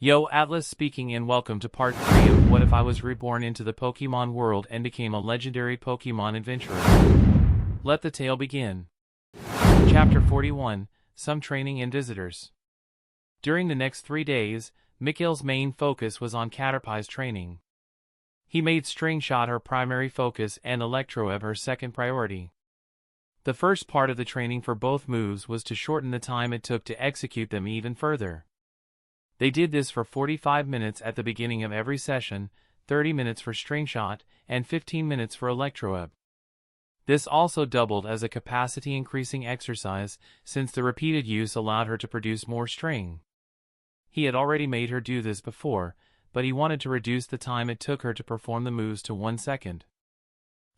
Yo, Atlas speaking and welcome to part 3 of What If I Was Reborn into the Pokemon world and became a legendary Pokemon adventurer. Let the tale begin. Chapter 41, Some Training and Visitors. During the next 3 days, Mikhail's main focus was on Caterpie's training. He made String Shot her primary focus and Electroweb her second priority. The first part of the training for both moves was to shorten the time it took to execute them even further. They did this for 45 minutes at the beginning of every session, 30 minutes for String Shot, and 15 minutes for Electroweb. This also doubled as a capacity-increasing exercise, since the repeated use allowed her to produce more string. He had already made her do this before, but he wanted to reduce the time it took her to perform the moves to 1 second.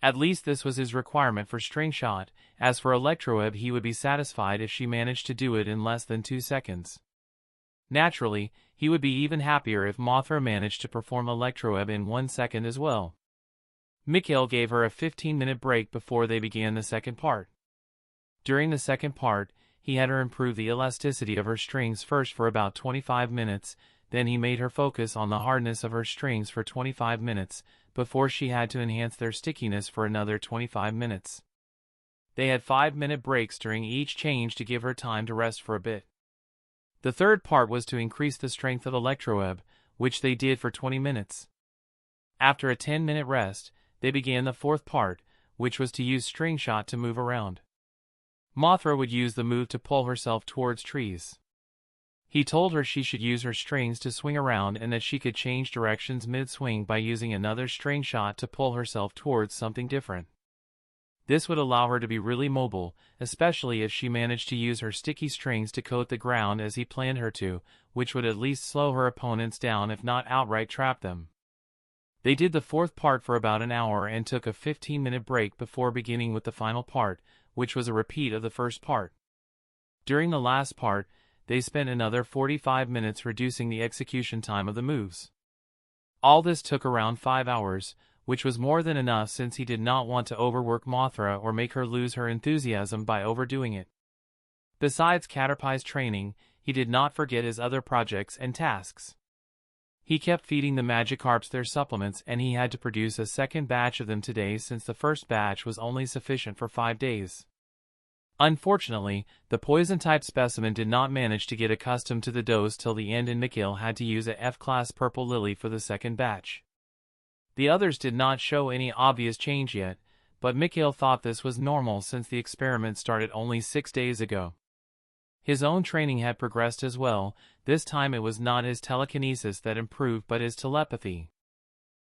At least this was his requirement for String Shot. As for Electroweb, he would be satisfied if she managed to do it in less than 2 seconds. Naturally, he would be even happier if Mothra managed to perform Electroweb in 1 second as well. Mikhail gave her a 15-minute break before they began the second part. During the second part, he had her improve the elasticity of her strings first for about 25 minutes, then he made her focus on the hardness of her strings for 25 minutes, before she had to enhance their stickiness for another 25 minutes. They had 5-minute breaks during each change to give her time to rest for a bit. The third part was to increase the strength of Electroweb, which they did for 20 minutes. After a 10-minute rest, they began the fourth part, which was to use String Shot to move around. Mothra would use the move to pull herself towards trees. He told her she should use her strings to swing around and that she could change directions mid-swing by using another String Shot to pull herself towards something different. This would allow her to be really mobile, especially if she managed to use her sticky strings to coat the ground as he planned her to, which would at least slow her opponents down if not outright trap them. They did the fourth part for about an hour and took a 15-minute break before beginning with the final part, which was a repeat of the first part. During the last part, they spent another 45 minutes reducing the execution time of the moves. All this took around 5 hours, which was more than enough since he did not want to overwork Mothra or make her lose her enthusiasm by overdoing it. Besides Caterpie's training, he did not forget his other projects and tasks. He kept feeding the Magikarps their supplements and he had to produce a second batch of them today since the first batch was only sufficient for 5 days. Unfortunately, the poison-type specimen did not manage to get accustomed to the dose till the end and Mikhail had to use a F-class Purple Lily for the second batch. The others did not show any obvious change yet, but Mikhail thought this was normal since the experiment started only 6 days ago. His own training had progressed as well. This time it was not his telekinesis that improved but his telepathy.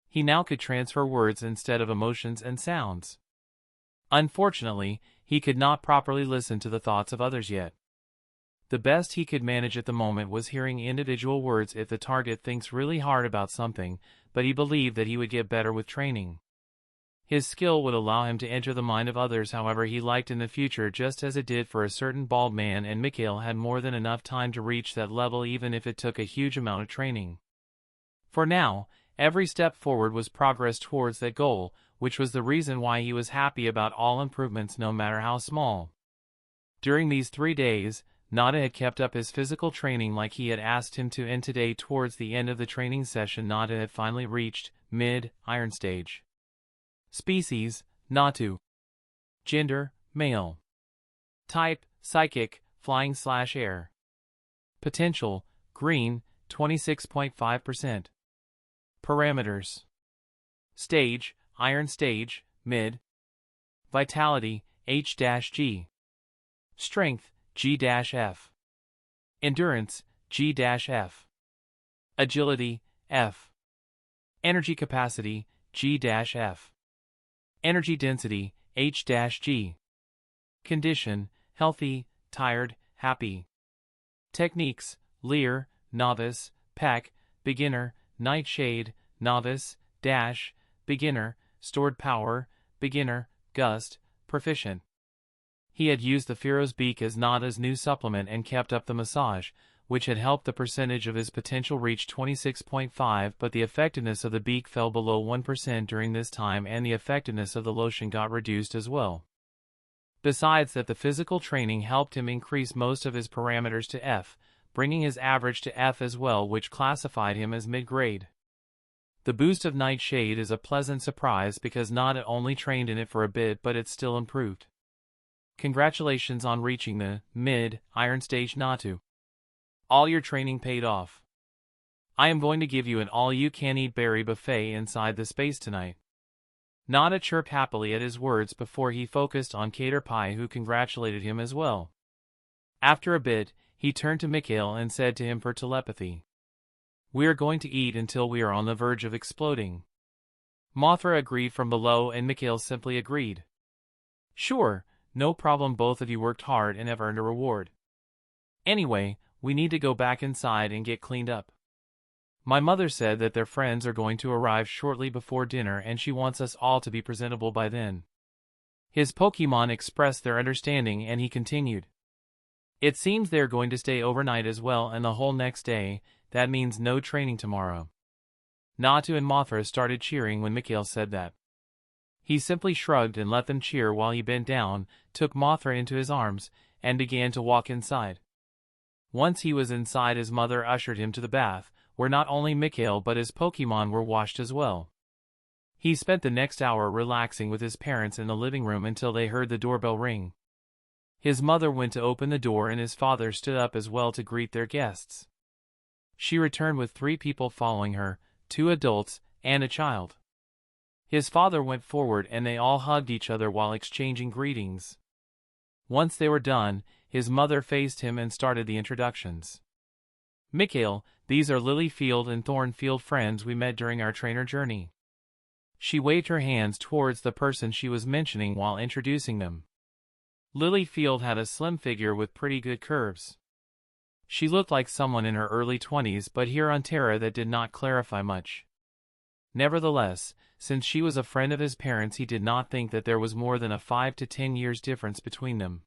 He now could transfer words instead of emotions and sounds. Unfortunately, he could not properly listen to the thoughts of others yet. The best he could manage at the moment was hearing individual words if the target thinks really hard about something, but he believed that he would get better with training. His skill would allow him to enter the mind of others however he liked in the future, just as it did for a certain bald man, and Mikhail had more than enough time to reach that level even if it took a huge amount of training. For now, every step forward was progress towards that goal, which was the reason why he was happy about all improvements no matter how small. During these 3 days, Nada had kept up his physical training like he had asked him to, and today towards the end of the training session Nada had finally reached mid-iron stage. Species, Natu. Gender, male. Type, psychic, flying/air. Potential, green, 26.5%. Parameters. Stage, iron stage, mid. Vitality, H-G. Strength, G-F. Endurance, G-F. Agility, F. Energy capacity, G-F. Energy density, H-G. Condition, healthy, tired, happy. Techniques, Leer, novice, Peck, beginner, Nightshade, novice, Dash, beginner, stored power, beginner, gust, proficient. He had used the Fearo's Beak as Nada's new supplement and kept up the massage, which had helped the percentage of his potential reach 26.5, but the effectiveness of the beak fell below 1% during this time and the effectiveness of the lotion got reduced as well. Besides that, the physical training helped him increase most of his parameters to F, bringing his average to F as well, which classified him as mid-grade. The boost of Nightshade is a pleasant surprise because not only trained in it for a bit but it's still improved. Congratulations on reaching the mid-iron stage, Natu. All your training paid off. I am going to give you an all-you-can-eat berry buffet inside the space tonight. Nada chirped happily at his words before he focused on Caterpie, who congratulated him as well. After a bit, he turned to Mikhail and said to him for telepathy, "We are going to eat until we are on the verge of exploding." Mothra agreed from below and Mikhail simply agreed. "Sure, no problem, both of you worked hard and have earned a reward. Anyway, we need to go back inside and get cleaned up. My mother said that their friends are going to arrive shortly before dinner and she wants us all to be presentable by then." His Pokémon expressed their understanding and he continued, "It seems they're going to stay overnight as well and the whole next day. That means no training tomorrow." Natu and Mothra started cheering when Mikhail said that. He simply shrugged and let them cheer while he bent down, took Mothra into his arms, and began to walk inside. Once he was inside, his mother ushered him to the bath, where not only Mikhail but his Pokémon were washed as well. He spent the next hour relaxing with his parents in the living room until they heard the doorbell ring. His mother went to open the door and his father stood up as well to greet their guests. She returned with 3 people following her, 2 adults, and a child. His father went forward and they all hugged each other while exchanging greetings. Once they were done, his mother faced him and started the introductions. "Mikhail, these are Lilyfield and Thornfield, friends we met during our trainer journey." She waved her hands towards the person she was mentioning while introducing them. Lilyfield had a slim figure with pretty good curves. She looked like someone in her early 20s, but here on Terra that did not clarify much. Nevertheless, since she was a friend of his parents, he did not think that there was more than a 5 to 10 years difference between them.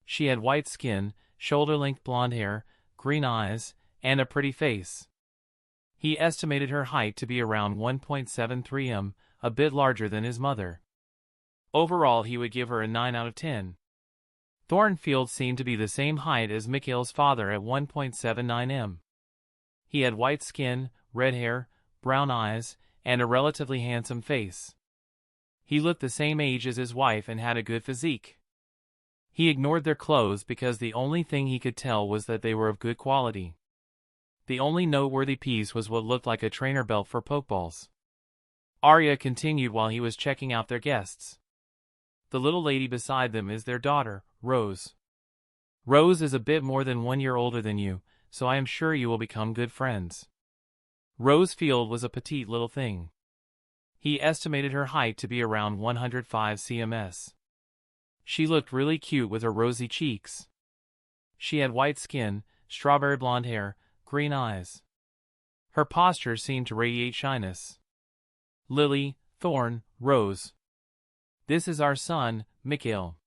She had white skin, shoulder-length blonde hair, green eyes, and a pretty face. He estimated her height to be around 1.73 m, a bit larger than his mother. Overall, he would give her a 9 out of 10. Thornfield seemed to be the same height as Mikhail's father at 1.79 m. He had white skin, red hair, brown eyes, and a relatively handsome face. He looked the same age as his wife and had a good physique. He ignored their clothes because the only thing he could tell was that they were of good quality. The only noteworthy piece was what looked like a trainer belt for pokeballs. Arya continued while he was checking out their guests. The little lady beside them is their daughter, Rose. Rose is a bit more than 1 year older than you, so I am sure you will become good friends. Rosefield was a petite little thing. He estimated her height to be around 105 cms. She looked really cute with her rosy cheeks. She had white skin, strawberry blonde hair, green eyes. Her posture seemed to radiate shyness. "Lily, Thorn, Rose. This is our son, Mikhail."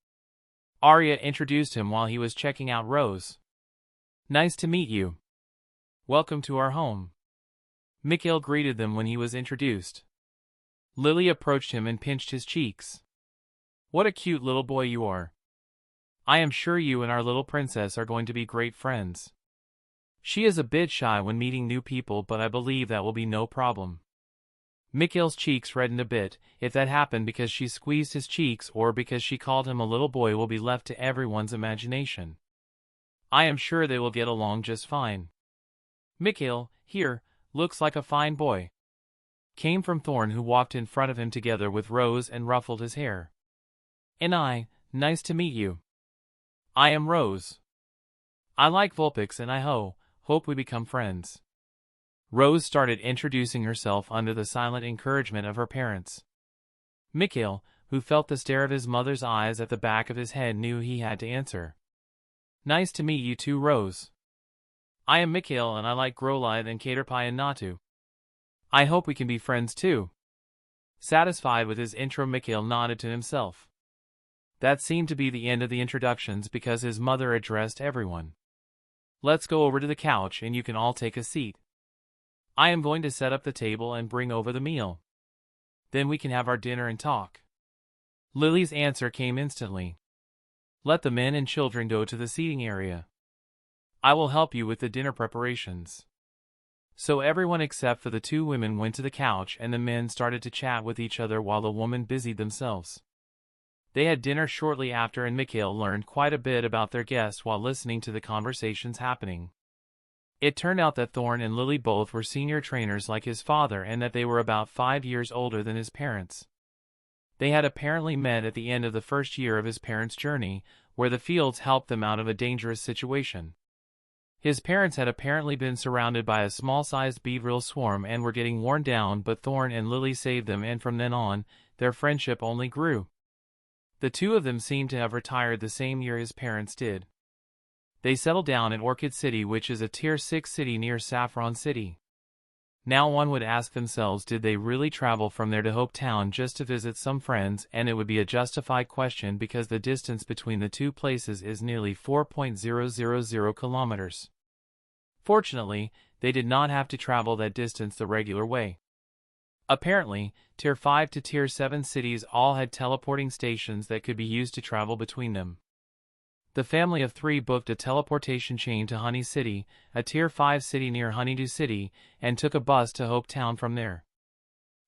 Arya introduced him while he was checking out Rose. "Nice to meet you. Welcome to our home." Mikhail greeted them when he was introduced. Lily approached him and pinched his cheeks. "What a cute little boy you are. I am sure you and our little princess are going to be great friends. She is a bit shy when meeting new people, but I believe that will be no problem." Mikhail's cheeks reddened a bit. If that happened because she squeezed his cheeks or because she called him a little boy will be left to everyone's imagination. I am sure they will get along just fine. "Mikhail, here, looks like a fine boy," came from Thorn, who walked in front of him together with Rose and ruffled his hair. "And nice to meet you. I am Rose. I like Vulpix and I hope we become friends." Rose started introducing herself under the silent encouragement of her parents. Mikhail, who felt the stare of his mother's eyes at the back of his head, knew he had to answer. "Nice to meet you too, Rose. I am Mikhail and I like Growlithe and Caterpie and Natu. I hope we can be friends too." Satisfied with his intro, Mikhail nodded to himself. That seemed to be the end of the introductions because his mother addressed everyone. "Let's go over to the couch and you can all take a seat. I am going to set up the table and bring over the meal. Then we can have our dinner and talk." Lily's answer came instantly. "Let the men and children go to the seating area." I will help you with the dinner preparations. So everyone except for the two women went to the couch and the men started to chat with each other while the women busied themselves. They had dinner shortly after and Mikhail learned quite a bit about their guest while listening to the conversations happening. It turned out that Thorn and Lily both were senior trainers like his father and that they were about 5 years older than his parents. They had apparently met at the end of the first year of his parents' journey, where the fields helped them out of a dangerous situation. His parents had apparently been surrounded by a small-sized beavril swarm and were getting worn down, but Thorn and Lily saved them, and from then on, their friendship only grew. The two of them seemed to have retired the same year his parents did. They settled down in Orchid City, which is a Tier 6 city near Saffron City. Now one would ask themselves, did they really travel from there to Hope Town just to visit some friends? And it would be a justified question because the distance between the two places is nearly 4.000 kilometers. Fortunately, they did not have to travel that distance the regular way. Apparently, Tier 5 to Tier 7 cities all had teleporting stations that could be used to travel between them. The family of three booked a teleportation chain to Honey City, a Tier 5 city near Honeydew City, and took a bus to Hope Town from there.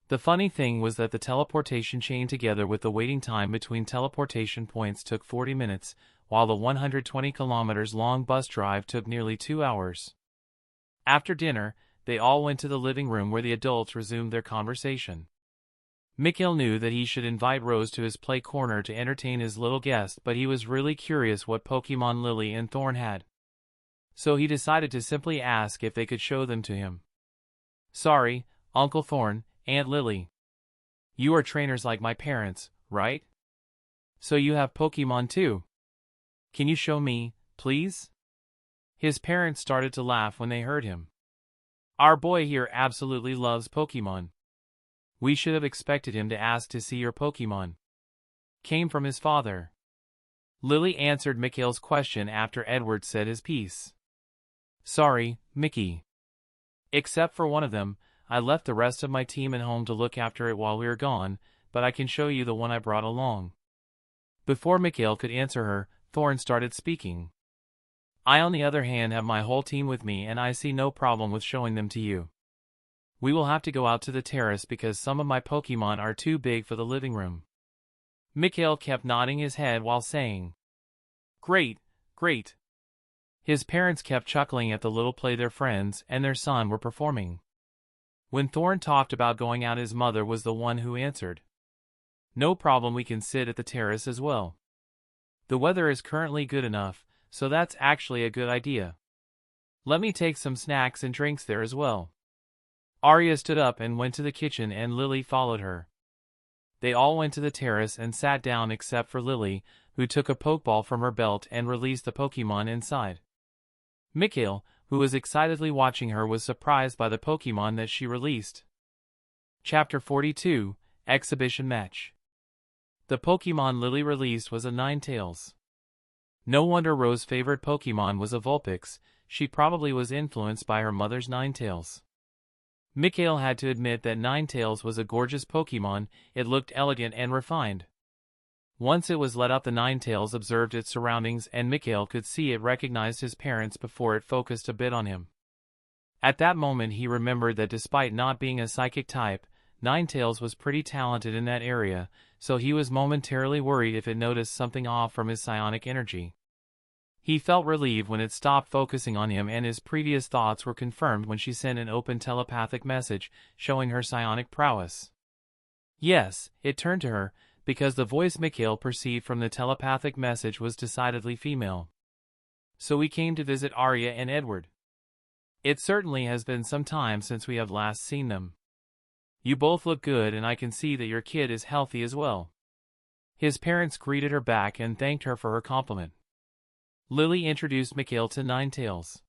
The funny thing was that the teleportation chain together with the waiting time between teleportation points took 40 minutes, while the 120 kilometers long bus drive took nearly 2 hours. After dinner, they all went to the living room where the adults resumed their conversation. Mikhail knew that he should invite Rose to his play corner to entertain his little guest, but he was really curious what Pokemon Lily and Thorn had. So he decided to simply ask if they could show them to him. Sorry, Uncle Thorn, Aunt Lily. You are trainers like my parents, right? So you have Pokemon too. Can you show me, please? His parents started to laugh when they heard him. Our boy here absolutely loves Pokemon. We should have expected him to ask to see your Pokemon. Came from his father. Lily answered Mikhail's question after Edward said his piece. Sorry, Mickey. Except for one of them, I left the rest of my team at home to look after it while we were gone, but I can show you the one I brought along. Before Mikhail could answer her, Thorn started speaking. I on the other hand have my whole team with me and I see no problem with showing them to you. We will have to go out to the terrace because some of my Pokemon are too big for the living room. Mikhail kept nodding his head while saying, Great, great. His parents kept chuckling at the little play their friends and their son were performing. When Thorn talked about going out, his mother was the one who answered. No problem, we can sit at the terrace as well. The weather is currently good enough, so that's actually a good idea. Let me take some snacks and drinks there as well. Arya stood up and went to the kitchen and Lily followed her. They all went to the terrace and sat down except for Lily, who took a Pokeball from her belt and released the Pokemon inside. Mikhail, who was excitedly watching her, was surprised by the Pokemon that she released. Chapter 42, Exhibition Match. The Pokemon Lily released was a Ninetales. No wonder Rose's favorite Pokemon was a Vulpix, she probably was influenced by her mother's Ninetales. Mikhail had to admit that Ninetales was a gorgeous Pokemon, it looked elegant and refined. Once it was let out, the Ninetales observed its surroundings and Mikhail could see it recognized his parents before it focused a bit on him. At that moment he remembered that despite not being a psychic type, Ninetales was pretty talented in that area, so he was momentarily worried if it noticed something off from his psionic energy. He felt relieved when it stopped focusing on him and his previous thoughts were confirmed when she sent an open telepathic message, showing her psionic prowess. Yes, it turned to her, because the voice Mikhail perceived from the telepathic message was decidedly female. So we came to visit Arya and Edward. It certainly has been some time since we have last seen them. You both look good and I can see that your kid is healthy as well. His parents greeted her back and thanked her for her compliment. Lily introduced Mikhail to Ninetales.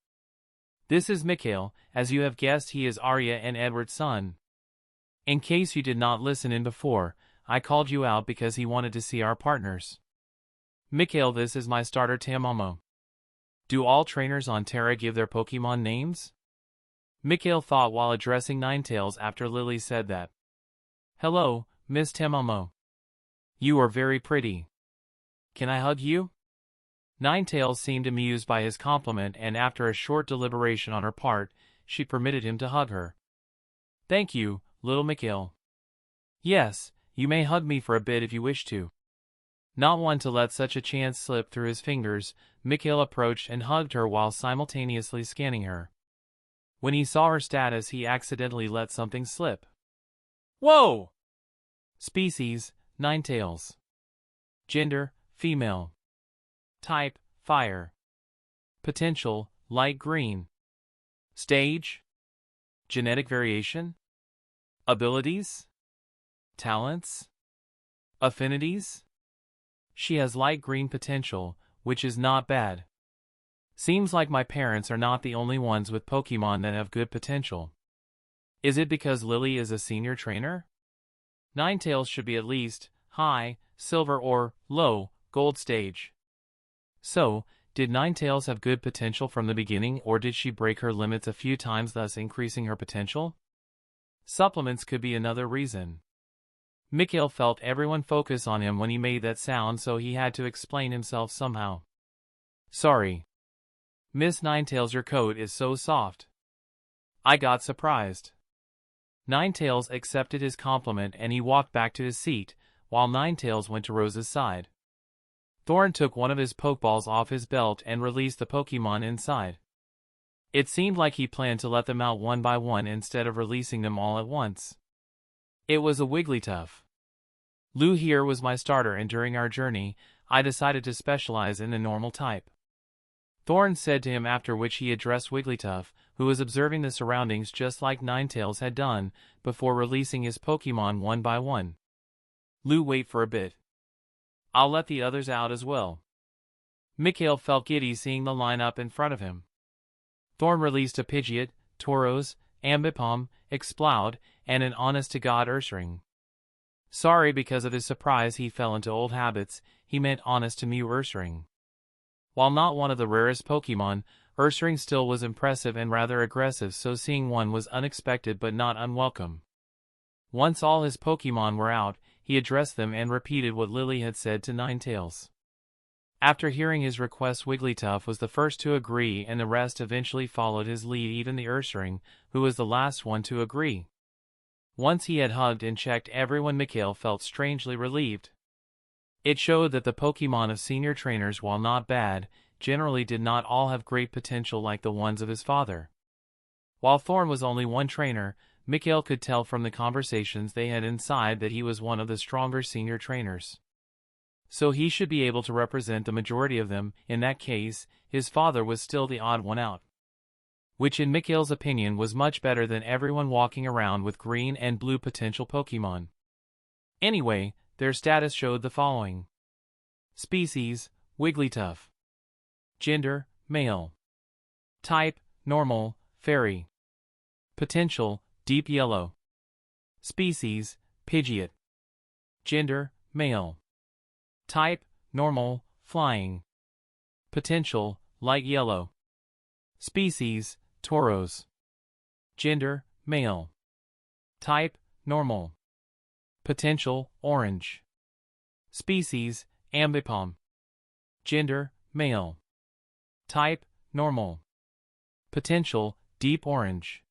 This is Mikhail, as you have guessed he is Arya and Edward's son. In case you did not listen in before, I called you out because he wanted to see our partners. Mikhail, this is my starter Tamamo. Do all trainers on Terra give their Pokemon names? Mikhail thought while addressing Ninetales after Lily said that. Hello, Miss Tamamo. You are very pretty. Can I hug you? Ninetales seemed amused by his compliment, and after a short deliberation on her part, she permitted him to hug her. "Thank you, little Mikhail." "Yes, you may hug me for a bit if you wish to." Not one to let such a chance slip through his fingers, Mikhail approached and hugged her while simultaneously scanning her. When he saw her status, he accidentally let something slip. "Whoa!" Species: Ninetales. Gender: female. Type: fire. Potential: light green. Stage: genetic variation. Abilities: talents. Affinities: she has light green potential, which is not bad. Seems like my parents are not the only ones with Pokemon that have good potential. Is it because Lily is a senior trainer? Ninetales should be at least high, silver, or low, gold stage. So, did Ninetales have good potential from the beginning, or did she break her limits a few times, thus increasing her potential? Supplements could be another reason. Mikhail felt everyone focus on him when he made that sound, so he had to explain himself somehow. "Sorry. Miss Ninetales, your coat is so soft." I got surprised. Ninetales accepted his compliment and he walked back to his seat, while Ninetales went to Rose's side. Thorn took one of his Pokeballs off his belt and released the Pokemon inside. It seemed like he planned to let them out one by one instead of releasing them all at once. It was a Wigglytuff. Lou here was my starter, and during our journey, I decided to specialize in the normal type. Thorn said to him, after which he addressed Wigglytuff, who was observing the surroundings just like Ninetales had done, before releasing his Pokemon one by one. "Lou, wait for a bit. I'll let the others out as well." Mikhail felt giddy seeing the lineup in front of him. Thorn released a Pidgeot, Tauros, Ambipom, Exploud, and an honest-to-God Ursaring. Sorry, because of his surprise he fell into old habits, he meant honest-to-me Ursaring. While not one of the rarest Pokemon, Ursaring still was impressive and rather aggressive, so seeing one was unexpected but not unwelcome. Once all his Pokemon were out, he addressed them and repeated what Lily had said to Ninetales. After hearing his request, Wigglytuff was the first to agree, and the rest eventually followed his lead, even the Ursaring, who was the last one to agree. Once he had hugged and checked everyone, Mikhail felt strangely relieved. It showed that the Pokemon of senior trainers, while not bad, generally did not all have great potential like the ones of his father. While Thorn was only one trainer, Mikhail could tell from the conversations they had inside that he was one of the stronger senior trainers. So he should be able to represent the majority of them. In that case, his father was still the odd one out. Which in Mikhail's opinion was much better than everyone walking around with green and blue potential Pokemon. Anyway, their status showed the following. Species: Wigglytuff. Gender: male. Type: normal, fairy. Potential: deep yellow. Species: Pidgeot. Gender: male. Type: normal, flying. Potential: light yellow. Species: Tauros. Gender: male. Type: normal. Potential: orange. Species: Ambipom. Gender: male. Type: normal. Potential: deep orange.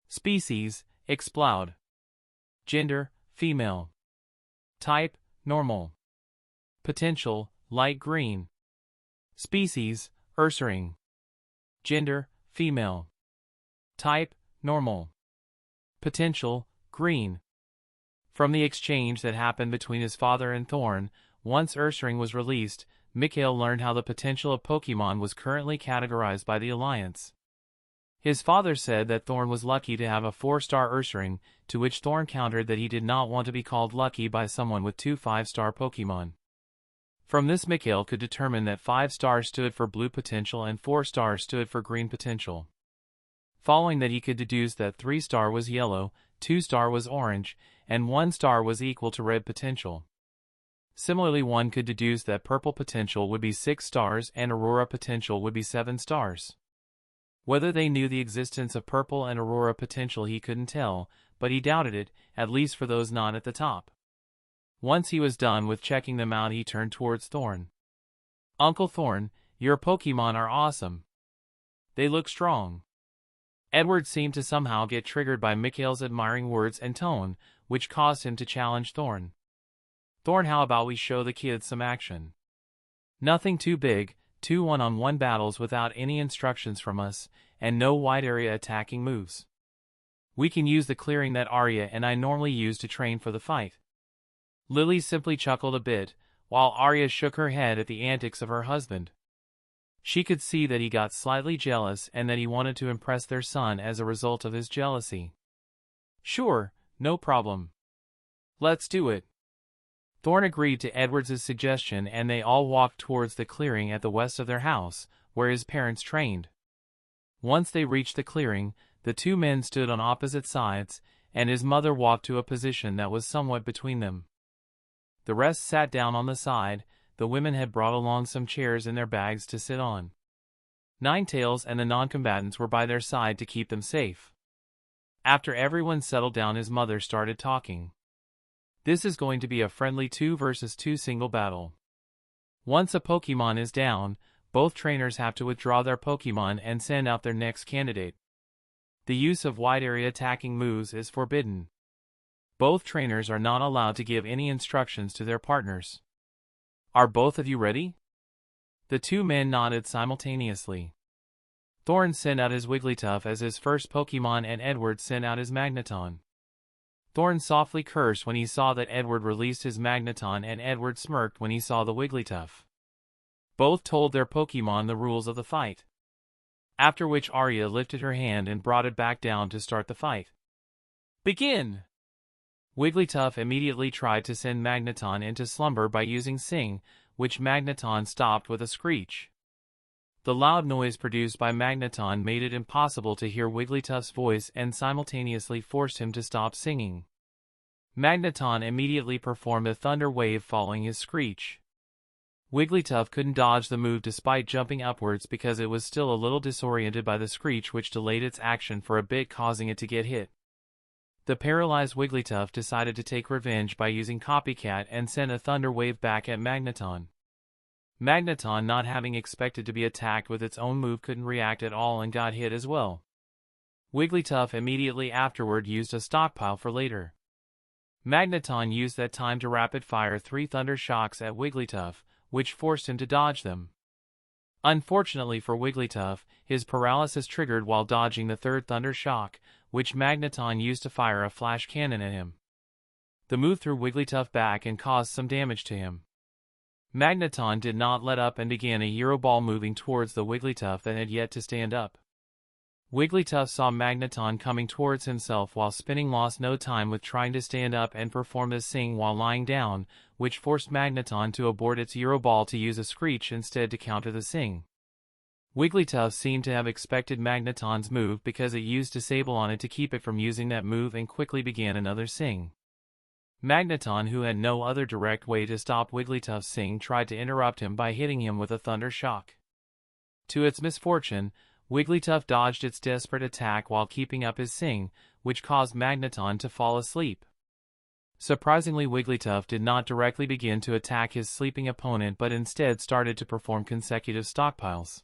Species: Exploud. Gender: female. Type: normal. Potential: light green. Species: Ursaring. Gender: female. Type: normal. Potential: green. From the exchange that happened between his father and Thorn, once Ursaring was released, Mikhail learned how the potential of Pokemon was currently categorized by the Alliance. His father said that Thorn was lucky to have a 4-star Ursaring, to which Thorn countered that he did not want to be called lucky by someone with 2 5-star Pokemon. From this, Mikhail could determine that 5 stars stood for blue potential and 4 stars stood for green potential. Following that, he could deduce that 3-star was yellow, 2-star was orange, and 1-star was equal to red potential. Similarly, one could deduce that purple potential would be 6 stars and aurora potential would be 7 stars. Whether they knew the existence of purple and aurora potential he couldn't tell, but he doubted it, at least for those not at the top. Once he was done with checking them out, he turned towards Thorn. Uncle Thorn, your Pokemon are awesome. They look strong. Edward seemed to somehow get triggered by Mikhail's admiring words and tone, which caused him to challenge Thorn. Thorn, how about we show the kids some action? Nothing too big, 2 one-on-one battles without any instructions from us, and no wide area attacking moves. We can use the clearing that Arya and I normally use to train for the fight. Lily simply chuckled a bit, while Arya shook her head at the antics of her husband. She could see that he got slightly jealous and that he wanted to impress their son as a result of his jealousy. Sure, no problem. Let's do it. Thorn agreed to Edward's suggestion and they all walked towards the clearing at the west of their house, where his parents trained. Once they reached the clearing, the two men stood on opposite sides, and his mother walked to a position that was somewhat between them. The rest sat down on the side. The women had brought along some chairs in their bags to sit on. Ninetails and the non-combatants were by their side to keep them safe. After everyone settled down, his mother started talking. This is going to be a friendly 2 versus 2 single battle. Once a Pokemon is down, both trainers have to withdraw their Pokemon and send out their next candidate. The use of wide area attacking moves is forbidden. Both trainers are not allowed to give any instructions to their partners. Are both of you ready? The two men nodded simultaneously. Thorn sent out his Wigglytuff as his first Pokemon and Edward sent out his Magneton. Thorn softly cursed when he saw that Edward released his Magneton and Edward smirked when he saw the Wigglytuff. Both told their Pokemon the rules of the fight. After which Arya lifted her hand and brought it back down to start the fight. Begin! Wigglytuff immediately tried to send Magneton into slumber by using Sing, which Magneton stopped with a screech. The loud noise produced by Magneton made it impossible to hear Wigglytuff's voice and simultaneously forced him to stop singing. Magneton immediately performed a thunder wave following his screech. Wigglytuff couldn't dodge the move despite jumping upwards because it was still a little disoriented by the screech, which delayed its action for a bit, causing it to get hit. The paralyzed Wigglytuff decided to take revenge by using Copycat and sent a thunder wave back at Magneton. Magneton, not having expected to be attacked with its own move, couldn't react at all and got hit as well. Wigglytuff immediately afterward used a stockpile for later. Magneton used that time to rapid-fire 3 thunder shocks at Wigglytuff, which forced him to dodge them. Unfortunately for Wigglytuff, his paralysis triggered while dodging the 3rd thunder shock, which Magneton used to fire a flash cannon at him. The move threw Wigglytuff back and caused some damage to him. Magneton did not let up and began a Euro Ball moving towards the Wigglytuff that had yet to stand up. Wigglytuff saw Magneton coming towards himself while spinning, lost no time with trying to stand up and perform the Sing while lying down, which forced Magneton to abort its Euro Ball to use a Screech instead to counter the Sing. Wigglytuff seemed to have expected Magneton's move because it used Disable on it to keep it from using that move and quickly began another Sing. Magneton, who had no other direct way to stop Wigglytuff's Sing, tried to interrupt him by hitting him with a Thunder Shock. To its misfortune, Wigglytuff dodged its desperate attack while keeping up his Sing, which caused Magneton to fall asleep. Surprisingly, Wigglytuff did not directly begin to attack his sleeping opponent but instead started to perform consecutive stockpiles.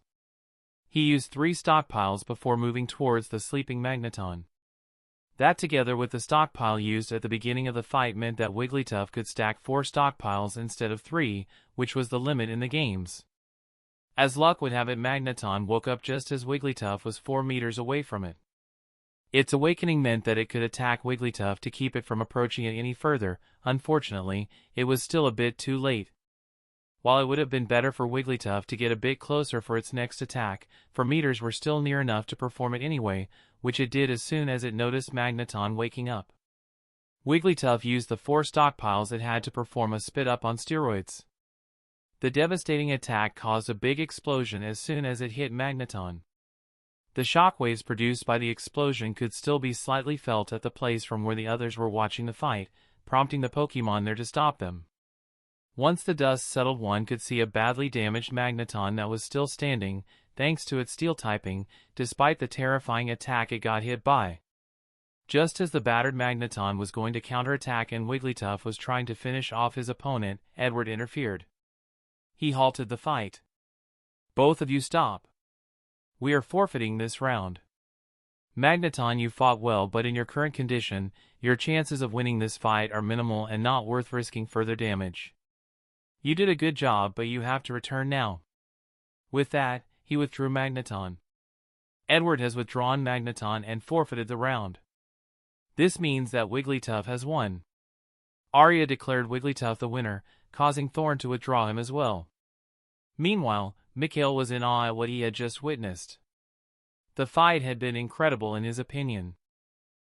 He used 3 stockpiles before moving towards the sleeping Magneton. That, together with the stockpile used at the beginning of the fight, meant that Wigglytuff could stack 4 stockpiles instead of 3, which was the limit in the games. As luck would have it, Magneton woke up just as Wigglytuff was 4 meters away from it. Its awakening meant that it could attack Wigglytuff to keep it from approaching it any further. Unfortunately, it was still a bit too late. While it would have been better for Wigglytuff to get a bit closer for its next attack, 4 meters were still near enough to perform it anyway, which it did as soon as it noticed Magneton waking up. Wigglytuff used the 4 stockpiles it had to perform a spit-up on steroids. The devastating attack caused a big explosion as soon as it hit Magneton. The shockwaves produced by the explosion could still be slightly felt at the place from where the others were watching the fight, prompting the Pokemon there to stop them. Once the dust settled, one could see a badly damaged Magneton that was still standing, thanks to its steel typing, despite the terrifying attack it got hit by. Just as the battered Magneton was going to counterattack and Wigglytuff was trying to finish off his opponent, Edward interfered. He halted the fight. Both of you stop. We are forfeiting this round. Magneton, you fought well, but in your current condition, your chances of winning this fight are minimal and not worth risking further damage. You did a good job, but you have to return now. With that, he withdrew Magneton. Edward has withdrawn Magneton and forfeited the round. This means that Wigglytuff has won. Arya declared Wigglytuff the winner, causing Thorn to withdraw him as well. Meanwhile, Mikhail was in awe at what he had just witnessed. The fight had been incredible in his opinion.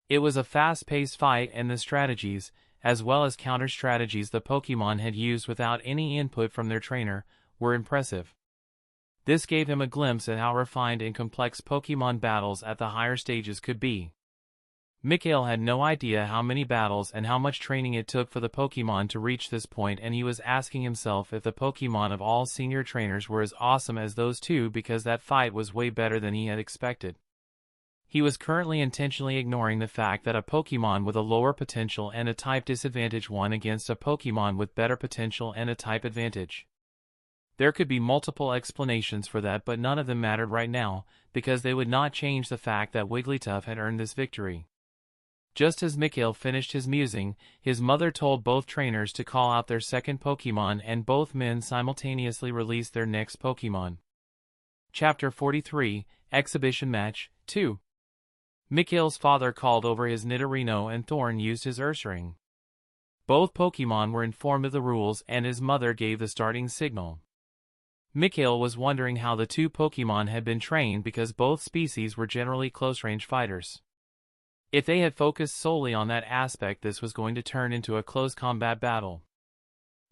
It was a fast-paced fight, and the strategies, as well as counter-strategies the Pokémon had used without any input from their trainer, were impressive. This gave him a glimpse at how refined and complex Pokémon battles at the higher stages could be. Mikhail had no idea how many battles and how much training it took for the Pokémon to reach this point, and he was asking himself if the Pokémon of all senior trainers were as awesome as those two, because that fight was way better than he had expected. He was currently intentionally ignoring the fact that a Pokémon with a lower potential and a type disadvantage won against a Pokémon with better potential and a type advantage. There could be multiple explanations for that, but none of them mattered right now, because they would not change the fact that Wigglytuff had earned this victory. Just as Mikhail finished his musing, his mother told both trainers to call out their second Pokémon, and both men simultaneously released their next Pokémon. Chapter 43, Exhibition Match 2. Mikhail's father called over his Nidorino, and Thorn used his Ursaring. Both Pokémon were informed of the rules, and his mother gave the starting signal. Mikhail was wondering how the two Pokémon had been trained, because both species were generally close-range fighters. If they had focused solely on that aspect, this was going to turn into a close combat battle.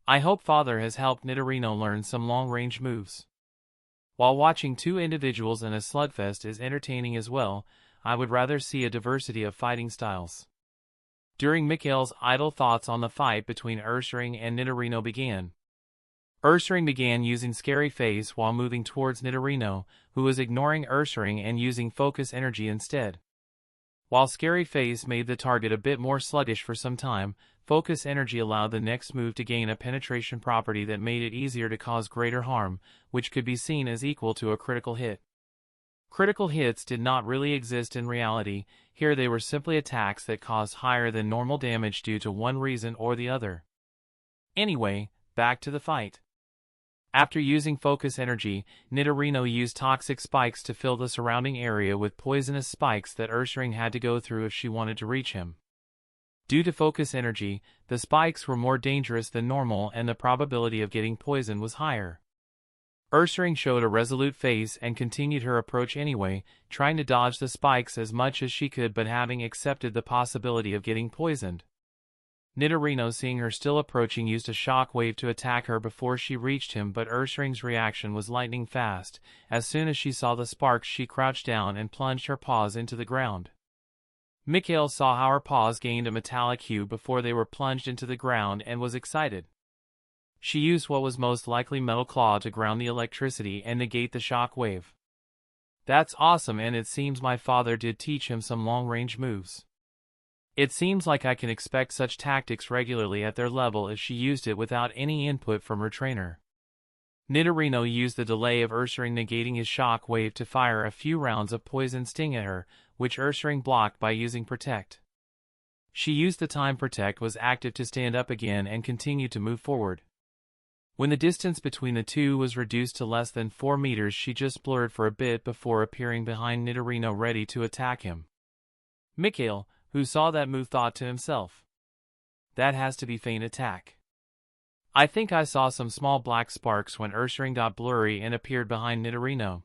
I hope Father has helped Nidorino learn some long-range moves. While watching two individuals in a slugfest is entertaining as well, I would rather see a diversity of fighting styles. During Mikhail's idle thoughts on the fight between Ursaring and Nidorino began. Ursaring began using Scary Face while moving towards Nidorino, who was ignoring Ursaring and using Focus Energy instead. While Scary Face made the target a bit more sluggish for some time, Focus Energy allowed the next move to gain a penetration property that made it easier to cause greater harm, which could be seen as equal to a critical hit. Critical hits did not really exist in reality. Here they were simply attacks that caused higher than normal damage due to one reason or the other. Anyway, back to the fight. After using Focus Energy, Nidorino used Toxic Spikes to fill the surrounding area with poisonous spikes that Ursaring had to go through if she wanted to reach him. Due to Focus Energy, the spikes were more dangerous than normal, and the probability of getting poisoned was higher. Ursaring showed a resolute face and continued her approach anyway, trying to dodge the spikes as much as she could, but having accepted the possibility of getting poisoned. Nidorino, seeing her still approaching, used a shock wave to attack her before she reached him, but Ursaring's reaction was lightning fast. As soon as she saw the sparks, she crouched down and plunged her paws into the ground. Mikhail saw how her paws gained a metallic hue before they were plunged into the ground and was excited. She used what was most likely Metal Claw to ground the electricity and negate the shock wave. That's awesome, and it seems my father did teach him some long-range moves. It seems like I can expect such tactics regularly at their level if she used it without any input from her trainer. Nidorino used the delay of Ursaring negating his shock wave to fire a few rounds of Poison Sting at her, which Ursaring blocked by using Protect. She used the time Protect was active to stand up again and continue to move forward. When the distance between the two was reduced to less than 4 meters, she just blurred for a bit before appearing behind Nidorino ready to attack him. Mikhail, who saw that move, thought to himself, "That has to be feint attack." I think I saw some small black sparks when Ursaring got blurry and appeared behind Nidorino.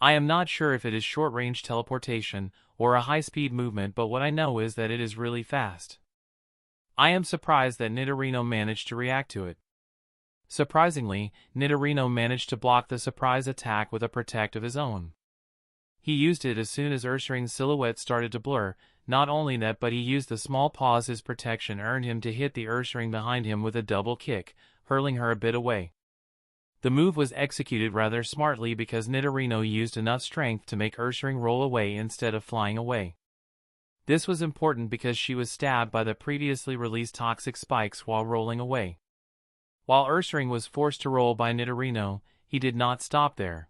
I am not sure if it is short-range teleportation or a high-speed movement, but what I know is that it is really fast. I am surprised that Nidorino managed to react to it. Surprisingly, Nidorino managed to block the surprise attack with a Protect of his own. He used it as soon as Ursaring's silhouette started to blur. Not only that, but he used the small pause his protection earned him to hit the Ursaring behind him with a double kick, hurling her a bit away. The move was executed rather smartly because Nidorino used enough strength to make Ursaring roll away instead of flying away. This was important because she was stabbed by the previously released Toxic Spikes while rolling away. While Ursaring was forced to roll by Nidorino, he did not stop there.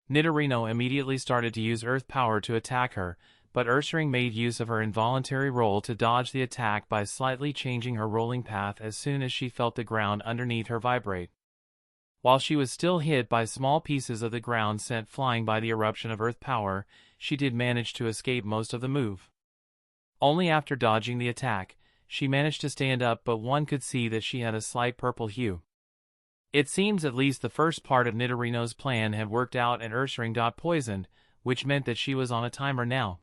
Nidorino immediately started to use earth power to attack her, but Ursaring made use of her involuntary roll to dodge the attack by slightly changing her rolling path as soon as she felt the ground underneath her vibrate. While she was still hit by small pieces of the ground sent flying by the eruption of earth power, she did manage to escape most of the move. Only after dodging the attack, she managed to stand up, but one could see that she had a slight purple hue. It seems at least the first part of Nidorino's plan had worked out and Ursaring got poisoned, which meant that she was on a timer now.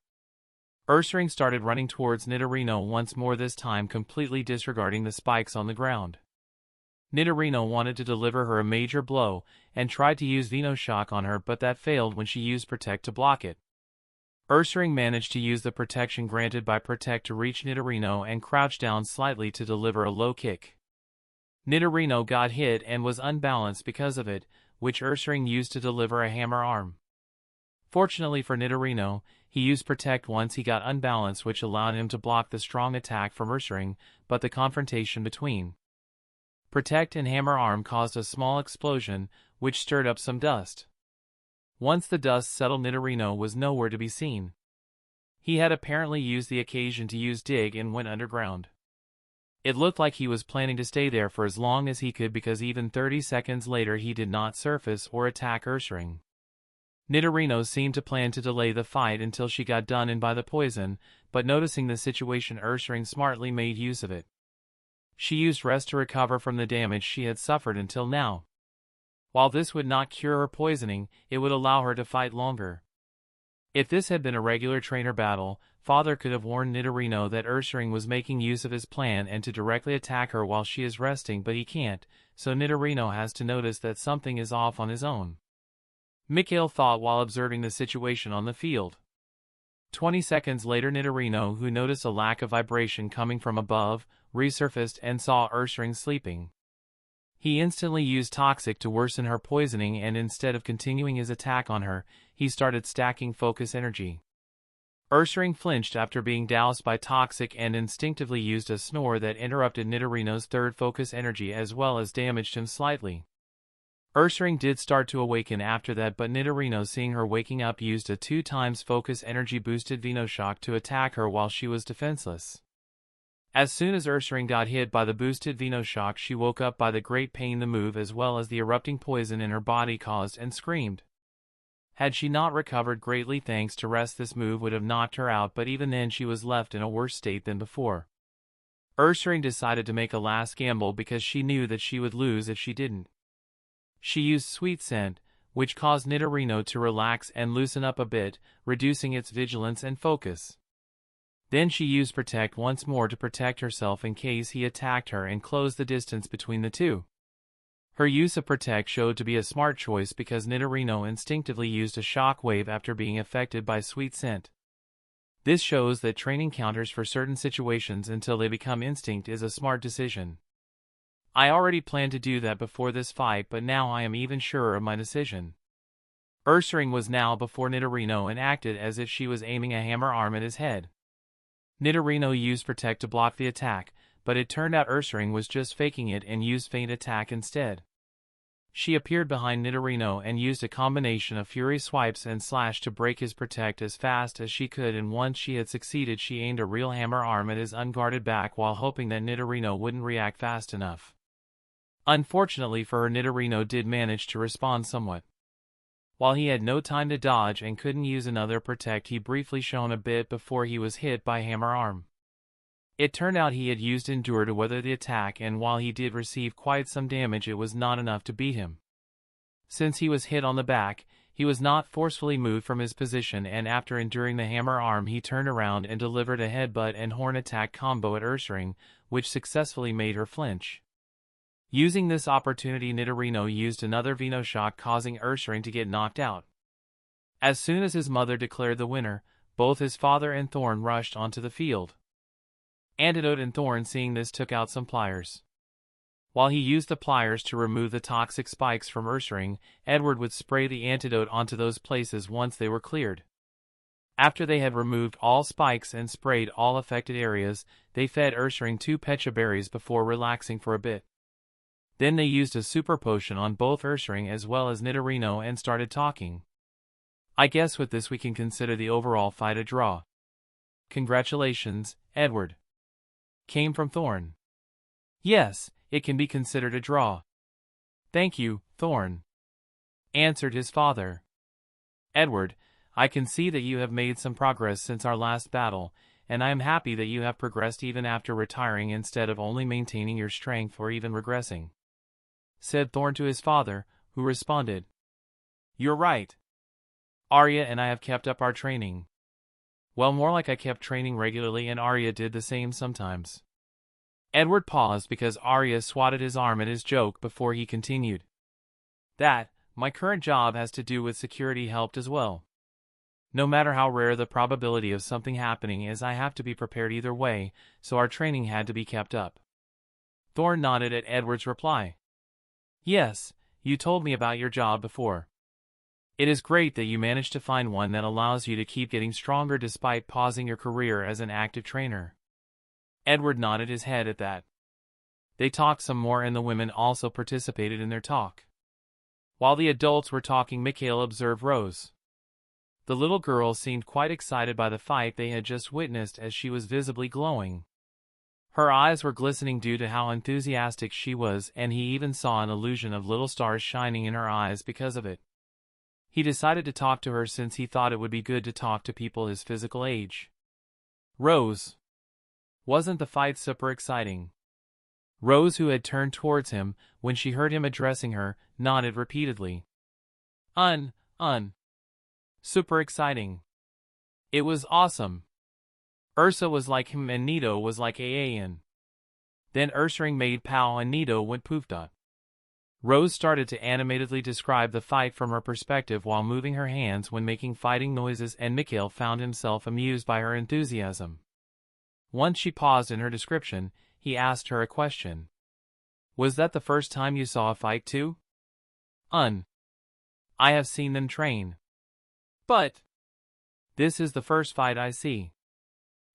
Ursaring started running towards Nidorino once more, this time completely disregarding the spikes on the ground. Nidorino wanted to deliver her a major blow, and tried to use Venoshock on her, but that failed when she used Protect to block it. Ursaring managed to use the protection granted by Protect to reach Nidorino and crouch down slightly to deliver a low kick. Nidorino got hit and was unbalanced because of it, which Ursaring used to deliver a hammer arm. Fortunately for Nidorino, he used Protect once he got unbalanced, which allowed him to block the strong attack from Ursaring, but the confrontation between Protect and hammer arm caused a small explosion, which stirred up some dust. Once the dust settled, Nidorino was nowhere to be seen. He had apparently used the occasion to use Dig and went underground. It looked like he was planning to stay there for as long as he could, because even 30 seconds later he did not surface or attack Ursaring. Nidorino seemed to plan to delay the fight until she got done in by the poison, but noticing the situation, Ursaring smartly made use of it. She used Rest to recover from the damage she had suffered until now. While this would not cure her poisoning, it would allow her to fight longer. If this had been a regular trainer battle, Father could have warned Nidorino that Ursaring was making use of his plan and to directly attack her while she is resting, but he can't, so Nidorino has to notice that something is off on his own. Mikhail thought while observing the situation on the field. 20 seconds later, Nidorino, who noticed a lack of vibration coming from above, resurfaced and saw Ursaring sleeping. He instantly used Toxic to worsen her poisoning, and instead of continuing his attack on her, he started stacking focus energy. Ursaring flinched after being doused by Toxic and instinctively used a snore that interrupted Nidorino's third focus energy as well as damaged him slightly. Ursaring did start to awaken after that, but Nidorino, seeing her waking up, used a 2 times focus energy boosted Venoshock to attack her while she was defenseless. As soon as Ursaring got hit by the boosted Venoshock, she woke up by the great pain the move as well as the erupting poison in her body caused and screamed. Had she not recovered greatly thanks to rest, this move would have knocked her out, but even then she was left in a worse state than before. Ursaring decided to make a last gamble because she knew that she would lose if she didn't. She used Sweet Scent, which caused Nidorino to relax and loosen up a bit, reducing its vigilance and focus. Then she used Protect once more to protect herself in case he attacked her and close the distance between the two. Her use of Protect showed to be a smart choice because Nidorino instinctively used a shock wave after being affected by Sweet Scent. This shows that training counters for certain situations until they become instinct is a smart decision. I already planned to do that before this fight, but now I am even surer of my decision. Ursaring was now before Nidorino and acted as if she was aiming a hammer arm at his head. Nidorino used Protect to block the attack, but it turned out Ursaring was just faking it and used Feint Attack instead. She appeared behind Nidorino and used a combination of Fury Swipes and Slash to break his Protect as fast as she could, and once she had succeeded she aimed a real hammer arm at his unguarded back while hoping that Nidorino wouldn't react fast enough. Unfortunately for her, Nidorino did manage to respond somewhat. While he had no time to dodge and couldn't use another Protect, he briefly shone a bit before he was hit by hammer arm. It turned out he had used Endure to weather the attack, and while he did receive quite some damage, it was not enough to beat him. Since he was hit on the back, he was not forcefully moved from his position, and after enduring the hammer arm he turned around and delivered a headbutt and horn attack combo at Ursaring, which successfully made her flinch. Using this opportunity, Nidorino used another Venoshock, causing Ursaring to get knocked out. As soon as his mother declared the winner, both his father and Thorn rushed onto the field. Antidote and Thorn, seeing this, took out some pliers. While he used the pliers to remove the toxic spikes from Ursaring, Edward would spray the antidote onto those places once they were cleared. After they had removed all spikes and sprayed all affected areas, they fed Ursaring 2 Pecha berries before relaxing for a bit. Then they used a super potion on both Ursaring as well as Nidorino and started talking. I guess with this we can consider the overall fight a draw. Congratulations, Edward. Came from Thorn. Yes, it can be considered a draw. Thank you, Thorn. Answered his father. Edward, I can see that you have made some progress since our last battle, and I am happy that you have progressed even after retiring instead of only maintaining your strength or even regressing. Said Thorn to his father, who responded. You're right. Arya and I have kept up our training. Well, more like I kept training regularly and Arya did the same sometimes. Edward paused because Arya swatted his arm at his joke before he continued. That, my current job has to do with security helped as well. No matter how rare the probability of something happening is, I have to be prepared either way, so our training had to be kept up. Thorn nodded at Edward's reply. Yes, you told me about your job before. It is great that you managed to find one that allows you to keep getting stronger despite pausing your career as an active trainer. Edward nodded his head at that. They talked some more and the women also participated in their talk. While the adults were talking, Mikhail observed Rose. The little girl seemed quite excited by the fight they had just witnessed as she was visibly glowing. Her eyes were glistening due to how enthusiastic she was, and he even saw an illusion of little stars shining in her eyes because of it. He decided to talk to her since he thought it would be good to talk to people his physical age. Rose. Wasn't the fight super exciting? Rose, who had turned towards him, when she heard him addressing her, nodded repeatedly. Super exciting. It was awesome. Ursa was like him and Nito was like Aayan. Then Ursaring made pow and Nito went poof. Rose started to animatedly describe the fight from her perspective while moving her hands when making fighting noises, and Mikhail found himself amused by her enthusiasm. Once she paused in her description, he asked her a question. Was that the first time you saw a fight too? I have seen them train. But this is the first fight I see,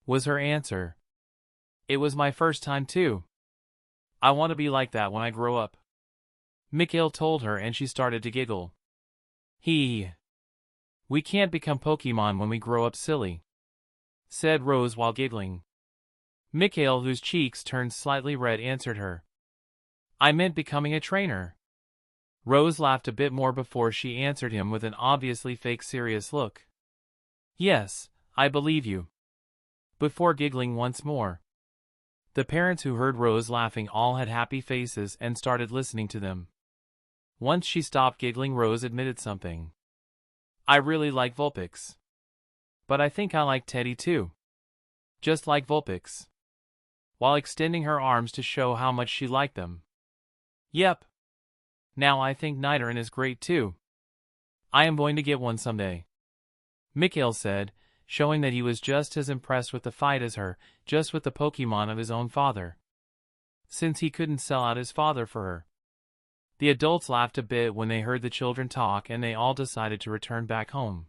was her answer. It was my first time too. I want to be like that when I grow up, Mikhail told her, and she started to giggle. We can't become Pokemon when we grow up, silly, said Rose while giggling. Mikhail, whose cheeks turned slightly red, answered her. I meant becoming a trainer. Rose laughed a bit more before she answered him with an obviously fake serious look. Yes, I believe you, before giggling once more. The parents who heard Rose laughing all had happy faces and started listening to them. Once she stopped giggling, Rose admitted something. I really like Vulpix. But I think I like Teddy too. Just like Vulpix. While extending her arms to show how much she liked them. Yep. Now I think Nidoran is great too. I am going to get one someday, Mikhail said, showing that he was just as impressed with the fight as her, just with the Pokemon of his own father. Since he couldn't sell out his father for her. The adults laughed a bit when they heard the children talk, and they all decided to return back home.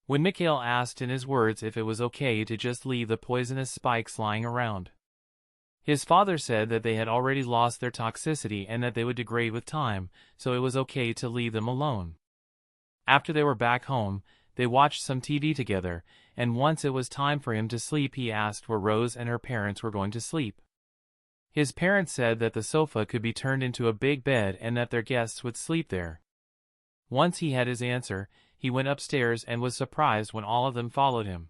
When Mikhail asked in his words if it was okay to just leave the poisonous spikes lying around, his father said that they had already lost their toxicity and that they would degrade with time, so it was okay to leave them alone. After they were back home, they watched some TV together, and once it was time for him to sleep, he asked where Rose and her parents were going to sleep. His parents said that the sofa could be turned into a big bed and that their guests would sleep there. Once he had his answer, he went upstairs and was surprised when all of them followed him.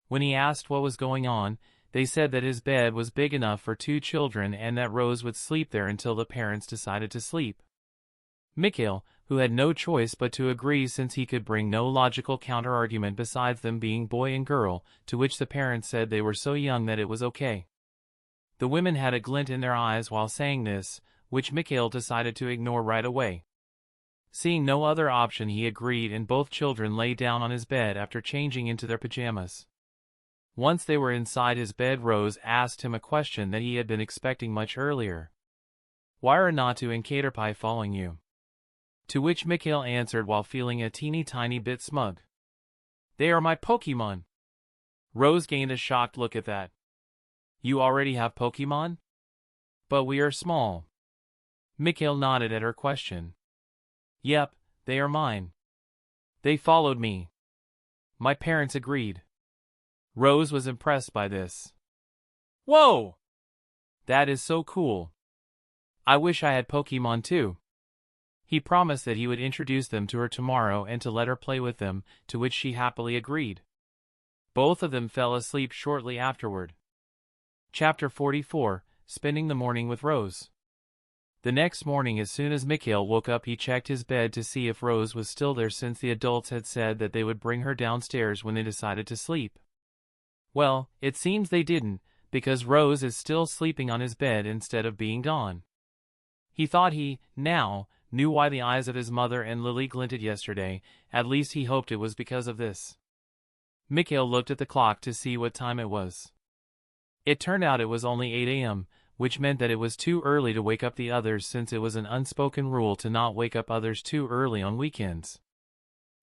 When he asked what was going on, they said that his bed was big enough for 2 children and that Rose would sleep there until the parents decided to sleep. Mikhail, who had no choice but to agree since he could bring no logical counter-argument besides them being boy and girl, to which the parents said they were so young that it was okay. The women had a glint in their eyes while saying this, which Mikhail decided to ignore right away. Seeing no other option, he agreed, and both children lay down on his bed after changing into their pajamas. Once they were inside his bed, Rose asked him a question that he had been expecting much earlier. Why are Natu and Caterpie following you? To which Mikhail answered while feeling a teeny tiny bit smug. They are my Pokemon. Rose gained a shocked look at that. You already have Pokemon? But we are small. Mikhail nodded at her question. Yep, they are mine. They followed me. My parents agreed. Rose was impressed by this. Whoa! That is so cool. I wish I had Pokemon too. He promised that he would introduce them to her tomorrow and to let her play with them, to which she happily agreed. Both of them fell asleep shortly afterward. Chapter 44, Spending the Morning with Rose. The next morning, as soon as Mikhail woke up, he checked his bed to see if Rose was still there, since the adults had said that they would bring her downstairs when they decided to sleep. Well, it seems they didn't, because Rose is still sleeping on his bed instead of being gone. He thought he, now, knew why the eyes of his mother and Lily glinted yesterday. At least he hoped it was because of this. Mikhail looked at the clock to see what time it was. It turned out it was only 8 a.m., which meant that it was too early to wake up the others, since it was an unspoken rule to not wake up others too early on weekends.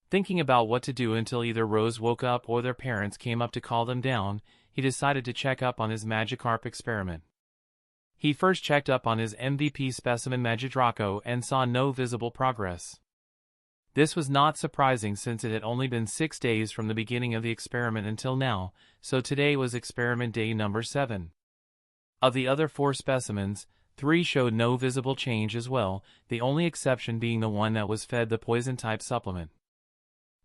Thinking about what to do until either Rose woke up or their parents came up to call them down, he decided to check up on his Magikarp experiment. He first checked up on his MVP specimen Magidraco and saw no visible progress. This was not surprising, since it had only been 6 days from the beginning of the experiment until now, so today was experiment day number 7. Of the other 4 specimens, 3 showed no visible change as well, the only exception being the one that was fed the poison-type supplement.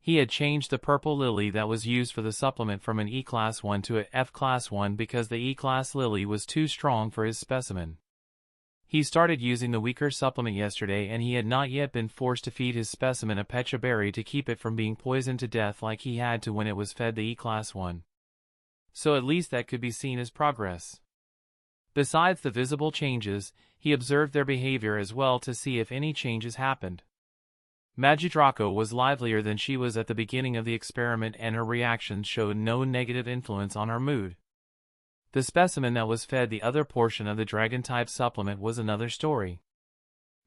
He had changed the purple lily that was used for the supplement from an E-Class 1 to a F-Class 1 because the E-Class lily was too strong for his specimen. He started using the weaker supplement yesterday, and he had not yet been forced to feed his specimen a Pecha berry to keep it from being poisoned to death like he had to when it was fed the E-Class 1. So at least that could be seen as progress. Besides the visible changes, he observed their behavior as well to see if any changes happened. Magidraco was livelier than she was at the beginning of the experiment, and her reactions showed no negative influence on her mood. The specimen that was fed the other portion of the dragon-type supplement was another story.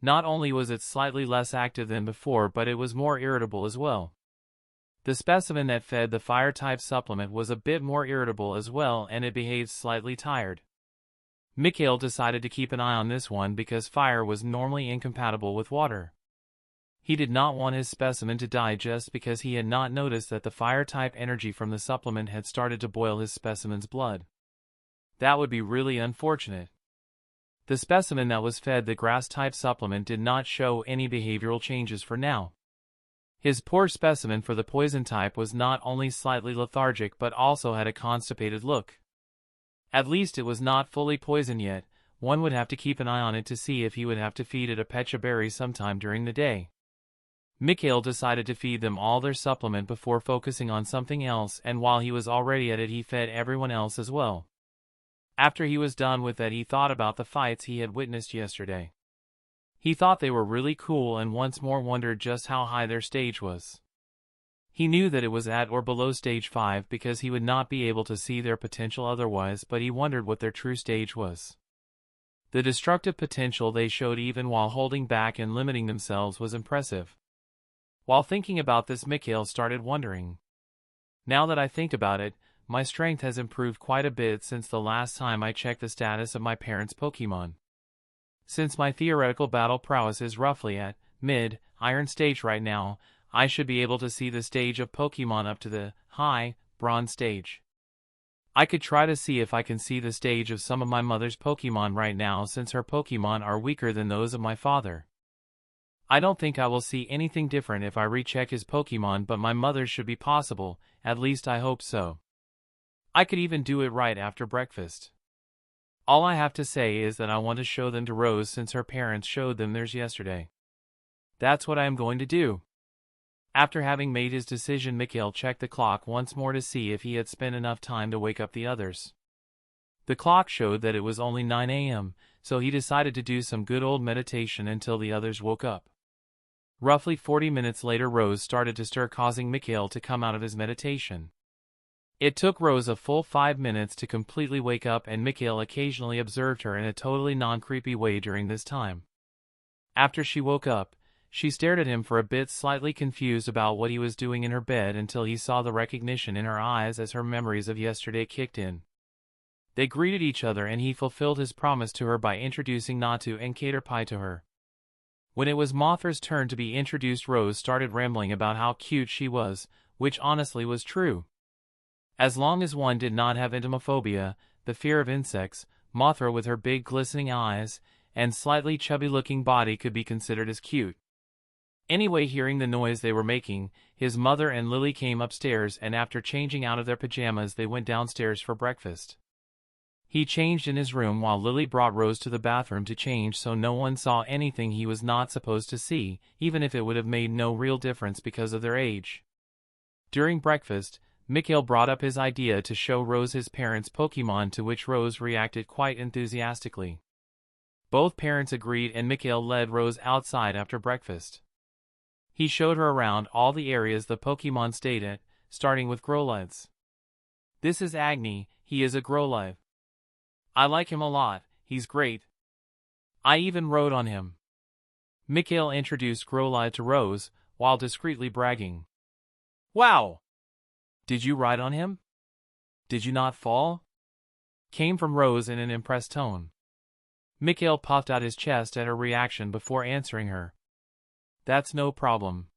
Not only was it slightly less active than before, but it was more irritable as well. The specimen that fed the fire-type supplement was a bit more irritable as well, and it behaved slightly tired. Mikhail decided to keep an eye on this one because fire was normally incompatible with water. He did not want his specimen to die just because he had not noticed that the fire-type energy from the supplement had started to boil his specimen's blood. That would be really unfortunate. The specimen that was fed the grass-type supplement did not show any behavioral changes for now. His poor specimen for the poison type was not only slightly lethargic but also had a constipated look. At least it was not fully poisoned yet. One would have to keep an eye on it to see if he would have to feed it a Pecha berry sometime during the day. Mikhail decided to feed them all their supplement before focusing on something else, and while he was already at it, he fed everyone else as well. After he was done with that, he thought about the fights he had witnessed yesterday. He thought they were really cool and once more wondered just how high their stage was. He knew that it was at or below stage 5 because he would not be able to see their potential otherwise, but he wondered what their true stage was. The destructive potential they showed even while holding back and limiting themselves was impressive. While thinking about this, Mikhail started wondering. Now that I think about it, my strength has improved quite a bit since the last time I checked the status of my parents' Pokemon. Since my theoretical battle prowess is roughly at mid-iron stage right now, I should be able to see the stage of Pokemon up to the high bronze stage. I could try to see if I can see the stage of some of my mother's Pokemon right now, since her Pokemon are weaker than those of my father. I don't think I will see anything different if I recheck his Pokemon, but my mother's should be possible, at least I hope so. I could even do it right after breakfast. All I have to say is that I want to show them to Rose since her parents showed them theirs yesterday. That's what I am going to do. After having made his decision, Mikhail checked the clock once more to see if he had spent enough time to wake up the others. The clock showed that it was only 9 a.m., so he decided to do some good old meditation until the others woke up. Roughly 40 minutes later, Rose started to stir, causing Mikhail to come out of his meditation. It took Rose a full 5 minutes to completely wake up, and Mikhail occasionally observed her in a totally non-creepy way during this time. After she woke up, she stared at him for a bit, slightly confused about what he was doing in her bed, until he saw the recognition in her eyes as her memories of yesterday kicked in. They greeted each other, and he fulfilled his promise to her by introducing Natu and Caterpie to her. When it was Mothra's turn to be introduced, Rose started rambling about how cute she was, which honestly was true. As long as one did not have entomophobia, the fear of insects, Mothra with her big glistening eyes and slightly chubby-looking body could be considered as cute. Anyway, hearing the noise they were making, his mother and Lily came upstairs, and after changing out of their pajamas they went downstairs for breakfast. He changed in his room while Lily brought Rose to the bathroom to change, so no one saw anything he was not supposed to see, even if it would have made no real difference because of their age. During breakfast, Mikhail brought up his idea to show Rose his parents' Pokemon, to which Rose reacted quite enthusiastically. Both parents agreed, and Mikhail led Rose outside after breakfast. He showed her around all the areas the Pokemon stayed at, starting with Growlithe's. This is Agni, he is a Growlithe. I like him a lot, he's great. I even rode on him. Mikhail introduced Growlithe to Rose, while discreetly bragging. Wow! Did you ride on him? Did you not fall? Came from Rose in an impressed tone. Mikhail puffed out his chest at her reaction before answering her. That's no problem.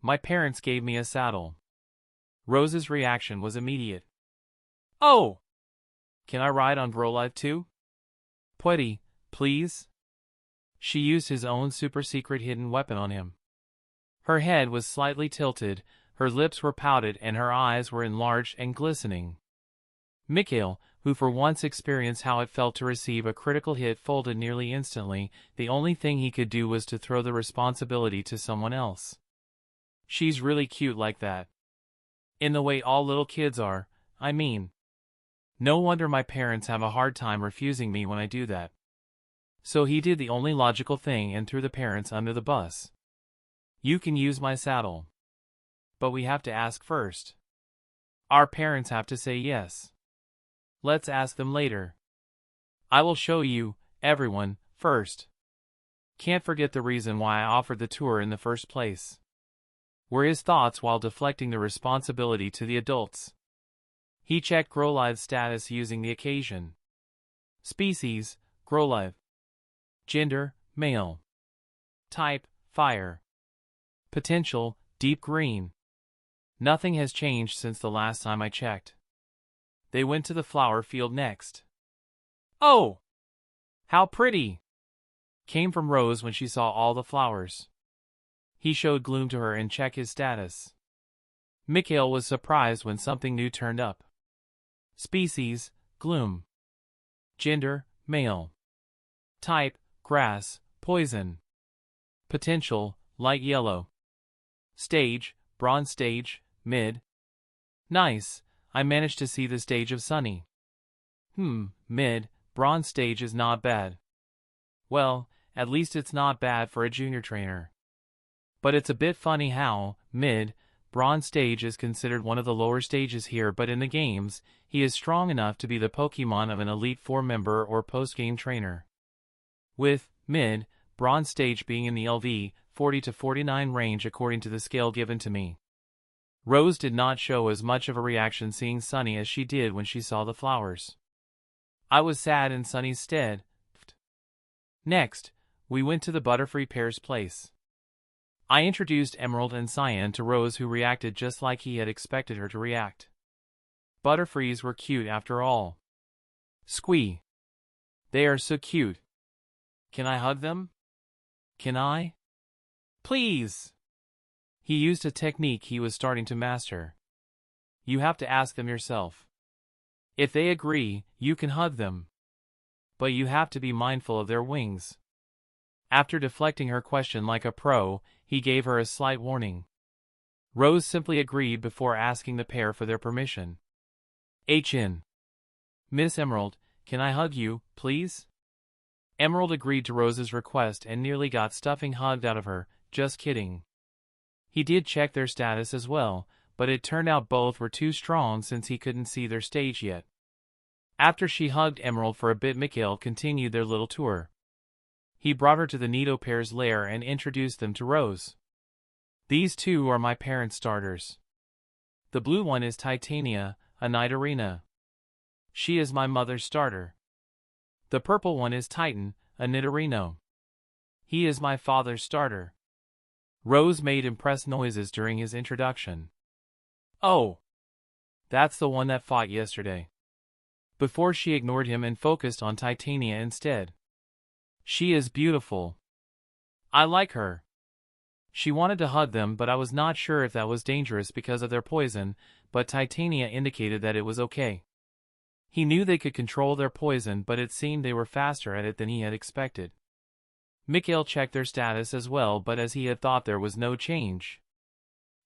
My parents gave me a saddle. Rose's reaction was immediate. Oh! Can I ride on Growlithe too? Pweddy, please? She used his own super-secret hidden weapon on him. Her head was slightly tilted, her lips were pouted, and her eyes were enlarged and glistening. Mikhail, who for once experienced how it felt to receive a critical hit, folded nearly instantly. The only thing he could do was to throw the responsibility to someone else. She's really cute like that. In the way all little kids are, I mean. No wonder my parents have a hard time refusing me when I do that. So he did the only logical thing and threw the parents under the bus. You can use my saddle. But we have to ask first. Our parents have to say yes. Let's ask them later. I will show you, everyone, first. Can't forget the reason why I offered the tour in the first place. Were his thoughts while deflecting the responsibility to the adults. He checked Growlithe's status using the occasion. Species, Growlithe. Gender, male. Type, fire. Potential, deep green. Nothing has changed since the last time I checked. They went to the flower field next. Oh! How pretty! Came from Rose when she saw all the flowers. He showed Gloom to her and checked his status. Mikhail was surprised when something new turned up. Species, Gloom. Gender, male. Type, grass, poison. Potential, light yellow. Stage, bronze stage, mid. Nice. I managed to see the stage of Sunny. Mid, bronze stage is not bad. Well, at least it's not bad for a junior trainer. But it's a bit funny how, mid, bronze stage is considered one of the lower stages here, but in the games, he is strong enough to be the Pokemon of an Elite Four member or post-game trainer. With mid, bronze stage being in the LV 40 to 49 range according to the scale given to me. Rose did not show as much of a reaction seeing Sunny as she did when she saw the flowers. I was sad in Sunny's stead. Next, we went to the Butterfree pair's place. I introduced Emerald and Cyan to Rose, who reacted just like he had expected her to react. Butterfrees were cute after all. Squee. They are so cute. Can I hug them? Can I? Please! He used a technique he was starting to master. You have to ask them yourself. If they agree, you can hug them. But you have to be mindful of their wings. After deflecting her question like a pro, he gave her a slight warning. Rose simply agreed before asking the pair for their permission. HN. Miss Emerald, can I hug you, please? Emerald agreed to Rose's request and nearly got stuffing hugged out of her. Just kidding. He did check their status as well, but it turned out both were too strong since he couldn't see their stage yet. After she hugged Emerald for a bit, Mikhail continued their little tour. He brought her to the Nido pair's lair and introduced them to Rose. These two are my parents' starters. The blue one is Titania, a Nidorina. She is my mother's starter. The purple one is Titan, a Nidorino. He is my father's starter. Rose made impressed noises during his introduction. Oh, that's the one that fought yesterday. Before she ignored him and focused on Titania instead. She is beautiful. I like her. She wanted to hug them, but I was not sure if that was dangerous because of their poison, but Titania indicated that it was okay. He knew they could control their poison, but it seemed they were faster at it than he had expected. Mikhail checked their status as well, but as he had thought, there was no change.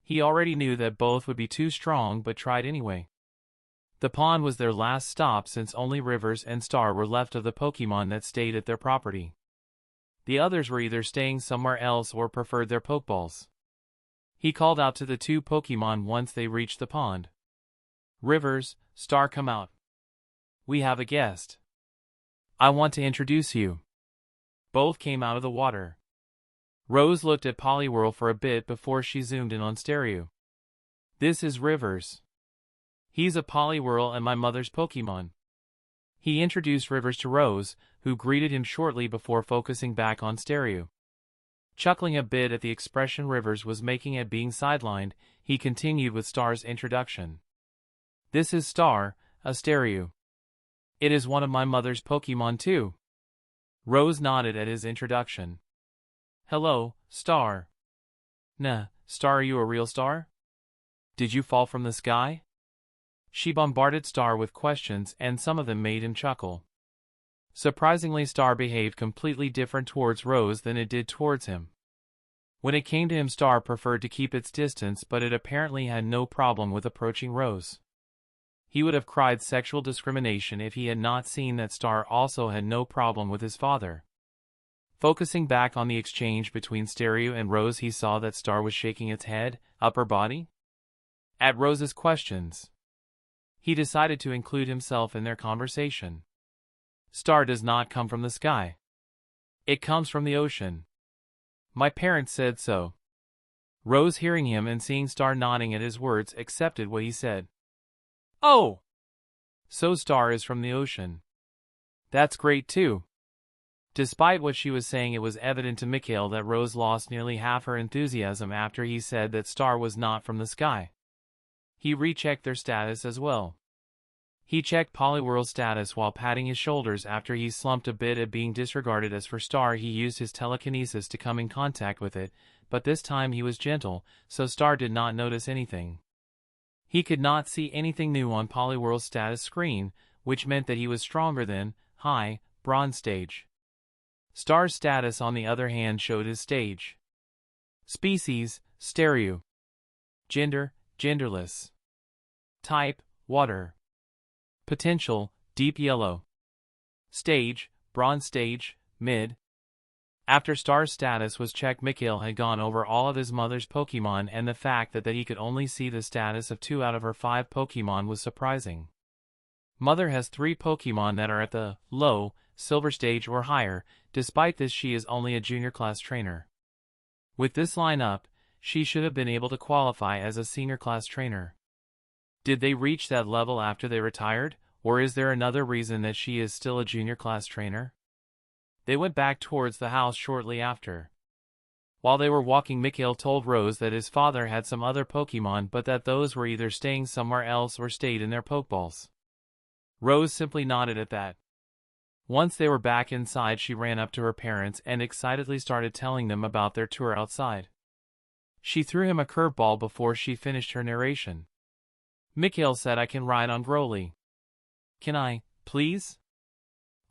He already knew that both would be too strong, but tried anyway. The pond was their last stop since only Rivers and Star were left of the Pokemon that stayed at their property. The others were either staying somewhere else or preferred their Pokeballs. He called out to the two Pokemon once they reached the pond. Rivers, Star, come out. We have a guest. I want to introduce you. Both came out of the water. Rose looked at Poliwhirl for a bit before she zoomed in on Stereo. This is Rivers. He's a Poliwhirl and my mother's Pokemon. He introduced Rivers to Rose, who greeted him shortly before focusing back on Stereo. Chuckling a bit at the expression Rivers was making at being sidelined, he continued with Star's introduction. This is Star, a Stereo. It is one of my mother's Pokemon too. Rose nodded at his introduction. Hello, Star. Nah, Star, are you a real star? Did you fall from the sky? She bombarded Star with questions, and some of them made him chuckle. Surprisingly, Star behaved completely different towards Rose than it did towards him. When it came to him, Star preferred to keep its distance, but it apparently had no problem with approaching Rose. He would have cried sexual discrimination if he had not seen that Star also had no problem with his father. Focusing back on the exchange between Stereo and Rose, he saw that Star was shaking its head, upper body, at Rose's questions. He decided to include himself in their conversation. Star does not come from the sky. It comes from the ocean. My parents said so. Rose, hearing him and seeing Star nodding at his words, accepted what he said. Oh! So Star is from the ocean. That's great too. Despite what she was saying, it was evident to Mikhail that Rose lost nearly half her enthusiasm after he said that Star was not from the sky. He rechecked their status as well. He checked Poliwhirl's status while patting his shoulders after he slumped a bit at being disregarded. As for Star, he used his telekinesis to come in contact with it, but this time he was gentle, so Star did not notice anything. He could not see anything new on Poliwhirl's status screen, which meant that he was stronger than high, bronze stage. Star's status, on the other hand, showed his stage. Species, Stereo. Gender, genderless. Type, water. Potential, deep yellow. Stage, bronze stage, mid. After Star's status was checked, Mikhail had gone over all of his mother's Pokemon, and the fact that he could only see the status of 2 out of her 5 Pokemon was surprising. Mother has 3 Pokemon that are at the low, silver stage or higher. Despite this, she is only a junior class trainer. With this lineup, she should have been able to qualify as a senior class trainer. Did they reach that level after they retired, or is there another reason that she is still a junior class trainer? They went back towards the house shortly after. While they were walking, Mikhail told Rose that his father had some other Pokemon, but that those were either staying somewhere else or stayed in their Pokeballs. Rose simply nodded at that. Once they were back inside, she ran up to her parents and excitedly started telling them about their tour outside. She threw him a curveball before she finished her narration. Mikhail said, I can ride on Broly. Can I, please?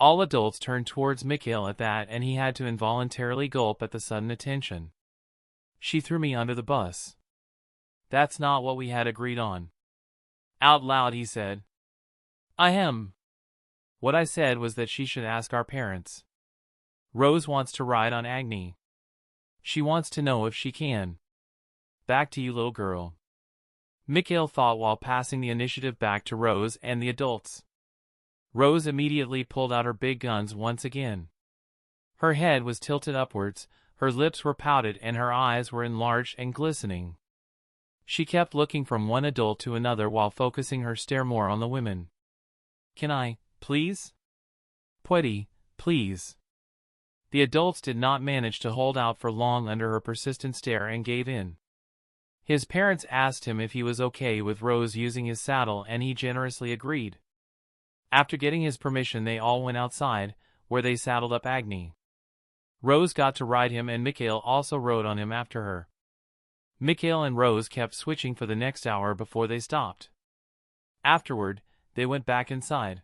All adults turned towards Mikhail at that, and he had to involuntarily gulp at the sudden attention. She threw me under the bus. That's not what we had agreed on. Out loud, he said. Ahem. What I said was that she should ask our parents. Rose wants to ride on Agni. She wants to know if she can. Back to you, little girl. Mikhail thought while passing the initiative back to Rose and the adults. Rose immediately pulled out her big guns once again. Her head was tilted upwards, her lips were pouted, and her eyes were enlarged and glistening. She kept looking from one adult to another while focusing her stare more on the women. Can I, please? Pwede, please. The adults did not manage to hold out for long under her persistent stare and gave in. His parents asked him if he was okay with Rose using his saddle, and he generously agreed. After getting his permission, they all went outside, where they saddled up Agni. Rose got to ride him, and Mikhail also rode on him after her. Mikhail and Rose kept switching for the next hour before they stopped. Afterward, they went back inside.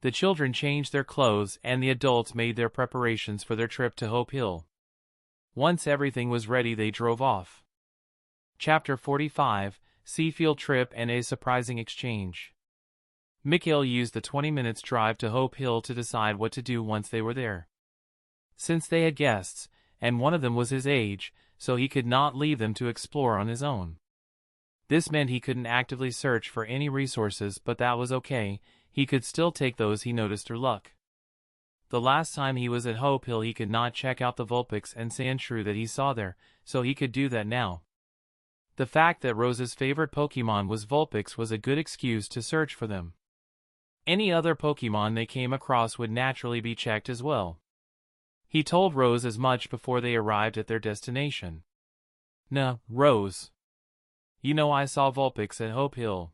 The children changed their clothes, and the adults made their preparations for their trip to Hope Hill. Once everything was ready, they drove off. Chapter 45, Seafield Trip and a Surprising Exchange. Mikhail used the 20 minutes drive to Hope Hill to decide what to do once they were there. Since they had guests, and one of them was his age, so he could not leave them to explore on his own. This meant he couldn't actively search for any resources, but that was okay. He could still take those he noticed through luck. The last time he was at Hope Hill, he could not check out the Vulpix and Sandshrew that he saw there, so he could do that now. The fact that Rose's favorite Pokemon was Vulpix was a good excuse to search for them. Any other Pokemon they came across would naturally be checked as well. He told Rose as much before they arrived at their destination. "Nah, Rose. You know I saw Vulpix at Hope Hill."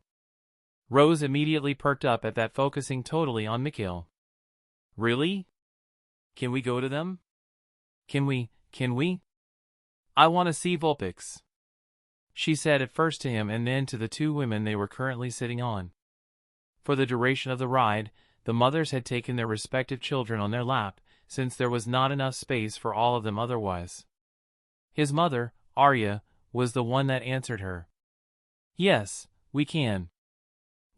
Rose immediately perked up at that, focusing totally on Mikhail. "Really? Can we go to them? Can we? I want to see Vulpix," she said at first to him and then to the two women they were currently sitting on. For the duration of the ride, the mothers had taken their respective children on their lap, since there was not enough space for all of them otherwise. His mother, Arya, was the one that answered her. "Yes, we can.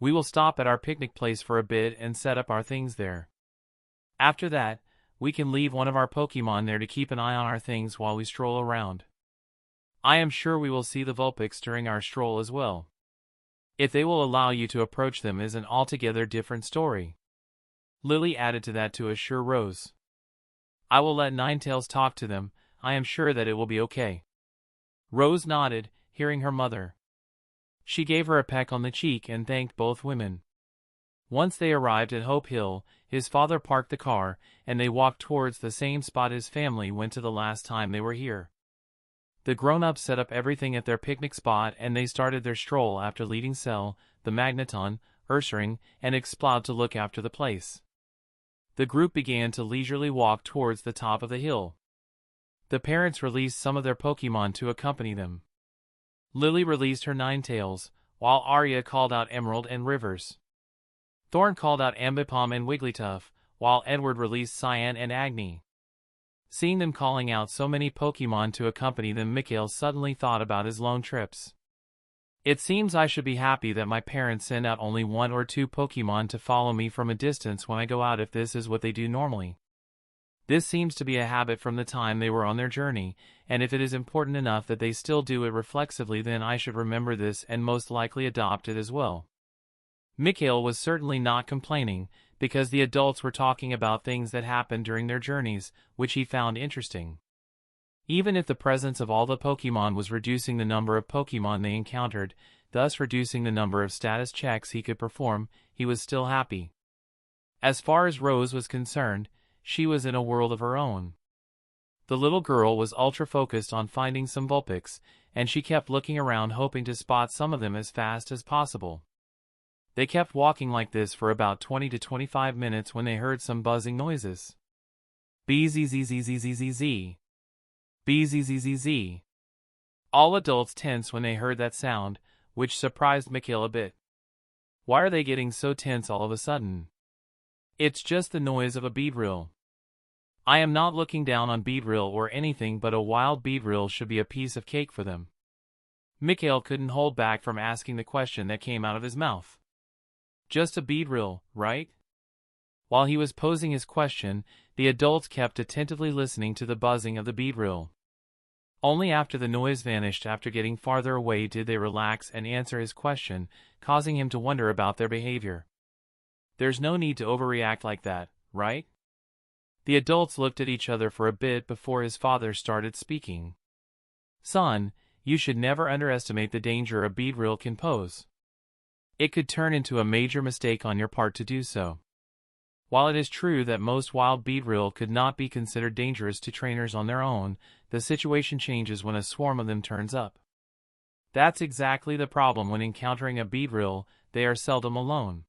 We will stop at our picnic place for a bit and set up our things there. After that, we can leave one of our Pokemon there to keep an eye on our things while we stroll around. I am sure we will see the Vulpix during our stroll as well. If they will allow you to approach them is an altogether different story." Lily added to that to assure Rose. "I will let Ninetales talk to them. I am sure that it will be okay." Rose nodded, hearing her mother. She gave her a peck on the cheek and thanked both women. Once they arrived at Hope Hill, his father parked the car, and they walked towards the same spot his family went to the last time they were here. The grown-ups set up everything at their picnic spot, and they started their stroll after leading Cell, the Magneton, Ursaring, and Exploud to look after the place. The group began to leisurely walk towards the top of the hill. The parents released some of their Pokemon to accompany them. Lily released her Ninetales, while Arya called out Emerald and Rivers. Thorn called out Ambipom and Wigglytuff, while Edward released Cyan and Agni. Seeing them calling out so many Pokemon to accompany them, Mikhail suddenly thought about his lone trips. "It seems I should be happy that my parents send out only 1 or 2 Pokemon to follow me from a distance when I go out, if this is what they do normally. This seems to be a habit from the time they were on their journey, and if it is important enough that they still do it reflexively, then I should remember this and most likely adopt it as well." Mikhail was certainly not complaining, because the adults were talking about things that happened during their journeys, which he found interesting. Even if the presence of all the Pokemon was reducing the number of Pokemon they encountered, thus reducing the number of status checks he could perform, he was still happy. As far as Rose was concerned, she was in a world of her own. The little girl was ultra-focused on finding some Vulpix, and she kept looking around hoping to spot some of them as fast as possible. They kept walking like this for about 20 to 25 minutes when they heard some buzzing noises. Bzzzzzzzzz. Bzzzzz. All adults tensed when they heard that sound, which surprised Mikhail a bit. Why are they getting so tense all of a sudden? It's just the noise of a beedrill. I am not looking down on beedrill or anything, but a wild beedrill should be a piece of cake for them. Mikhail couldn't hold back from asking the question that came out of his mouth. Just a beedrill, right? While he was posing his question, the adults kept attentively listening to the buzzing of the beedrill. Only after the noise vanished after getting farther away did they relax and answer his question, causing him to wonder about their behavior. There's no need to overreact like that, right? The adults looked at each other for a bit before his father started speaking. Son, you should never underestimate the danger a beedrill can pose. It could turn into a major mistake on your part to do so. While it is true that most wild beetle could not be considered dangerous to trainers on their own, the situation changes when a swarm of them turns up. That's exactly the problem when encountering a beetle, they are seldom alone.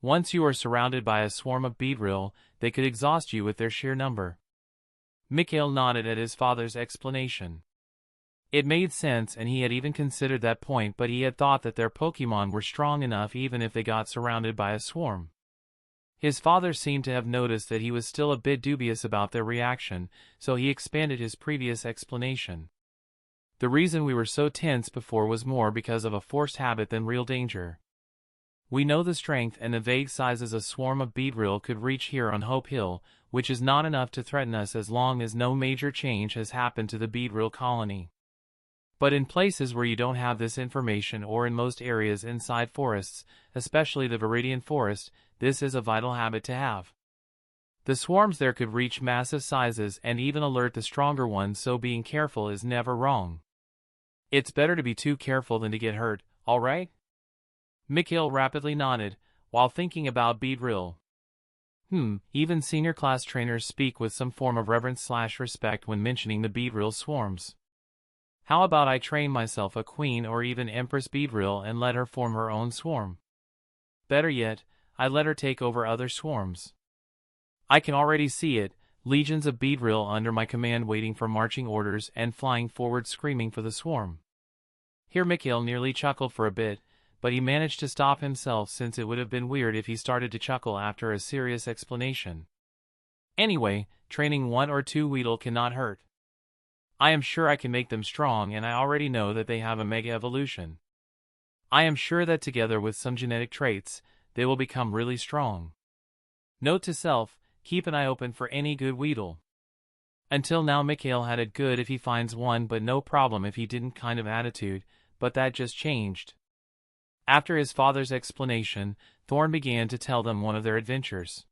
Once you are surrounded by a swarm of beetle, they could exhaust you with their sheer number. Mikhail nodded at his father's explanation. It made sense, and he had even considered that point, but he had thought that their Pokemon were strong enough even if they got surrounded by a swarm. His father seemed to have noticed that he was still a bit dubious about their reaction, so he expanded his previous explanation. The reason we were so tense before was more because of a forced habit than real danger. We know the strength and the vague sizes a swarm of beetle could reach here on Hope Hill, which is not enough to threaten us as long as no major change has happened to the beetle colony. But in places where you don't have this information, or in most areas inside forests, especially the Viridian Forest, this is a vital habit to have. The swarms there could reach massive sizes and even alert the stronger ones, so being careful is never wrong. It's better to be too careful than to get hurt, alright? Mikhail rapidly nodded, while thinking about beetle. Even senior class trainers speak with some form of reverence/respect when mentioning the beetle swarms. How about I train myself a queen or even empress beetle and let her form her own swarm? Better yet, I let her take over other swarms. I can already see it, legions of beetle under my command waiting for marching orders and flying forward screaming for the swarm. Here Mikhail nearly chuckled for a bit, but he managed to stop himself since it would have been weird if he started to chuckle after a serious explanation. Anyway, training 1 or 2 Weedle cannot hurt. I am sure I can make them strong, and I already know that they have a mega evolution. I am sure that together with some genetic traits, they will become really strong. Note to self, keep an eye open for any good Weedle. Until now Mikhail had it good if he finds one, but no problem if he didn't kind of attitude, but that just changed. After his father's explanation, Thorn began to tell them one of their adventures.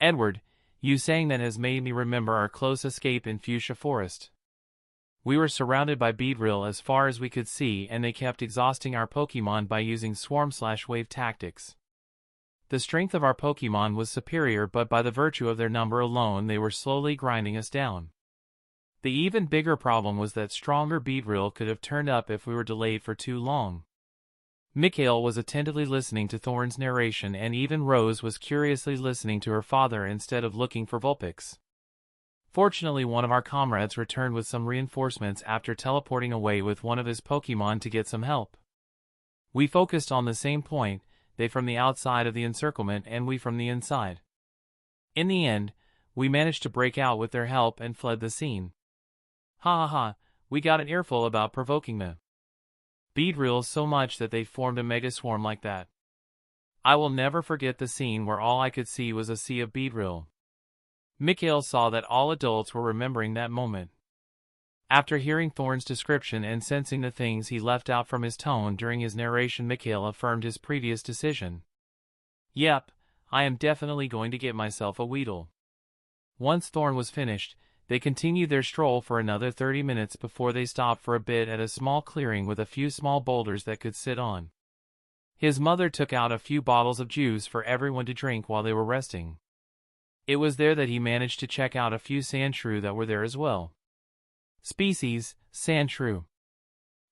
Edward, you saying that has made me remember our close escape in Fuchsia Forest. We were surrounded by beetle as far as we could see, and they kept exhausting our Pokemon by using swarm/wave tactics. The strength of our Pokemon was superior, but by the virtue of their number alone they were slowly grinding us down. The even bigger problem was that stronger beetle could have turned up if we were delayed for too long. Mikhail was attentively listening to Thorn's narration, and even Rose was curiously listening to her father instead of looking for Vulpix. Fortunately, one of our comrades returned with some reinforcements after teleporting away with one of his Pokemon to get some help. We focused on the same point, they from the outside of the encirclement and we from the inside. In the end, we managed to break out with their help and fled the scene. Ha ha ha, we got an earful about provoking the beetle so much that they formed a mega swarm like that. I will never forget the scene where all I could see was a sea of beetle. Mikhail saw that all adults were remembering that moment. After hearing Thorn's description and sensing the things he left out from his tone during his narration, Mikhail affirmed his previous decision. Yep, I am definitely going to get myself a Weedle. Once Thorn was finished, they continued their stroll for another 30 minutes before they stopped for a bit at a small clearing with a few small boulders that could sit on. His mother took out a few bottles of juice for everyone to drink while they were resting. It was there that he managed to check out a few Sandshrew that were there as well. Species, Sandshrew.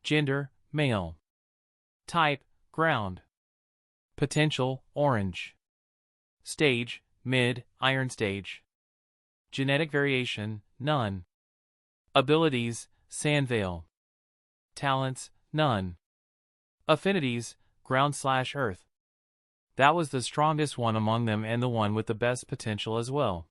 Gender, male. Type, ground. Potential, orange. Stage, mid, iron stage. Genetic variation, none. Abilities, Sandvale. Talents, none. Affinities, ground/earth. That was the strongest one among them and the one with the best potential as well.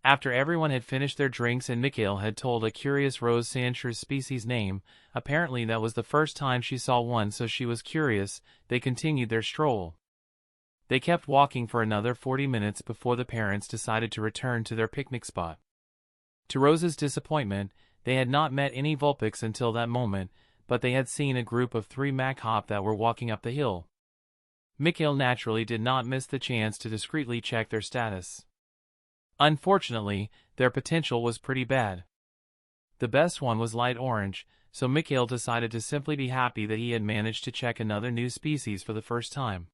After everyone had finished their drinks and Mikhail had told a curious Rose Sandshrew species name, apparently that was the first time she saw one, so she was curious, they continued their stroll. They kept walking for another 40 minutes before the parents decided to return to their picnic spot. To Rose's disappointment, they had not met any Vulpix until that moment, but they had seen a group of 3 Machop that were walking up the hill. Mikhail naturally did not miss the chance to discreetly check their status. Unfortunately, their potential was pretty bad. The best one was light orange, so Mikhail decided to simply be happy that he had managed to check another new species for the first time.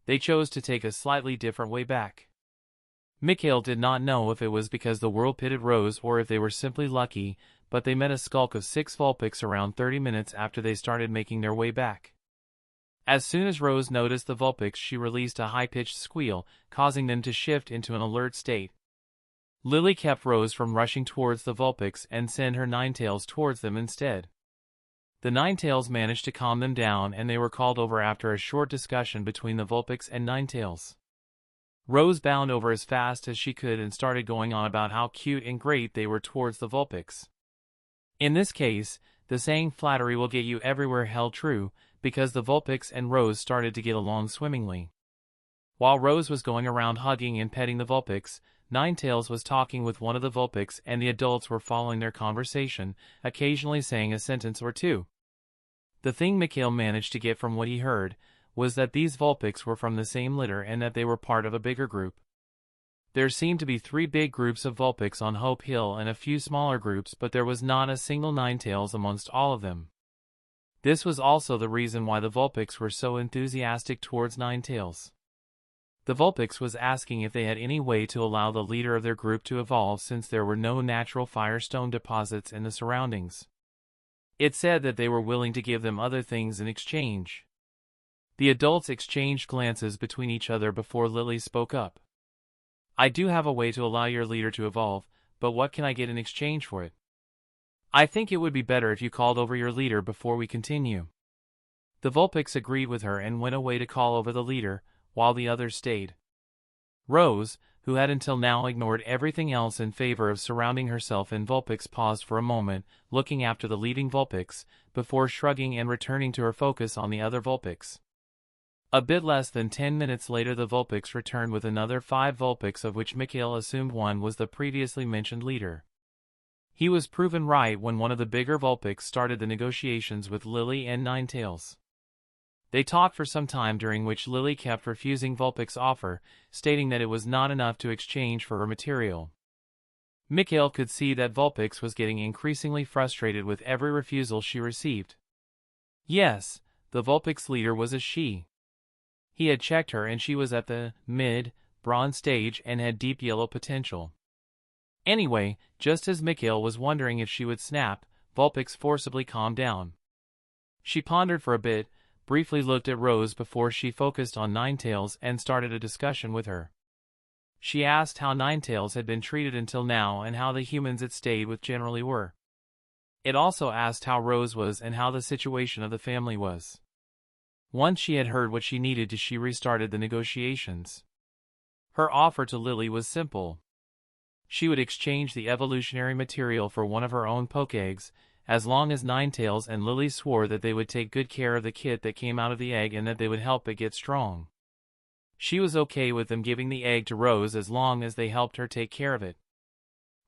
They chose to take a slightly different way back. Mikhail did not know if it was because the world pitted Rose or if they were simply lucky, but they met a skulk of 6 Vulpix around 30 minutes after they started making their way back. As soon as Rose noticed the Vulpix, she released a high-pitched squeal, causing them to shift into an alert state. Lily kept Rose from rushing towards the Vulpix and sent her Ninetails towards them instead. The Ninetails managed to calm them down, and they were called over after a short discussion between the Vulpix and Ninetails. Rose bounded over as fast as she could and started going on about how cute and great they were towards the Vulpix. In this case, the saying "flattery will get you everywhere" held true, because the Vulpix and Rose started to get along swimmingly. While Rose was going around hugging and petting the Vulpix, Ninetails was talking with one of the Vulpix, and the adults were following their conversation, occasionally saying a sentence or two. The thing Mikhail managed to get from what he heard was that these Vulpix were from the same litter and that they were part of a bigger group. There seemed to be 3 big groups of Vulpix on Hope Hill and a few smaller groups, but there was not a single Ninetails amongst all of them. This was also the reason why the Vulpix were so enthusiastic towards Ninetails. The Vulpix was asking if they had any way to allow the leader of their group to evolve, since there were no natural firestone deposits in the surroundings. It said that they were willing to give them other things in exchange. The adults exchanged glances between each other before Lily spoke up. "I do have a way to allow your leader to evolve, but what can I get in exchange for it? I think it would be better if you called over your leader before we continue." The Vulpix agreed with her and went away to call over the leader, while the others stayed. Rose, who had until now ignored everything else in favor of surrounding herself in Vulpix, paused for a moment, looking after the leaving Vulpix, before shrugging and returning to her focus on the other Vulpix. A bit less than 10 minutes later, the Vulpix returned with another 5 Vulpix, of which Mikhail assumed one was the previously mentioned leader. He was proven right when one of the bigger Vulpix started the negotiations with Lily and Ninetails. They talked for some time, during which Lily kept refusing Vulpix's offer, stating that it was not enough to exchange for her material. Mikhail could see that Vulpix was getting increasingly frustrated with every refusal she received. Yes, the Vulpix leader was a she. He had checked her and she was at the mid-bronze stage and had deep yellow potential. Anyway, just as Mikhail was wondering if she would snap, Vulpix forcibly calmed down. She pondered for a bit, briefly looked at Rose before she focused on Ninetails and started a discussion with her. She asked how Ninetails had been treated until now and how the humans it stayed with generally were. It also asked how Rose was and how the situation of the family was. Once she had heard what she needed to, she restarted the negotiations. Her offer to Lily was simple. She would exchange the evolutionary material for one of her own Pokeeggs, as long as Ninetails and Lily swore that they would take good care of the kit that came out of the egg and that they would help it get strong. She was okay with them giving the egg to Rose as long as they helped her take care of it.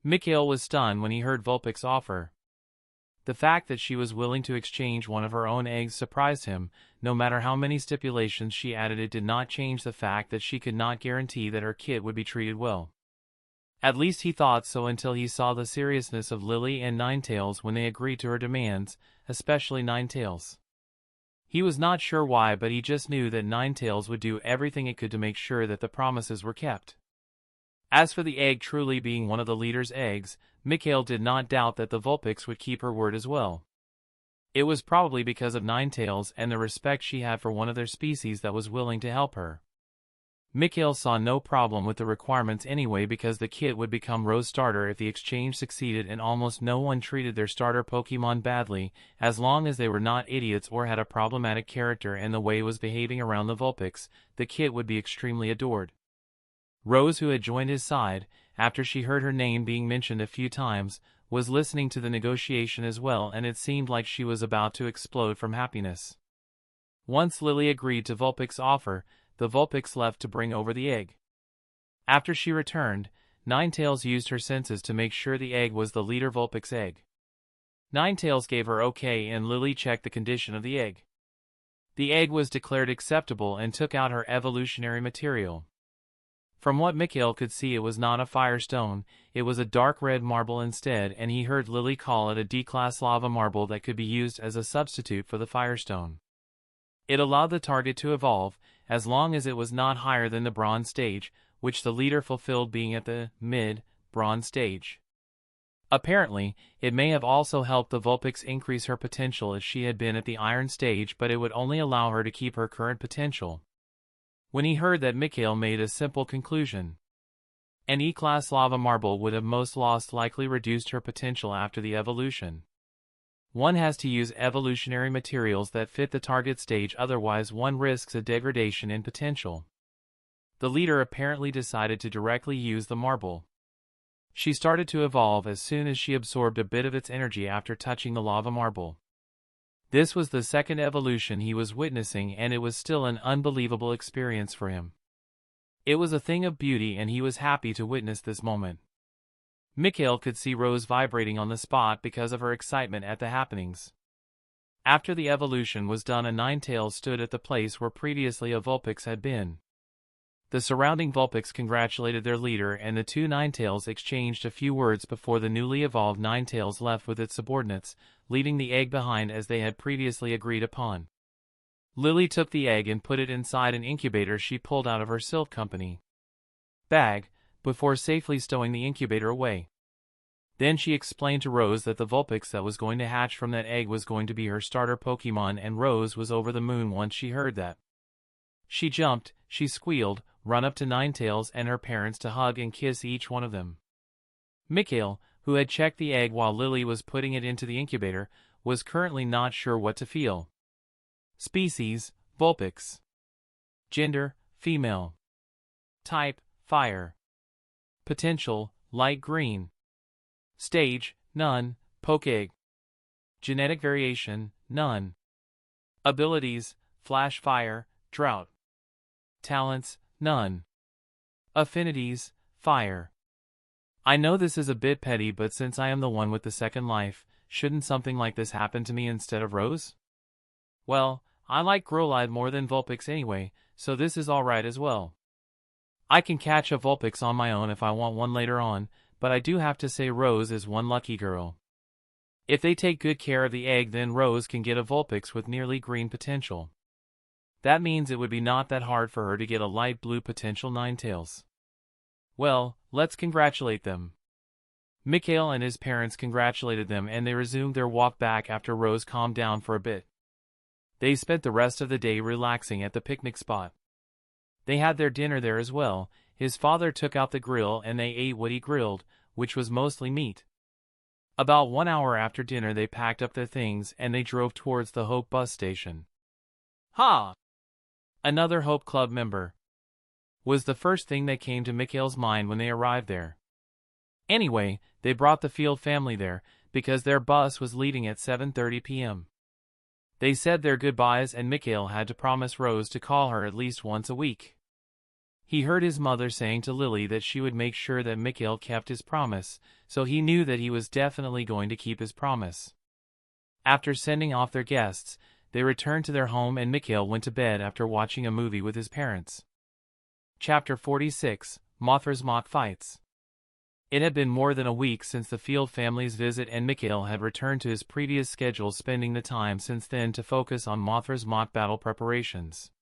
Mikhail was stunned when he heard Vulpix's offer. The fact that she was willing to exchange one of her own eggs surprised him. No matter how many stipulations she added, it did not change the fact that she could not guarantee that her kit would be treated well. At least he thought so until he saw the seriousness of Lily and Ninetails when they agreed to her demands, especially Ninetails. He was not sure why, but he just knew that Ninetails would do everything it could to make sure that the promises were kept. As for the egg truly being one of the leader's eggs, Mikhail did not doubt that the Vulpix would keep her word as well. It was probably because of Ninetails and the respect she had for one of their species that was willing to help her. Mikhail saw no problem with the requirements anyway, because the kit would become Rose's starter if the exchange succeeded, and almost no one treated their starter Pokemon badly, as long as they were not idiots or had a problematic character and the way it was behaving around the Vulpix. The kit would be extremely adored. Rose, who had joined his side, after she heard her name being mentioned a few times, was listening to the negotiation as well, and it seemed like she was about to explode from happiness. Once Lily agreed to Vulpix's offer, the Vulpix left to bring over the egg. After she returned, Ninetails used her senses to make sure the egg was the leader Vulpix egg. Ninetails gave her okay, and Lily checked the condition of the egg. The egg was declared acceptable and took out her evolutionary material. From what Mikhail could see, it was not a firestone, it was a dark red marble instead, and he heard Lily call it a D-class lava marble that could be used as a substitute for the firestone. It allowed the target to evolve, as long as it was not higher than the bronze stage, which the leader fulfilled being at the mid-bronze stage. Apparently, it may have also helped the Vulpix increase her potential if she had been at the iron stage, but it would only allow her to keep her current potential. When he heard that, Mikhail made a simple conclusion. An E-class lava marble would have most likely reduced her potential after the evolution. One has to use evolutionary materials that fit the target stage, otherwise one risks a degradation in potential. The leader apparently decided to directly use the marble. She started to evolve as soon as she absorbed a bit of its energy after touching the lava marble. This was the second evolution he was witnessing, and it was still an unbelievable experience for him. It was a thing of beauty, and he was happy to witness this moment. Mikhail could see Rose vibrating on the spot because of her excitement at the happenings. After the evolution was done, a Ninetales stood at the place where previously a Vulpix had been. The surrounding Vulpix congratulated their leader, and the two Ninetales exchanged a few words before the newly evolved Ninetales left with its subordinates, leaving the egg behind as they had previously agreed upon. Lily took the egg and put it inside an incubator she pulled out of her Silk Company bag, before safely stowing the incubator away. Then she explained to Rose that the Vulpix that was going to hatch from that egg was going to be her starter Pokemon, and Rose was over the moon once she heard that. She jumped, she squealed, run up to Ninetales and her parents to hug and kiss each one of them. Mikhail, who had checked the egg while Lily was putting it into the incubator, was currently not sure what to feel. Species, Vulpix. Gender, female. Type, fire. Potential, light green. Stage, none, Pokeegg. Genetic variation, none. Abilities, flash fire, drought. Talents, none. Affinities, fire. I know this is a bit petty, but since I am the one with the second life, shouldn't something like this happen to me instead of Rose? Well, I like Growlithe more than Vulpix anyway, so this is alright as well. I can catch a Vulpix on my own if I want one later on, but I do have to say Rose is one lucky girl. If they take good care of the egg, then Rose can get a Vulpix with nearly green potential. That means it would be not that hard for her to get a light blue potential Ninetales. Well, let's congratulate them. Mikhail and his parents congratulated them, and they resumed their walk back after Rose calmed down for a bit. They spent the rest of the day relaxing at the picnic spot. They had their dinner there as well. His father took out the grill and they ate what he grilled, which was mostly meat. About 1 hour after dinner they packed up their things and they drove towards the Hope bus station. Ha! Another Hope Club member, was the first thing that came to Mikhail's mind when they arrived there. Anyway, they brought the Field family there, because their bus was leaving at 7:30 p.m. They said their goodbyes and Mikhail had to promise Rose to call her at least once a week. He heard his mother saying to Lily that she would make sure that Mikhail kept his promise, so he knew that he was definitely going to keep his promise. After sending off their guests, they returned to their home and Mikhail went to bed after watching a movie with his parents. Chapter 46, Mothra's Mock Fights. It had been more than a week since the Field family's visit, and Mikhail had returned to his previous schedule, spending the time since then to focus on Mothra's mock battle preparations.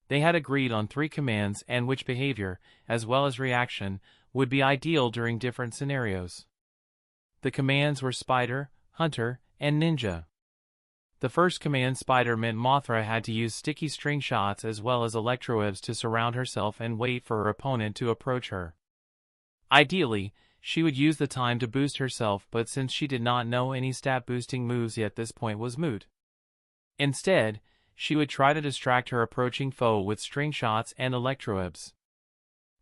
They had agreed on 3 commands and which behavior, as well as reaction, would be ideal during different scenarios. The commands were Spider, Hunter, and Ninja. The first command, Spider, meant Mothra had to use sticky string shots as well as electrowebs to surround herself and wait for her opponent to approach her. Ideally, she would use the time to boost herself, but since she did not know any stat-boosting moves yet, this point was moot. Instead, she would try to distract her approaching foe with string shots and electrowebs.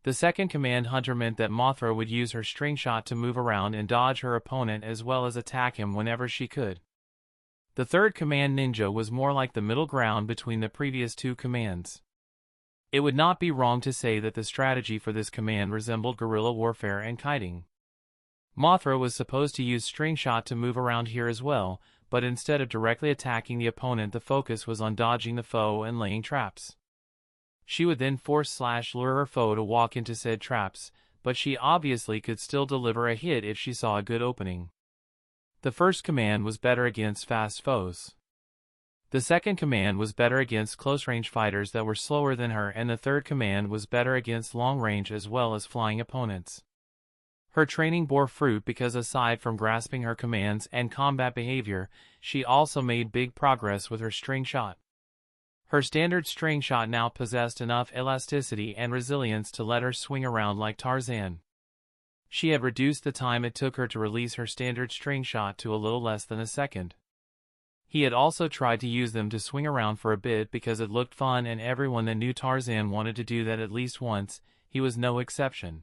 The second command, Hunter, meant that Mothra would use her string shot to move around and dodge her opponent as well as attack him whenever she could. The third command, Ninja, was more like the middle ground between the previous 2 commands. It would not be wrong to say that the strategy for this command resembled guerrilla warfare and kiting. Mothra was supposed to use string shot to move around here as well, but instead of directly attacking the opponent, the focus was on dodging the foe and laying traps. She would then force/lure her foe to walk into said traps, but she obviously could still deliver a hit if she saw a good opening. The first command was better against fast foes. The second command was better against close-range fighters that were slower than her, and the third command was better against long-range as well as flying opponents. Her training bore fruit because aside from grasping her commands and combat behavior, she also made big progress with her string shot. Her standard string shot now possessed enough elasticity and resilience to let her swing around like Tarzan. She had reduced the time it took her to release her standard string shot to a little less than a second. He had also tried to use them to swing around for a bit because it looked fun, and everyone that knew Tarzan wanted to do that at least once. He was no exception.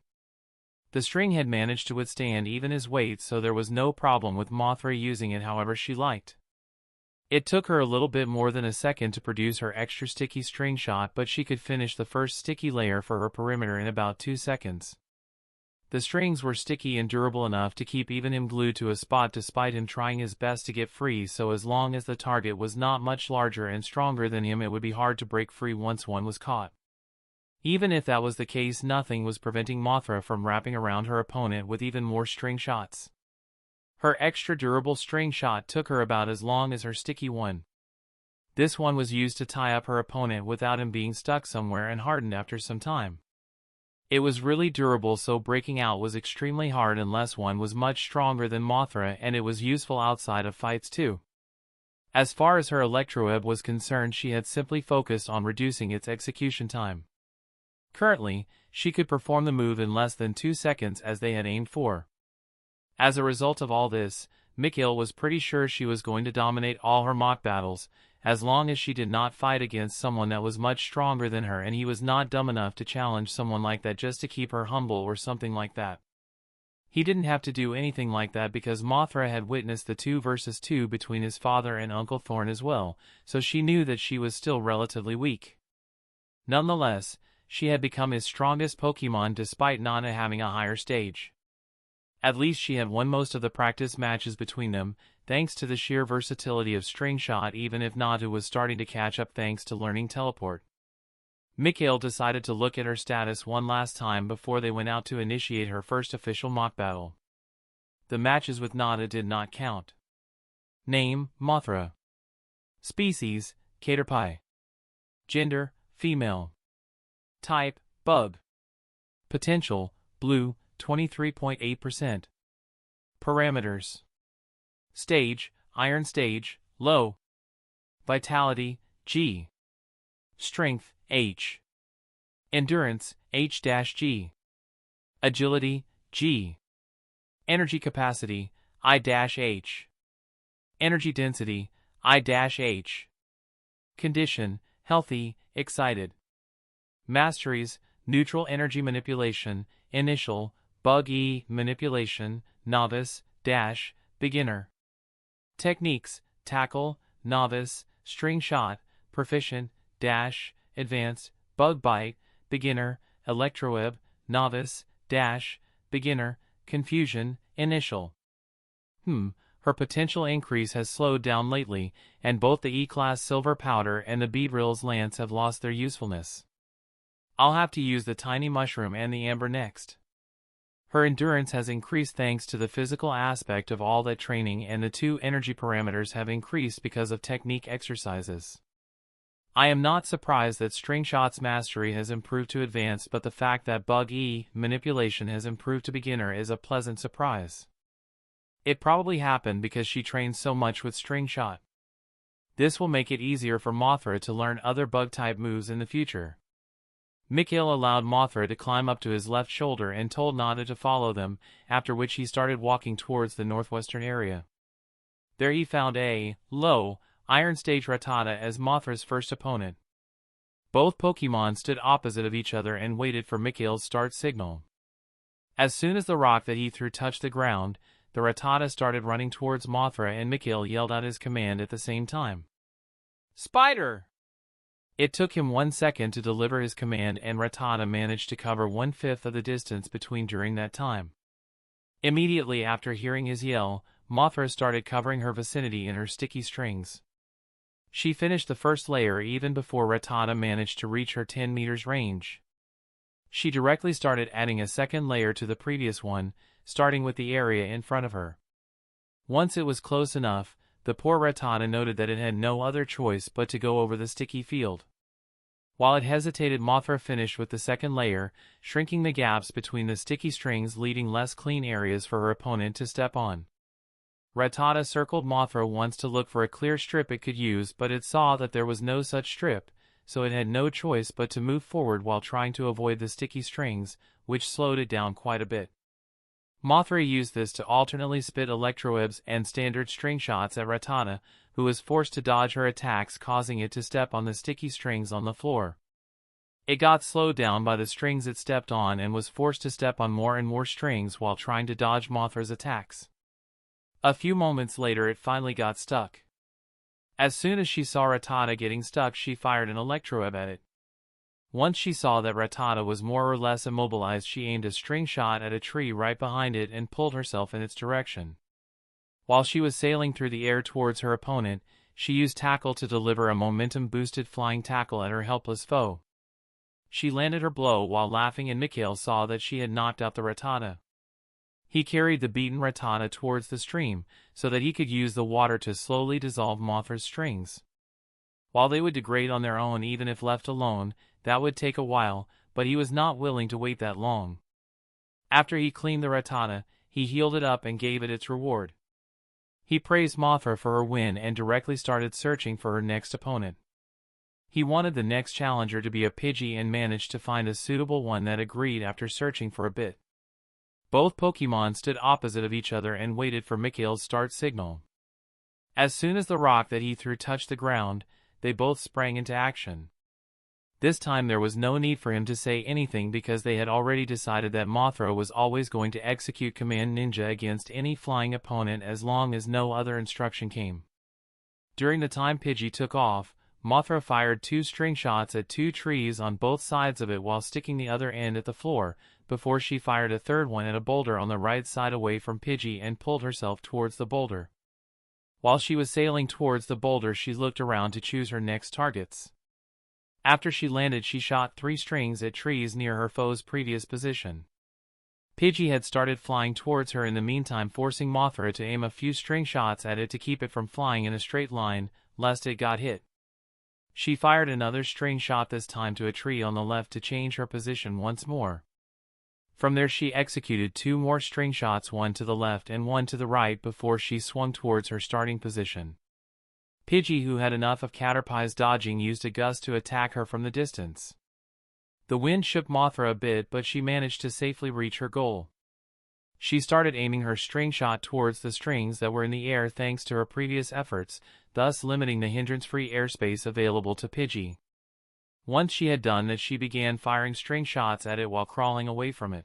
The string had managed to withstand even his weight, so there was no problem with Mothra using it however she liked. It took her a little bit more than a second to produce her extra sticky string shot, but she could finish the first sticky layer for her perimeter in about 2 seconds. The strings were sticky and durable enough to keep even him glued to a spot despite him trying his best to get free, so as long as the target was not much larger and stronger than him, it would be hard to break free once one was caught. Even if that was the case, nothing was preventing Mothra from wrapping around her opponent with even more string shots. Her extra durable string shot took her about as long as her sticky one. This one was used to tie up her opponent without him being stuck somewhere and hardened after some time. It was really durable, so breaking out was extremely hard unless one was much stronger than Mothra, and it was useful outside of fights too. As far as her electroweb was concerned, she had simply focused on reducing its execution time. Currently, she could perform the move in less than 2 seconds as they had aimed for. As a result of all this, Mikhail was pretty sure she was going to dominate all her mock battles, as long as she did not fight against someone that was much stronger than her, and he was not dumb enough to challenge someone like that just to keep her humble or something like that. He didn't have to do anything like that because Mothra had witnessed the 2 versus 2 between his father and Uncle Thorn as well, so she knew that she was still relatively weak. Nonetheless, she had become his strongest Pokemon despite not having a higher stage. At least she had won most of the practice matches between them, thanks to the sheer versatility of string shot, even if Natu was starting to catch up thanks to learning teleport. Mikhail decided to look at her status one last time before they went out to initiate her first official mock battle. The matches with Nada did not count. Name: Mothra. Species: Caterpie. Gender: female. Type: bug. Potential: blue, 23.8%. Parameters: stage: iron stage, low. Vitality: G. Strength: H. Endurance: H-G. Agility: G. Energy capacity: I-H. Energy density: I-H. Condition: healthy, excited. Masteries: neutral energy manipulation, initial, bug E manipulation, novice, dash, beginner. Techniques: tackle, novice, string shot, proficient, dash, advanced, bug bite, beginner, electroweb, novice, dash, beginner, confusion, initial. Her potential increase has slowed down lately, and both the E-Class Silver Powder and the Beedrill's Lance have lost their usefulness. I'll have to use the Tiny Mushroom and the Amber next. Her endurance has increased thanks to the physical aspect of all that training, and the 2 energy parameters have increased because of technique exercises. I am not surprised that String Shot's mastery has improved to advanced, but the fact that Bug E manipulation has improved to beginner is a pleasant surprise. It probably happened because she trained so much with String Shot. This will make it easier for Mothra to learn other bug-type moves in the future. Mikhail allowed Mothra to climb up to his left shoulder and told Nada to follow them, after which he started walking towards the northwestern area. There he found a low, Iron Stage Rattata as Mothra's first opponent. Both Pokemon stood opposite of each other and waited for Mikhail's start signal. As soon as the rock that he threw touched the ground, the Rattata started running towards Mothra, and Mikhail yelled out his command at the same time. Spider! It took him 1 second to deliver his command, and Rattata managed to cover 1/5 of the distance between during that time. Immediately after hearing his yell, Mothra started covering her vicinity in her sticky strings. She finished the first layer even before Rattata managed to reach her 10 meters range. She directly started adding a second layer to the previous one, starting with the area in front of her. Once it was close enough, the poor Rattata noted that it had no other choice but to go over the sticky field. While it hesitated, Mothra finished with the second layer, shrinking the gaps between the sticky strings, leaving less clean areas for her opponent to step on. Rattata circled Mothra once to look for a clear strip it could use, but it saw that there was no such strip, so it had no choice but to move forward while trying to avoid the sticky strings, which slowed it down quite a bit. Mothra used this to alternately spit electrowebs and standard string shots at Rattata, who was forced to dodge her attacks, causing it to step on the sticky strings on the floor. It got slowed down by the strings it stepped on and was forced to step on more and more strings while trying to dodge Mothra's attacks. A few moments later it finally got stuck. As soon as she saw Rattata getting stuck, she fired an electroweb at it. Once she saw that Rattata was more or less immobilized, she aimed a string shot at a tree right behind it and pulled herself in its direction. While she was sailing through the air towards her opponent, she used tackle to deliver a momentum-boosted flying tackle at her helpless foe. She landed her blow while laughing, and Mikhail saw that she had knocked out the Rattata. He carried the beaten Rattata towards the stream, so that he could use the water to slowly dissolve Mothra's strings. While they would degrade on their own even if left alone, that would take a while, but he was not willing to wait that long. After he cleaned the Rattata, he healed it up and gave it its reward. He praised Mothra for her win and directly started searching for her next opponent. He wanted the next challenger to be a Pidgey and managed to find a suitable one that agreed after searching for a bit. Both Pokémon stood opposite of each other and waited for Mikhail's start signal. As soon as the rock that he threw touched the ground, they both sprang into action. This time there was no need for him to say anything because they had already decided that Mothra was always going to execute Command Ninja against any flying opponent as long as no other instruction came. During the time Pidgey took off, Mothra fired 2 string shots at 2 trees on both sides of it while sticking the other end at the floor, before she fired a third one at a boulder on the right side away from Pidgey and pulled herself towards the boulder. While she was sailing towards the boulder, she looked around to choose her next targets. After she landed, she shot 3 strings at trees near her foe's previous position. Pidgey had started flying towards her in the meantime, forcing Mothra to aim a few string shots at it to keep it from flying in a straight line, lest it got hit. She fired another string shot, this time to a tree on the left, to change her position once more. From there she executed 2 more string shots, one to the left and one to the right, before she swung towards her starting position. Pidgey, who had enough of Caterpie's dodging, used a gust to attack her from the distance. The wind shook Mothra a bit, but she managed to safely reach her goal. She started aiming her string shot towards the strings that were in the air thanks to her previous efforts, thus limiting the hindrance-free airspace available to Pidgey. Once she had done that, she began firing string shots at it while crawling away from it.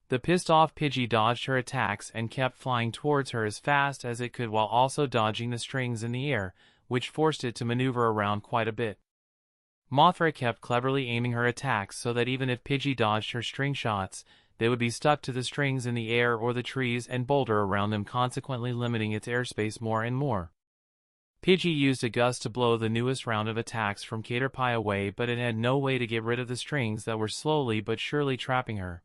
The pissed-off Pidgey dodged her attacks and kept flying towards her as fast as it could while also dodging the strings in the air, which forced it to maneuver around quite a bit. Mothra kept cleverly aiming her attacks so that even if Pidgey dodged her string shots, they would be stuck to the strings in the air or the trees and boulder around them, consequently limiting its airspace more and more. Pidgey used a gust to blow the newest round of attacks from Caterpie away, but it had no way to get rid of the strings that were slowly but surely trapping her.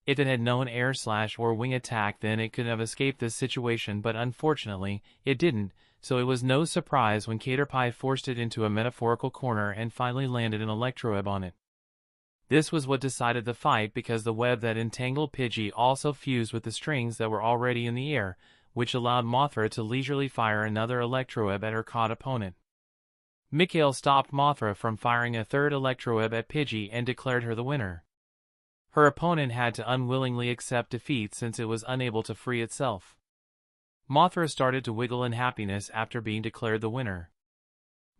If it had known air slash or wing attack, then it could have escaped this situation, but unfortunately, it didn't, so it was no surprise when Caterpie forced it into a metaphorical corner and finally landed an electroweb on it. This was what decided the fight, because the web that entangled Pidgey also fused with the strings that were already in the air, which allowed Mothra to leisurely fire another electroweb at her caught opponent. Mikhail stopped Mothra from firing a third electroweb at Pidgey and declared her the winner. Her opponent had to unwillingly accept defeat since it was unable to free itself. Mothra started to wiggle in happiness after being declared the winner.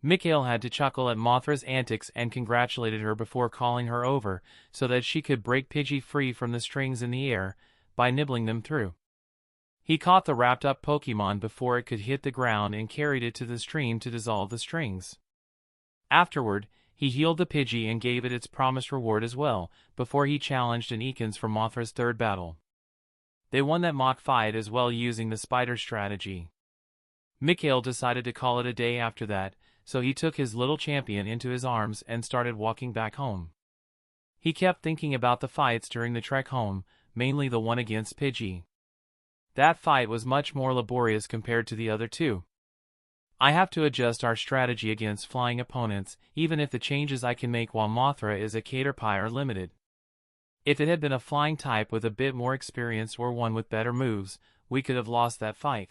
Mikhail had to chuckle at Mothra's antics and congratulated her before calling her over so that she could break Pidgey free from the strings in the air by nibbling them through. He caught the wrapped-up Pokémon before it could hit the ground and carried it to the stream to dissolve the strings. Afterward, he healed the Pidgey and gave it its promised reward as well, before he challenged an Ekans for Mothra's third battle. They won that mock fight as well, using the spider strategy. Mikhail decided to call it a day after that, so he took his little champion into his arms and started walking back home. He kept thinking about the fights during the trek home, mainly the one against Pidgey. That fight was much more laborious compared to the other two. I have to adjust our strategy against flying opponents, even if the changes I can make while Mothra is a Caterpie are limited. If it had been a flying type with a bit more experience or one with better moves, we could have lost that fight.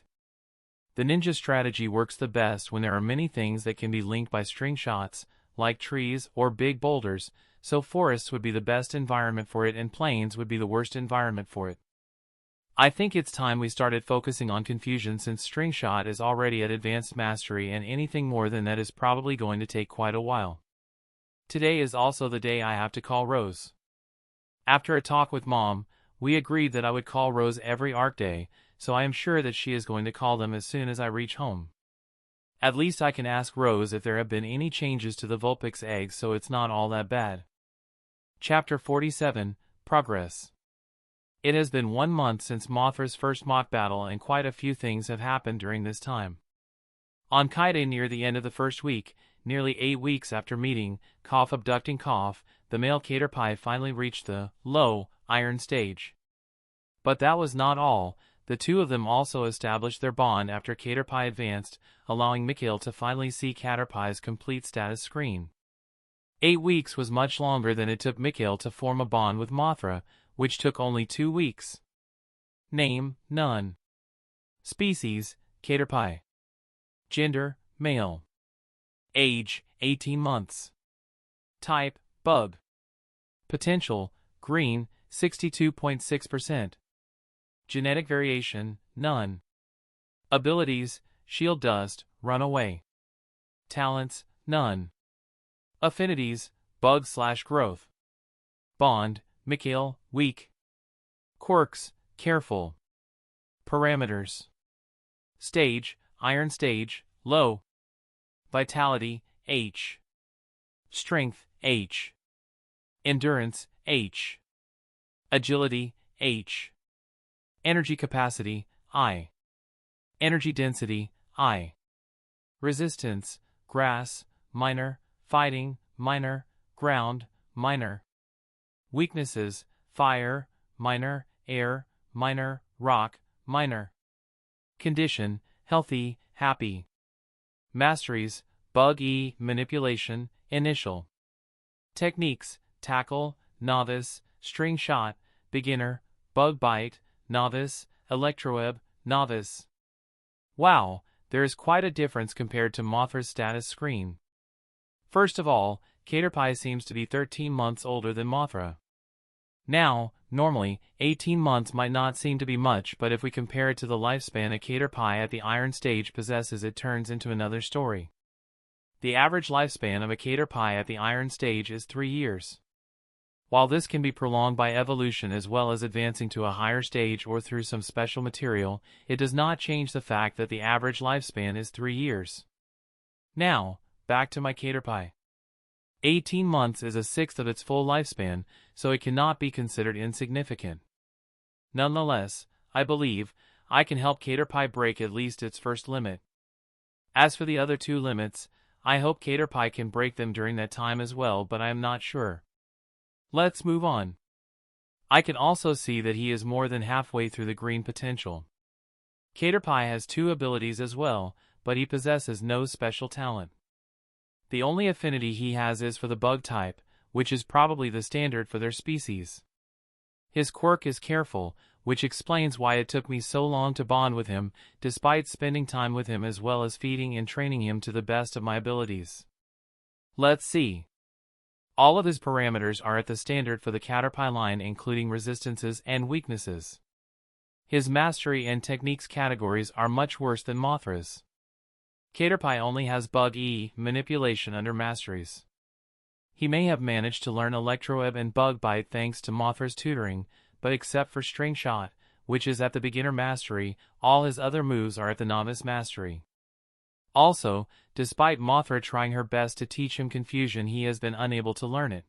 The ninja strategy works the best when there are many things that can be linked by string shots, like trees or big boulders, so forests would be the best environment for it and plains would be the worst environment for it. I think it's time we started focusing on confusion since string shot is already at advanced mastery and anything more than that is probably going to take quite a while. Today is also the day I have to call Rose. After a talk with Mom, we agreed that I would call Rose every arc day, so I am sure that she is going to call them as soon as I reach home. At least I can ask Rose if there have been any changes to the Vulpix eggs so it's not all that bad. Chapter 47, Progress. It has been 1 month since Mothra's first mock battle and quite a few things have happened during this time. On Kaide near the end of the first week, nearly 8 weeks after meeting, Cough abducting Cough, the male Caterpie finally reached the low iron stage. But that was not all, the two of them also established their bond after Caterpie advanced, allowing Mikhail to finally see Caterpie's complete status screen. 8 weeks was much longer than it took Mikhail to form a bond with Mothra, which took only 2 weeks. Name, none. Species, Caterpie. Gender, male. Age, 18 months. Type, bug. Potential, green, 62.6%. Genetic variation, none. Abilities, shield dust, run away. Talents, none. Affinities, bug/growth. Bond, Mikhail, weak. Quirks, careful. Parameters. Stage, iron stage, low. Vitality, H. Strength, H. Endurance, H. Agility, H. Energy capacity, I. Energy density, I. Resistance, grass, minor, fighting, minor, ground, minor. Weaknesses, fire, minor, air, minor, rock, minor. Condition, healthy, happy. Masteries, bug E, manipulation, initial. Techniques, tackle, novice, string shot, beginner, bug bite, novice, electroweb, novice. Wow, there is quite a difference compared to Mothra's status screen. First of all, Caterpie seems to be 13 months older than Mothra. Now, normally, 18 months might not seem to be much, but if we compare it to the lifespan a Caterpie at the iron stage possesses, it turns into another story. The average lifespan of a Caterpie at the iron stage is 3 years. While this can be prolonged by evolution as well as advancing to a higher stage or through some special material, it does not change the fact that the average lifespan is 3 years. Now, back to my Caterpie. 18 months is a sixth of its full lifespan, so it cannot be considered insignificant. Nonetheless, I believe, I can help Caterpie break at least its first limit. As for the other 2 limits, I hope Caterpie can break them during that time as well, but I am not sure. Let's move on. I can also see that he is more than halfway through the green potential. Caterpie has 2 abilities as well, but he possesses no special talent. The only affinity he has is for the bug type, which is probably the standard for their species. His quirk is careful, which explains why it took me so long to bond with him, despite spending time with him as well as feeding and training him to the best of my abilities. Let's see. All of his parameters are at the standard for the Caterpie line, including resistances and weaknesses. His mastery and techniques categories are much worse than Mothra's. Caterpie only has bug E, manipulation under masteries. He may have managed to learn electroweb and bug bite thanks to Mothra's tutoring, but except for string shot, which is at the beginner mastery, all his other moves are at the novice mastery. Also, despite Mothra trying her best to teach him confusion, he has been unable to learn it.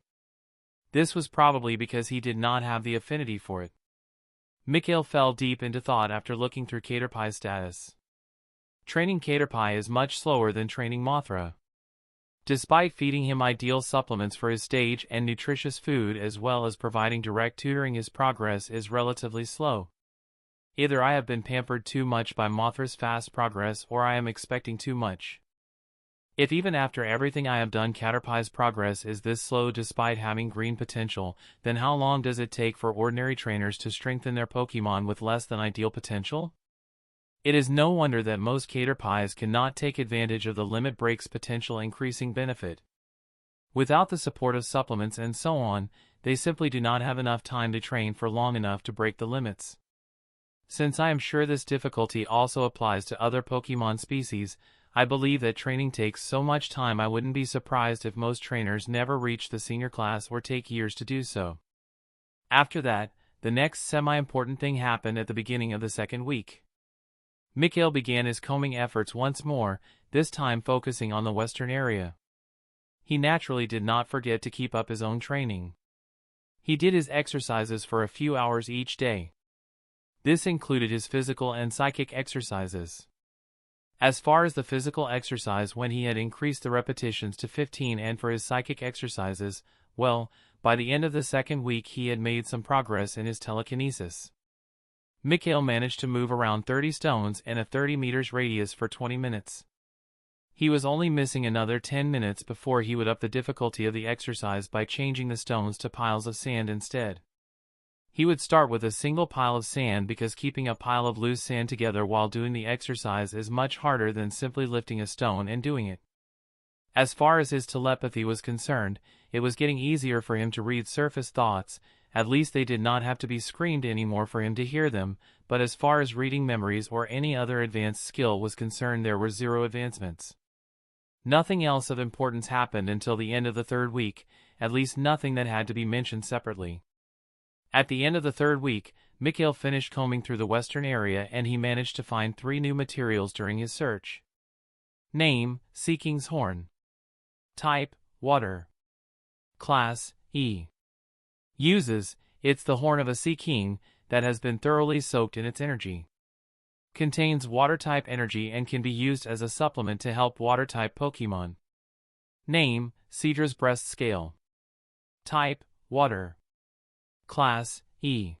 This was probably because he did not have the affinity for it. Mikhail fell deep into thought after looking through Caterpie's status. Training Caterpie is much slower than training Mothra. Despite feeding him ideal supplements for his stage and nutritious food as well as providing direct tutoring, his progress is relatively slow. Either I have been pampered too much by Mothra's fast progress or I am expecting too much. If even after everything I have done Caterpie's progress is this slow despite having green potential, then how long does it take for ordinary trainers to strengthen their Pokémon with less than ideal potential? It is no wonder that most Caterpies cannot take advantage of the limit break's potential increasing benefit. Without the support of supplements and so on, they simply do not have enough time to train for long enough to break the limits. Since I am sure this difficulty also applies to other Pokémon species, I believe that training takes so much time I wouldn't be surprised if most trainers never reach the senior class or take years to do so. After that, the next semi-important thing happened at the beginning of the second week. Mikhail began his combing efforts once more, this time focusing on the western area. He naturally did not forget to keep up his own training. He did his exercises for a few hours each day. This included his physical and psychic exercises. As far as the physical exercise went, he had increased the repetitions to 15, and for his psychic exercises, well, by the end of the second week he had made some progress in his telekinesis. Mikhail managed to move around 30 stones in a 30 meters radius for 20 minutes. He was only missing another 10 minutes before he would up the difficulty of the exercise by changing the stones to piles of sand instead. He would start with a single pile of sand because keeping a pile of loose sand together while doing the exercise is much harder than simply lifting a stone and doing it. As far as his telepathy was concerned, it was getting easier for him to read surface thoughts, at least they did not have to be screamed anymore for him to hear them, but as far as reading memories or any other advanced skill was concerned there were zero advancements. Nothing else of importance happened until the end of the third week, at least nothing that had to be mentioned separately. At the end of the third week, Mikhail finished combing through the western area and he managed to find 3 new materials during his search. Name: Sea King's Horn. Type: Water. Class: E. Uses: it's the horn of a sea king that has been thoroughly soaked in its energy. Contains water-type energy and can be used as a supplement to help water-type Pokémon. Name: Seadra's Breast Scale. Type: Water. Class: E.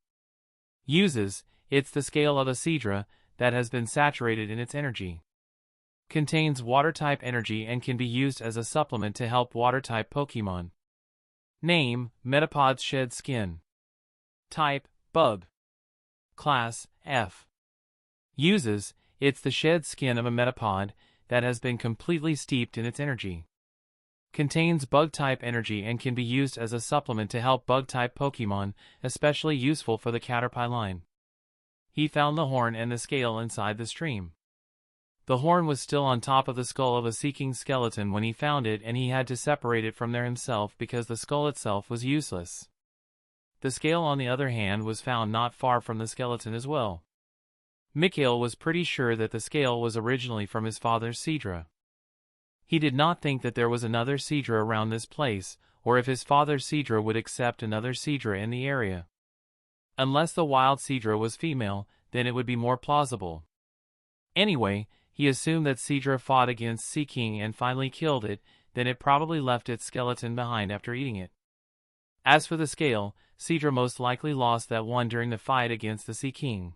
Uses: it's the scale of a Seadra that has been saturated in its energy. Contains water-type energy and can be used as a supplement to help water-type Pokémon. Name: Metapod's Shed Skin. Type: Bug. Class: F. Uses: it's the shed skin of a Metapod that has been completely steeped in its energy. Contains bug-type energy and can be used as a supplement to help bug-type Pokémon, especially useful for the Caterpie line. He found the horn and the scale inside the stream. The horn was still on top of the skull of a Sea King skeleton when he found it, and he had to separate it from there himself because the skull itself was useless. The scale, on the other hand, was found not far from the skeleton as well. Mikhail was pretty sure that the scale was originally from his father's Seadra. He did not think that there was another Seadra around this place, or if his father's Seadra would accept another Seadra in the area. Unless the wild Seadra was female, then it would be more plausible. Anyway, he assumed that Seadra fought against Sea King and finally killed it, then it probably left its skeleton behind after eating it. As for the scale, Seadra most likely lost that one during the fight against the Sea King.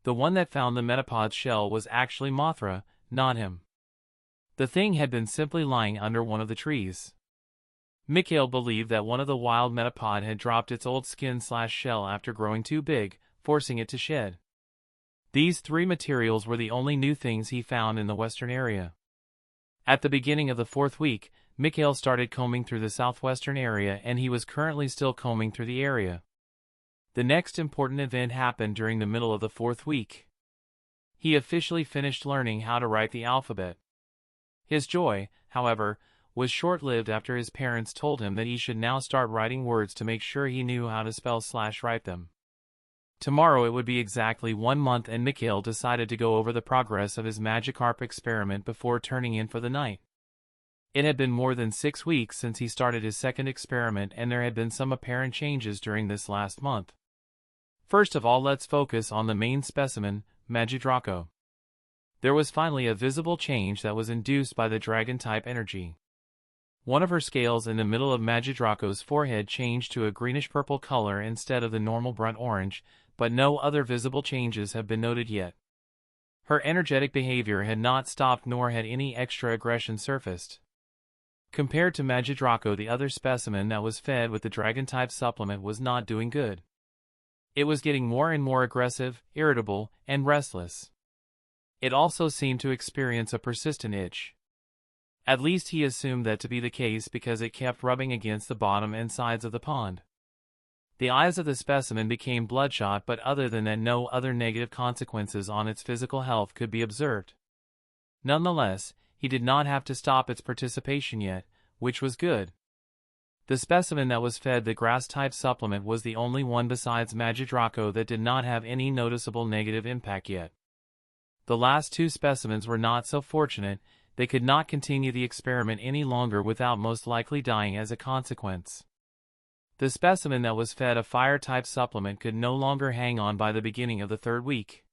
The one that found the Metapod's shell was actually Mothra, not him. The thing had been simply lying under one of the trees. Mikhail believed that one of the wild Metapod had dropped its old skin/shell after growing too big, forcing it to shed. These 3 materials were the only new things he found in the western area. At the beginning of the 4th week, Mikhail started combing through the southwestern area, and he was currently still combing through the area. The next important event happened during the middle of the 4th week. He officially finished learning how to write the alphabet. His joy, however, was short-lived after his parents told him that he should now start writing words to make sure he knew how to spell/write them. Tomorrow it would be exactly 1 month, and Mikhail decided to go over the progress of his Magikarp experiment before turning in for the night. It had been more than 6 weeks since he started his second experiment, and there had been some apparent changes during this last month. First of all, let's focus on the main specimen, Magidraco. There was finally a visible change that was induced by the dragon-type energy. One of her scales in the middle of Magidraco's forehead changed to a greenish-purple color instead of the normal burnt orange, but no other visible changes have been noted yet. Her energetic behavior had not stopped, nor had any extra aggression surfaced. Compared to Magidraco, the other specimen that was fed with the dragon-type supplement was not doing good. It was getting more and more aggressive, irritable, and restless. It also seemed to experience a persistent itch. At least he assumed that to be the case because it kept rubbing against the bottom and sides of the pond. The eyes of the specimen became bloodshot, but other than that, no other negative consequences on its physical health could be observed. Nonetheless, he did not have to stop its participation yet, which was good. The specimen that was fed the grass-type supplement was the only one besides Magidraco that did not have any noticeable negative impact yet. The last two specimens were not so fortunate. They could not continue the experiment any longer without most likely dying as a consequence. The specimen that was fed a fire-type supplement could no longer hang on by the beginning of the third week.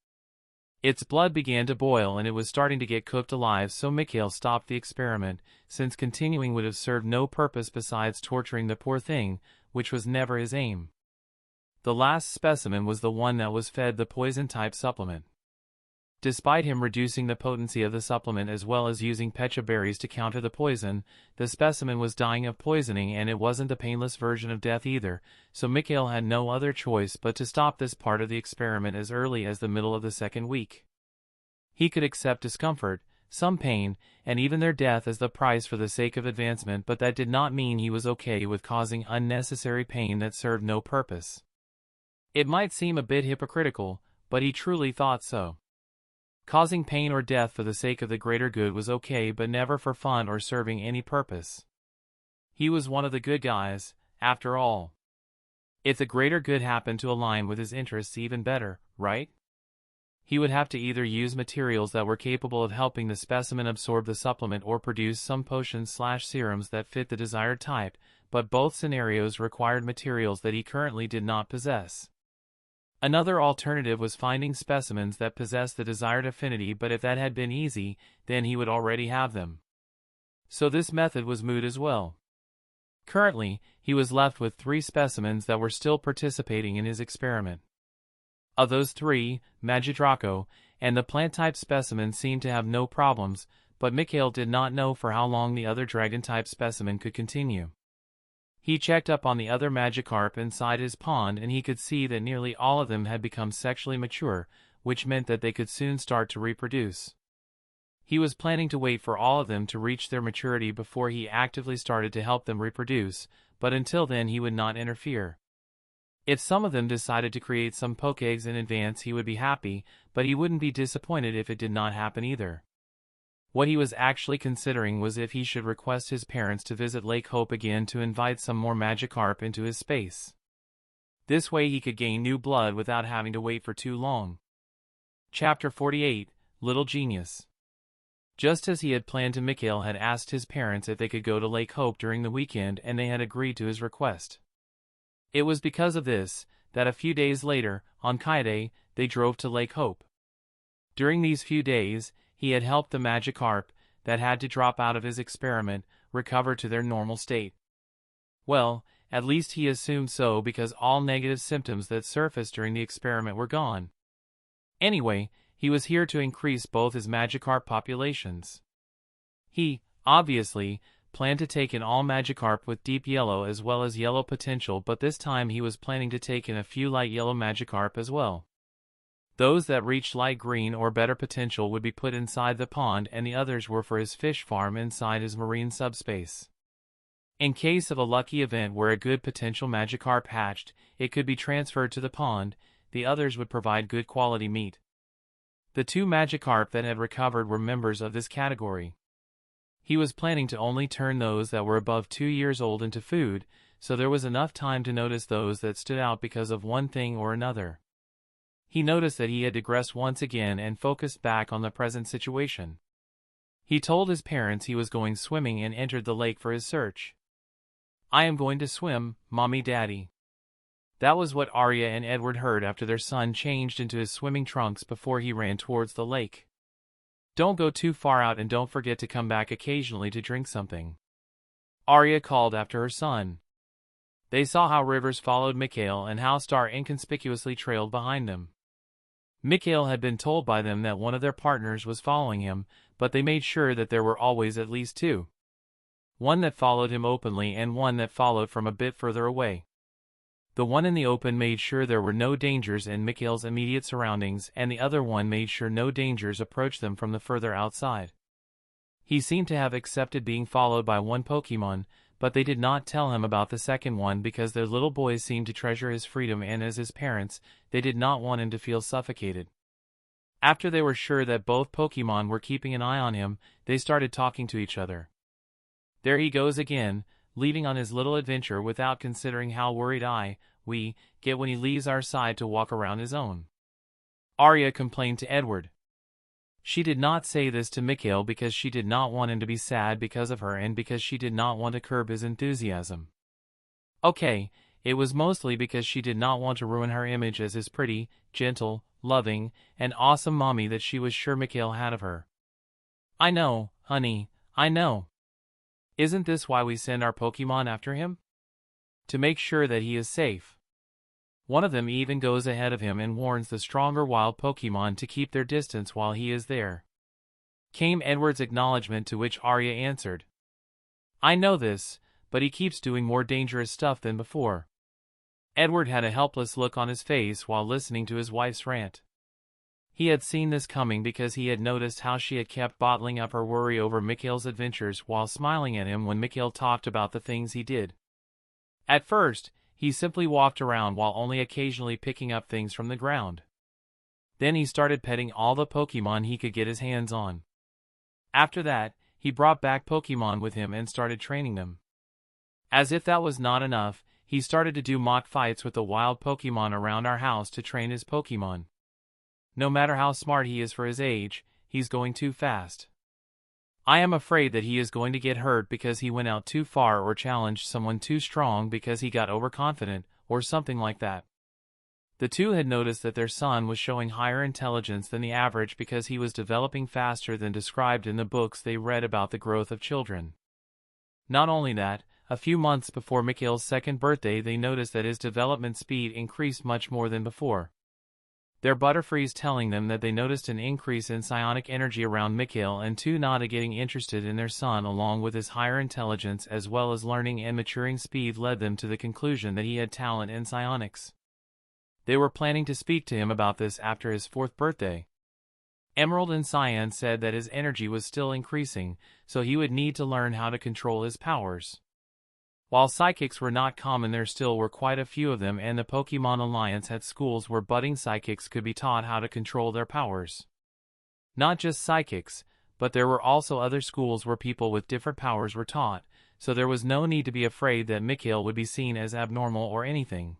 Its blood began to boil and it was starting to get cooked alive, so Mikhail stopped the experiment, since continuing would have served no purpose besides torturing the poor thing, which was never his aim. The last specimen was the one that was fed the poison-type supplement. Despite him reducing the potency of the supplement as well as using pecha berries to counter the poison, the specimen was dying of poisoning, and it wasn't the painless version of death either, so Mikhail had no other choice but to stop this part of the experiment as early as the middle of the second week. He could accept discomfort, some pain, and even their death as the price for the sake of advancement, but that did not mean he was okay with causing unnecessary pain that served no purpose. It might seem a bit hypocritical, but he truly thought so. Causing pain or death for the sake of the greater good was okay, but never for fun or serving any purpose. He was one of the good guys, after all. If the greater good happened to align with his interests, even better, right? He would have to either use materials that were capable of helping the specimen absorb the supplement or produce some potions/serums that fit the desired type, but both scenarios required materials that he currently did not possess. Another alternative was finding specimens that possessed the desired affinity, but if that had been easy, then he would already have them. So this method was moot as well. Currently, he was left with 3 specimens that were still participating in his experiment. Of those 3, Magidraco and the plant-type specimen seemed to have no problems, but Mikhail did not know for how long the other dragon-type specimen could continue. He checked up on the other Magikarp inside his pond, and he could see that nearly all of them had become sexually mature, which meant that they could soon start to reproduce. He was planning to wait for all of them to reach their maturity before he actively started to help them reproduce, but until then he would not interfere. If some of them decided to create some poke eggs in advance, he would be happy, but he wouldn't be disappointed if it did not happen either. What he was actually considering was if he should request his parents to visit Lake Hope again to invite some more Magikarp into his space. This way he could gain new blood without having to wait for too long. Chapter 48, Little Genius. Just as he had planned, Mikhail had asked his parents if they could go to Lake Hope during the weekend, and they had agreed to his request. It was because of this that a few days later, on Kaiday, they drove to Lake Hope. During these few days, he had helped the Magikarp that had to drop out of his experiment recover to their normal state. Well, at least he assumed so, because all negative symptoms that surfaced during the experiment were gone. Anyway, he was here to increase both his Magikarp populations. He, obviously, planned to take in all Magikarp with deep yellow as well as yellow potential, but this time he was planning to take in a few light yellow Magikarp as well. Those that reached light green or better potential would be put inside the pond, and the others were for his fish farm inside his marine subspace. In case of a lucky event where a good potential Magikarp hatched, it could be transferred to the pond. The others would provide good quality meat. The 2 Magikarp that had recovered were members of this category. He was planning to only turn those that were above 2 years old into food, so there was enough time to notice those that stood out because of one thing or another. He noticed that he had digressed once again and focused back on the present situation. He told his parents he was going swimming and entered the lake for his search. "I am going to swim, Mommy, Daddy." That was what Arya and Edward heard after their son changed into his swimming trunks before he ran towards the lake. "Don't go too far out and don't forget to come back occasionally to drink something," Arya called after her son. They saw how Rivers followed Mikhail and how Star inconspicuously trailed behind them. Mikhail had been told by them that one of their partners was following him, but they made sure that there were always at least two. One that followed him openly and one that followed from a bit further away. The one in the open made sure there were no dangers in Mikhail's immediate surroundings, and the other one made sure no dangers approached them from the further outside. He seemed to have accepted being followed by one Pokemon, but they did not tell him about the second one because their little boy seemed to treasure his freedom, and as his parents, they did not want him to feel suffocated. After they were sure that both Pokemon were keeping an eye on him, they started talking to each other. There he goes again, leaving on his little adventure without considering how worried we get when he leaves our side to walk around his own. Arya complained to Edward. She did not say this to Mikhail because she did not want him to be sad because of her and because she did not want to curb his enthusiasm. Okay, it was mostly because she did not want to ruin her image as his pretty, gentle, loving, and awesome mommy that she was sure Mikhail had of her. I know, honey, I know. Isn't this why we send our Pokemon after him? To make sure that he is safe. One of them even goes ahead of him and warns the stronger wild Pokemon to keep their distance while he is there. Came Edward's acknowledgement, to which Arya answered. I know this, but he keeps doing more dangerous stuff than before. Edward had a helpless look on his face while listening to his wife's rant. He had seen this coming because he had noticed how she had kept bottling up her worry over Mikhail's adventures while smiling at him when Mikhail talked about the things he did. At first, he simply walked around while only occasionally picking up things from the ground. Then he started petting all the Pokemon he could get his hands on. After that, he brought back Pokemon with him and started training them. As if that was not enough, he started to do mock fights with the wild Pokemon around our house to train his Pokemon. No matter how smart he is for his age, he's going too fast. I am afraid that he is going to get hurt because he went out too far or challenged someone too strong because he got overconfident, or something like that. The two had noticed that their son was showing higher intelligence than the average because he was developing faster than described in the books they read about the growth of children. Not only that, a few months before Mikhail's second birthday they noticed that his development speed increased much more than before. Their Butterfrees telling them that they noticed an increase in psionic energy around Mikhail, and Nada getting interested in their son along with his higher intelligence as well as learning and maturing speed led them to the conclusion that he had talent in psionics. They were planning to speak to him about this after his 4th birthday. Emerald and Cyan said that his energy was still increasing, so he would need to learn how to control his powers. While psychics were not common, there still were quite a few of them, and the Pokemon Alliance had schools where budding psychics could be taught how to control their powers. Not just psychics, but there were also other schools where people with different powers were taught, so there was no need to be afraid that Mikhail would be seen as abnormal or anything.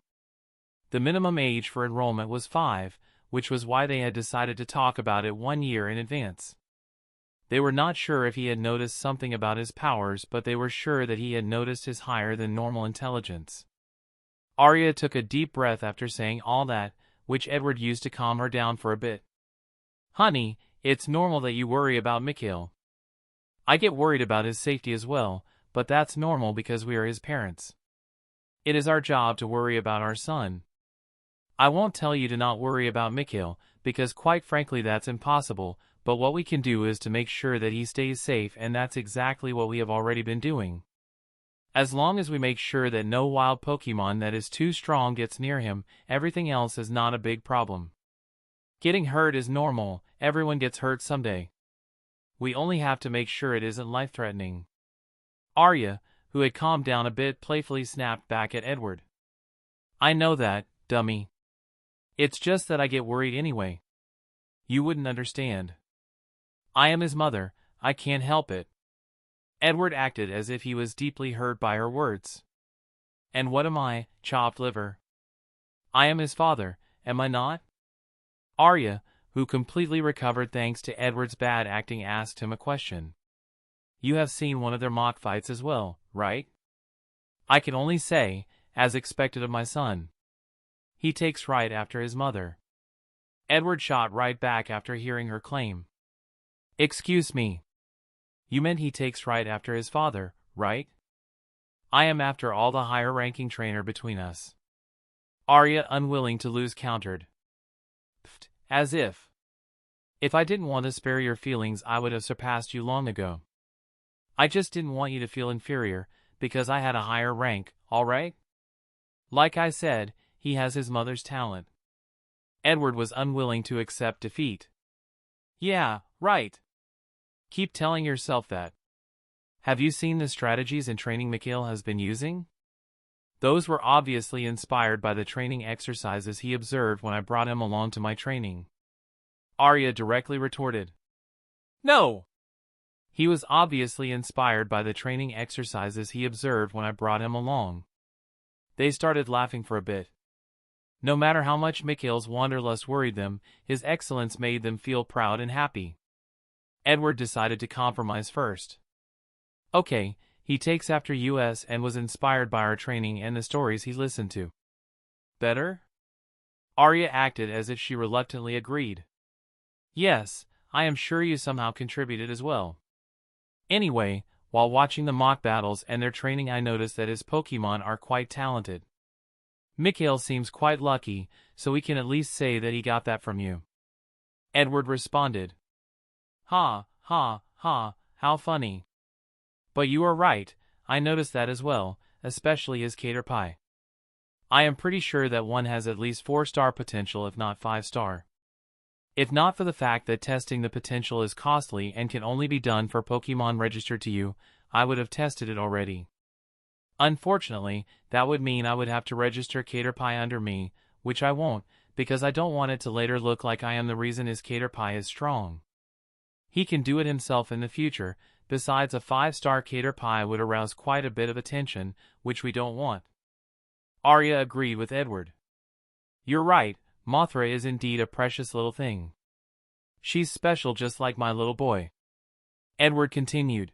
The minimum age for enrollment was 5, which was why they had decided to talk about it 1 year in advance. They were not sure if he had noticed something about his powers, but they were sure that he had noticed his higher than normal intelligence. Arya took a deep breath after saying all that, which Edward used to calm her down for a bit. Honey, it's normal that you worry about Mikhail. I get worried about his safety as well, but that's normal because we are his parents. It is our job to worry about our son. I won't tell you to not worry about Mikhail, because quite frankly that's impossible, but what we can do is to make sure that he stays safe, and that's exactly what we have already been doing. As long as we make sure that no wild Pokemon that is too strong gets near him, everything else is not a big problem. Getting hurt is normal, everyone gets hurt someday. We only have to make sure it isn't life-threatening. Arya, who had calmed down a bit, playfully snapped back at Edward. I know that, dummy. It's just that I get worried anyway. You wouldn't understand. I am his mother, I can't help it. Edward acted as if he was deeply hurt by her words. And what am I, chopped liver? I am his father, am I not? Arya, who completely recovered thanks to Edward's bad acting, asked him a question. You have seen one of their mock fights as well, right? I can only say, as expected of my son. He takes right after his mother. Edward shot right back after hearing her claim. Excuse me. You meant he takes right after his father, right? I am after all the higher-ranking trainer between us. Arya, unwilling to lose, countered. Pfft, as if. If I didn't want to spare your feelings, I would have surpassed you long ago. I just didn't want you to feel inferior, because I had a higher rank, all right? Like I said, he has his mother's talent. Edward was unwilling to accept defeat. Yeah, right. Keep telling yourself that. Have you seen the strategies and training Mikhail has been using? Those were obviously inspired by the training exercises he observed when I brought him along to my training. Arya directly retorted. No! He was obviously inspired by the training exercises he observed when I brought him along. They started laughing for a bit. No matter how much Mikhail's wanderlust worried them, his excellence made them feel proud and happy. Edward decided to compromise first. Okay, he takes after us and was inspired by our training and the stories he listened to. Better? Arya acted as if she reluctantly agreed. Yes, I am sure you somehow contributed as well. Anyway, while watching the mock battles and their training, I noticed that his Pokemon are quite talented. Mikhail seems quite lucky, so we can at least say that he got that from you. Edward responded. Ha, ha, ha, how funny. But you are right, I noticed that as well, especially his Caterpie. I am pretty sure that one has at least 4-star potential, if not 5-star. If not for the fact that testing the potential is costly and can only be done for Pokemon registered to you, I would have tested it already. Unfortunately, that would mean I would have to register Caterpie under me, which I won't, because I don't want it to later look like I am the reason his Caterpie is strong. He can do it himself in the future. Besides, a 5-star Caterpie would arouse quite a bit of attention, which we don't want. Arya agreed with Edward. You're right, Mothra is indeed a precious little thing. She's special just like my little boy. Edward continued.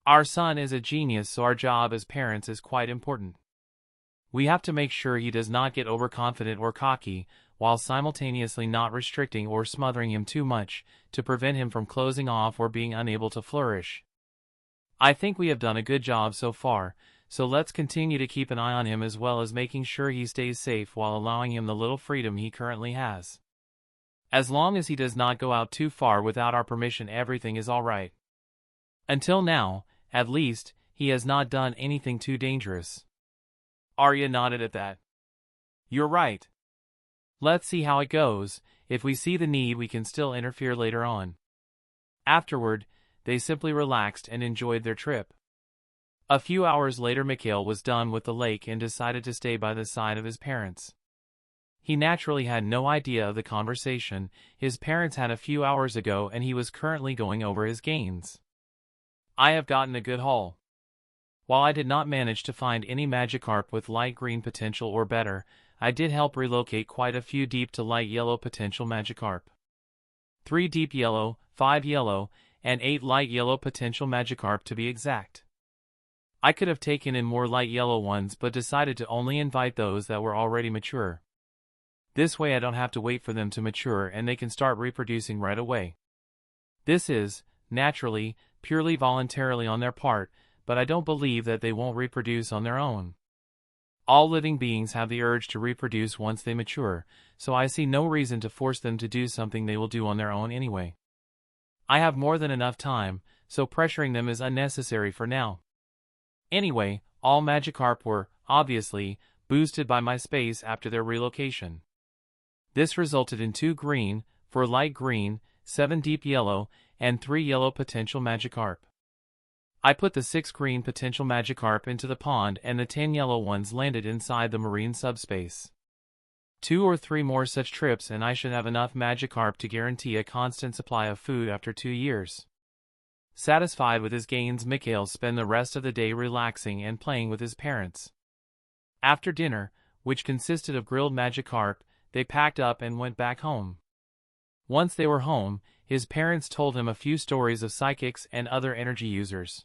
Our son is a genius, so our job as parents is quite important. We have to make sure he does not get overconfident or cocky, while simultaneously not restricting or smothering him too much, to prevent him from closing off or being unable to flourish. I think we have done a good job so far, so let's continue to keep an eye on him as well as making sure he stays safe while allowing him the little freedom he currently has. As long as he does not go out too far without our permission, everything is all right. Until now, at least, he has not done anything too dangerous. Arya nodded at that. You're right. Let's see how it goes. If we see the need, we can still interfere later on. Afterward, they simply relaxed and enjoyed their trip. A few hours later, Mikhail was done with the lake and decided to stay by the side of his parents. He naturally had no idea of the conversation his parents had a few hours ago, and he was currently going over his gains. I have gotten a good haul. While I did not manage to find any Magikarp with light green potential or better, I did help relocate quite a few deep to light yellow potential Magikarp. 3 deep yellow, 5 yellow, and 8 light yellow potential Magikarp to be exact. I could have taken in more light yellow ones, but decided to only invite those that were already mature. This way I don't have to wait for them to mature and they can start reproducing right away. This is, naturally, purely voluntarily on their part, but I don't believe that they won't reproduce on their own. All living beings have the urge to reproduce once they mature, so I see no reason to force them to do something they will do on their own anyway. I have more than enough time, so pressuring them is unnecessary for now. Anyway, all Magikarp were, obviously, boosted by my space after their relocation. This resulted in 2 green, 4 light green, 7 deep yellow, and 3 yellow potential Magikarp. I put the 6 green potential Magikarp into the pond and the 10 yellow ones landed inside the marine subspace. 2 or 3 more such trips and I should have enough Magikarp to guarantee a constant supply of food after 2 years. Satisfied with his gains, Mikhail spent the rest of the day relaxing and playing with his parents. After dinner, which consisted of grilled Magikarp, they packed up and went back home. Once they were home, his parents told him a few stories of psychics and other energy users.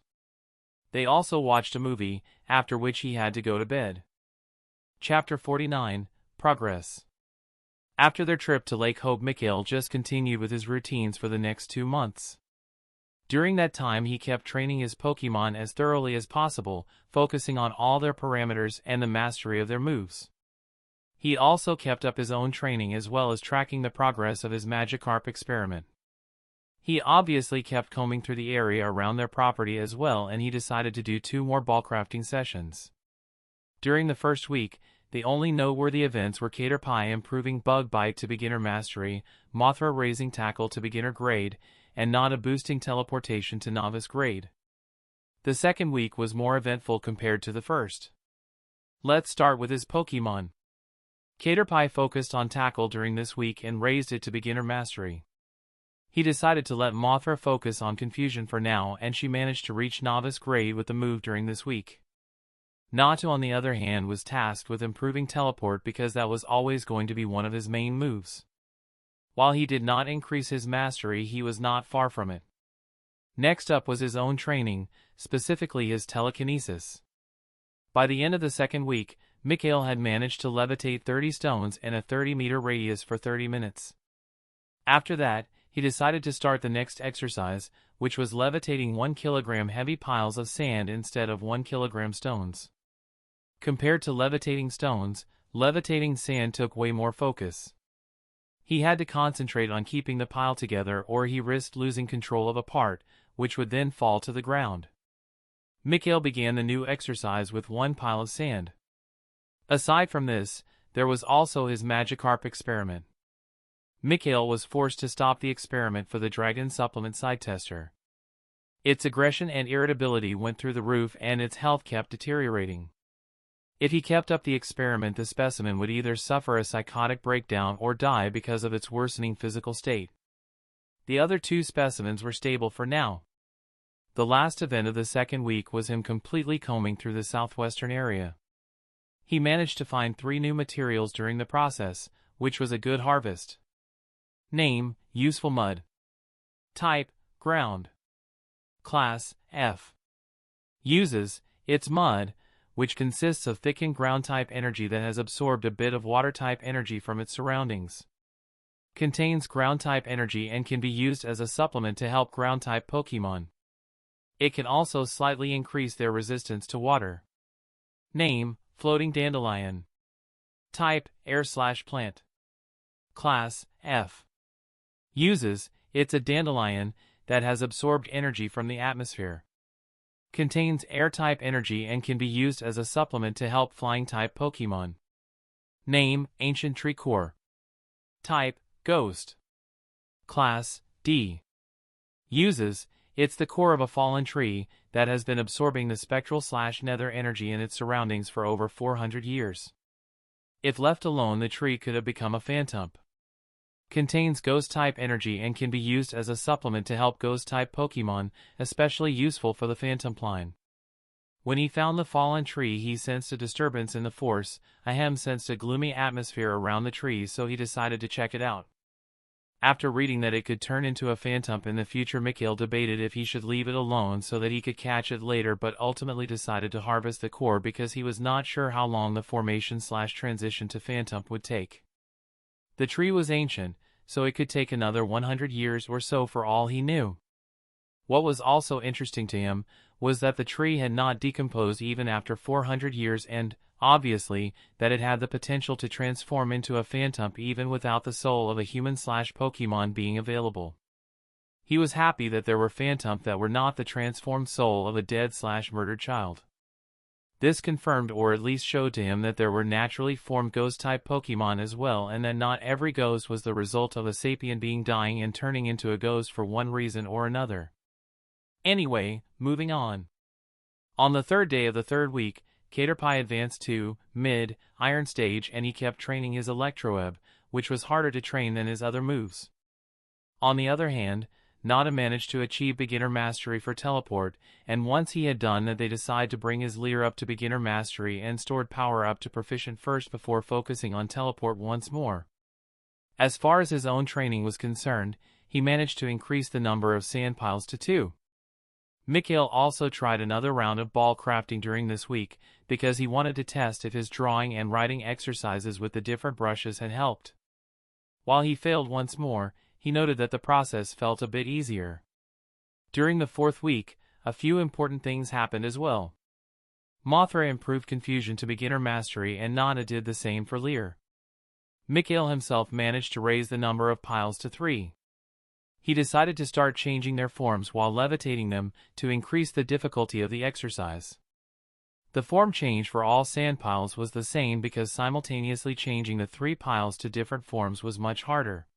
They also watched a movie, after which he had to go to bed. Chapter 49, Progress. After their trip to Lake Hope, Mikhail just continued with his routines for the next 2 months. During that time he kept training his Pokemon as thoroughly as possible, focusing on all their parameters and the mastery of their moves. He also kept up his own training as well as tracking the progress of his Magikarp experiment. He obviously kept combing through the area around their property as well, and he decided to do 2 more ballcrafting sessions. During the first week, the only noteworthy events were Caterpie improving Bug Bite to beginner mastery, Mothra raising Tackle to beginner grade, and Nada boosting Teleportation to novice grade. The second week was more eventful compared to the first. Let's start with his Pokemon. Caterpie focused on Tackle during this week and raised it to beginner mastery. He decided to let Mothra focus on Confusion for now, and she managed to reach novice grade with the move during this week. Natu on the other hand was tasked with improving Teleport because that was always going to be one of his main moves. While he did not increase his mastery, he was not far from it. Next up was his own training, specifically his telekinesis. By the end of the second week, Mikhail had managed to levitate 30 stones in a 30-meter radius for 30 minutes. After that, he decided to start the next exercise, which was levitating 1 kilogram heavy piles of sand instead of 1 kilogram stones. Compared to levitating stones, levitating sand took way more focus. He had to concentrate on keeping the pile together or he risked losing control of a part, which would then fall to the ground. Mikhail began the new exercise with 1 pile of sand. Aside from this, there was also his Magikarp experiment. Mikhail was forced to stop the experiment for the Dragon Supplement side tester. Its aggression and irritability went through the roof and its health kept deteriorating. If he kept up the experiment, the specimen would either suffer a psychotic breakdown or die because of its worsening physical state. The other 2 specimens were stable for now. The last event of the second week was him completely combing through the southwestern area. He managed to find 3 new materials during the process, which was a good harvest. Name: Useful Mud. Type: Ground. Class: F. Uses: It's mud, which consists of thickened ground-type energy that has absorbed a bit of water-type energy from its surroundings. Contains ground-type energy and can be used as a supplement to help ground-type Pokemon. It can also slightly increase their resistance to water. Name: Floating Dandelion. Type: Air/Plant. Class: F. Uses: It's a dandelion that has absorbed energy from the atmosphere. Contains air-type energy and can be used as a supplement to help flying-type Pokemon. Name: Ancient Tree Core. Type: Ghost. Class: D. Uses: It's the core of a fallen tree that has been absorbing the spectral/nether energy in its surroundings for over 400 years. If left alone, the tree could have become a phantom. Contains ghost-type energy and can be used as a supplement to help ghost-type Pokemon, especially useful for the Phantom line. When he found the fallen tree, he sensed a disturbance in the force. Sensed a gloomy atmosphere around the tree, so he decided to check it out. After reading that it could turn into a phantom in the future, Mikhail debated if he should leave it alone so that he could catch it later, but ultimately decided to harvest the core because he was not sure how long the formation/transition to phantom would take. The tree was ancient, so it could take another 100 years or so for all he knew. What was also interesting to him was that the tree had not decomposed even after 400 years and, obviously, that it had the potential to transform into a phantom even without the soul of a human/Pokemon being available. He was happy that there were phantoms that were not the transformed soul of a dead/murdered child. This confirmed or at least showed to him that there were naturally formed ghost-type Pokemon as well, and that not every ghost was the result of a sapient being dying and turning into a ghost for one reason or another. Anyway, moving on. On the 3rd day of the 3rd week, Caterpie advanced to mid-iron stage and he kept training his Electroweb, which was harder to train than his other moves. On the other hand, Nada managed to achieve beginner mastery for Teleport, and once he had done that, they decided to bring his Leer up to beginner mastery and stored power up to proficient first before focusing on Teleport once more. As far as his own training was concerned, he managed to increase the number of sand piles to 2. Mikhail also tried another round of ball crafting during this week, because he wanted to test if his drawing and writing exercises with the different brushes had helped. While he failed once more, he noted that the process felt a bit easier. During the 4th week, a few important things happened as well. Mothra improved confusion to beginner mastery and Nana did the same for Lear. Mikhail himself managed to raise the number of piles to 3. He decided to start changing their forms while levitating them to increase the difficulty of the exercise. The form change for all sand piles was the same because simultaneously changing the 3 piles to different forms was much harder.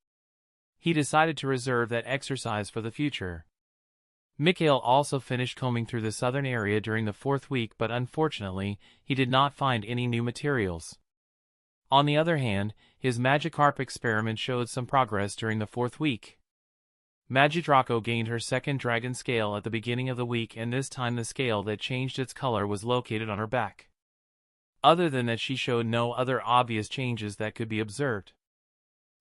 He decided to reserve that exercise for the future. Mikhail also finished combing through the southern area during the 4th week, but unfortunately, he did not find any new materials. On the other hand, his Magikarp experiment showed some progress during the 4th week. Magidraco gained her second dragon scale at the beginning of the week, and this time the scale that changed its color was located on her back. Other than that, she showed no other obvious changes that could be observed.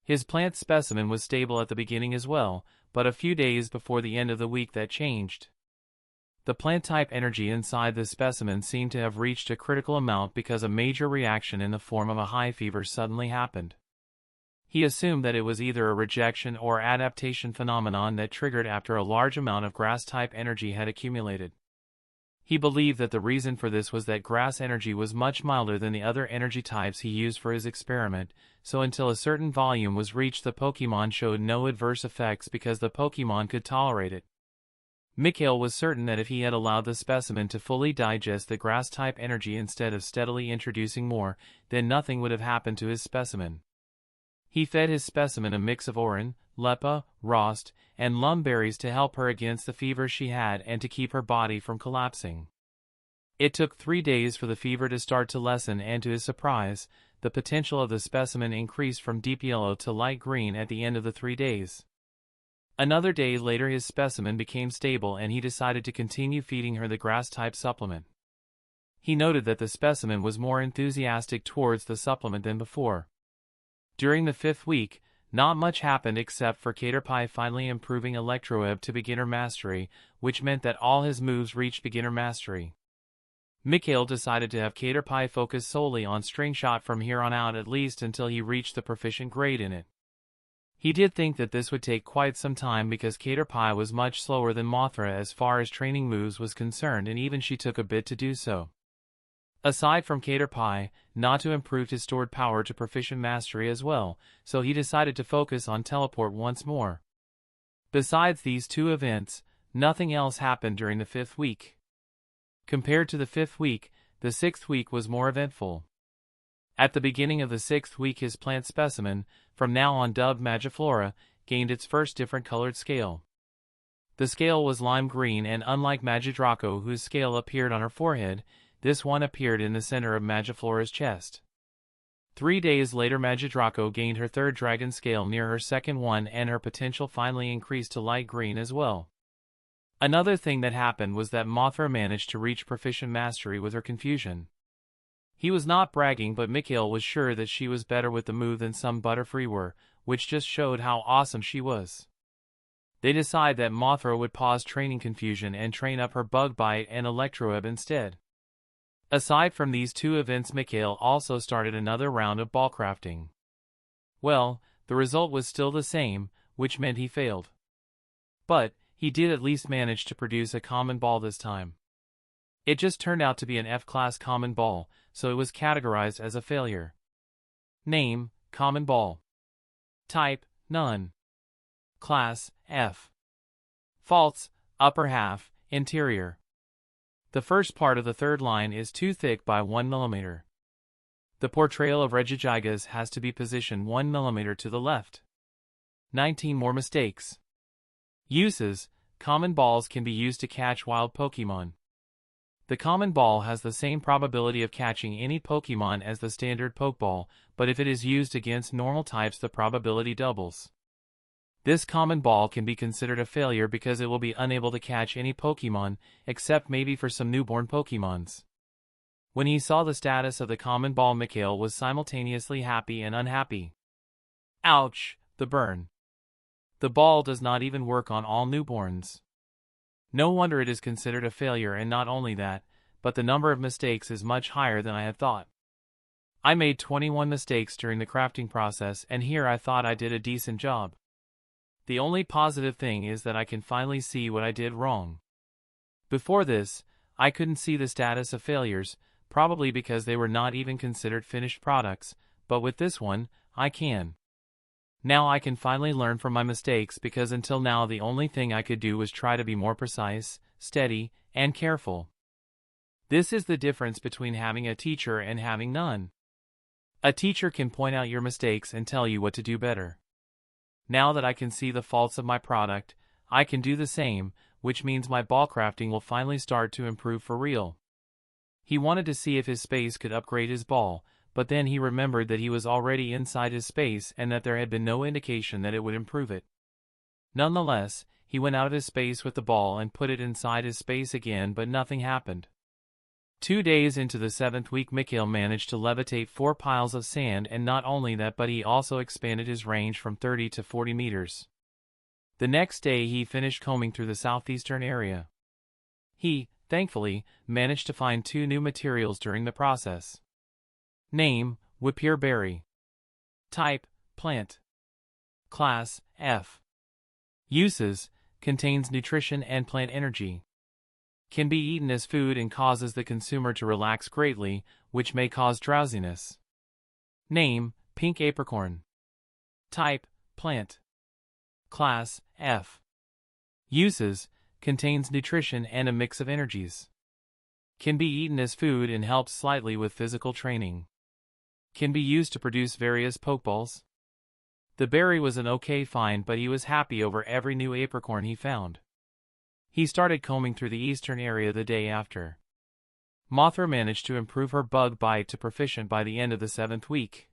His plant specimen was stable at the beginning as well, but a few days before the end of the week that changed. The plant-type energy inside the specimen seemed to have reached a critical amount because a major reaction in the form of a high fever suddenly happened. He assumed that it was either a rejection or adaptation phenomenon that triggered after a large amount of grass-type energy had accumulated. He believed that the reason for this was that grass energy was much milder than the other energy types he used for his experiment, so until a certain volume was reached the Pokémon showed no adverse effects because the Pokémon could tolerate it. Mikhail was certain that if he had allowed the specimen to fully digest the grass-type energy instead of steadily introducing more, then nothing would have happened to his specimen. He fed his specimen a mix of Oran, Lepa, Rost, and Lumberries to help her against the fever she had and to keep her body from collapsing. It took 3 days for the fever to start to lessen, and to his surprise, the potential of the specimen increased from deep yellow to light green at the end of the 3 days. Another day later his specimen became stable and he decided to continue feeding her the grass-type supplement. He noted that the specimen was more enthusiastic towards the supplement than before. During the 5th week, not much happened except for Caterpie finally improving Electroweb to beginner mastery, which meant that all his moves reached beginner mastery. Mikhail decided to have Caterpie focus solely on String Shot from here on out, at least until he reached the proficient grade in it. He did think that this would take quite some time because Caterpie was much slower than Mothra as far as training moves was concerned, and even she took a bit to do so. Aside from Caterpie, Natu improved his stored power to proficient mastery as well, so he decided to focus on Teleport once more. Besides these 2 events, nothing else happened during the 5th week. Compared to the 5th week, the 6th week was more eventful. At the beginning of the 6th week his plant specimen, from now on dubbed Magiflora, gained its first different colored scale. The scale was lime green, and unlike Magidraco, whose scale appeared on her forehead, this one appeared in the center of Magiflora's chest. 3 days later Magidraco gained her 3rd dragon scale near her 2nd one, and her potential finally increased to light green as well. Another thing that happened was that Mothra managed to reach proficient mastery with her confusion. He was not bragging, but Mikhail was sure that she was better with the move than some Butterfree were, which just showed how awesome she was. They decided that Mothra would pause training confusion and train up her Bug Bite and Electroweb instead. Aside from these 2 events, Mikhail also started another round of ball crafting. Well, the result was still the same, which meant he failed. But he did at least manage to produce a common ball this time. It just turned out to be an F-class common ball, so it was categorized as a failure. Name: Common Ball. Type: None. Class: F. Faults: Upper half, interior. The first part of the 3rd line is too thick by 1 mm. The portrayal of Regigigas has to be positioned 1 mm to the left. 19 more mistakes. Uses: Common balls can be used to catch wild Pokémon. The common ball has the same probability of catching any Pokémon as the standard Pokeball, but if it is used against normal types the probability doubles. This common ball can be considered a failure because it will be unable to catch any Pokémon, except maybe for some newborn Pokémons. When he saw the status of the common ball, Mikhail was simultaneously happy and unhappy. Ouch, the burn. The ball does not even work on all newborns. No wonder it is considered a failure, and not only that, but the number of mistakes is much higher than I had thought. I made 21 mistakes during the crafting process, and here I thought I did a decent job. The only positive thing is that I can finally see what I did wrong. Before this, I couldn't see the status of failures, probably because they were not even considered finished products, but with this one, I can. Now I can finally learn from my mistakes because until now the only thing I could do was try to be more precise, steady, and careful. This is the difference between having a teacher and having none. A teacher can point out your mistakes and tell you what to do better. Now that I can see the faults of my product, I can do the same, which means my ball crafting will finally start to improve for real. He wanted to see if his space could upgrade his ball, but then he remembered that he was already inside his space and that there had been no indication that it would improve it. Nonetheless, he went out of his space with the ball and put it inside his space again, but nothing happened. 2 days into the 7th week, Mikhail managed to levitate 4 piles of sand, and not only that but he also expanded his range from 30 to 40 meters. The next day he finished combing through the southeastern area. He, thankfully, managed to find 2 new materials during the process. Name, Whippear berry. Type, plant. Class, F. Uses, contains nutrition and plant energy. Can be eaten as food and causes the consumer to relax greatly, which may cause drowsiness. Name, pink apricorn. Type, plant. Class, F. Uses, contains nutrition and a mix of energies. Can be eaten as food and helps slightly with physical training. Can be used to produce various pokeballs. The berry was an okay find, but he was happy over every new apricorn he found. He started combing through the eastern area the day after. Mothra managed to improve her bug bite to proficient by the end of the 7th week.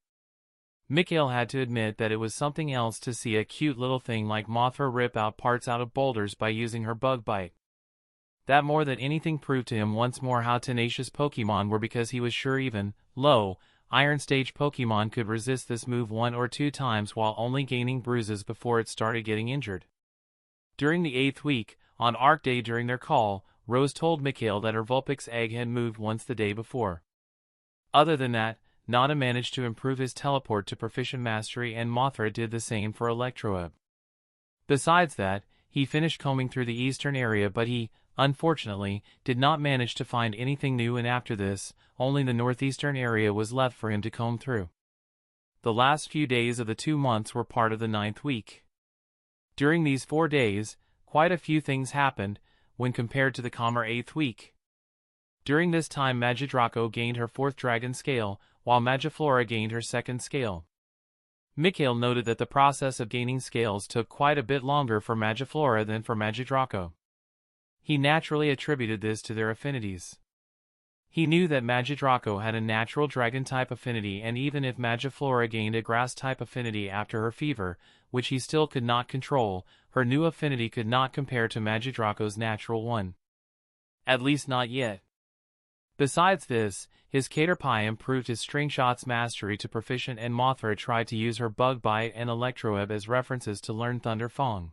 Mikhail had to admit that it was something else to see a cute little thing like Mothra rip out parts out of boulders by using her bug bite. That more than anything proved to him once more how tenacious Pokemon were, because he was sure even low Iron Stage Pokemon could resist this move 1 or 2 times while only gaining bruises before it started getting injured. During the 8th week, on Arc Day during their call, Rose told Mikhail that her Vulpix egg had moved once the day before. Other than that, Nada managed to improve his teleport to proficient mastery, and Mothra did the same for Electroweb. Besides that, he finished combing through the eastern area, but he, unfortunately, did not manage to find anything new, and after this, only the northeastern area was left for him to comb through. The last few days of the 2 months were part of the 9th week. During these 4 days, quite a few things happened when compared to the calmer 8th week. During this time, Magidraco gained her 4th dragon scale, while Magiflora gained her 2nd scale. Mikhail noted that the process of gaining scales took quite a bit longer for Magiflora than for Magidraco. He naturally attributed this to their affinities. He knew that Magidraco had a natural dragon-type affinity, and even if Magiflora gained a grass-type affinity after her fever, which he still could not control, her new affinity could not compare to Magidraco's natural one. At least not yet. Besides this, his Caterpie improved his String Shot's mastery to proficient, and Mothra tried to use her Bug Bite and Electroweb as references to learn Thunder Fang.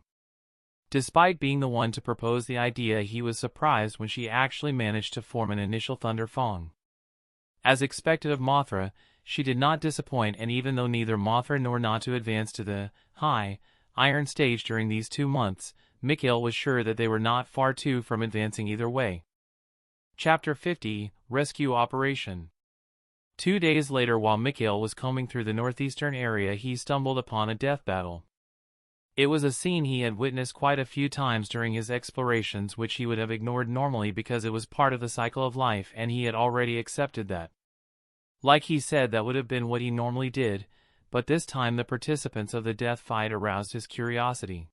Despite being the one to propose the idea, he was surprised when she actually managed to form an initial Thunder Fang. As expected of Mothra, she did not disappoint, and even though neither Mothra nor Natu advanced to the high Iron Stage during these 2 months, Mikhail was sure that they were not far too from advancing either way. Chapter 50, Rescue Operation. 2 days later, while Mikhail was combing through the northeastern area, he stumbled upon a death battle. It was a scene he had witnessed quite a few times during his explorations, which he would have ignored normally because it was part of the cycle of life and he had already accepted that. Like he said, that would have been what he normally did, but this time the participants of the death fight aroused his curiosity.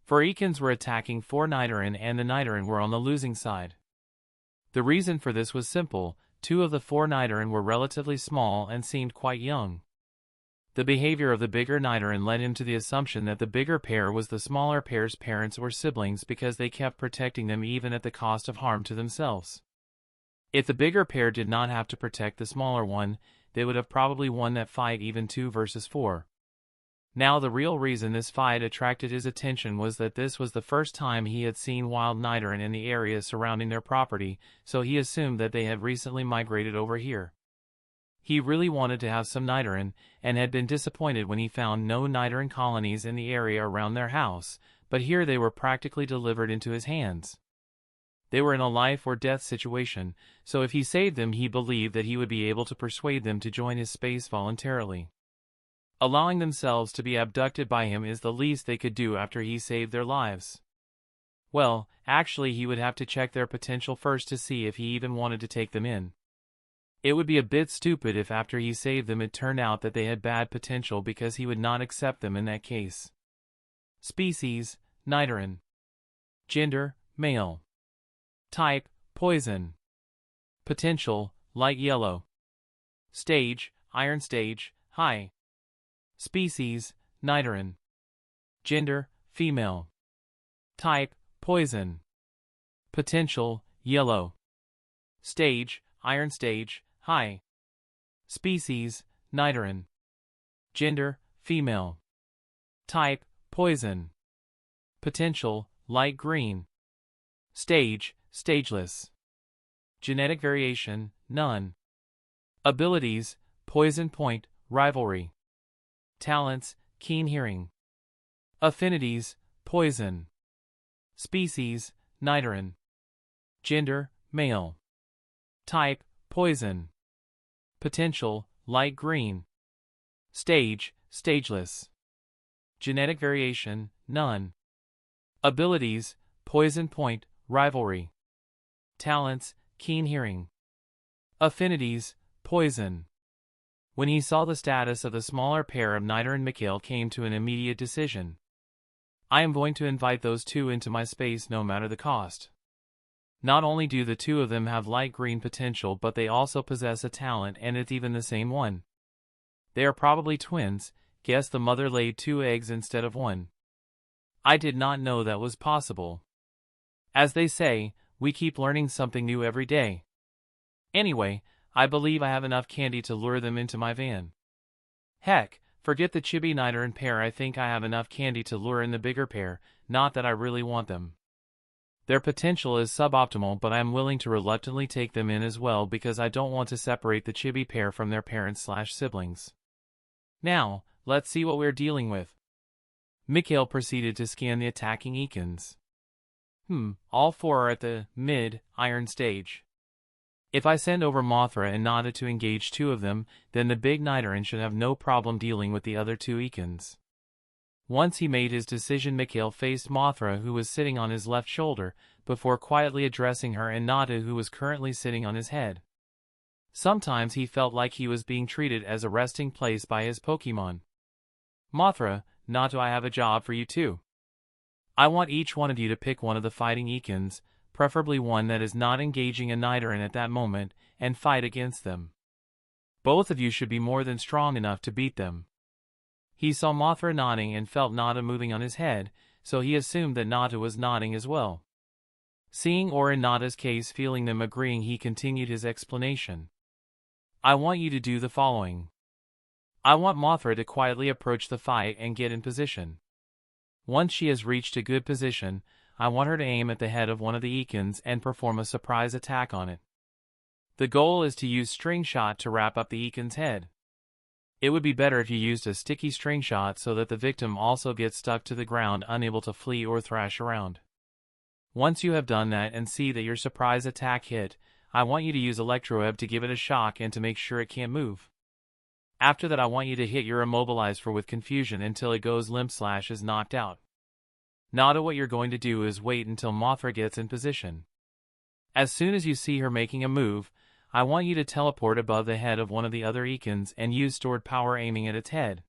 4 Ekans were attacking 4 Nidoran, and the Nidoran were on the losing side. The reason for this was simple: 2 of the 4 Nidoran were relatively small and seemed quite young. The behavior of the bigger Nidoran led him to the assumption that the bigger pair was the smaller pair's parents or siblings, because they kept protecting them even at the cost of harm to themselves. If the bigger pair did not have to protect the smaller one, they would have probably won that fight even 2 versus 4. Now the real reason this fight attracted his attention was that this was the first time he had seen wild Nidoran in the area surrounding their property, so he assumed that they had recently migrated over here. He really wanted to have some Nidoran, and had been disappointed when he found no Nidoran colonies in the area around their house, but here they were practically delivered into his hands. They were in a life or death situation, so if he saved them he believed that he would be able to persuade them to join his space voluntarily. Allowing themselves to be abducted by him is the least they could do after he saved their lives. Well, actually he would have to check their potential first to see if he even wanted to take them in. It would be a bit stupid if after he saved them it turned out that they had bad potential, because he would not accept them in that case. Species, Nidoran. Gender, male. Type, poison. Potential, light yellow. Stage, iron stage, high. Species, Nidoran. Gender, female. Type, poison. Potential, yellow. Stage, iron stage, high. Species, Nidoran. Gender, female. Type, poison. Potential, light green. Stage, stageless. Genetic variation, none. Abilities, poison point, rivalry. Talents, keen hearing. Affinities, poison. Species, Nidoran. Gender, male. Type, poison. Potential, light green. Stage, stageless. Genetic variation, none. Abilities, poison point, rivalry. Talents, keen hearing. Affinities, poison. When he saw the status of the smaller pair of Nidoran, Mikhail came to an immediate decision. I am going to invite those two into my space no matter the cost. Not only do the two of them have light green potential, but they also possess a talent, and it's even the same one. They are probably twins. Guess the mother laid 2 eggs instead of 1. I did not know that was possible. As they say, we keep learning something new every day. Anyway, I believe I have enough candy to lure them into my van. Heck, forget the chibi Nidoran pair, I think I have enough candy to lure in the bigger pair, not that I really want them. Their potential is suboptimal, but I am willing to reluctantly take them in as well because I don't want to separate the chibi pair from their parents/siblings. Now, let's see what we're dealing with. Mikhail proceeded to scan the attacking Ekans. All 4 are at the mid-iron stage. If I send over Mothra and Nada to engage 2 of them, then the big Nidoran should have no problem dealing with the other 2 Ekans. Once he made his decision, Mikhail faced Mothra, who was sitting on his left shoulder, before quietly addressing her, and Nada, who was currently sitting on his head. Sometimes he felt like he was being treated as a resting place by his Pokemon. Mothra, Nada, I have a job for you too. I want each one of you to pick one of the fighting Ekans, preferably one that is not engaging a Nidoran at that moment, and fight against them. Both of you should be more than strong enough to beat them. He saw Mothra nodding and felt Nada moving on his head, so he assumed that Nada was nodding as well. Seeing, or in Nada's case feeling them agreeing, he continued his explanation. I want you to do the following. I want Mothra to quietly approach the fight and get in position. Once she has reached a good position, I want her to aim at the head of one of the Ekans and perform a surprise attack on it. The goal is to use string shot to wrap up the Ekan's head. It would be better if you used a sticky string shot so that the victim also gets stuck to the ground, unable to flee or thrash around. Once you have done that and see that your surprise attack hit, I want you to use Electroweb to give it a shock and to make sure it can't move. After that, I want you to hit your Immobilize for with confusion until it goes limp / is knocked out. Nada, what you're going to do is wait until Mothra gets in position. As soon as you see her making a move, I want you to teleport above the head of one of the other Ekans and use stored power aiming at its head.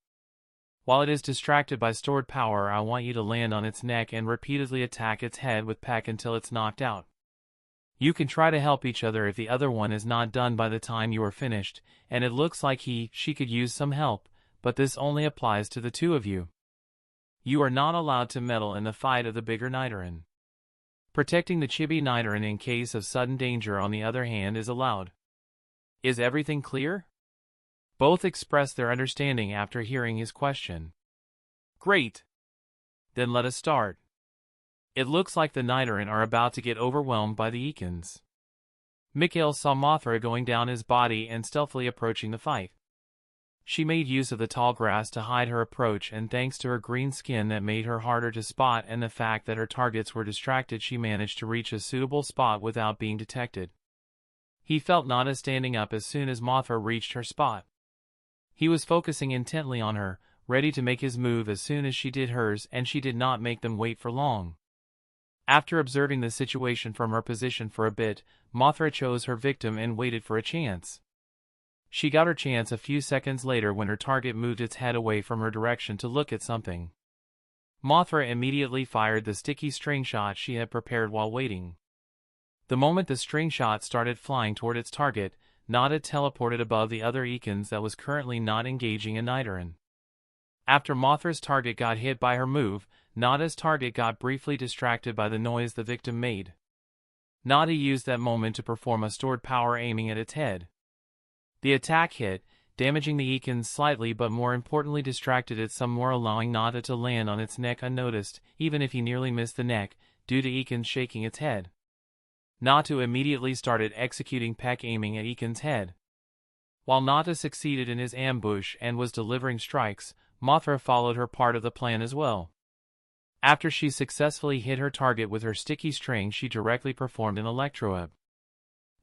While it is distracted by stored power, I want you to land on its neck and repeatedly attack its head with Peck until it's knocked out. You can try to help each other if the other one is not done by the time you are finished, and it looks like she could use some help, but this only applies to the 2 of you. You are not allowed to meddle in the fight of the bigger Nidoran. Protecting the chibi Nidoran in case of sudden danger, on the other hand, is allowed. Is everything clear? Both expressed their understanding after hearing his question. Great! Then let us start. It looks like the Nidoran are about to get overwhelmed by the Ekans. Mikhail saw Mothra going down his body and stealthily approaching the fight. She made use of the tall grass to hide her approach, and thanks to her green skin that made her harder to spot and the fact that her targets were distracted, she managed to reach a suitable spot without being detected. He felt Nada standing up as soon as Mothra reached her spot. He was focusing intently on her, ready to make his move as soon as she did hers, and she did not make them wait for long. After observing the situation from her position for a bit, Mothra chose her victim and waited for a chance. She got her chance a few seconds later when her target moved its head away from her direction to look at something. Mothra immediately fired the sticky string shot she had prepared while waiting. The moment the string shot started flying toward its target, Nada teleported above the other Ekans that was currently not engaging a Nidoran. After Mothra's target got hit by her move, Nada's target got briefly distracted by the noise the victim made. Nada used that moment to perform a stored power aiming at its head. The attack hit, damaging the Ekans slightly, but more importantly distracted it some more, allowing Nada to land on its neck unnoticed, even if he nearly missed the neck, due to Ekans shaking its head. Natu immediately started executing peck aiming at Ekan's head. While Nada succeeded in his ambush and was delivering strikes, Mothra followed her part of the plan as well. After she successfully hit her target with her sticky string, she directly performed an electroweb.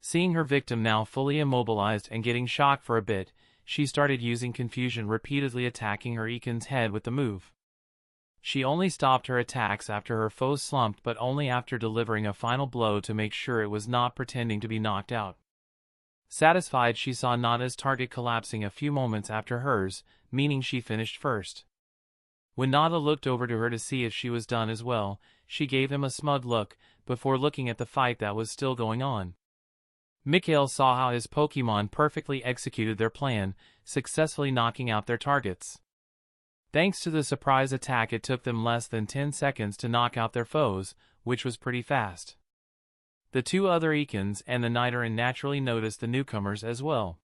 Seeing her victim now fully immobilized and getting shocked for a bit, she started using confusion, repeatedly attacking her Ekan's head with the move. She only stopped her attacks after her foe slumped, but only after delivering a final blow to make sure it was not pretending to be knocked out. Satisfied, she saw Nada's target collapsing a few moments after hers, meaning she finished first. When Nada looked over to her to see if she was done as well, she gave him a smug look, before looking at the fight that was still going on. Mikhail saw how his Pokémon perfectly executed their plan, successfully knocking out their targets. Thanks to the surprise attack, it took them less than 10 seconds to knock out their foes, which was pretty fast. The two other Ekans and the Nidoran naturally noticed the newcomers as well.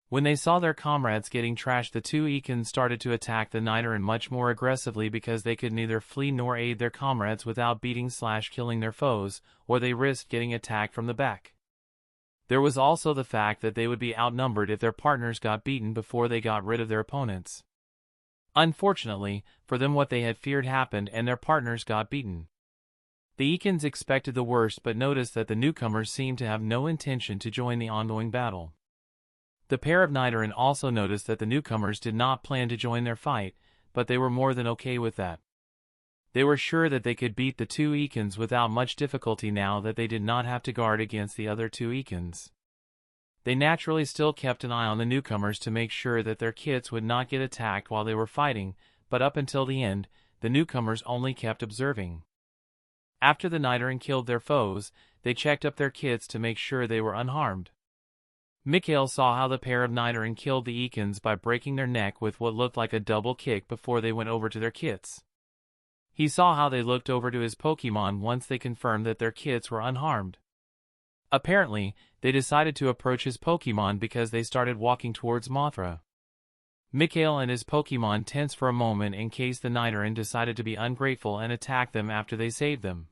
When they saw their comrades getting trashed, the two Ekans started to attack the Nidoran much more aggressively because they could neither flee nor aid their comrades without beating/killing their foes, or they risked getting attacked from the back. There was also the fact that they would be outnumbered if their partners got beaten before they got rid of their opponents. Unfortunately, for them, what they had feared happened and their partners got beaten. The Ekans expected the worst but noticed that the newcomers seemed to have no intention to join the ongoing battle. The pair of Nidoran also noticed that the newcomers did not plan to join their fight, but they were more than okay with that. They were sure that they could beat the two Ekans without much difficulty now that they did not have to guard against the other two Ekans. They naturally still kept an eye on the newcomers to make sure that their kits would not get attacked while they were fighting, but up until the end, the newcomers only kept observing. After the Nidoran killed their foes, they checked up their kits to make sure they were unharmed. Mikhail saw how the pair of Nidoran killed the Ekans by breaking their neck with what looked like a double kick before they went over to their kits. He saw how they looked over to his Pokémon once they confirmed that their kits were unharmed. Apparently, they decided to approach his Pokémon because they started walking towards Mothra. Mikhail and his Pokémon tensed for a moment in case the Nidoran decided to be ungrateful and attack them after they saved them.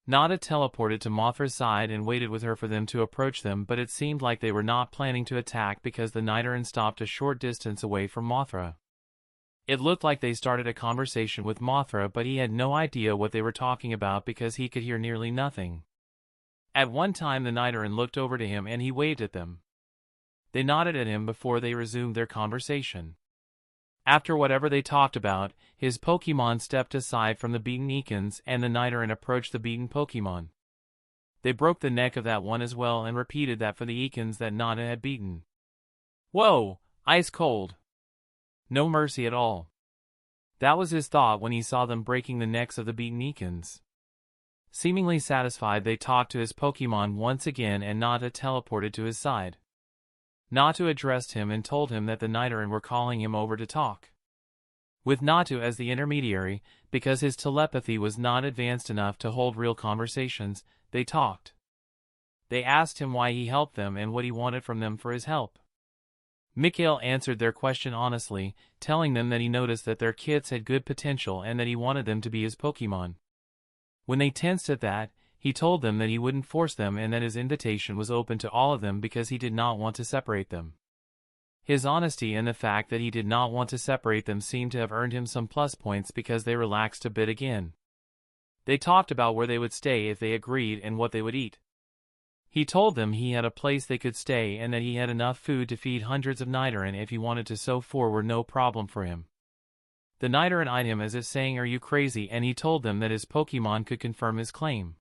Nada teleported to Mothra's side and waited with her for them to approach them, but it seemed like they were not planning to attack because the Nidoran stopped a short distance away from Mothra. It looked like they started a conversation with Mothra, but he had no idea what they were talking about because he could hear nearly nothing. At one time the Nidoran looked over to him and he waved at them. They nodded at him before they resumed their conversation. After whatever they talked about, his Pokémon stepped aside from the beaten Ekans and the Nidoran approached the beaten Pokémon. They broke the neck of that one as well and repeated that for the Ekans that Nada had beaten. Whoa, ice cold. No mercy at all. That was his thought when he saw them breaking the necks of the beaten Ekans. Seemingly satisfied, they talked to his Pokémon once again and Nada teleported to his side. Natu addressed him and told him that the Nidoran were calling him over to talk. With Natu as the intermediary, because his telepathy was not advanced enough to hold real conversations, they talked. They asked him why he helped them and what he wanted from them for his help. Mikhail answered their question honestly, telling them that he noticed that their kits had good potential and that he wanted them to be his Pokémon. When they tensed at that, He told them that he wouldn't force them and that his invitation was open to all of them because he did not want to separate them. His honesty and the fact that he did not want to separate them seemed to have earned him some plus points because they relaxed a bit again. They talked about where they would stay if they agreed and what they would eat. He told them he had a place they could stay and that he had enough food to feed hundreds of Nidoran if he wanted to, so four were no problem for him. The Nidoran eyed him as if saying, "Are you crazy?" and he told them that his Pokemon could confirm his claim.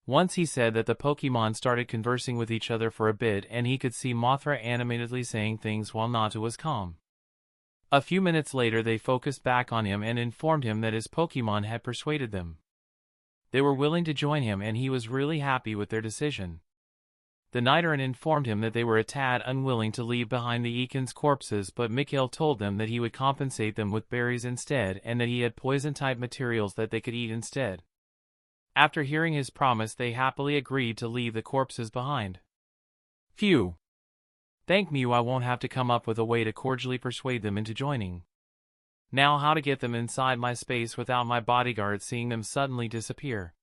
Once he said that the Pokemon started conversing with each other for a bit and he could see Mothra animatedly saying things while Natu was calm. A few minutes later they focused back on him and informed him that his Pokemon had persuaded them. They were willing to join him and he was really happy with their decision. The Nidoran informed him that they were a tad unwilling to leave behind the Eakin's corpses, but Mikhail told them that he would compensate them with berries instead and that he had poison-type materials that they could eat instead. After hearing his promise, they happily agreed to leave the corpses behind. Phew! Thank me, I won't have to come up with a way to cordially persuade them into joining. Now how to get them inside my space without my bodyguard seeing them suddenly disappear.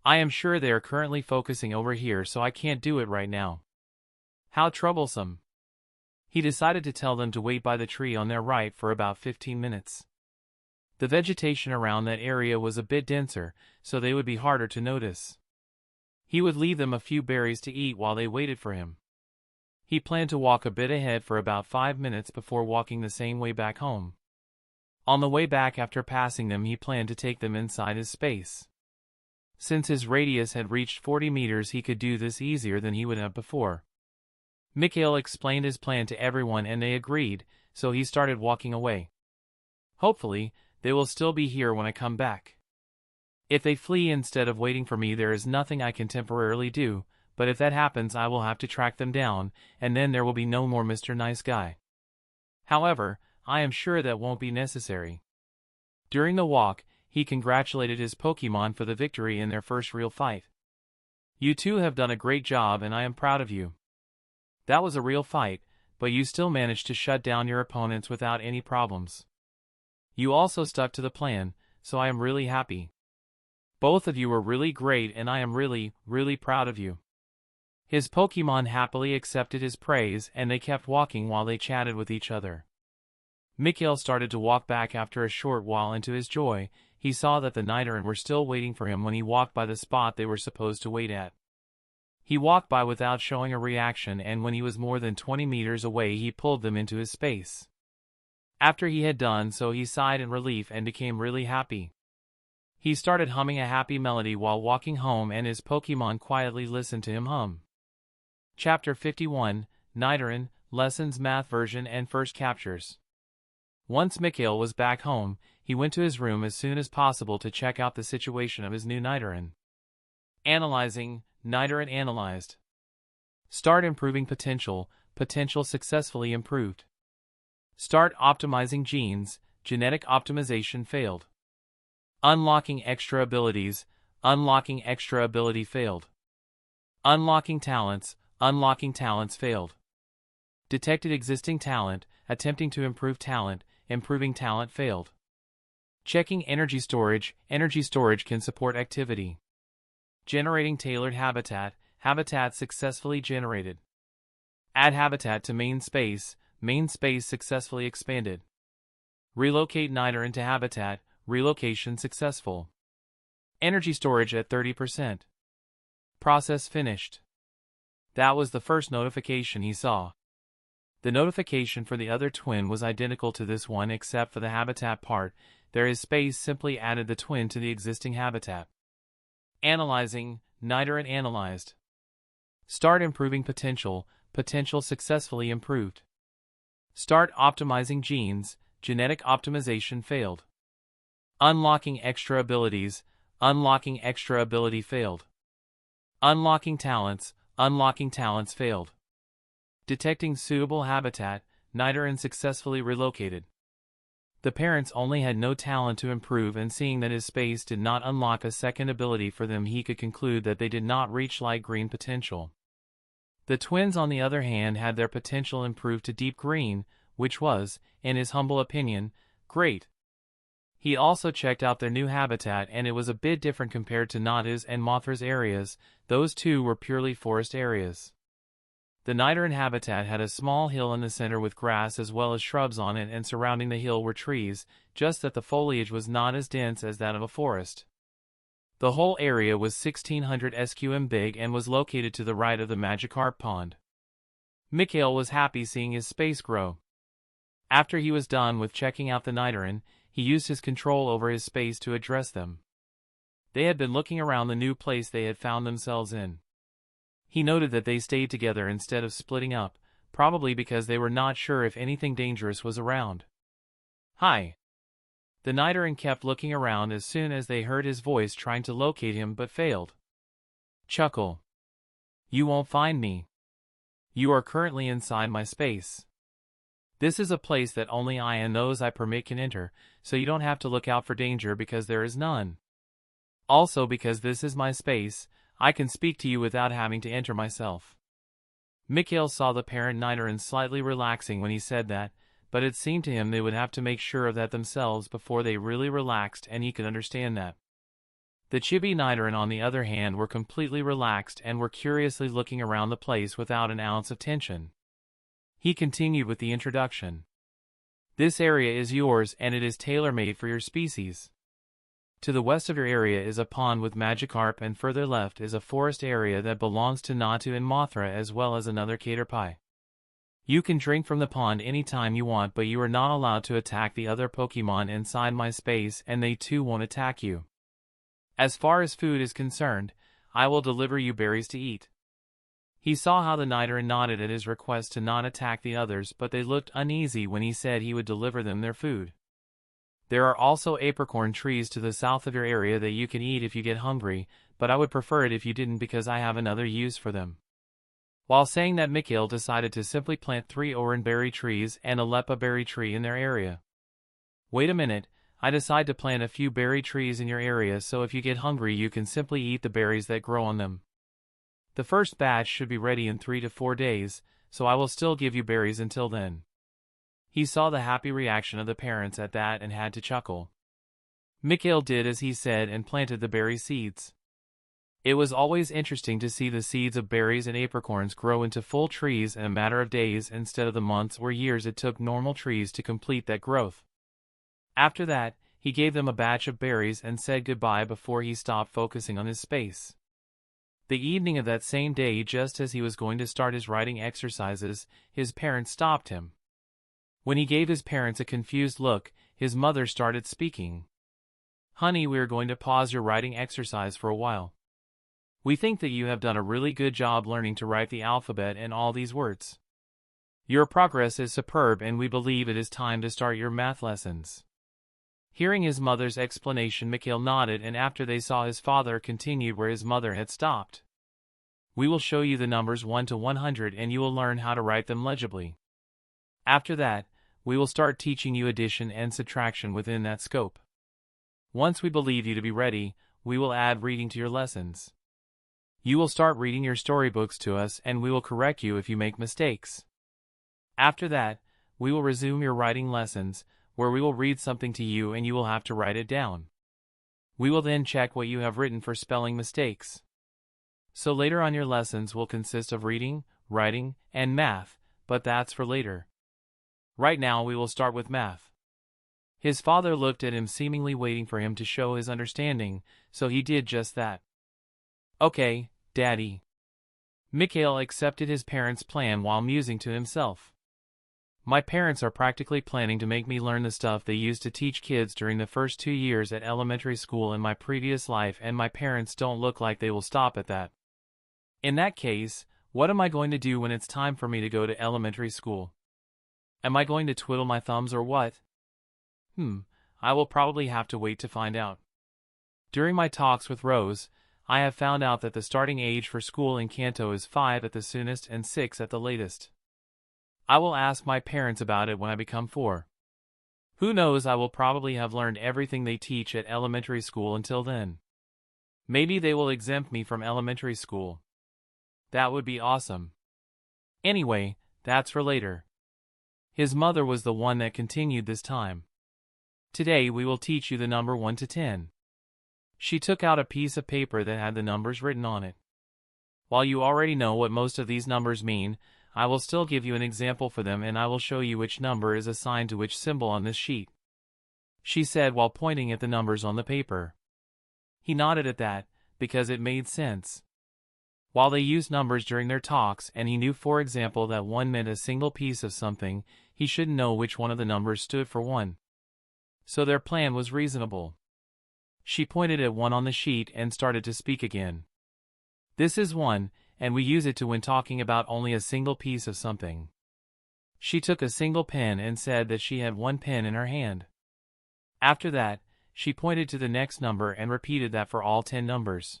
I am sure they are currently focusing over here, so I can't do it right now. How troublesome. He decided to tell them to wait by the tree on their right for about 15 minutes. The vegetation around that area was a bit denser, so they would be harder to notice. He would leave them a few berries to eat while they waited for him. He planned to walk a bit ahead for about 5 minutes before walking the same way back home. On the way back after passing them, he planned to take them inside his space. Since his radius had reached 40 meters, he could do this easier than he would have before. Mikhail explained his plan to everyone and they agreed, so he started walking away. Hopefully, they will still be here when I come back. If they flee instead of waiting for me, there is nothing I can temporarily do, but if that happens I will have to track them down, and then there will be no more Mr. Nice Guy. However, I am sure that won't be necessary. During the walk, he congratulated his Pokemon for the victory in their first real fight. You two have done a great job and I am proud of you. That was a real fight, but you still managed to shut down your opponents without any problems. You also stuck to the plan, so I am really happy. Both of you were really great and I am really, really proud of you. His Pokemon happily accepted his praise and they kept walking while they chatted with each other. Mikhail started to walk back after a short while, and to his joy, he saw that the Nidoran were still waiting for him when he walked by the spot they were supposed to wait at. He walked by without showing a reaction, and when he was more than 20 meters away he pulled them into his space. After he had done so, he sighed in relief and became really happy. He started humming a happy melody while walking home and his Pokemon quietly listened to him hum. Chapter 51, Nidoran, Lessons Math Version and First Captures. Once Mikhail was back home, he went to his room as soon as possible to check out the situation of his new Nidoran. Analyzing, Nidoran analyzed. Start improving potential, potential successfully improved. Start optimizing genes, genetic optimization failed. Unlocking extra abilities, unlocking extra ability failed. Unlocking talents failed. Detected existing talent, attempting to improve talent, improving talent failed. Checking energy storage can support activity. Generating tailored habitat, habitat successfully generated. Add habitat to main space successfully expanded. Relocate Nidoran to habitat, relocation successful. Energy storage at 30%. Process finished. That was the first notification he saw. The notification for the other twin was identical to this one except for the habitat part. There is space simply added the twin to the existing habitat. Analyzing, Nidoran analyzed. Start improving potential, potential successfully improved. Start optimizing genes, genetic optimization failed. Unlocking extra abilities, unlocking extra ability failed. Unlocking talents failed. Detecting suitable habitat, Nidoran successfully relocated. The parents only had no talent to improve, and seeing that his space did not unlock a second ability for them, he could conclude that they did not reach light green potential. The twins, on the other hand, had their potential improved to deep green, which was, in his humble opinion, great. He also checked out their new habitat, and it was a bit different compared to Nada's and Mothra's areas. Those two were purely forest areas. The Nidoran habitat had a small hill in the center with grass as well as shrubs on it, and surrounding the hill were trees, just that the foliage was not as dense as that of a forest. The whole area was 1600 sqm big and was located to the right of the Magikarp pond. Mikhail was happy seeing his space grow. After he was done with checking out the Nidoran, he used his control over his space to address them. They had been looking around the new place they had found themselves in. He noted that they stayed together instead of splitting up, probably because they were not sure if anything dangerous was around. "Hi." The Nidoran kept looking around as soon as they heard his voice trying to locate him but failed. Chuckle. "You won't find me. You are currently inside my space. This is a place that only I and those I permit can enter, so you don't have to look out for danger because there is none. Also, because this is my space, I can speak to you without having to enter myself." Mikhail saw the parent Nidoran slightly relaxing when he said that, but it seemed to him they would have to make sure of that themselves before they really relaxed, and he could understand that. The Chibi Nidoran, on the other hand, were completely relaxed and were curiously looking around the place without an ounce of tension. He continued with the introduction. "This area is yours, and it is tailor-made for your species. To the west of your area is a pond with Magikarp, and further left is a forest area that belongs to Natu and Mothra as well as another Caterpie. You can drink from the pond anytime you want, but you are not allowed to attack the other Pokemon inside my space, and they too won't attack you. As far as food is concerned, I will deliver you berries to eat." He saw how the Nidoran nodded at his request to not attack the others, but they looked uneasy when he said he would deliver them their food. "There are also apricorn trees to the south of your area that you can eat if you get hungry, but I would prefer it if you didn't because I have another use for them." While saying that, Mikhail decided to simply plant 3 Oran berry trees and a Lepa berry tree in their area. "Wait a minute, I decide to plant a few berry trees in your area, so if you get hungry you can simply eat the berries that grow on them. The first batch should be ready in 3 to 4 days, so I will still give you berries until then." He saw the happy reaction of the parents at that and had to chuckle. Mikhail did as he said and planted the berry seeds. It was always interesting to see the seeds of berries and apricorns grow into full trees in a matter of days instead of the months or years it took normal trees to complete that growth. After that, he gave them a batch of berries and said goodbye before he stopped focusing on his space. The evening of that same day, just as he was going to start his writing exercises, his parents stopped him. When he gave his parents a confused look, his mother started speaking. "Honey, we are going to pause your writing exercise for a while. We think that you have done a really good job learning to write the alphabet and all these words. Your progress is superb, and we believe it is time to start your math lessons." Hearing his mother's explanation, Mikhail nodded, and after they saw his father continued where his mother had stopped. "We will show you the numbers 1 to 100 and you will learn how to write them legibly. After that, we will start teaching you addition and subtraction within that scope. Once we believe you to be ready, we will add reading to your lessons. You will start reading your storybooks to us and we will correct you if you make mistakes. After that, we will resume your writing lessons, where we will read something to you and you will have to write it down. We will then check what you have written for spelling mistakes. So later on your lessons will consist of reading, writing, and math, but that's for later. Right now we will start with math." His father looked at him, seemingly waiting for him to show his understanding, so he did just that. "Okay, Daddy." Mikhail accepted his parents' plan while musing to himself. "My parents are practically planning to make me learn the stuff they used to teach kids during the first 2 years at elementary school in my previous life, and my parents don't look like they will stop at that. In that case, what am I going to do when it's time for me to go to elementary school? Am I going to twiddle my thumbs or what? I will probably have to wait to find out. During my talks with Rose, I have found out that the starting age for school in Kanto is 5 at the soonest and 6 at the latest. I will ask my parents about it when I become 4. Who knows, I will probably have learned everything they teach at elementary school until then. Maybe they will exempt me from elementary school. That would be awesome. Anyway, that's for later." His mother was the one that continued this time. Today we will teach you the number 1 to 10. She took out a piece of paper that had the numbers written on it. While you already know what most of these numbers mean, I will still give you an example for them and I will show you which number is assigned to which symbol on this sheet, she said while pointing at the numbers on the paper. He nodded at that, because it made sense. While they used numbers during their talks and he knew for example that 1 meant a single piece of something, he shouldn't know which one of the numbers stood for 1. So their plan was reasonable. She pointed at 1 on the sheet and started to speak again. This is 1, and we use it to when talking about only a single piece of something. She took a single pen and said that she had 1 pen in her hand. After that, she pointed to the next number and repeated that for all 10 numbers.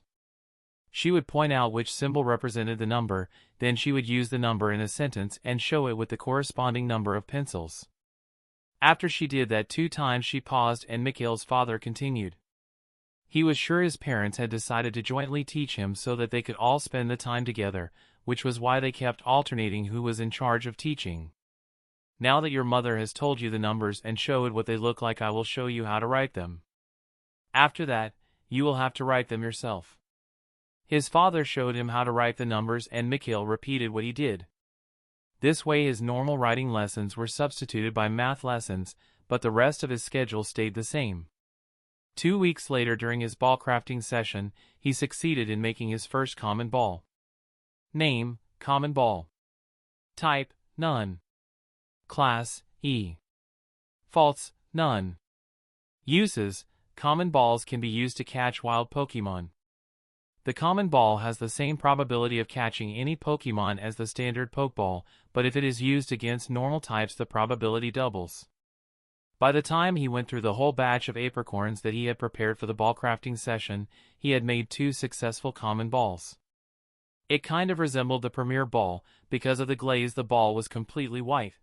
She would point out which symbol represented the number, then she would use the number in a sentence and show it with the corresponding number of pencils. After she did that 2 times she paused and Mikhail's father continued. He was sure his parents had decided to jointly teach him so that they could all spend the time together, which was why they kept alternating who was in charge of teaching. Now that your mother has told you the numbers and showed what they look like, I will show you how to write them. After that, you will have to write them yourself. His father showed him how to write the numbers and Mikhail repeated what he did. This way his normal writing lessons were substituted by math lessons, but the rest of his schedule stayed the same. 2 weeks later during his ball crafting session, he succeeded in making his first common ball. Name, common ball. Type, none. Class, E. Faults, none. Uses, common balls can be used to catch wild Pokemon. The common ball has the same probability of catching any Pokemon as the standard Pokeball, but if it is used against normal types the probability doubles. By the time he went through the whole batch of apricorns that he had prepared for the ball crafting session, he had made 2 successful common balls. It kind of resembled the premier ball, because of the glaze the ball was completely white.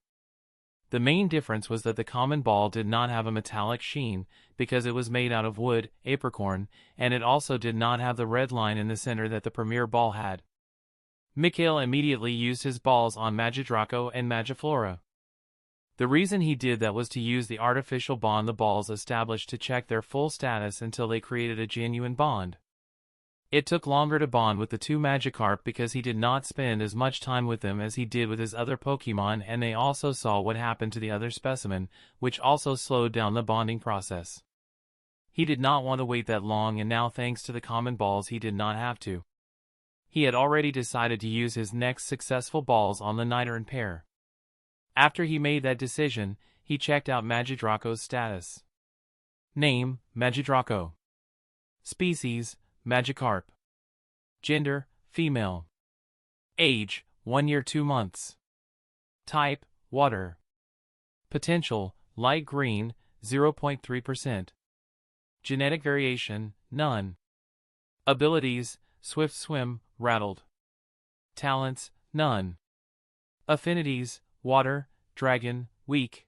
The main difference was that the common ball did not have a metallic sheen, because it was made out of wood, apricorn, and it also did not have the red line in the center that the premier ball had. Mikhail immediately used his balls on Magidraco and Magiflora. The reason he did that was to use the artificial bond the balls established to check their full status until they created a genuine bond. It took longer to bond with the 2 Magikarp because he did not spend as much time with them as he did with his other Pokemon, and they also saw what happened to the other specimen, which also slowed down the bonding process. He did not want to wait that long, and now thanks to the common balls he did not have to. He had already decided to use his next successful balls on the Nidoran pair. After he made that decision, he checked out Magidraco's status. Name, Magidraco. Species, Magikarp. Gender, female. Age, 1 year 2 months. Type, water. Potential, light green, 0.3%. Genetic variation, none. Abilities, swift swim, rattled. Talents, none. Affinities, water, dragon, weak.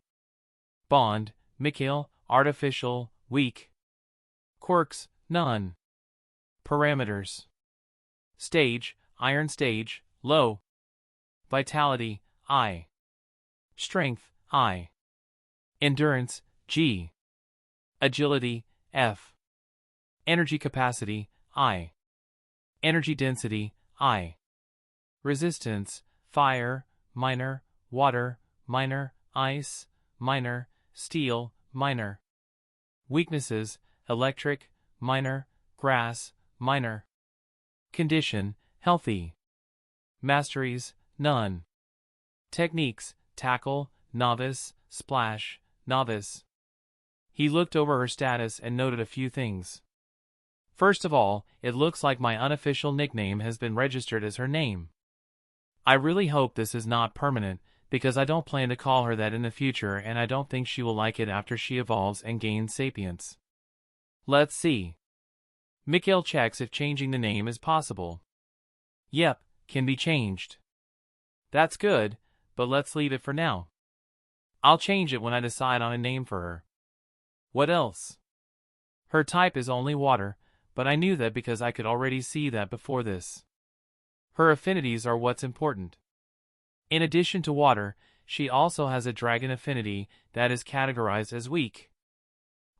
Bond, Mikhail, artificial, weak. Quirks, none. Parameters. Stage, iron stage, low. Vitality, I. Strength, I. Endurance, G. Agility, F. Energy capacity, I. Energy density, I. Resistance, fire, minor, water, minor, ice, minor, steel, minor. Weaknesses, electric, minor, grass, minor. Condition, healthy. Masteries, none. Techniques, tackle, novice, splash, novice. He looked over her status and noted a few things. First of all, it looks like my unofficial nickname has been registered as her name. I really hope this is not permanent, because I don't plan to call her that in the future and I don't think she will like it after she evolves and gains sapience. Let's see. Mikhail checks if changing the name is possible. Yep, can be changed. That's good, but let's leave it for now. I'll change it when I decide on a name for her. What else? Her type is only water, but I knew that because I could already see that before this. Her affinities are what's important. In addition to water, she also has a dragon affinity that is categorized as weak.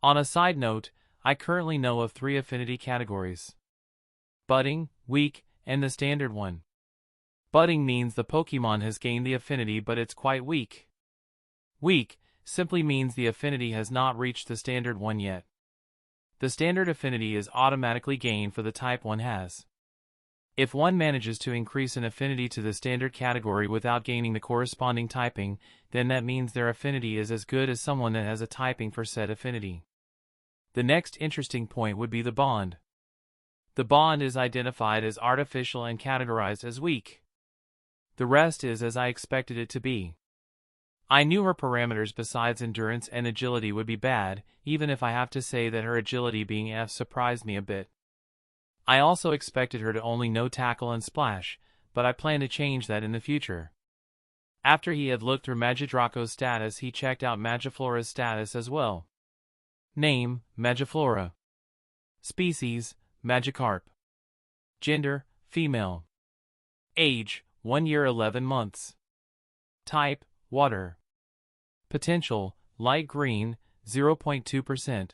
On a side note, I currently know of 3 affinity categories: budding, weak, and the standard one. Budding means the Pokemon has gained the affinity but it's quite weak. Weak simply means the affinity has not reached the standard one yet. The standard affinity is automatically gained for the type one has. If one manages to increase an affinity to the standard category without gaining the corresponding typing, then that means their affinity is as good as someone that has a typing for said affinity. The next interesting point would be the bond. The bond is identified as artificial and categorized as weak. The rest is as I expected it to be. I knew her parameters besides endurance and agility would be bad, even if I have to say that her agility being F surprised me a bit. I also expected her to only know tackle and splash, but I plan to change that in the future. After he had looked through Magidraco's status, he checked out Magiflora's status as well. Name, Magiflora. Species, Magikarp. Gender, female. Age, 1 year 11 months. Type, water. Potential, light green, 0.2%.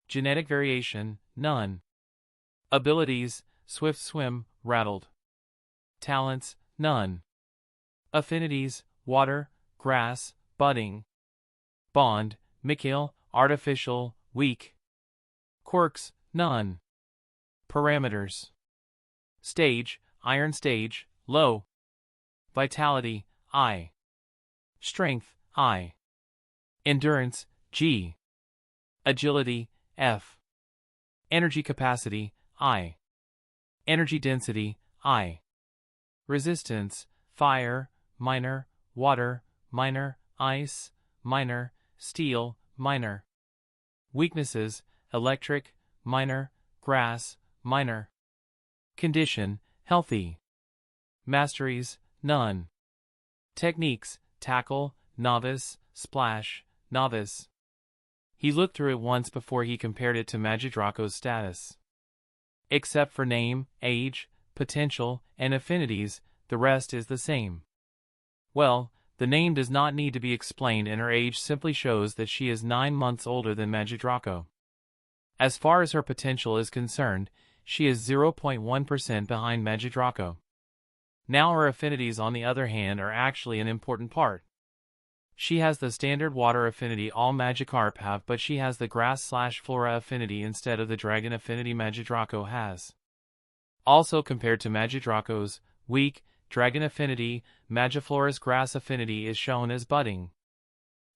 Genetic variation, none. Abilities, swift swim, rattled. Talents, none. Affinities, water, grass, budding. Bond, Mikhail, artificial, weak. Quirks, none. Parameters. Stage, iron stage, low. Vitality, I. Strength, I. Endurance, G. Agility, F. Energy capacity, I. Energy density, I. Resistance, fire, minor, water, minor, ice, minor, steel, minor. Weaknesses, electric, minor, grass, minor. Condition, healthy. Masteries, none. Techniques, tackle, novice, splash, novice. He looked through it once before he compared it to Magidraco's status. Except for name, age, potential, and affinities, the rest is the same. Well, the name does not need to be explained and her age simply shows that she is 9 months older than Magidraco. As far as her potential is concerned, she is 0.1% behind Magidraco. Now her affinities on the other hand are actually an important part. She has the standard water affinity all Magikarp have, but she has the grass/flora affinity instead of the dragon affinity Magidraco has. Also compared to Magidraco's weak dragon affinity, Magiflora's grass affinity is shown as budding.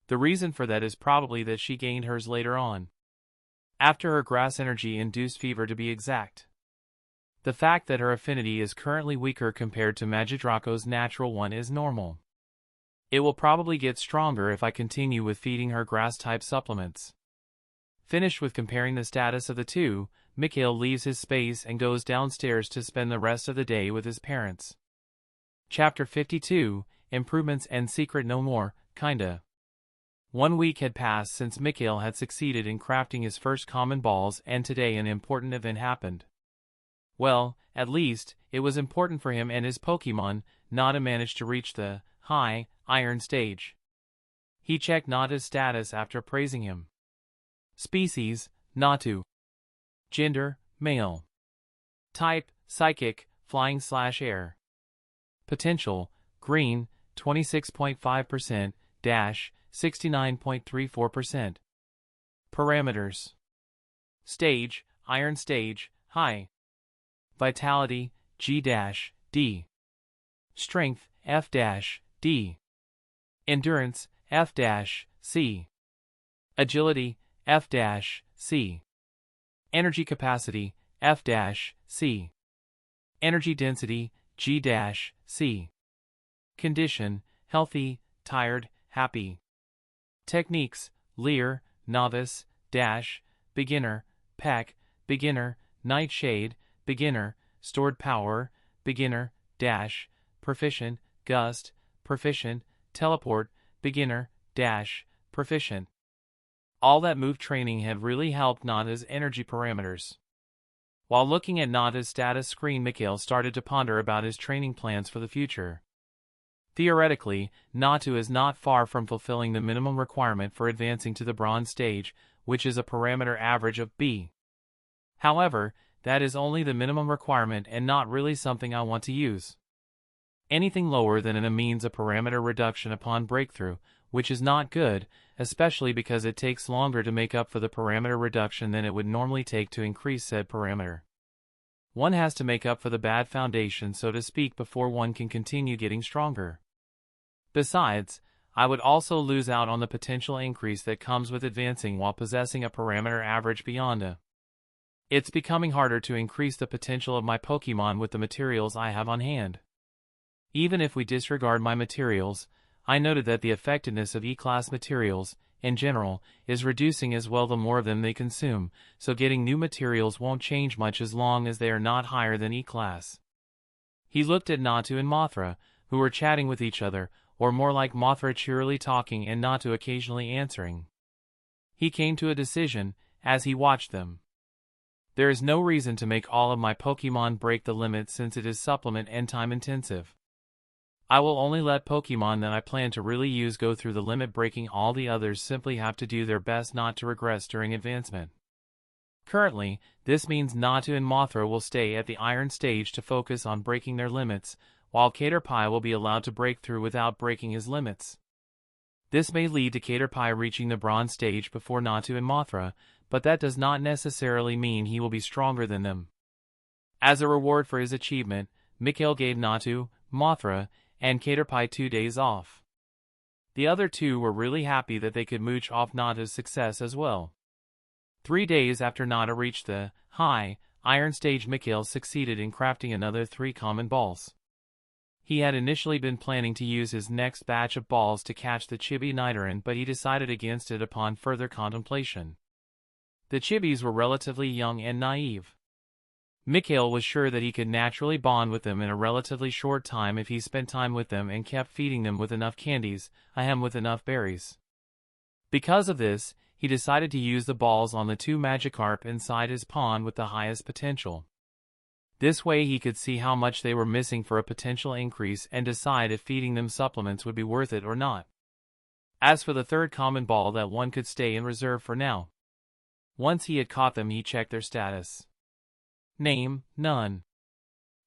The reason for that is probably that she gained hers later on. After her grass energy induced fever to be exact. The fact that her affinity is currently weaker compared to Magidraco's natural one is normal. It will probably get stronger if I continue with feeding her grass-type supplements. Finished with comparing the status of the two, Mikhail leaves his space and goes downstairs to spend the rest of the day with his parents. Chapter 52, Improvements and Secret No More, Kinda. 1 week had passed since Mikhail had succeeded in crafting his first common balls, and today an important event happened. Well, at least, it was important for him and his Pokemon. Nada managed to reach the high iron stage. He checked Nada's status after praising him. Species, Natu. Gender, male. Type, psychic, flying/air. Potential, green, 26.5%, 69.34%. Parameters. Stage, iron stage, high. Vitality, G-D. Strength, F-D. Endurance, F-C. Agility, F-C. Energy capacity, F-C. Energy density, G-C. Condition, healthy, tired, happy. Techniques, Leer, novice, beginner, peck, beginner, nightshade, beginner, stored power, beginner, proficient, gust, proficient, teleport, beginner, proficient. All that move training had really helped Nada's energy parameters. While looking at Nada's status screen, Mikhail started to ponder about his training plans for the future. Theoretically, Natu is not far from fulfilling the minimum requirement for advancing to the bronze stage, which is a parameter average of B. However, that is only the minimum requirement and not really something I want to use. Anything lower than it means a parameter reduction upon breakthrough, which is not good, especially because it takes longer to make up for the parameter reduction than it would normally take to increase said parameter. One has to make up for the bad foundation, so to speak, before one can continue getting stronger. Besides, I would also lose out on the potential increase that comes with advancing while possessing a parameter average beyond a. It's becoming harder to increase the potential of my Pokemon with the materials I have on hand. Even if we disregard my materials, I noted that the effectiveness of E-class materials, in general, is reducing as well the more of them they consume, so getting new materials won't change much as long as they are not higher than E-class. He looked at Natu and Mothra, who were chatting with each other, or more like Mothra cheerily talking and Natu occasionally answering. He came to a decision, as he watched them. There is no reason to make all of my Pokemon break the limit since it is supplement and time intensive. I will only let Pokemon that I plan to really use go through the limit, breaking all the others simply have to do their best not to regress during advancement. Currently, this means Natu and Mothra will stay at the Iron stage to focus on breaking their limits, while Caterpie will be allowed to break through without breaking his limits. This may lead to Caterpie reaching the Bronze stage before Natu and Mothra, but that does not necessarily mean he will be stronger than them. As a reward for his achievement, Mikhail gave Natu, Mothra, and Caterpie 2 days off. The other two were really happy that they could mooch off Natu's success as well. 3 days after Natu reached the high Iron stage, Mikhail succeeded in crafting another 3 common balls. He had initially been planning to use his next batch of balls to catch the Chibi Nidoran, but he decided against it upon further contemplation. The Chibis were relatively young and naive. Mikhail was sure that he could naturally bond with them in a relatively short time if he spent time with them and kept feeding them with enough candies, with enough berries. Because of this, he decided to use the balls on the 2 Magikarp inside his pond with the highest potential. This way he could see how much they were missing for a potential increase and decide if feeding them supplements would be worth it or not. As for the 3rd common ball, that one could stay in reserve for now. Once he had caught them, he checked their status. Name, none.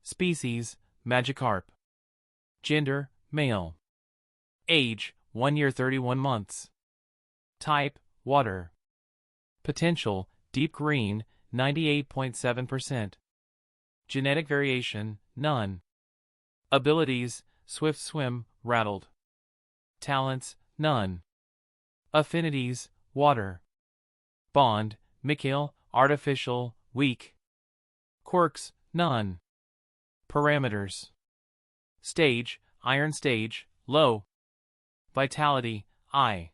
Species, Magikarp. Gender, male. Age, 1 year 31 months. Type, water. Potential, deep green, 98.7%. Genetic variation, none. Abilities, swift swim, rattled. Talents, none. Affinities, water. Bond, Mikhail, artificial, weak. Quirks, none. Parameters. Stage, Iron stage, low. Vitality, I.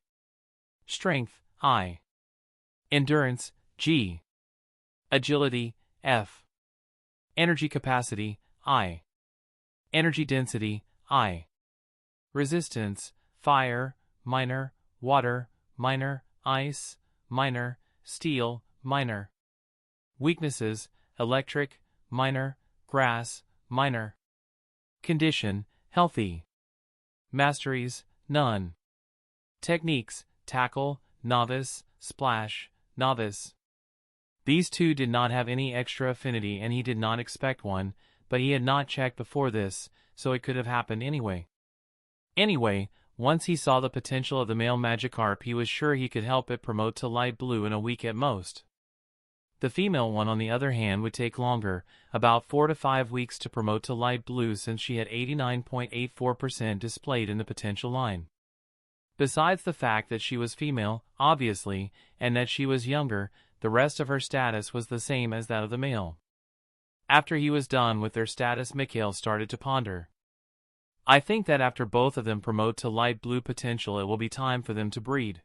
Strength, I. Endurance, G. Agility, F. Energy capacity, I. Energy density, I. Resistance, fire, minor, water, minor, ice, minor, steel, minor. Weaknesses, electric, minor, grass, minor. Condition, healthy. Masteries, none. Techniques, tackle, novice, splash, novice. These 2 did not have any extra affinity and he did not expect one, but he had not checked before this, so it could have happened anyway. Anyway, once he saw the potential of the male Magikarp, he was sure he could help it promote to light blue in a week at most. The female one, on the other hand, would take longer, about 4 to 5 weeks to promote to light blue, since she had 89.84% displayed in the potential line. Besides the fact that she was female, obviously, and that she was younger, the rest of her status was the same as that of the male. After he was done with their status, Mikhail started to ponder. I think that after both of them promote to light blue potential, it will be time for them to breed.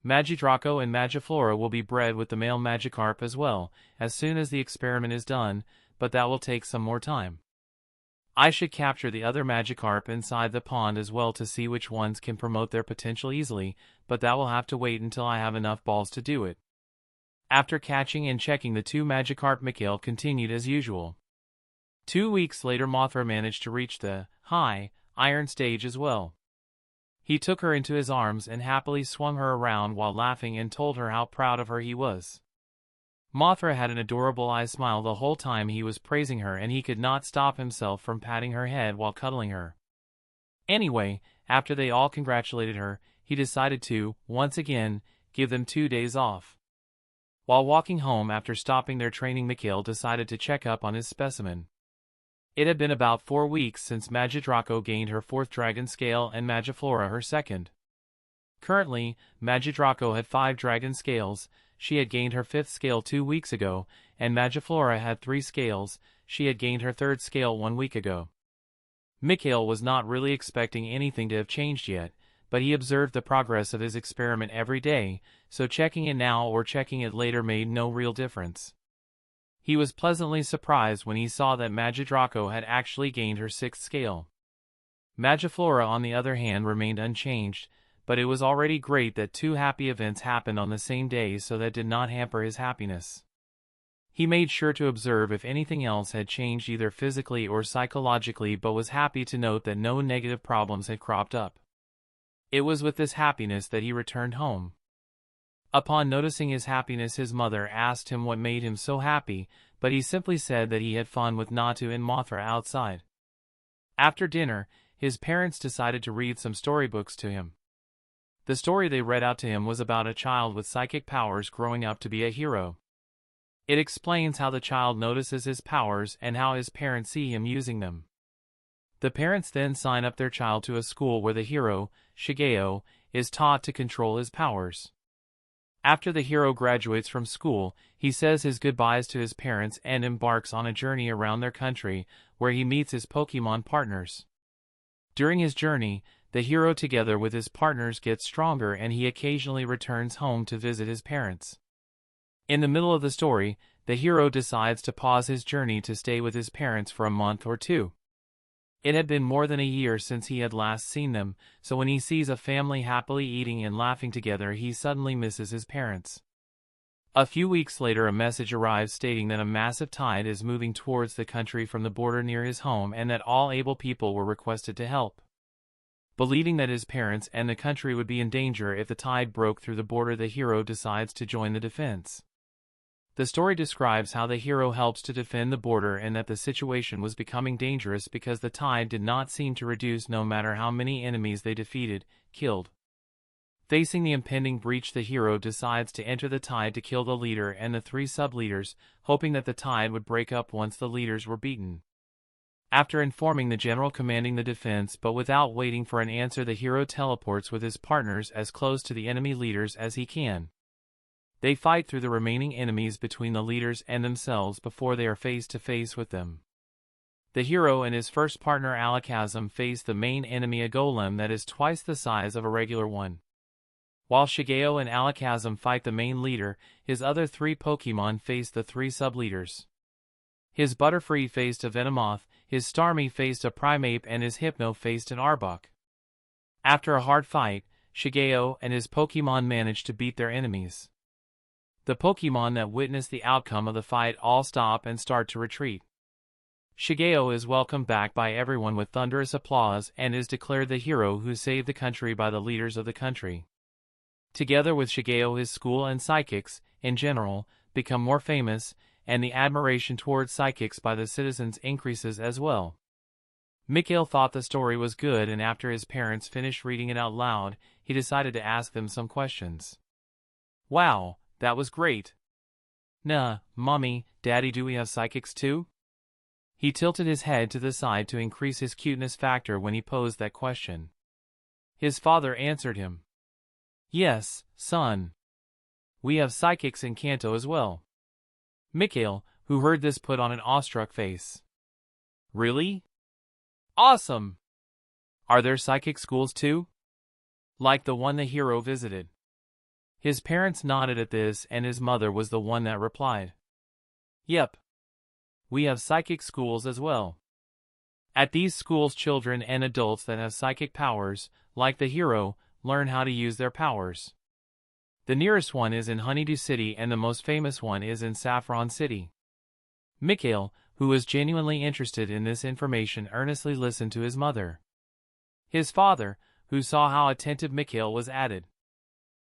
Magidraco and Magiflora will be bred with the male Magikarp as well, as soon as the experiment is done, but that will take some more time. I should capture the other Magikarp inside the pond as well to see which ones can promote their potential easily, but that will have to wait until I have enough balls to do it. After catching and checking the 2 Magikarp, Mikhail continued as usual. 2 weeks later, Mothra managed to reach the high Iron stage as well. He took her into his arms and happily swung her around while laughing and told her how proud of her he was. Mothra had an adorable eye smile the whole time he was praising her, and he could not stop himself from patting her head while cuddling her. Anyway, after they all congratulated her, he decided to, once again, give them 2 days off. While walking home after stopping their training, Mikhail decided to check up on his specimen. It had been about 4 weeks since Magidraco gained her 4th dragon scale and Magiflora her 2nd. Currently, Magidraco had 5 dragon scales. She had gained her 5th scale 2 weeks ago, and Magiflora had 3 scales. She had gained her 3rd scale 1 week ago. Mikhail was not really expecting anything to have changed yet, but he observed the progress of his experiment every day, so checking it now or checking it later made no real difference. He was pleasantly surprised when he saw that Magidraco had actually gained her 6th scale. Magiflora, on the other hand, remained unchanged, but it was already great that 2 happy events happened on the same day, so that did not hamper his happiness. He made sure to observe if anything else had changed either physically or psychologically, but was happy to note that no negative problems had cropped up. It was with this happiness that he returned home. Upon noticing his happiness, his mother asked him what made him so happy, but he simply said that he had fun with Natu and Mothra outside. After dinner, his parents decided to read some storybooks to him. The story they read out to him was about a child with psychic powers growing up to be a hero. It explains how the child notices his powers and how his parents see him using them. The parents then sign up their child to a school where the hero, Shigeo, is taught to control his powers. After the hero graduates from school, he says his goodbyes to his parents and embarks on a journey around their country, where he meets his Pokemon partners. During his journey, the hero together with his partners gets stronger, and he occasionally returns home to visit his parents. In the middle of the story, the hero decides to pause his journey to stay with his parents for a month or 2. It had been more than a year since he had last seen them, so when he sees a family happily eating and laughing together, he suddenly misses his parents. A few weeks later, a message arrives stating that a massive tide is moving towards the country from the border near his home, and that all able people were requested to help. Believing that his parents and the country would be in danger if the tide broke through the border, the hero decides to join the defense. The story describes how the hero helps to defend the border, and that the situation was becoming dangerous because the tide did not seem to reduce no matter how many enemies they defeated, killed. Facing the impending breach, the hero decides to enter the tide to kill the leader and the 3 sub-leaders, hoping that the tide would break up once the leaders were beaten. After informing the general commanding the defense, but without waiting for an answer, the hero teleports with his partners as close to the enemy leaders as he can. They fight through the remaining enemies between the leaders and themselves before they are face to face with them. The hero and his first partner Alakazam face the main enemy, a golem that is twice the size of a regular one. While Shigeo and Alakazam fight the main leader, his other 3 Pokemon face the 3 sub-leaders. His Butterfree faced a Venomoth, his Starmie faced a Primeape, and his Hypno faced an Arbok. After a hard fight, Shigeo and his Pokemon managed to beat their enemies. The Pokemon that witness the outcome of the fight all stop and start to retreat. Shigeo is welcomed back by everyone with thunderous applause and is declared the hero who saved the country by the leaders of the country. Together with Shigeo, his school and psychics, in general, become more famous, and the admiration towards psychics by the citizens increases as well. Mikhail thought the story was good, and after his parents finished reading it out loud, he decided to ask them some questions. Wow, that was great. Nah, Mommy, Daddy, do we have psychics too? He tilted his head to the side to increase his cuteness factor when he posed that question. His father answered him. Yes, son. We have psychics in Kanto as well. Mikhail, who heard this, put on an awestruck face. Really? Awesome! Are there psychic schools too? Like the one the hero visited? His parents nodded at this, and his mother was the one that replied. Yep. We have psychic schools as well. At these schools, children and adults that have psychic powers, like the hero, learn how to use their powers. The nearest one is in Honeydew City, and the most famous one is in Saffron City. Mikhail, who was genuinely interested in this information, earnestly listened to his mother. His father, who saw how attentive Mikhail was added.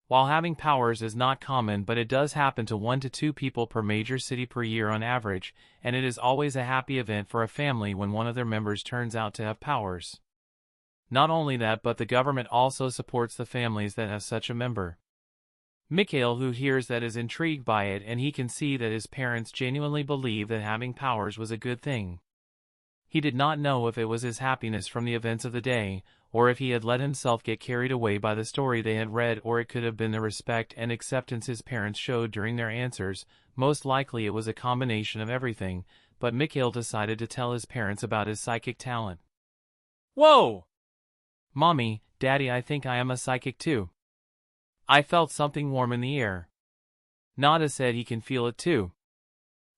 While having powers is not common, but it does happen to 1 to 2 people per major city per year on average, and it is always a happy event for a family when one of their members turns out to have powers. Not only that, but the government also supports the families that have such a member. Mikhail, who hears that, is intrigued by it, and he can see that his parents genuinely believe that having powers was a good thing. He did not know if it was his happiness from the events of the day, or if he had let himself get carried away by the story they had read, or it could have been the respect and acceptance his parents showed during their answers. Most likely it was a combination of everything, but Mikhail decided to tell his parents about his psychic talent. "Whoa! Mommy, Daddy, I think I am a psychic too. I felt something warm in the air." Nada said he can feel it too.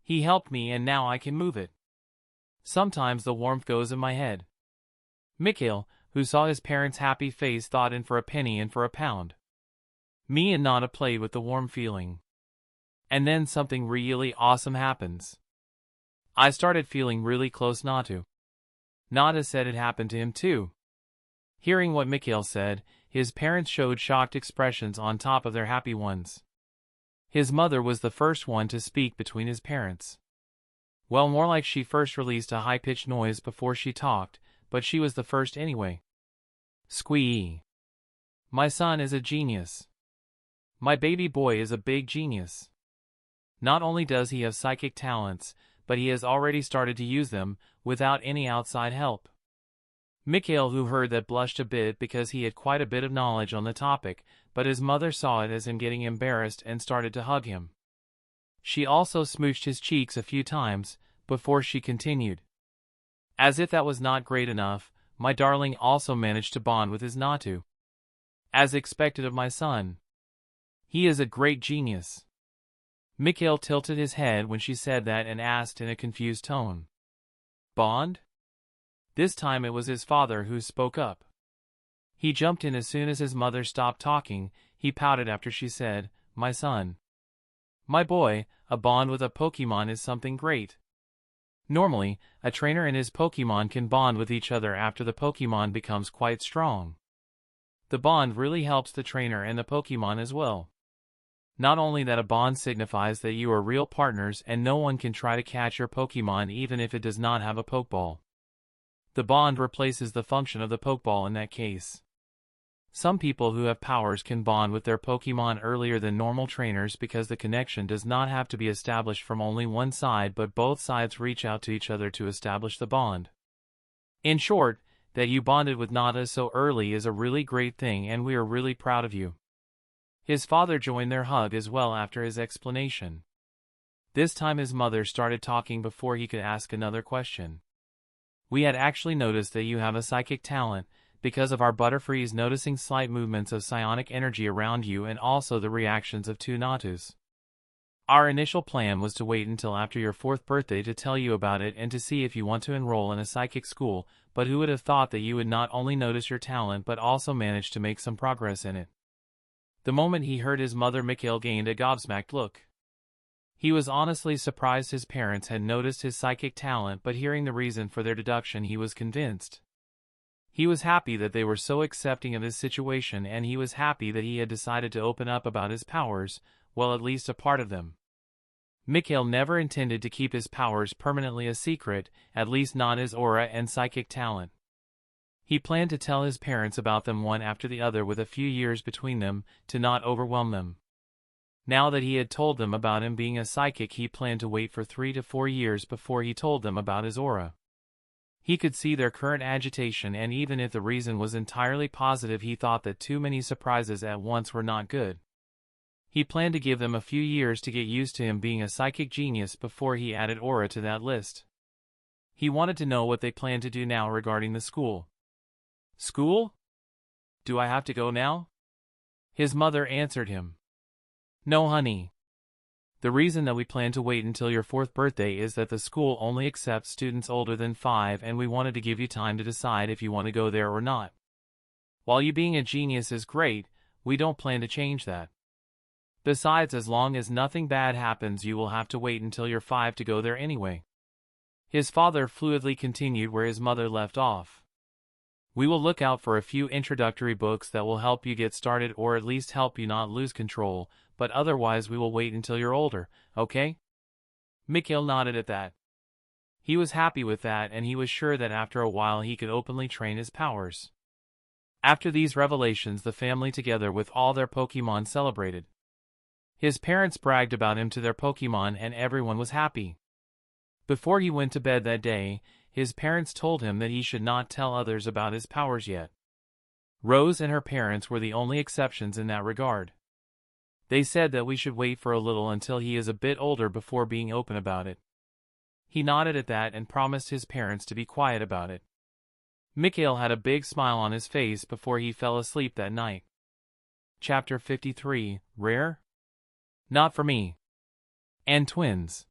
"He helped me and now I can move it. Sometimes the warmth goes in my head." Mikhail, who saw his parents' happy face, thought, in for a penny and for a pound. Me and Nada played with the warm feeling. And then something really awesome happens. I started feeling really close Natu. Nada said it happened to him too. Hearing what Mikhail said, his parents showed shocked expressions on top of their happy ones. His mother was the first one to speak between his parents. Well, more like she first released a high-pitched noise before she talked, but she was the first anyway. "Squee. My son is a genius. My baby boy is a big genius. Not only does he have psychic talents, but he has already started to use them, without any outside help." Mikhail, who heard that, blushed a bit because he had quite a bit of knowledge on the topic, but his mother saw it as him getting embarrassed and started to hug him. She also smooched his cheeks a few times, before she continued. "As if that was not great enough, my darling also managed to bond with his Natu. As expected of my son. He is a great genius." Mikhail tilted his head when she said that and asked in a confused tone. "Bond?" This time it was his father who spoke up. He jumped in as soon as his mother stopped talking. He pouted after she said, "My son. My boy, a bond with a Pokemon is something great. Normally, a trainer and his Pokemon can bond with each other after the Pokemon becomes quite strong. The bond really helps the trainer and the Pokemon as well. Not only that, a bond signifies that you are real partners and no one can try to catch your Pokemon even if it does not have a Pokeball. The bond replaces the function of the Pokeball in that case. Some people who have powers can bond with their Pokemon earlier than normal trainers because the connection does not have to be established from only one side, but both sides reach out to each other to establish the bond. In short, that you bonded with Nada so early is a really great thing and we are really proud of you." His father joined their hug as well after his explanation. This time his mother started talking before he could ask another question. "We had actually noticed that you have a psychic talent, because of our Butterfrees noticing slight movements of psionic energy around you and also the reactions of 2 Natus. Our initial plan was to wait until after your 4th birthday to tell you about it and to see if you want to enroll in a psychic school, but who would have thought that you would not only notice your talent but also manage to make some progress in it." The moment he heard his mother, Mikhail gained a gobsmacked look. He was honestly surprised his parents had noticed his psychic talent, but hearing the reason for their deduction he was convinced. He was happy that they were so accepting of his situation, and he was happy that he had decided to open up about his powers, well, at least a part of them. Mikhail never intended to keep his powers permanently a secret, at least not his aura and psychic talent. He planned to tell his parents about them one after the other with a few years between them, to not overwhelm them. Now that he had told them about him being a psychic, he planned to wait for 3 to 4 years before he told them about his aura. He could see their current agitation, and even if the reason was entirely positive, he thought that too many surprises at once were not good. He planned to give them a few years to get used to him being a psychic genius before he added aura to that list. He wanted to know what they planned to do now regarding the school. "School? Do I have to go now?" His mother answered him. "No, honey. The reason that we plan to wait until your 4th birthday is that the school only accepts students older than 5, and we wanted to give you time to decide if you want to go there or not. While you being a genius is great, we don't plan to change that. Besides, as long as nothing bad happens, you will have to wait until you're 5 to go there anyway." His father fluidly continued where his mother left off. We will look out for a few introductory books that will help you get started or at least help you not lose control, but otherwise we will wait until you're older, okay? Mikhail nodded at that. He was happy with that, and he was sure that after a while he could openly train his powers. After these revelations, the family together with all their Pokemon celebrated. His parents bragged about him to their Pokemon and everyone was happy. Before he went to bed that day, his parents told him that he should not tell others about his powers yet. Rose and her parents were the only exceptions in that regard. They said that we should wait for a little until he is a bit older before being open about it. He nodded at that and promised his parents to be quiet about it. Mikhail had a big smile on his face before he fell asleep that night. Chapter 53, Rare? Not for me. And twins.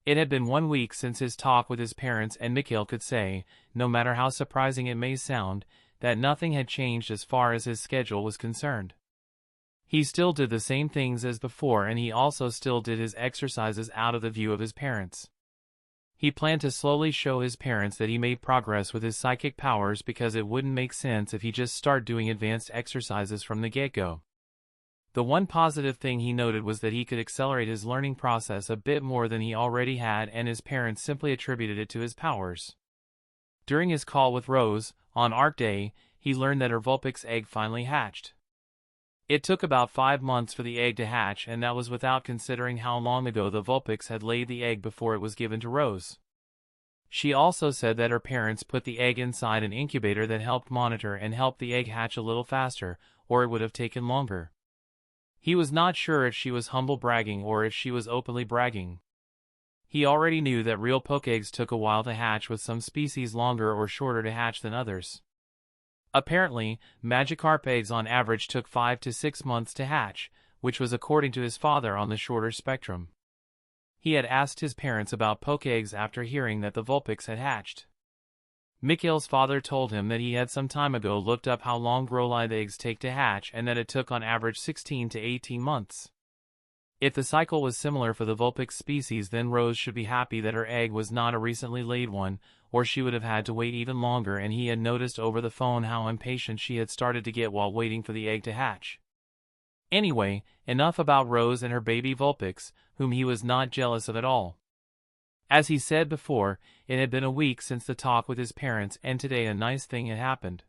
It had been 1 week since his talk with his parents, and Mikhail could say, no matter how surprising it may sound, that nothing had changed as far as his schedule was concerned. He still did the same things as before, and he also still did his exercises out of the view of his parents. He planned to slowly show his parents that he made progress with his psychic powers, because it wouldn't make sense if he just started doing advanced exercises from the get-go. The one positive thing he noted was that he could accelerate his learning process a bit more than he already had, and his parents simply attributed it to his powers. During his call with Rose, on Art Day, he learned that her Vulpix egg finally hatched. It took about 5 months for the egg to hatch, and that was without considering how long ago the Vulpix had laid the egg before it was given to Rose. She also said that her parents put the egg inside an incubator that helped monitor and help the egg hatch a little faster, or it would have taken longer. He was not sure if she was humble bragging or if she was openly bragging. He already knew that real Pokeeggs took a while to hatch, with some species longer or shorter to hatch than others. Apparently, Magikarp eggs on average took 5 to 6 months to hatch, which was according to his father on the shorter spectrum. He had asked his parents about Pokeeggs after hearing that the Vulpix had hatched. Mikhail's father told him that he had some time ago looked up how long Growlithe eggs take to hatch, and that it took on average 16 to 18 months. If the cycle was similar for the Vulpix species, then Rose should be happy that her egg was not a recently laid one, or she would have had to wait even longer, and he had noticed over the phone how impatient she had started to get while waiting for the egg to hatch. Anyway, enough about Rose and her baby Vulpix, whom he was not jealous of at all. As he said before, it had been a week since the talk with his parents, and today a nice thing had happened.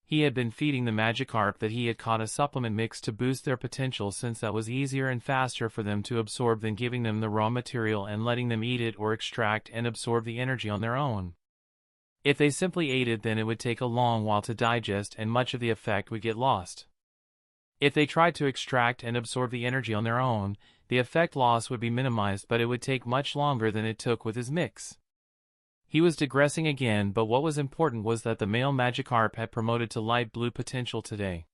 He had been feeding the Magikarp that he had caught a supplement mix to boost their potential, since that was easier and faster for them to absorb than giving them the raw material and letting them eat it or extract and absorb the energy on their own. If they simply ate it, then it would take a long while to digest and much of the effect would get lost. If they tried to extract and absorb the energy on their own, the effect loss would be minimized, but it would take much longer than it took with his mix. He was digressing again, but what was important was that the male Magikarp had promoted to light blue potential today.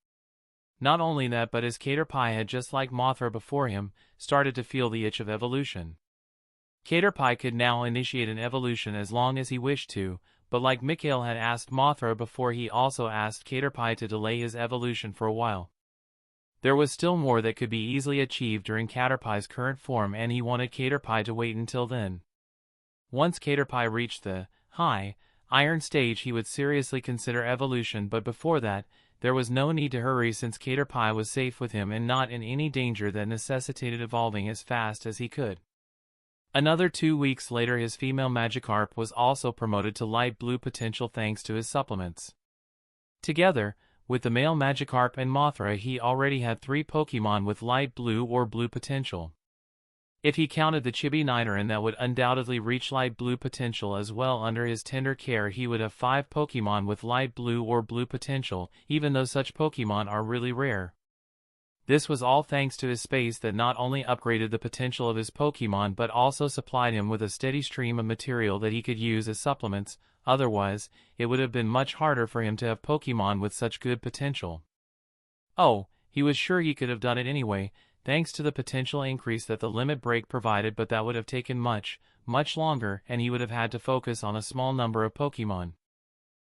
Not only that, but his Caterpie had, just like Mothra before him, started to feel the itch of evolution. Caterpie could now initiate an evolution as long as he wished to, but like Mikhail had asked Mothra before, he also asked Caterpie to delay his evolution for a while. There was still more that could be easily achieved during Caterpie's current form, and he wanted Caterpie to wait until then. Once Caterpie reached the high iron stage, he would seriously consider evolution, but before that, there was no need to hurry, since Caterpie was safe with him and not in any danger that necessitated evolving as fast as he could. Another 2 weeks later, his female Magikarp was also promoted to light blue potential thanks to his supplements. Together, with the male Magikarp and Mothra, he already had 3 Pokemon with light blue or blue potential. If he counted the Chibi Nidoran that would undoubtedly reach light blue potential as well under his tender care, he would have 5 Pokemon with light blue or blue potential, even though such Pokemon are really rare. This was all thanks to his space that not only upgraded the potential of his Pokemon but also supplied him with a steady stream of material that he could use as supplements. Otherwise, it would have been much harder for him to have Pokemon with such good potential. Oh, he was sure he could have done it anyway, thanks to the potential increase that the limit break provided, but that would have taken much longer, and he would have had to focus on a small number of Pokemon.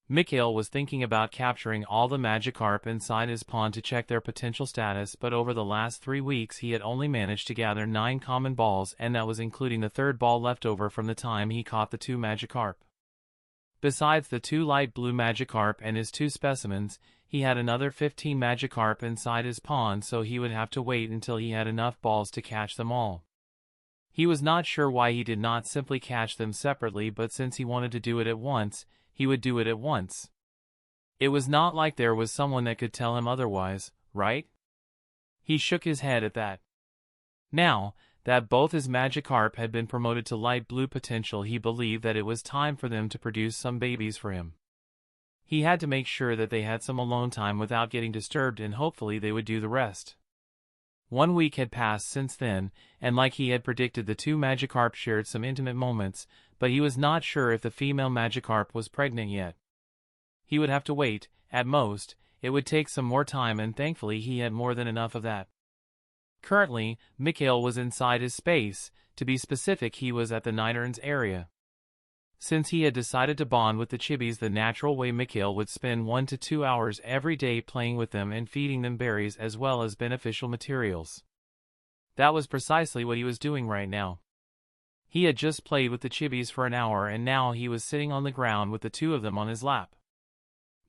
Mikhail was thinking about capturing all the Magikarp inside his pond to check their potential status, but over the last 3 weeks he had only managed to gather 9 common balls, and that was including the 3rd ball left over from the time he caught the 2 Magikarp. Besides the 2 light blue Magikarp and his 2 specimens, he had another 15 Magikarp inside his pond, so he would have to wait until he had enough balls to catch them all. He was not sure why he did not simply catch them separately, but since he wanted to do it at once, he would do it at once. It was not like there was someone that could tell him otherwise, right? He shook his head at that. Now that both his Magikarp had been promoted to light blue potential, he believed that it was time for them to produce some babies for him. He had to make sure that they had some alone time without getting disturbed, and hopefully they would do the rest. 1 week had passed since then, and like he had predicted, the 2 Magikarp shared some intimate moments, but he was not sure if the female Magikarp was pregnant yet. He would have to wait. At most, it would take some more time, and thankfully he had more than enough of that. Currently, Mikhail was inside his space. To be specific, he was at the Nidorans area. Since he had decided to bond with the chibis the natural way, Mikhail would spend 1 to 2 hours every day playing with them and feeding them berries as well as beneficial materials. That was precisely what he was doing right now. He had just played with the chibis for an hour, and now he was sitting on the ground with the 2 of them on his lap.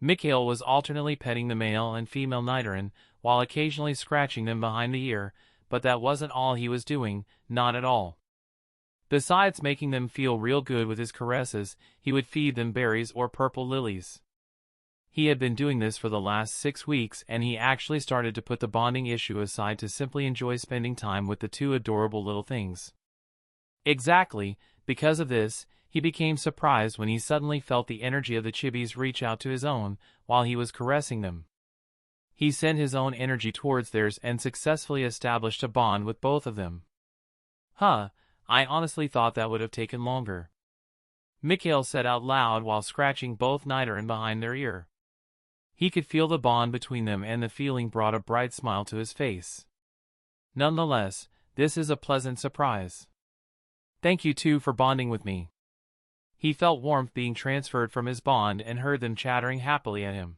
Mikhail was alternately petting the male and female Nidoran, while occasionally scratching them behind the ear, but that wasn't all he was doing, not at all. Besides making them feel real good with his caresses, he would feed them berries or purple lilies. He had been doing this for the last 6 weeks, and he actually started to put the bonding issue aside to simply enjoy spending time with the 2 adorable little things. Exactly, because of this, he became surprised when he suddenly felt the energy of the chibis reach out to his own while he was caressing them. He sent his own energy towards theirs and successfully established a bond with both of them. I honestly thought that would have taken longer," Mikhail said out loud while scratching both Nidoran behind their ear. He could feel the bond between them, and the feeling brought a bright smile to his face. "Nonetheless, this is a pleasant surprise. Thank you 2 for bonding with me." He felt warmth being transferred from his bond and heard them chattering happily at him.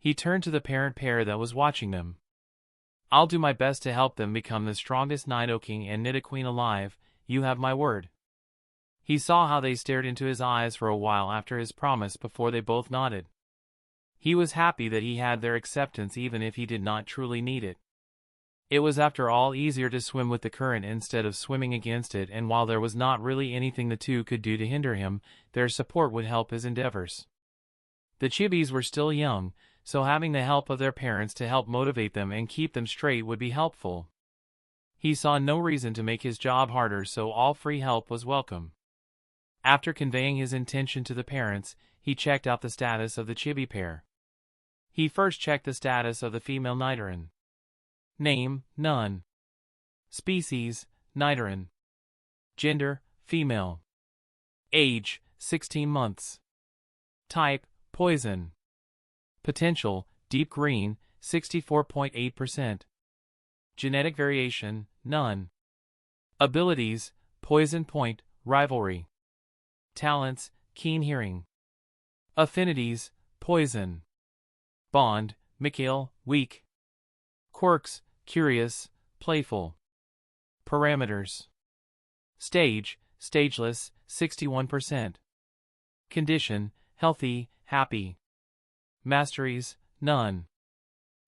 He turned to the parent pair that was watching them. "I'll do my best to help them become the strongest Nidoking and Nidoqueen alive, you have my word." He saw how they stared into his eyes for a while after his promise before they both nodded. He was happy that he had their acceptance even if he did not truly need it. It was after all easier to swim with the current instead of swimming against it, and while there was not really anything the 2 could do to hinder him, their support would help his endeavors. The chibis were still young, so having the help of their parents to help motivate them and keep them straight would be helpful. He saw no reason to make his job harder, so all free help was welcome. After conveying his intention to the parents, he checked out the status of the chibi pair. He first checked the status of the female Nidoran. Name: none. Species: Nidoran. Gender: female. Age: 16 months. Type: poison. Potential: deep green, 64.8%. Genetic variation: none. Abilities: poison point, rivalry. Talents: keen hearing. Affinities: poison. Bond: Mikhail, weak. Quirks: curious, playful. Parameters: stage: stageless, 61%. Condition: healthy, happy. Masteries: none.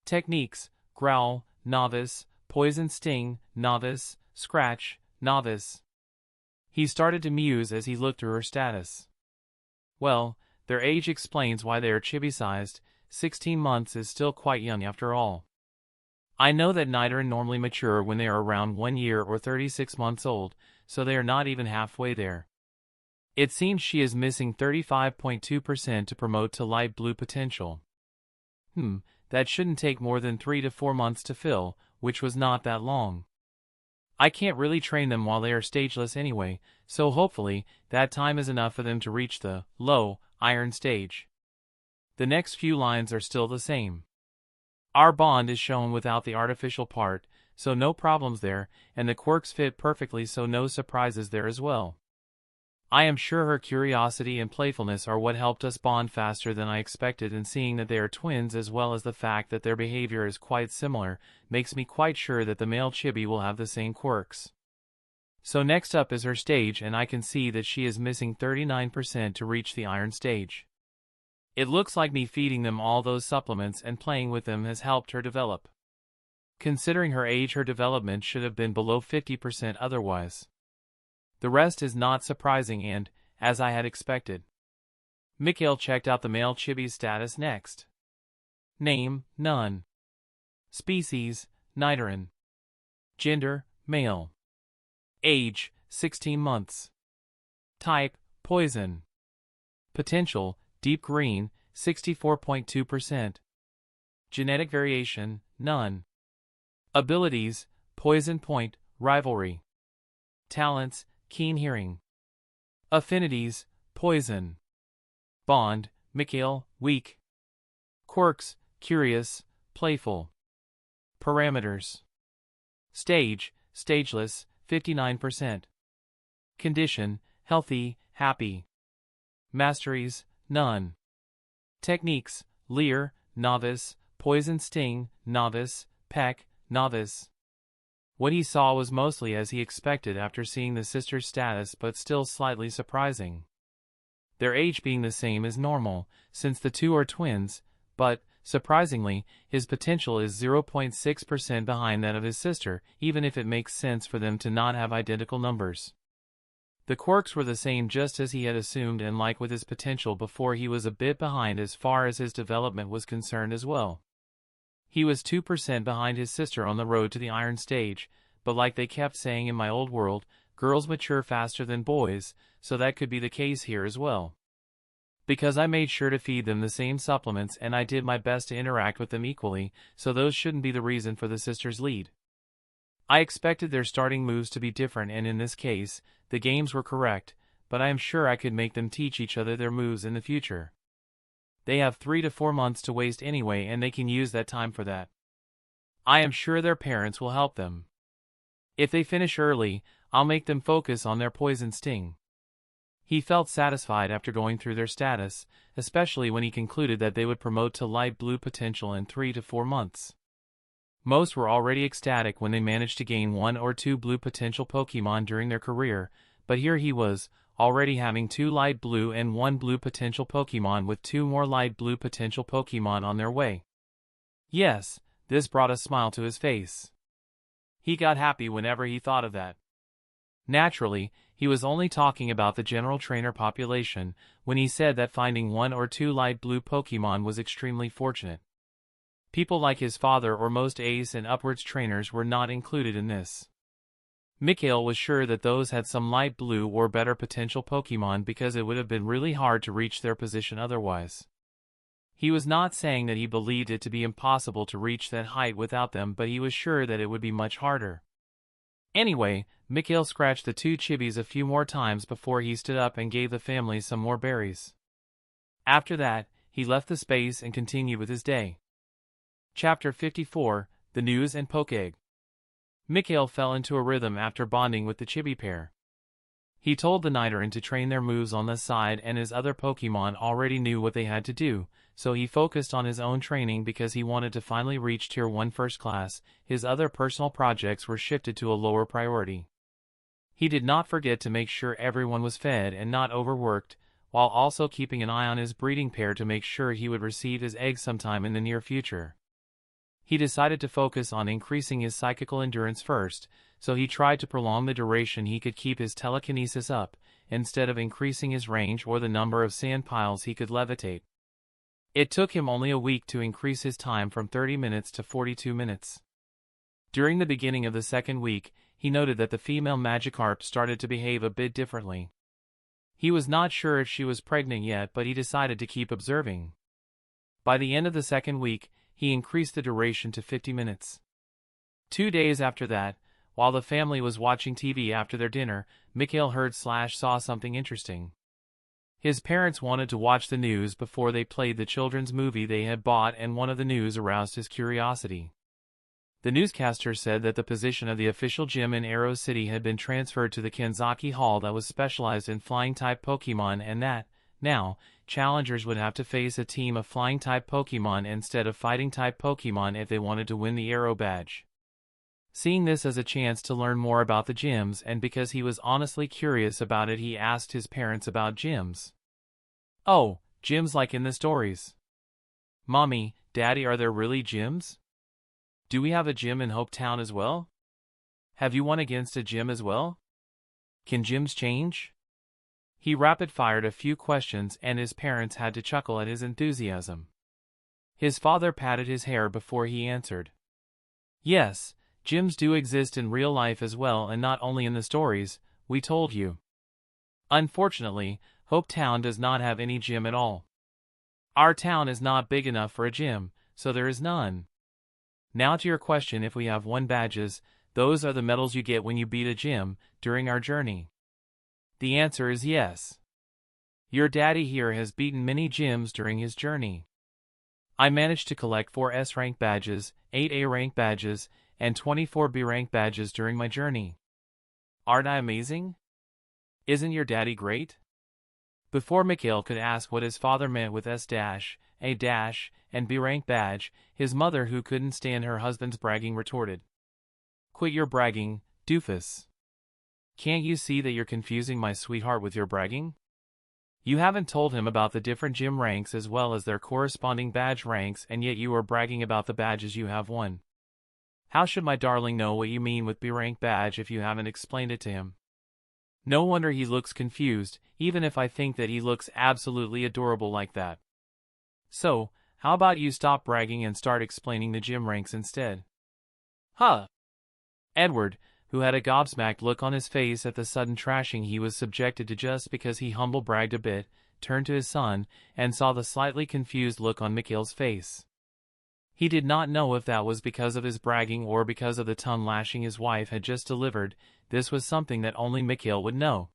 Techniques: growl, novice. Poison sting, novice. Scratch, novice. He started to muse as he looked through her status. Well, their age explains why they are chibi-sized. 16 months is still quite young after all. I know that Nidoran normally mature when they are around 1 year or 36 months old, so they are not even halfway there. It seems she is missing 35.2% to promote to light blue potential. That shouldn't take more than 3 to 4 months to fill, which was not that long. I can't really train them while they are stageless anyway, so hopefully that time is enough for them to reach the low iron stage. The next few lines are still the same. Our bond is shown without the artificial part, so no problems there, and the quirks fit perfectly, so no surprises there as well. I am sure her curiosity and playfulness are what helped us bond faster than I expected, and seeing that they are twins as well as the fact that their behavior is quite similar makes me quite sure that the male chibi will have the same quirks. So next up is her stage, and I can see that she is missing 39% to reach the iron stage. It looks like me feeding them all those supplements and playing with them has helped her develop. Considering her age, her development should have been below 50% otherwise. The rest is not surprising and, as I had expected. Mikhail checked out the male chibi's status next. Name, none. Species, Nidoran. Gender, male. Age, 16 months. Type, poison. Potential, deep green, 64.2%. Genetic variation, none. Abilities, poison point, rivalry. Talents, keen hearing. Affinities, poison. Bond, Mikhail, weak. Quirks, curious, playful. Parameters. Stage, stageless, 59%. Condition, healthy, happy. Masteries, none. Techniques, Leer, novice, poison sting, novice, peck, novice. What he saw was mostly as he expected after seeing the sister's status, but still slightly surprising. Their age being the same is normal, since the two are twins, but, surprisingly, his potential is 0.6% behind that of his sister, even if it makes sense for them to not have identical numbers. The quirks were the same just as he had assumed, and like with his potential before, he was a bit behind as far as his development was concerned as well. He was 2% behind his sister on the road to the iron stage, but like they kept saying in my old world, girls mature faster than boys, so that could be the case here as well. Because I made sure to feed them the same supplements and I did my best to interact with them equally, so those shouldn't be the reason for the sisters' lead. I expected their starting moves to be different, and in this case, the games were correct, but I am sure I could make them teach each other their moves in the future. They have 3 to 4 months to waste anyway, and they can use that time for that. I am sure their parents will help them. If they finish early, I'll make them focus on their poison sting. He felt satisfied after going through their status, especially when he concluded that they would promote to light blue potential in 3 to 4 months. Most were already ecstatic when they managed to gain 1 or 2 blue potential Pokemon during their career, but here he was, already having 2 light blue and 1 blue potential Pokemon with 2 more light blue potential Pokemon on their way. Yes, this brought a smile to his face. He got happy whenever he thought of that. Naturally, he was only talking about the general trainer population when he said that finding 1 or 2 light blue Pokemon was extremely fortunate. People like his father or most ace and upwards trainers were not included in this. Mikhail was sure that those had some light blue or better potential Pokemon because it would have been really hard to reach their position otherwise. He was not saying that he believed it to be impossible to reach that height without them, but he was sure that it would be much harder. Anyway, Mikhail scratched the 2 chibis a few more times before he stood up and gave the family some more berries. After that, he left the space and continued with his day. Chapter 54, The News and Pokeegg. Mikhail fell into a rhythm after bonding with the chibi pair. He told the Nidoran to train their moves on the side, and his other Pokemon already knew what they had to do, so he focused on his own training because he wanted to finally reach Tier 1 First Class. His other personal projects were shifted to a lower priority. He did not forget to make sure everyone was fed and not overworked, while also keeping an eye on his breeding pair to make sure he would receive his eggs sometime in the near future. He decided to focus on increasing his psychical endurance first, so he tried to prolong the duration he could keep his telekinesis up, instead of increasing his range or the number of sand piles he could levitate. It took him only a week to increase his time from 30 minutes to 42 minutes. During the beginning of the second week, he noted that the female Magikarp started to behave a bit differently. He was not sure if she was pregnant yet, but he decided to keep observing. By the end of the second week, he increased the duration to 50 minutes. 2 days after that, while the family was watching TV after their dinner, Mikhail heard/saw something interesting. His parents wanted to watch the news before they played the children's movie they had bought, and one of the news aroused his curiosity. The newscaster said that the position of the official gym in Arrow City had been transferred to the Kanzaki Hall that was specialized in flying-type Pokemon, and that, now, challengers would have to face a team of flying-type Pokemon instead of fighting-type Pokemon if they wanted to win the Arrow badge. Seeing this as a chance to learn more about the gyms and because he was honestly curious about it, he asked his parents about gyms. Oh, gyms like in the stories. Mommy, Daddy, are there really gyms? Do we have a gym in Hope Town as well? Have you won against a gym as well? Can gyms change? He rapid-fired a few questions and his parents had to chuckle at his enthusiasm. His father patted his hair before he answered. Yes, gyms do exist in real life as well, and not only in the stories we told you. Unfortunately, Hope Town does not have any gym at all. Our town is not big enough for a gym, so there is none. Now to your question, if we have won badges, those are the medals you get when you beat a gym during our journey. The answer is yes. Your daddy here has beaten many gyms during his journey. I managed to collect 4 S-rank badges, 8 A-rank badges, and 24 B-rank badges during my journey. Aren't I amazing? Isn't your daddy great? Before Mikhail could ask what his father meant with S-A- and B-rank badge, his mother, who couldn't stand her husband's bragging, retorted. Quit your bragging, doofus. Can't you see that you're confusing my sweetheart with your bragging? You haven't told him about the different gym ranks as well as their corresponding badge ranks, and yet you are bragging about the badges you have won. How should my darling know what you mean with B-rank badge if you haven't explained it to him? No wonder he looks confused, even if I think that he looks absolutely adorable like that. So, how about you stop bragging and start explaining the gym ranks instead? Huh? Edward, who had a gobsmacked look on his face at the sudden trashing he was subjected to just because he humble bragged a bit, turned to his son and saw the slightly confused look on Mikhail's face. He did not know if that was because of his bragging or because of the tongue lashing his wife had just delivered. This was something that only Mikhail would know.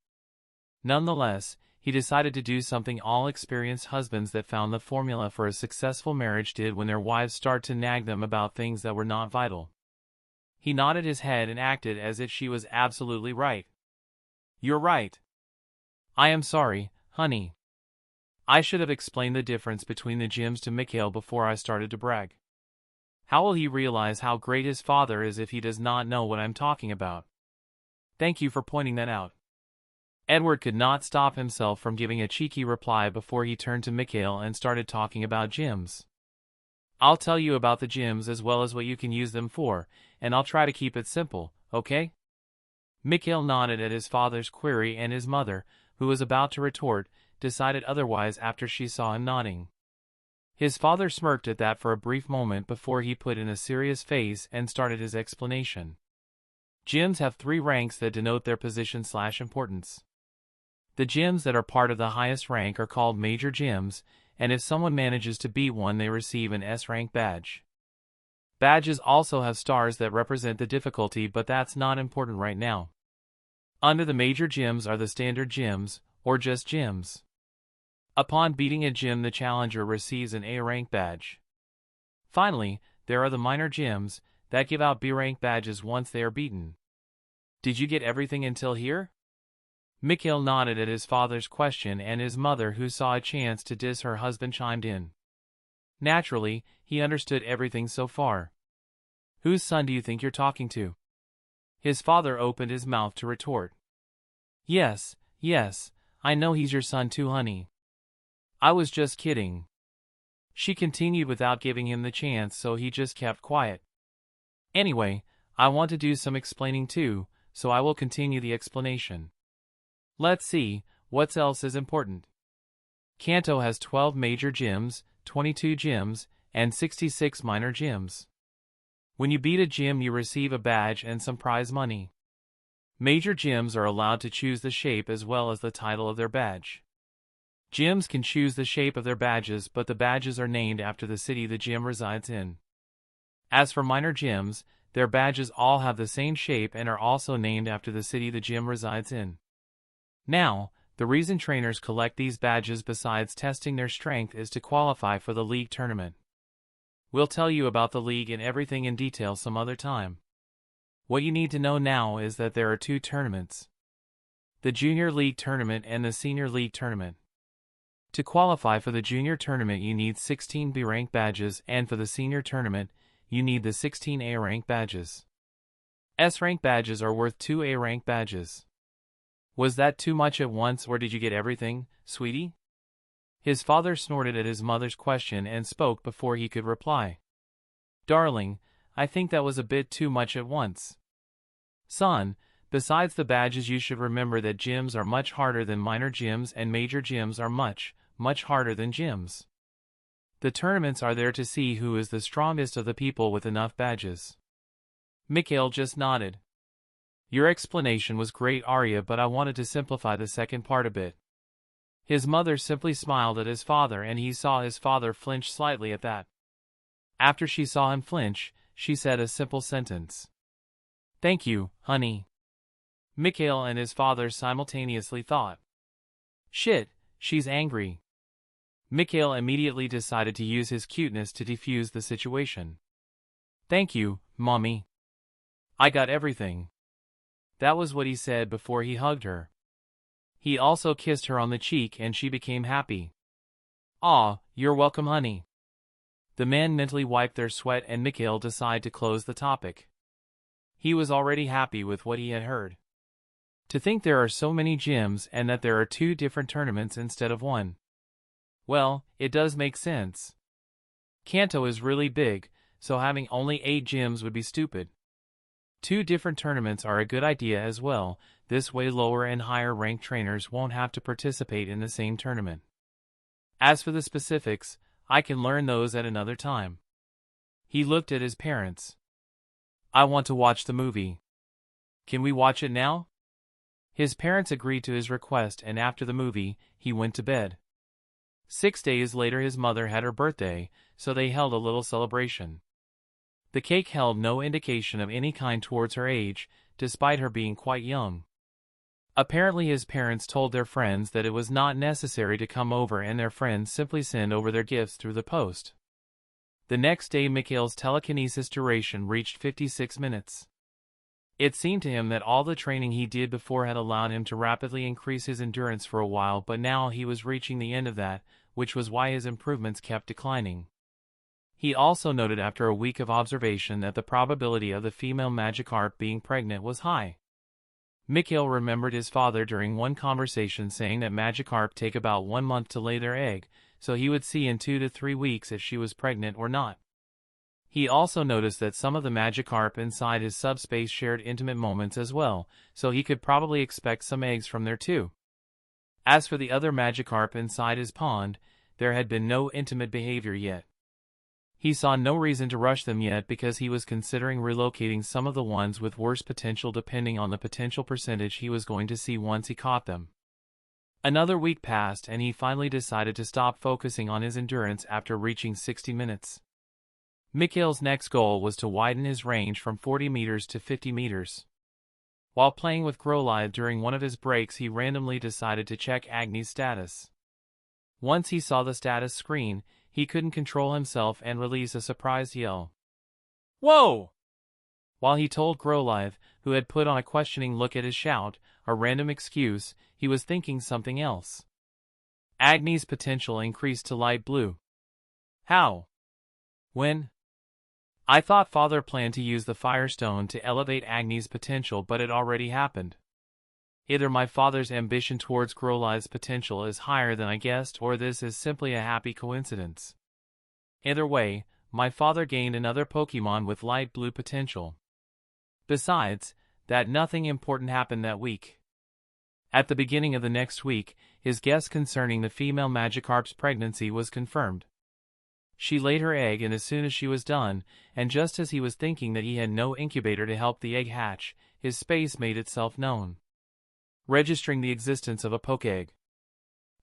Nonetheless, he decided to do something all experienced husbands that found the formula for a successful marriage did when their wives start to nag them about things that were not vital. He nodded his head and acted as if she was absolutely right. You're right. I am sorry, honey. I should have explained the difference between the gyms to Mikhail before I started to brag. How will he realize how great his father is if he does not know what I'm talking about? Thank you for pointing that out. Edward could not stop himself from giving a cheeky reply before he turned to Mikhail and started talking about gyms. I'll tell you about the gyms as well as what you can use them for, and I'll try to keep it simple, okay? Mikhail nodded at his father's query, and his mother, who was about to retort, decided otherwise after she saw him nodding. His father smirked at that for a brief moment before he put in a serious face and started his explanation. Gyms have 3 ranks that denote their position/importance. The gyms that are part of the highest rank are called major gyms, and if someone manages to beat one, they receive an S-rank badge. Badges also have stars that represent the difficulty, but that's not important right now. Under the major gyms are the standard gyms, or just gyms. Upon beating a gym, the challenger receives an A-rank badge. Finally, there are the minor gyms that give out B-rank badges once they are beaten. Did you get everything until here? Mikhail nodded at his father's question, and his mother, who saw a chance to diss her husband, chimed in. Naturally, he understood everything so far. Whose son do you think you're talking to? His father opened his mouth to retort. Yes, I know he's your son too, honey. I was just kidding. She continued without giving him the chance, so he just kept quiet. Anyway, I want to do some explaining too, so I will continue the explanation. Let's see, what else is important? Kanto has 12 major gyms, 22 gyms, and 66 minor gyms. When you beat a gym, you receive a badge and some prize money. Major gyms are allowed to choose the shape as well as the title of their badge. Gyms can choose the shape of their badges, but the badges are named after the city the gym resides in. As for minor gyms, their badges all have the same shape and are also named after the city the gym resides in. Now, the reason trainers collect these badges besides testing their strength is to qualify for the league tournament. We'll tell you about the league and everything in detail some other time. What you need to know now is that there are 2 tournaments. The Junior League Tournament and the Senior League Tournament. To qualify for the Junior Tournament, you need 16 B-rank badges, and for the Senior Tournament, you need the 16 A-rank badges. S-rank badges are worth 2 A-rank badges. Was that too much at once, or did you get everything, sweetie? His father snorted at his mother's question and spoke before he could reply. Darling, I think that was a bit too much at once. Son, besides the badges, you should remember that gyms are much harder than minor gyms, and major gyms are much, much harder than gyms. The tournaments are there to see who is the strongest of the people with enough badges. Mikhail just nodded. Your explanation was great, Arya, but I wanted to simplify the second part a bit. His mother simply smiled at his father, and he saw his father flinch slightly at that. After she saw him flinch, she said a simple sentence. Thank you, honey. Mikhail and his father simultaneously thought. Shit, she's angry. Mikhail immediately decided to use his cuteness to defuse the situation. Thank you, Mommy. I got everything. That was what he said before he hugged her. He also kissed her on the cheek and she became happy. Aw, you're welcome, honey. The men mentally wiped their sweat and Mikhail decided to close the topic. He was already happy with what he had heard. To think there are so many gyms and that there are 2 different tournaments instead of 1. Well, it does make sense. Kanto is really big, so having only 8 gyms would be stupid. 2 different tournaments are a good idea as well, this way lower and higher ranked trainers won't have to participate in the same tournament. As for the specifics, I can learn those at another time. He looked at his parents. I want to watch the movie. Can we watch it now? His parents agreed to his request, and after the movie, he went to bed. 6 days later his mother had her birthday, so they held a little celebration. The cake held no indication of any kind towards her age, despite her being quite young. Apparently his parents told their friends that it was not necessary to come over, and their friends simply send over their gifts through the post. The next day Mikhail's telekinesis duration reached 56 minutes. It seemed to him that all the training he did before had allowed him to rapidly increase his endurance for a while, but now he was reaching the end of that, which was why his improvements kept declining. He also noted after a week of observation that the probability of the female Magikarp being pregnant was high. Mikhail remembered his father during one conversation saying that Magikarp take about 1 month to lay their egg, so he would see in 2 to 3 weeks if she was pregnant or not. He also noticed that some of the Magikarp inside his subspace shared intimate moments as well, so he could probably expect some eggs from there too. As for the other Magikarp inside his pond, there had been no intimate behavior yet. He saw no reason to rush them yet because he was considering relocating some of the ones with worse potential depending on the potential percentage he was going to see once he caught them. Another week passed and he finally decided to stop focusing on his endurance after reaching 60 minutes. Mikhail's next goal was to widen his range from 40 meters to 50 meters. While playing with Grolive during one of his breaks, he randomly decided to check Agni's status. Once he saw the status screen, he couldn't control himself and released a surprised yell. Whoa! While he told Grolive, who had put on a questioning look at his shout, a random excuse, he was thinking something else. Agni's potential increased to light blue. How? When? I thought Father planned to use the Firestone to elevate Agni's potential, but it already happened. Either my father's ambition towards Grolive's potential is higher than I guessed, or this is simply a happy coincidence. Either way, my father gained another Pokemon with light blue potential. Besides that, nothing important happened that week. At the beginning of the next week, his guess concerning the female Magikarp's pregnancy was confirmed. She laid her egg, and as soon as she was done, and just as he was thinking that he had no incubator to help the egg hatch, his space made itself known. Registering the existence of a Pokeegg.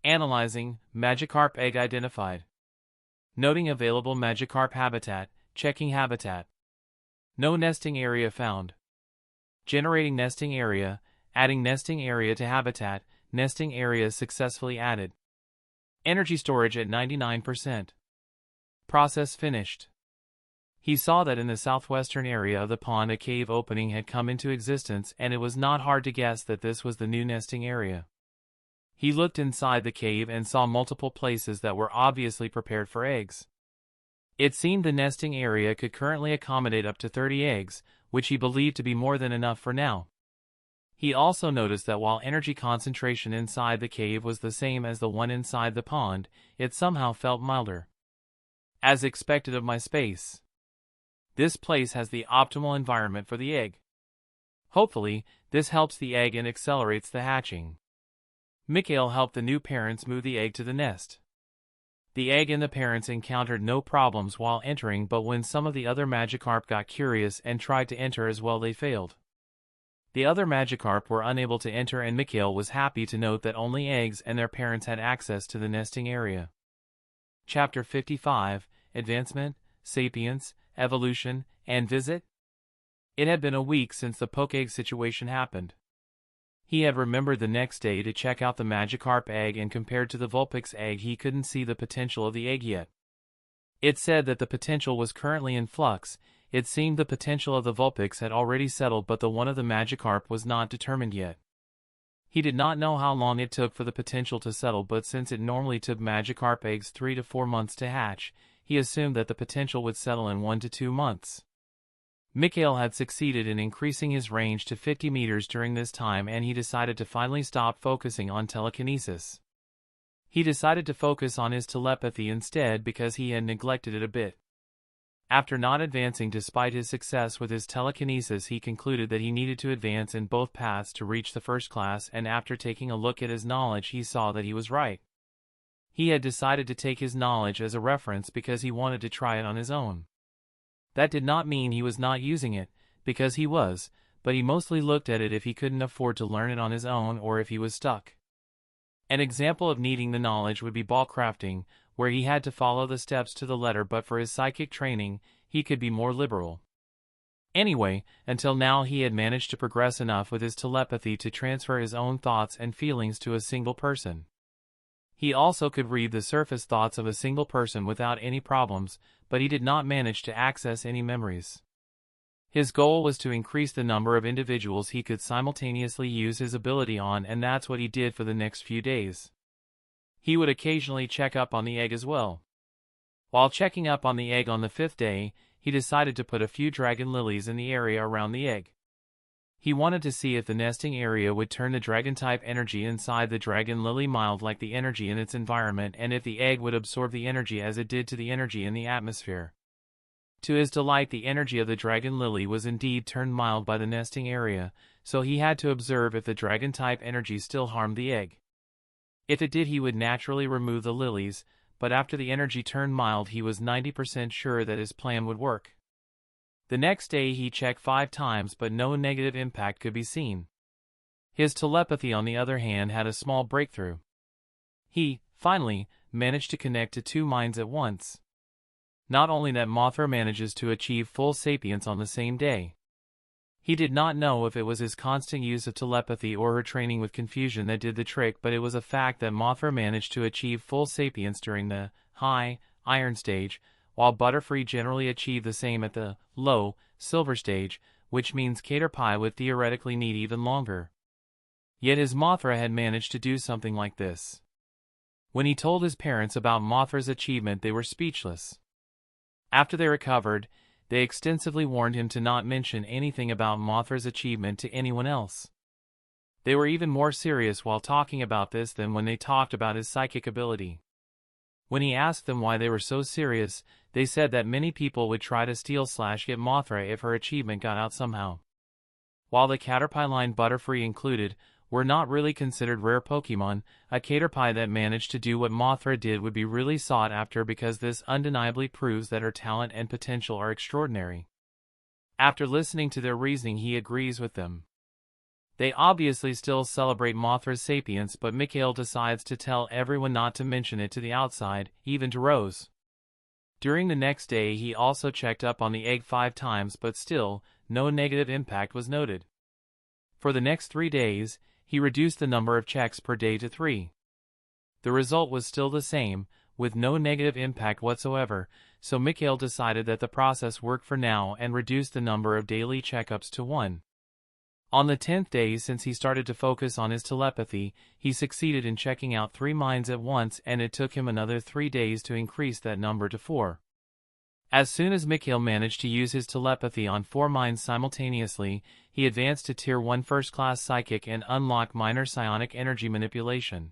Analyzing, Magikarp egg identified. Noting available Magikarp habitat, checking habitat. No nesting area found. Generating nesting area, adding nesting area to habitat, nesting area successfully added. Energy storage at 99%. Process finished. He saw that in the southwestern area of the pond a cave opening had come into existence, and it was not hard to guess that this was the new nesting area. He looked inside the cave and saw multiple places that were obviously prepared for eggs. It seemed the nesting area could currently accommodate up to 30 eggs, which he believed to be more than enough for now. He also noticed that while energy concentration inside the cave was the same as the one inside the pond, it somehow felt milder. As expected of my space. This place has the optimal environment for the egg. Hopefully, this helps the egg and accelerates the hatching. Mikhail helped the new parents move the egg to the nest. The egg and the parents encountered no problems while entering, but when some of the other Magikarp got curious and tried to enter as well, they failed. The other Magikarp were unable to enter, and Mikhail was happy to note that only eggs and their parents had access to the nesting area. Chapter 55, Advancement, Sapience, Evolution, and Visit. It had been a week since the Poke-Egg situation happened. He had remembered the next day to check out the Magikarp egg, and compared to the Vulpix egg he couldn't see the potential of the egg yet. It said that the potential was currently in flux. It seemed the potential of the Vulpix had already settled, but the one of the Magikarp was not determined yet. He did not know how long it took for the potential to settle, but since it normally took Magikarp eggs 3 to 4 months to hatch, he assumed that the potential would settle in 1 to 2 months. Mikhail had succeeded in increasing his range to 50 meters during this time, and he decided to finally stop focusing on telekinesis. He decided to focus on his telepathy instead because he had neglected it a bit. After not advancing despite his success with his telekinesis, he concluded that he needed to advance in both paths to reach the first class, and after taking a look at his knowledge he saw that he was right. He had decided to take his knowledge as a reference because he wanted to try it on his own. That did not mean he was not using it, because he was, but he mostly looked at it if he couldn't afford to learn it on his own or if he was stuck. An example of needing the knowledge would be ball crafting, where he had to follow the steps to the letter, but for his psychic training, he could be more liberal. Anyway, until now he had managed to progress enough with his telepathy to transfer his own thoughts and feelings to a single person. He also could read the surface thoughts of a single person without any problems, but he did not manage to access any memories. His goal was to increase the number of individuals he could simultaneously use his ability on, and that's what he did for the next few days. He would occasionally check up on the egg as well. While checking up on the egg on the 5th day, he decided to put a few dragon lilies in the area around the egg. He wanted to see if the nesting area would turn the dragon-type energy inside the dragon lily mild like the energy in its environment, and if the egg would absorb the energy as it did to the energy in the atmosphere. To his delight, the energy of the dragon lily was indeed turned mild by the nesting area, so he had to observe if the dragon-type energy still harmed the egg. If it did, he would naturally remove the lilies, but after the energy turned mild he was 90% sure that his plan would work. The next day he checked 5 times, but no negative impact could be seen. His telepathy, on the other hand, had a small breakthrough. He, finally, managed to connect to 2 minds at once. Not only that, Mothra manages to achieve full sapience on the same day. He did not know if it was his constant use of telepathy or her training with confusion that did the trick, but it was a fact that Mothra managed to achieve full sapience during the high iron stage, while Butterfree generally achieved the same at the low silver stage, which means Caterpie would theoretically need even longer. Yet his Mothra had managed to do something like this. When he told his parents about Mothra's achievement, they were speechless. After they recovered, they extensively warned him to not mention anything about Mothra's achievement to anyone else. They were even more serious while talking about this than when they talked about his psychic ability. When he asked them why they were so serious, they said that many people would try to steal/get Mothra if her achievement got out somehow. While the Caterpie line, Butterfree included, were not really considered rare Pokemon, a Caterpie that managed to do what Mothra did would be really sought after, because this undeniably proves that her talent and potential are extraordinary. After listening to their reasoning, he agrees with them. They obviously still celebrate Mothra's sapience, but Mikhail decides to tell everyone not to mention it to the outside, even to Rose. During the next day he also checked up on the egg 5 times, but still, no negative impact was noted. For the next 3 days, he reduced the number of checks per day to 3. The result was still the same, with no negative impact whatsoever, so Mikhail decided that the process worked for now and reduced the number of daily checkups to 1. On the 10th day, since he started to focus on his telepathy, he succeeded in checking out 3 minds at once, and it took him another 3 days to increase that number to 4. As soon as Mikhail managed to use his telepathy on 4 minds simultaneously, he advanced to Tier 1 First-Class Psychic and unlocked minor psionic energy manipulation.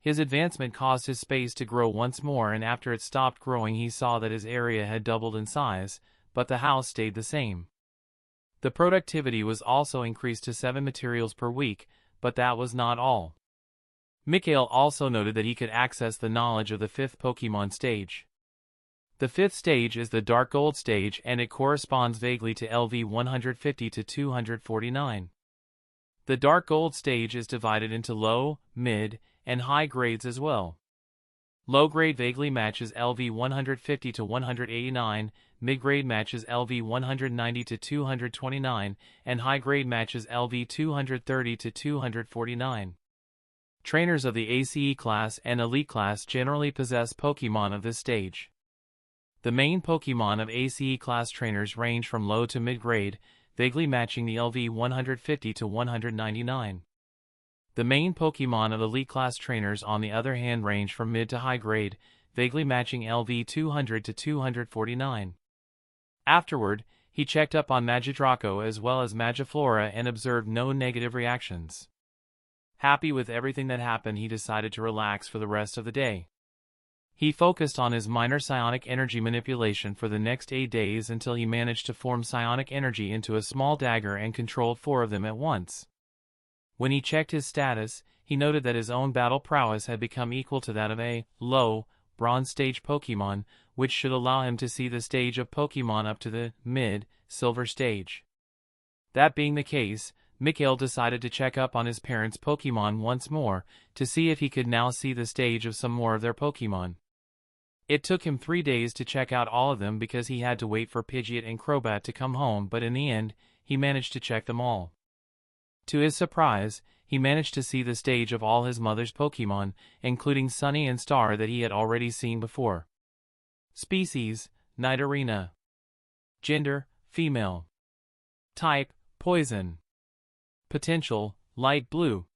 His advancement caused his space to grow once more, and after it stopped growing he saw that his area had doubled in size, but the house stayed the same. The productivity was also increased to 7 materials per week, but that was not all. Mikhail also noted that he could access the knowledge of the 5th Pokemon stage. The 5th stage is the Dark Gold stage, and it corresponds vaguely to LV 150 to 249. The Dark Gold stage is divided into low, mid, and high grades as well. Low grade vaguely matches LV 150 to 189, mid grade matches LV 190 to 229, and high grade matches LV 230 to 249. Trainers of the ACE class and Elite class generally possess Pokemon of this stage. The main Pokemon of ACE class trainers range from low to mid grade, vaguely matching the LV 150 to 199. The main Pokemon of Elite class trainers on the other hand range from mid to high grade, vaguely matching LV 200 to 249. Afterward, he checked up on Magidraco as well as Magiflora and observed no negative reactions. Happy with everything that happened, he decided to relax for the rest of the day. He focused on his minor psionic energy manipulation for the next 8 days until he managed to form psionic energy into a small dagger and controlled 4 of them at once. When he checked his status, he noted that his own battle prowess had become equal to that of a low, bronze stage Pokemon, which should allow him to see the stage of Pokemon up to the mid, silver stage. That being the case, Mikhail decided to check up on his parents' Pokemon once more, to see if he could now see the stage of some more of their Pokemon. It took him 3 days to check out all of them because he had to wait for Pidgeot and Crobat to come home, but in the end, he managed to check them all. To his surprise, he managed to see the stage of all his mother's Pokemon, including Sunny and Star that he had already seen before. Species: Nidorina. Gender: female. Type: poison. Potential: light blue.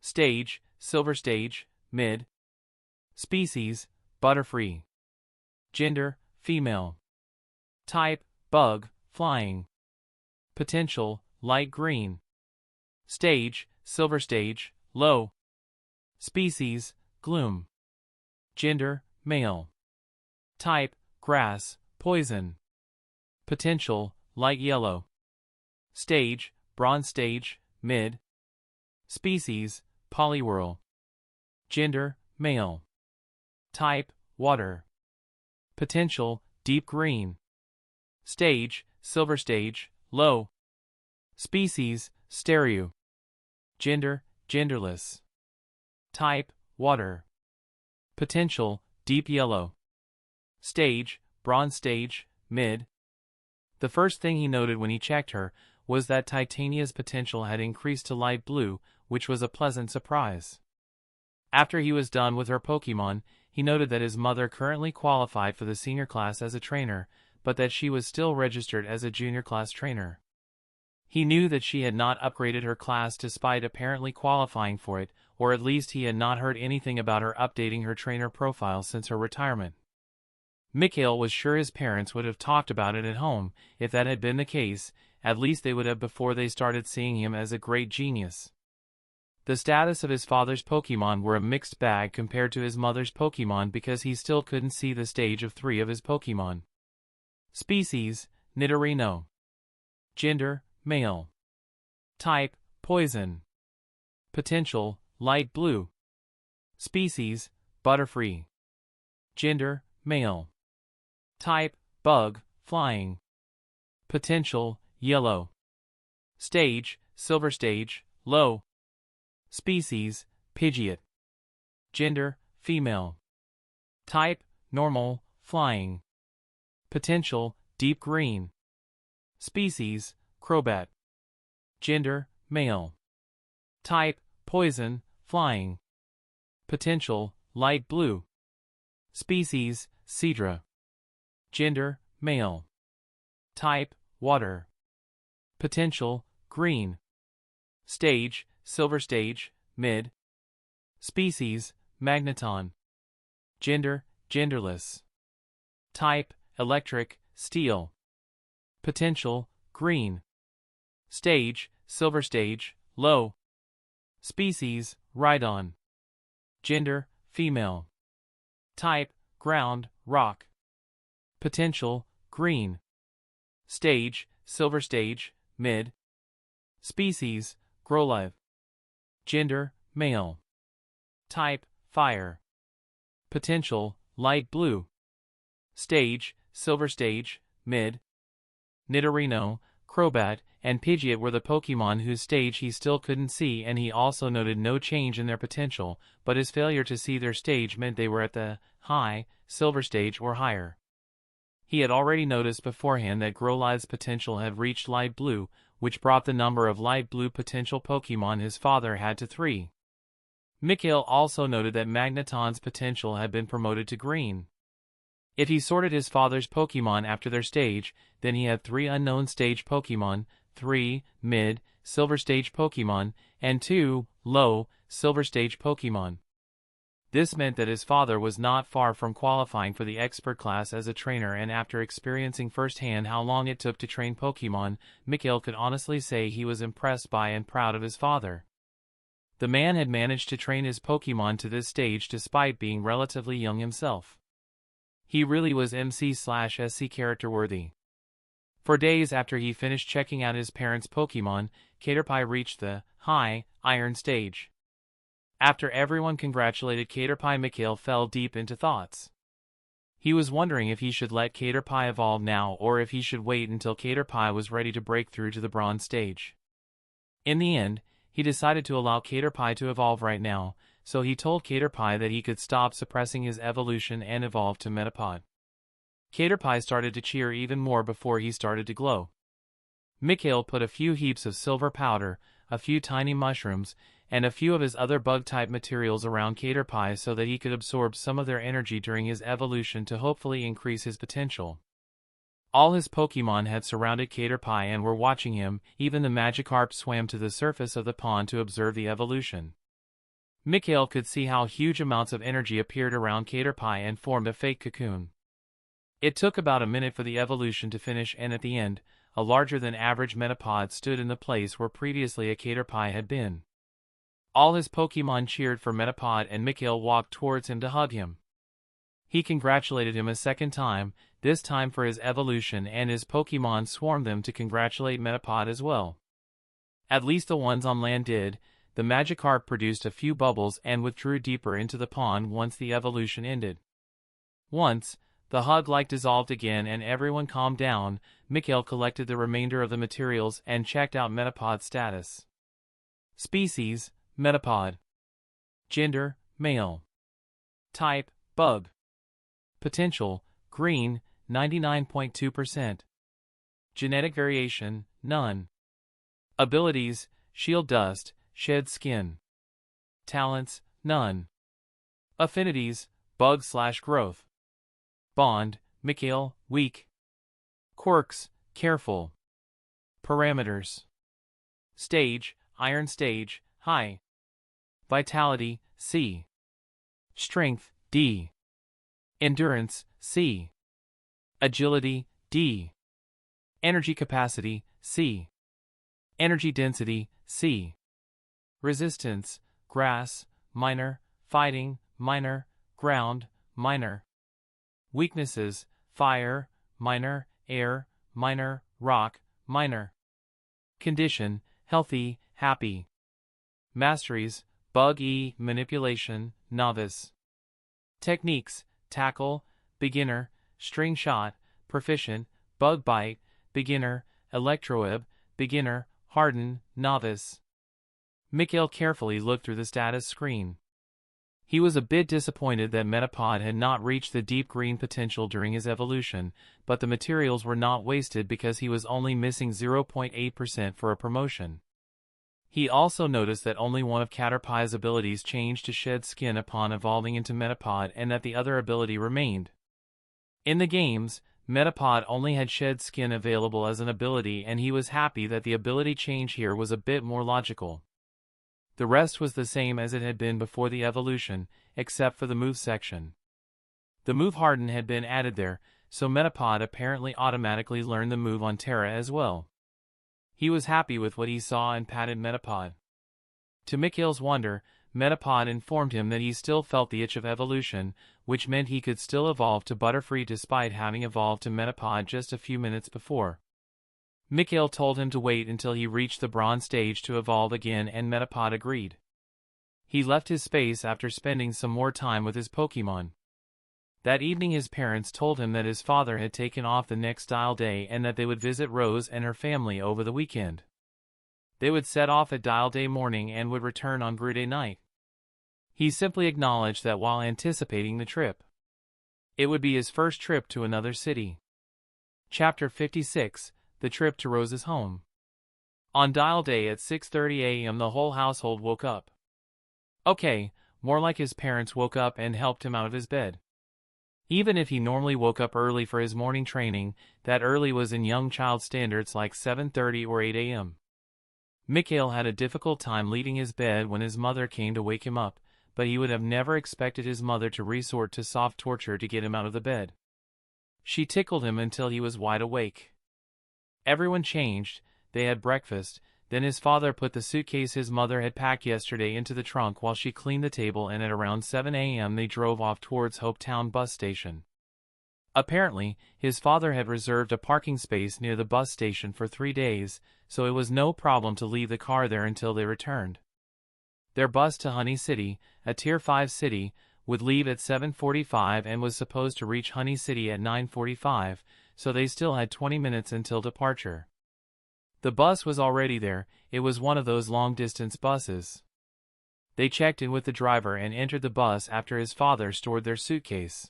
Stage: silver stage, mid. Species: Butterfree. Gender: female. Type: bug, flying. Potential: light green. Stage: silver stage, low. Species: gloom. Gender: male. Type: grass, poison. Potential: light yellow. Stage: bronze stage, mid. Species: Poliwhirl. Gender: male. Type: water. Potential: deep green. Stage: silver stage, low. Species: Stereo. Gender: genderless. Type: water. Potential: deep yellow. Stage: bronze stage, mid. The first thing he noted when he checked her was that Titania's potential had increased to light blue, which was a pleasant surprise. After he was done with her Pokemon, he noted that his mother currently qualified for the senior class as a trainer, but that she was still registered as a junior class trainer. He knew that she had not upgraded her class despite apparently qualifying for it, or at least he had not heard anything about her updating her trainer profile since her retirement. Mikhail was sure his parents would have talked about it at home. If that had been the case, at least they would have before they started seeing him as a great genius. The status of his father's Pokemon were a mixed bag compared to his mother's Pokemon because he still couldn't see the stage of 3 of his Pokemon. Species: Nidorino. Gender: male. Type: poison. Potential: light blue. Species: Butterfree. Gender: male. Type: bug, flying. Potential: yellow. Stage: silver stage, low. Species: Pidgeot. Gender: female. Type: normal, flying. Potential: deep green. Species: Crobat. Gender: male. Type: poison, flying. Potential: light blue. Species: Seadra. Gender: male. Type: water. Potential: green. Stage: silver stage, mid. Species: Magneton. Gender: genderless. Type: electric, steel. Potential, green. Stage, silver stage, low. Species, Rhydon. Gender, female. Type, ground, rock. Potential, green. Stage, silver stage, mid. Species, Grolive. Gender, male. Type, fire. Potential, light blue. Stage, silver stage, mid. Nidorino, Crobat, and Pidgeot were the Pokemon whose stage he still couldn't see, and he also noted no change in their potential, but his failure to see their stage meant they were at the high, silver stage or higher. He had already noticed beforehand that Grolive's potential had reached light blue, which brought the number of light blue potential Pokemon his father had to 3. Mikhail also noted that Magneton's potential had been promoted to green. If he sorted his father's Pokemon after their stage, then he had 3 unknown stage Pokemon, 3 mid, silver stage Pokemon, and 2 low, silver stage Pokemon. This meant that his father was not far from qualifying for the expert class as a trainer, and after experiencing firsthand how long it took to train Pokemon, Mikhail could honestly say he was impressed by and proud of his father. The man had managed to train his Pokemon to this stage despite being relatively young himself. He really was MC/SC character worthy. For days after he finished checking out his parents' Pokemon, Caterpie reached the high, iron stage. After everyone congratulated Caterpie, Mikhail fell deep into thoughts. He was wondering if he should let Caterpie evolve now or if he should wait until Caterpie was ready to break through to the bronze stage. In the end, he decided to allow Caterpie to evolve right now, so he told Caterpie that he could stop suppressing his evolution and evolve to Metapod. Caterpie started to cheer even more before he started to glow. Mikhail put a few heaps of silver powder, a few tiny mushrooms, and a few of his other bug-type materials around Caterpie so that he could absorb some of their energy during his evolution to hopefully increase his potential. All his Pokemon had surrounded Caterpie and were watching him. Even the Magikarp swam to the surface of the pond to observe the evolution. Mikhail could see how huge amounts of energy appeared around Caterpie and formed a fake cocoon. It took about a minute for the evolution to finish, and at the end, a larger-than-average Metapod stood in the place where previously a Caterpie had been. All his Pokemon cheered for Metapod, and Mikhail walked towards him to hug him. He congratulated him a second time, this time for his evolution, and his Pokemon swarmed them to congratulate Metapod as well. At least the ones on land did. The Magikarp produced a few bubbles and withdrew deeper into the pond once the evolution ended. Once the hug dissolved again and everyone calmed down, Mikhail collected the remainder of the materials and checked out Metapod's status. Species, Metapod. Gender, male. Type, bug. Potential, green, 99.2%. Genetic variation, none. Abilities, shield dust, shed skin. Talents, none. Affinities, bug/growth. Bond, Mikhail, weak. Quirks, careful. Parameters. Stage, iron stage, high. Vitality, C. Strength, D. Endurance, C. Agility, D. Energy capacity, C. Energy density, C. Resistance, grass, minor, fighting, minor, ground, minor. Weaknesses, fire, minor, air, minor, rock, minor. Condition, healthy, happy. Masteries, bug E, manipulation, novice. Techniques, tackle, beginner, string shot, proficient, bug bite, beginner, electroweb, beginner, harden, novice. Mikhail carefully looked through the status screen. He was a bit disappointed that Metapod had not reached the deep green potential during his evolution, but the materials were not wasted because he was only missing 0.8% for a promotion. He also noticed that only one of Caterpie's abilities changed to shed skin upon evolving into Metapod and that the other ability remained. In the games, Metapod only had shed skin available as an ability, and he was happy that the ability change here was a bit more logical. The rest was the same as it had been before the evolution, except for the move section. The move harden had been added there, so Metapod apparently automatically learned the move on Terra as well. He was happy with what he saw and patted Metapod. To Mikhail's wonder, Metapod informed him that he still felt the itch of evolution, which meant he could still evolve to Butterfree despite having evolved to Metapod just a few minutes before. Mikhail told him to wait until he reached the bronze stage to evolve again, and Metapod agreed. He left his space after spending some more time with his Pokémon. That evening his parents told him that his father had taken off the next Dial Day and that they would visit Rose and her family over the weekend. They would set off at Dial Day morning and would return on Brew Day night. He simply acknowledged that while anticipating the trip. It would be his first trip to another city. Chapter 56, The Trip to Rose's Home. On Dial Day at 6:30 a.m. the whole household woke up. Okay, more like his parents woke up and helped him out of his bed. Even if he normally woke up early for his morning training, that early was in young child standards like 7:30 or 8 a.m. Mikhail had a difficult time leaving his bed when his mother came to wake him up, but he would have never expected his mother to resort to soft torture to get him out of the bed. She tickled him until he was wide awake. Everyone changed, they had breakfast, then his father put the suitcase his mother had packed yesterday into the trunk while she cleaned the table, and at around 7 a.m. they drove off towards Hopetown bus station. Apparently, his father had reserved a parking space near the bus station for 3 days, so it was no problem to leave the car there until they returned. Their bus to Honey City, a Tier 5 city, would leave at 7:45 and was supposed to reach Honey City at 9:45, so they still had 20 minutes until departure. The bus was already there, it was one of those long-distance buses. They checked in with the driver and entered the bus after his father stored their suitcase.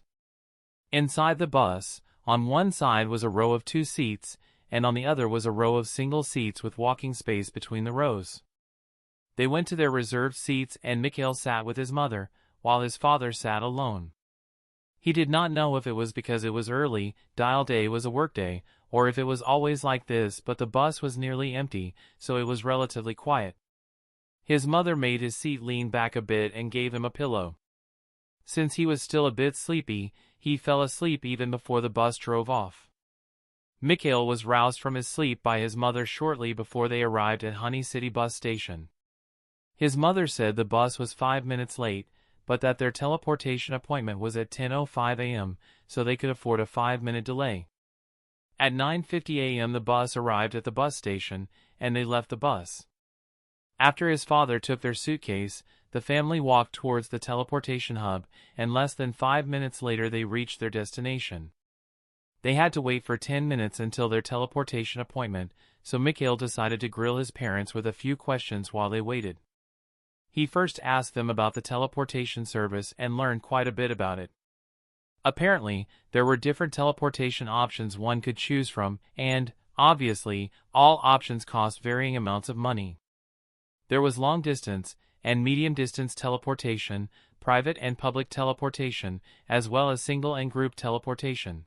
Inside the bus, on one side was a row of 2 seats, and on the other was a row of single seats with walking space between the rows. They went to their reserved seats and Mikhail sat with his mother, while his father sat alone. He did not know if it was because it was early, Dial Day was a workday, or if it was always like this, but the bus was nearly empty, so it was relatively quiet. His mother made his seat lean back a bit and gave him a pillow. Since he was still a bit sleepy, he fell asleep even before the bus drove off. Mikhail was roused from his sleep by his mother shortly before they arrived at Honey City bus station. His mother said the bus was 5 minutes late, but that their teleportation appointment was at 10:05 a.m., so they could afford a 5-minute delay. At 9:50 a.m. the bus arrived at the bus station, and they left the bus. After his father took their suitcase, the family walked towards the teleportation hub, and less than 5 minutes later they reached their destination. They had to wait for 10 minutes until their teleportation appointment, so Mikhail decided to grill his parents with a few questions while they waited. He first asked them about the teleportation service and learned quite a bit about it. Apparently, there were different teleportation options one could choose from, and, obviously, all options cost varying amounts of money. There was long distance and medium distance teleportation, private and public teleportation, as well as single and group teleportation.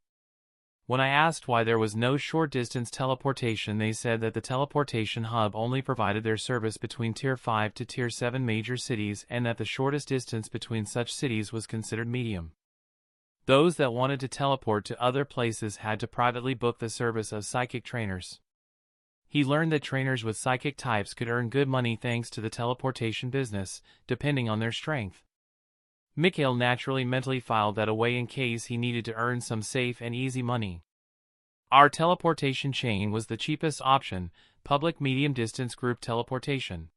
When I asked why there was no short-distance teleportation, they said that the teleportation hub only provided their service between Tier 5 to Tier 7 major cities and that the shortest distance between such cities was considered medium. Those that wanted to teleport to other places had to privately book the service of psychic trainers. He learned that trainers with psychic types could earn good money thanks to the teleportation business, depending on their strength. Mikhail naturally mentally filed that away in case he needed to earn some safe and easy money. Our teleportation chain was the cheapest option, public medium-distance group teleportation.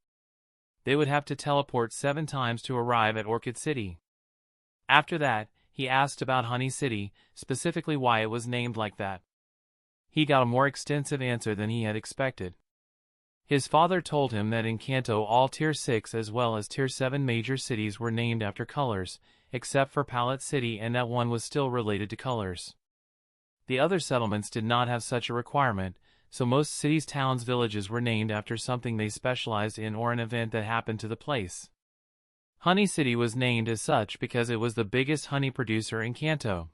They would have to teleport 7 times to arrive at Orchid City. After that, he asked about Honey City, specifically why it was named like that. He got a more extensive answer than he had expected. His father told him that in Kanto all Tier 6 as well as Tier 7 major cities were named after colors, except for Palette City, and that one was still related to colors. The other settlements did not have such a requirement, so most cities, towns, villages were named after something they specialized in or an event that happened to the place. Honey City was named as such because it was the biggest honey producer in Kanto.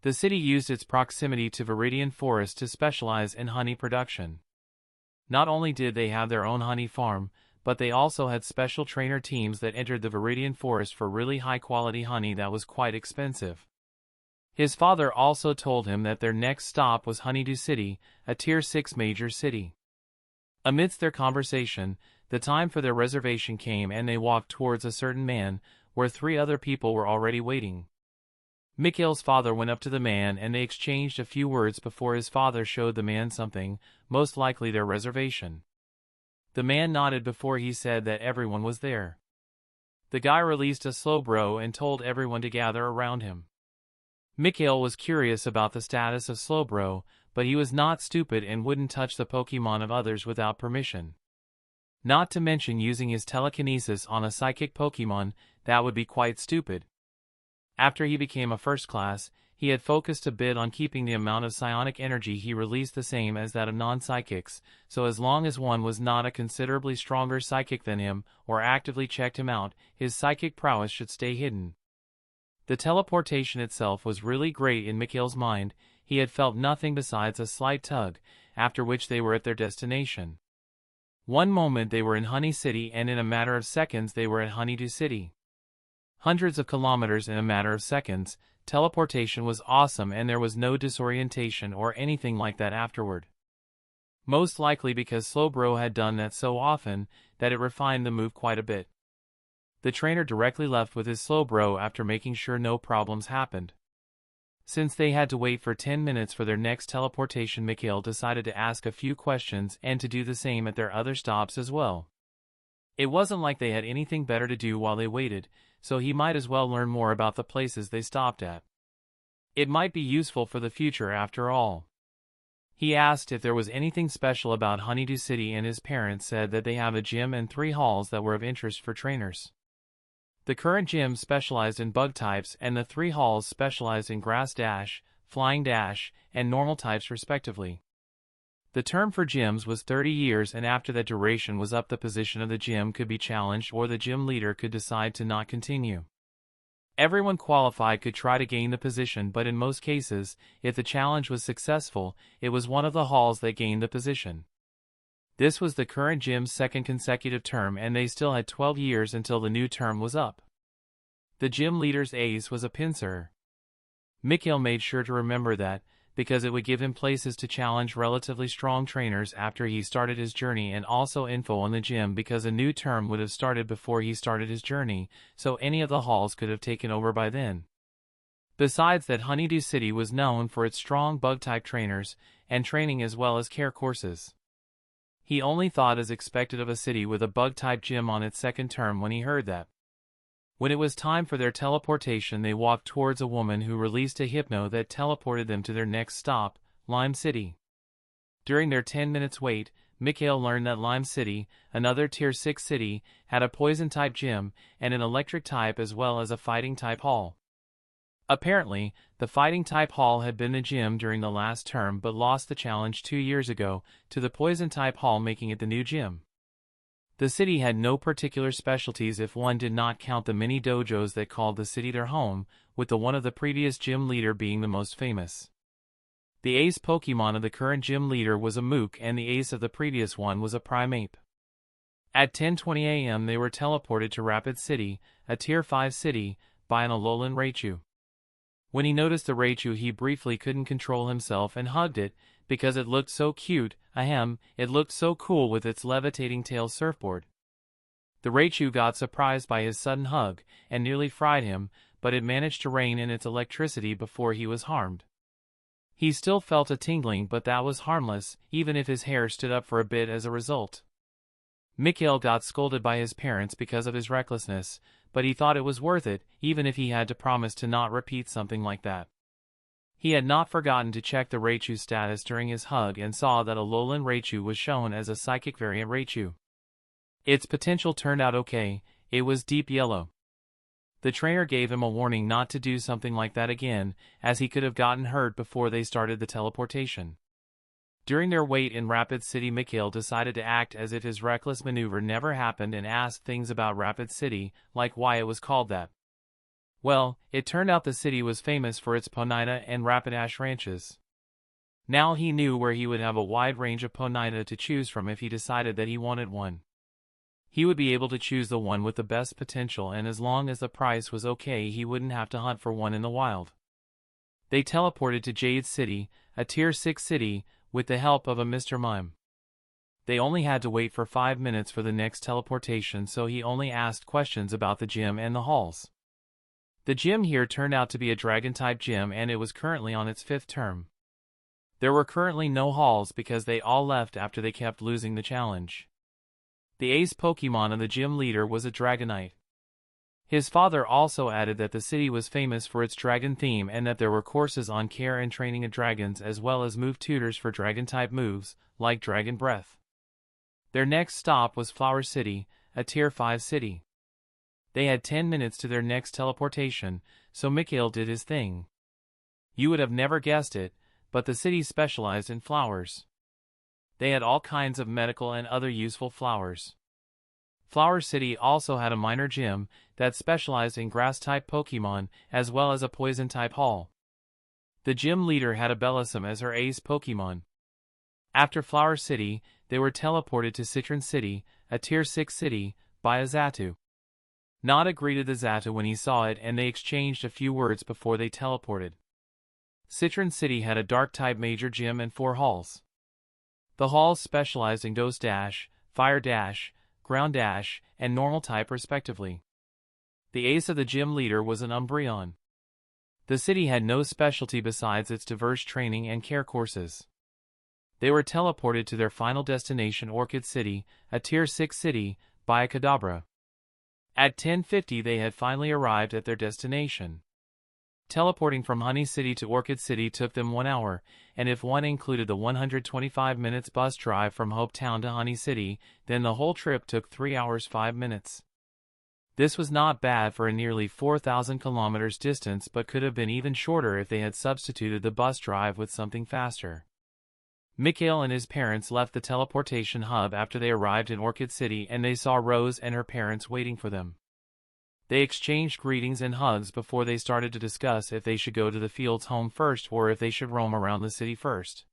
The city used its proximity to Viridian Forest to specialize in honey production. Not only did they have their own honey farm, but they also had special trainer teams that entered the Viridian Forest for really high-quality honey that was quite expensive. His father also told him that their next stop was Honeydew City, a Tier 6 major city. Amidst their conversation, the time for their reservation came and they walked towards a certain man, where 3 other people were already waiting. Mikhail's father went up to the man and they exchanged a few words before his father showed the man something, most likely their reservation. The man nodded before he said that everyone was there. The guy released a Slowbro and told everyone to gather around him. Mikhail was curious about the status of Slowbro, but he was not stupid and wouldn't touch the Pokemon of others without permission. Not to mention using his telekinesis on a psychic Pokemon, that would be quite stupid. After he became a first class, he had focused a bit on keeping the amount of psionic energy he released the same as that of non-psychics, so as long as one was not a considerably stronger psychic than him, or actively checked him out, his psychic prowess should stay hidden. The teleportation itself was really great in Mikhail's mind. He had felt nothing besides a slight tug, after which they were at their destination. One moment they were in Honey City and in a matter of seconds they were at Honeydew City. Hundreds of kilometers in a matter of seconds. Teleportation was awesome and there was no disorientation or anything like that afterward. Most likely because Slowbro had done that so often that it refined the move quite a bit. The trainer directly left with his Slowbro after making sure no problems happened. Since they had to wait for 10 minutes for their next teleportation, Mikhail decided to ask a few questions and to do the same at their other stops as well. It wasn't like they had anything better to do while they waited, so he might as well learn more about the places they stopped at. It might be useful for the future after all. He asked if there was anything special about Honeydew City and his parents said that they have a gym and 3 halls that were of interest for trainers. The current gym specialized in bug types and the 3 halls specialized in grass dash, flying dash, and normal types respectively. The term for gyms was 30 years and after that duration was up the position of the gym could be challenged or the gym leader could decide to not continue. Everyone qualified could try to gain the position but in most cases, if the challenge was successful, it was one of the halls that gained the position. This was the current gym's 2nd consecutive term and they still had 12 years until the new term was up. The gym leader's ace was a pincer. Mikhail made sure to remember that, because it would give him places to challenge relatively strong trainers after he started his journey and also info on the gym because a new term would have started before he started his journey, so any of the halls could have taken over by then. Besides that, Honeydew City was known for its strong bug-type trainers and training as well as care courses. He only thought as expected of a city with a bug-type gym on its 2nd term when he heard that. When it was time for their teleportation, they walked towards a woman who released a hypno that teleported them to their next stop, Lime City. During their 10 minutes wait, Mikhail learned that Lime City, another Tier 6 city, had a poison-type gym and an electric-type as well as a fighting-type hall. Apparently, the fighting-type hall had been the gym during the last term but lost the challenge 2 years ago to the poison-type hall, making it the new gym. The city had no particular specialties if one did not count the many dojos that called the city their home, with the one of the previous gym leader being the most famous. The ace Pokemon of the current gym leader was a Mook and the ace of the previous one was a Primeape. At 10:20 a.m. they were teleported to Rapid City, a Tier 5 city, by an Alolan Raichu. When he noticed the Raichu he briefly couldn't control himself and hugged it, because it looked so cute, it looked so cool with its levitating tail surfboard. The Raichu got surprised by his sudden hug, and nearly fried him, but it managed to rein in its electricity before he was harmed. He still felt a tingling but that was harmless, even if his hair stood up for a bit as a result. Mikhail got scolded by his parents because of his recklessness, but he thought it was worth it, even if he had to promise to not repeat something like that. He had not forgotten to check the Raichu's status during his hug and saw that Alolan Raichu was shown as a psychic variant Raichu. Its potential turned out okay, it was deep yellow. The trainer gave him a warning not to do something like that again, as he could have gotten hurt before they started the teleportation. During their wait in Rapid City, Mikhail decided to act as if his reckless maneuver never happened and asked things about Rapid City, like why it was called that. Well, it turned out the city was famous for its Ponyta and Rapidash ranches. Now he knew where he would have a wide range of Ponyta to choose from if he decided that he wanted one. He would be able to choose the one with the best potential, and as long as the price was okay he wouldn't have to hunt for one in the wild. They teleported to Jade City, a Tier 6 city, with the help of a Mr. Mime. They only had to wait for 5 minutes for the next teleportation, so he only asked questions about the gym and the halls. The gym here turned out to be a Dragon-type gym, and it was currently on its 5th term. There were currently no halls because they all left after they kept losing the challenge. The ace Pokemon of the gym leader was a Dragonite. His father also added that the city was famous for its dragon theme and that there were courses on care and training of dragons, as well as move tutors for dragon-type moves, like Dragon Breath. Their next stop was Flower City, a Tier 5 city. They had 10 minutes to their next teleportation, so Mikhail did his thing. You would have never guessed it, but the city specialized in flowers. They had all kinds of medical and other useful flowers. Flower City also had a minor gym that specialized in grass-type Pokemon, as well as a poison-type hall. The gym leader had a Bellossom as her ace Pokemon. After Flower City, they were teleported to Citron City, a Tier 6 city, by a Xatu. Nada greeted the Xatu when he saw it, and they exchanged a few words before they teleported. Citron City had a Dark-type major gym and 4 halls. The halls specialized in Ghost Dash, Fire Dash, Ground Dash, and Normal type respectively. The ace of the gym leader was an Umbreon. The city had no specialty besides its diverse training and care courses. They were teleported to their final destination, Orchid City, a Tier 6 city, by a Kadabra. At 10:50 they had finally arrived at their destination. Teleporting from Honey City to Orchid City took them 1 hour, and if one included the 125 minutes bus drive from Hope Town to Honey City, then the whole trip took 3 hours 5 minutes. This was not bad for a nearly 4,000 kilometers distance, but could have been even shorter if they had substituted the bus drive with something faster. Mikhail and his parents left the teleportation hub after they arrived in Orchid City, and they saw Rose and her parents waiting for them. They exchanged greetings and hugs before they started to discuss if they should go to the field's home first or if they should roam around the city first.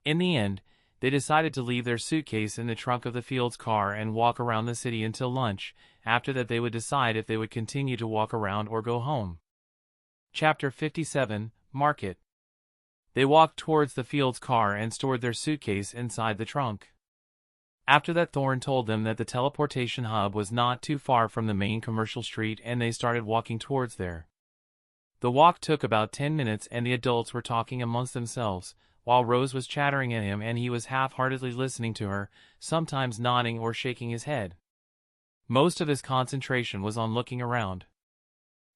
In the end, they decided to leave their suitcase in the trunk of the field's car and walk around the city until lunch. After that they would decide if they would continue to walk around or go home. Chapter 57, Market. They walked towards the field's car and stored their suitcase inside the trunk. After that, Thorn told them that the teleportation hub was not too far from the main commercial street, and they started walking towards there. The walk took about 10 minutes, and the adults were talking amongst themselves, while Rose was chattering at him and he was half-heartedly listening to her, sometimes nodding or shaking his head. Most of his concentration was on looking around.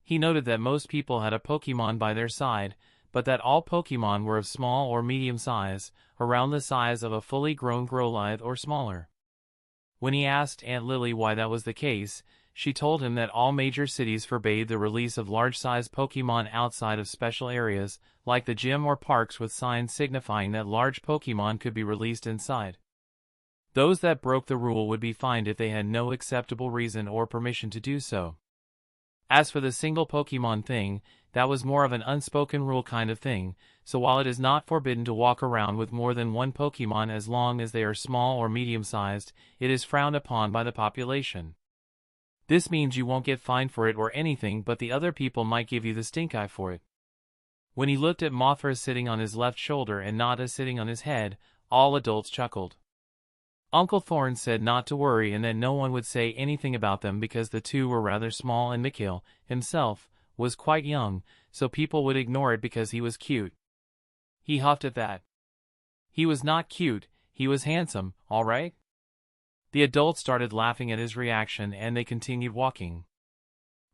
He noted that most people had a Pokemon by their side, but that all Pokemon were of small or medium size, around the size of a fully grown Growlithe or smaller. When he asked Aunt Lily why that was the case, she told him that all major cities forbade the release of large-sized Pokemon outside of special areas, like the gym or parks, with signs signifying that large Pokemon could be released inside. Those that broke the rule would be fined if they had no acceptable reason or permission to do so. As for the single Pokemon thing, that was more of an unspoken rule kind of thing, so while it is not forbidden to walk around with more than one Pokemon as long as they are small or medium-sized, it is frowned upon by the population. This means you won't get fined for it or anything, but the other people might give you the stink eye for it. When he looked at Mothra sitting on his left shoulder and Nada sitting on his head, all adults chuckled. Uncle Thorn said not to worry and that no one would say anything about them because the two were rather small and Mikhail, himself, was quite young, so people would ignore it because he was cute. He huffed at that. He was not cute, he was handsome, all right? The adults started laughing at his reaction and they continued walking.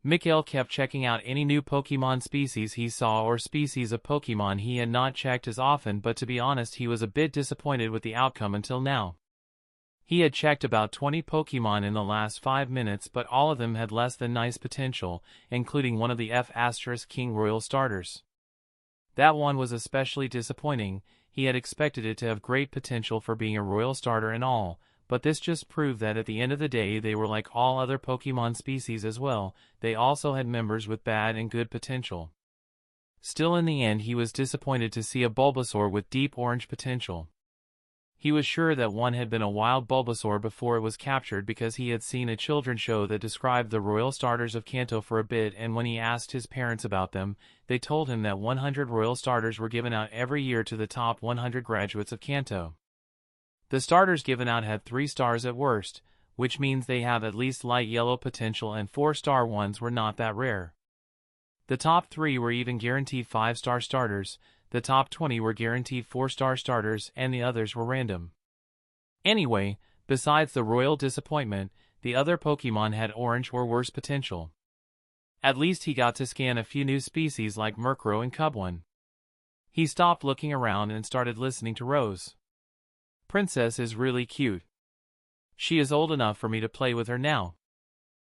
Mikhail kept checking out any new Pokemon species he saw or species of Pokemon he had not checked as often, but to be honest he was a bit disappointed with the outcome until now. He had checked about 20 Pokemon in the last 5 minutes, but all of them had less than nice potential, including one of the F*King Royal starters. That one was especially disappointing. He had expected it to have great potential for being a Royal starter and all, but this just proved that at the end of the day they were like all other Pokemon species as well, they also had members with bad and good potential. Still, in the end he was disappointed to see a Bulbasaur with deep orange potential. He was sure that one had been a wild Bulbasaur before it was captured because he had seen a children's show that described the royal starters of Kanto for a bit, and when he asked his parents about them, they told him that 100 royal starters were given out every year to the top 100 graduates of Kanto. The starters given out had 3 stars at worst, which means they have at least light yellow potential, and 4-star ones were not that rare. The top 3 were even guaranteed 5-star starters, the top 20 were guaranteed 4-star starters, and the others were random. Anyway, besides the royal disappointment, the other Pokemon had orange or worse potential. At least he got to scan a few new species like Murkrow and Cubone. He stopped looking around and started listening to Rose. Princess is really cute. She is old enough for me to play with her now.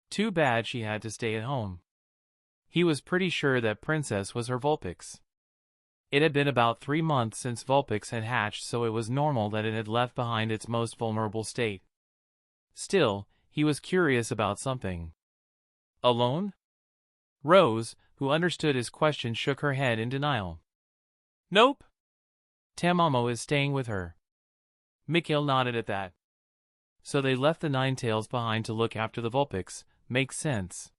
Too bad she had to stay at home. He was pretty sure that Princess was her Vulpix. It had been about 3 months since Vulpix had hatched, so it was normal that it had left behind its most vulnerable state. Still, he was curious about something. Alone? Rose, who understood his question, shook her head in denial. Nope. Tamamo is staying with her. Mikhail nodded at that. So they left the Ninetales behind to look after the Vulpix. Makes sense.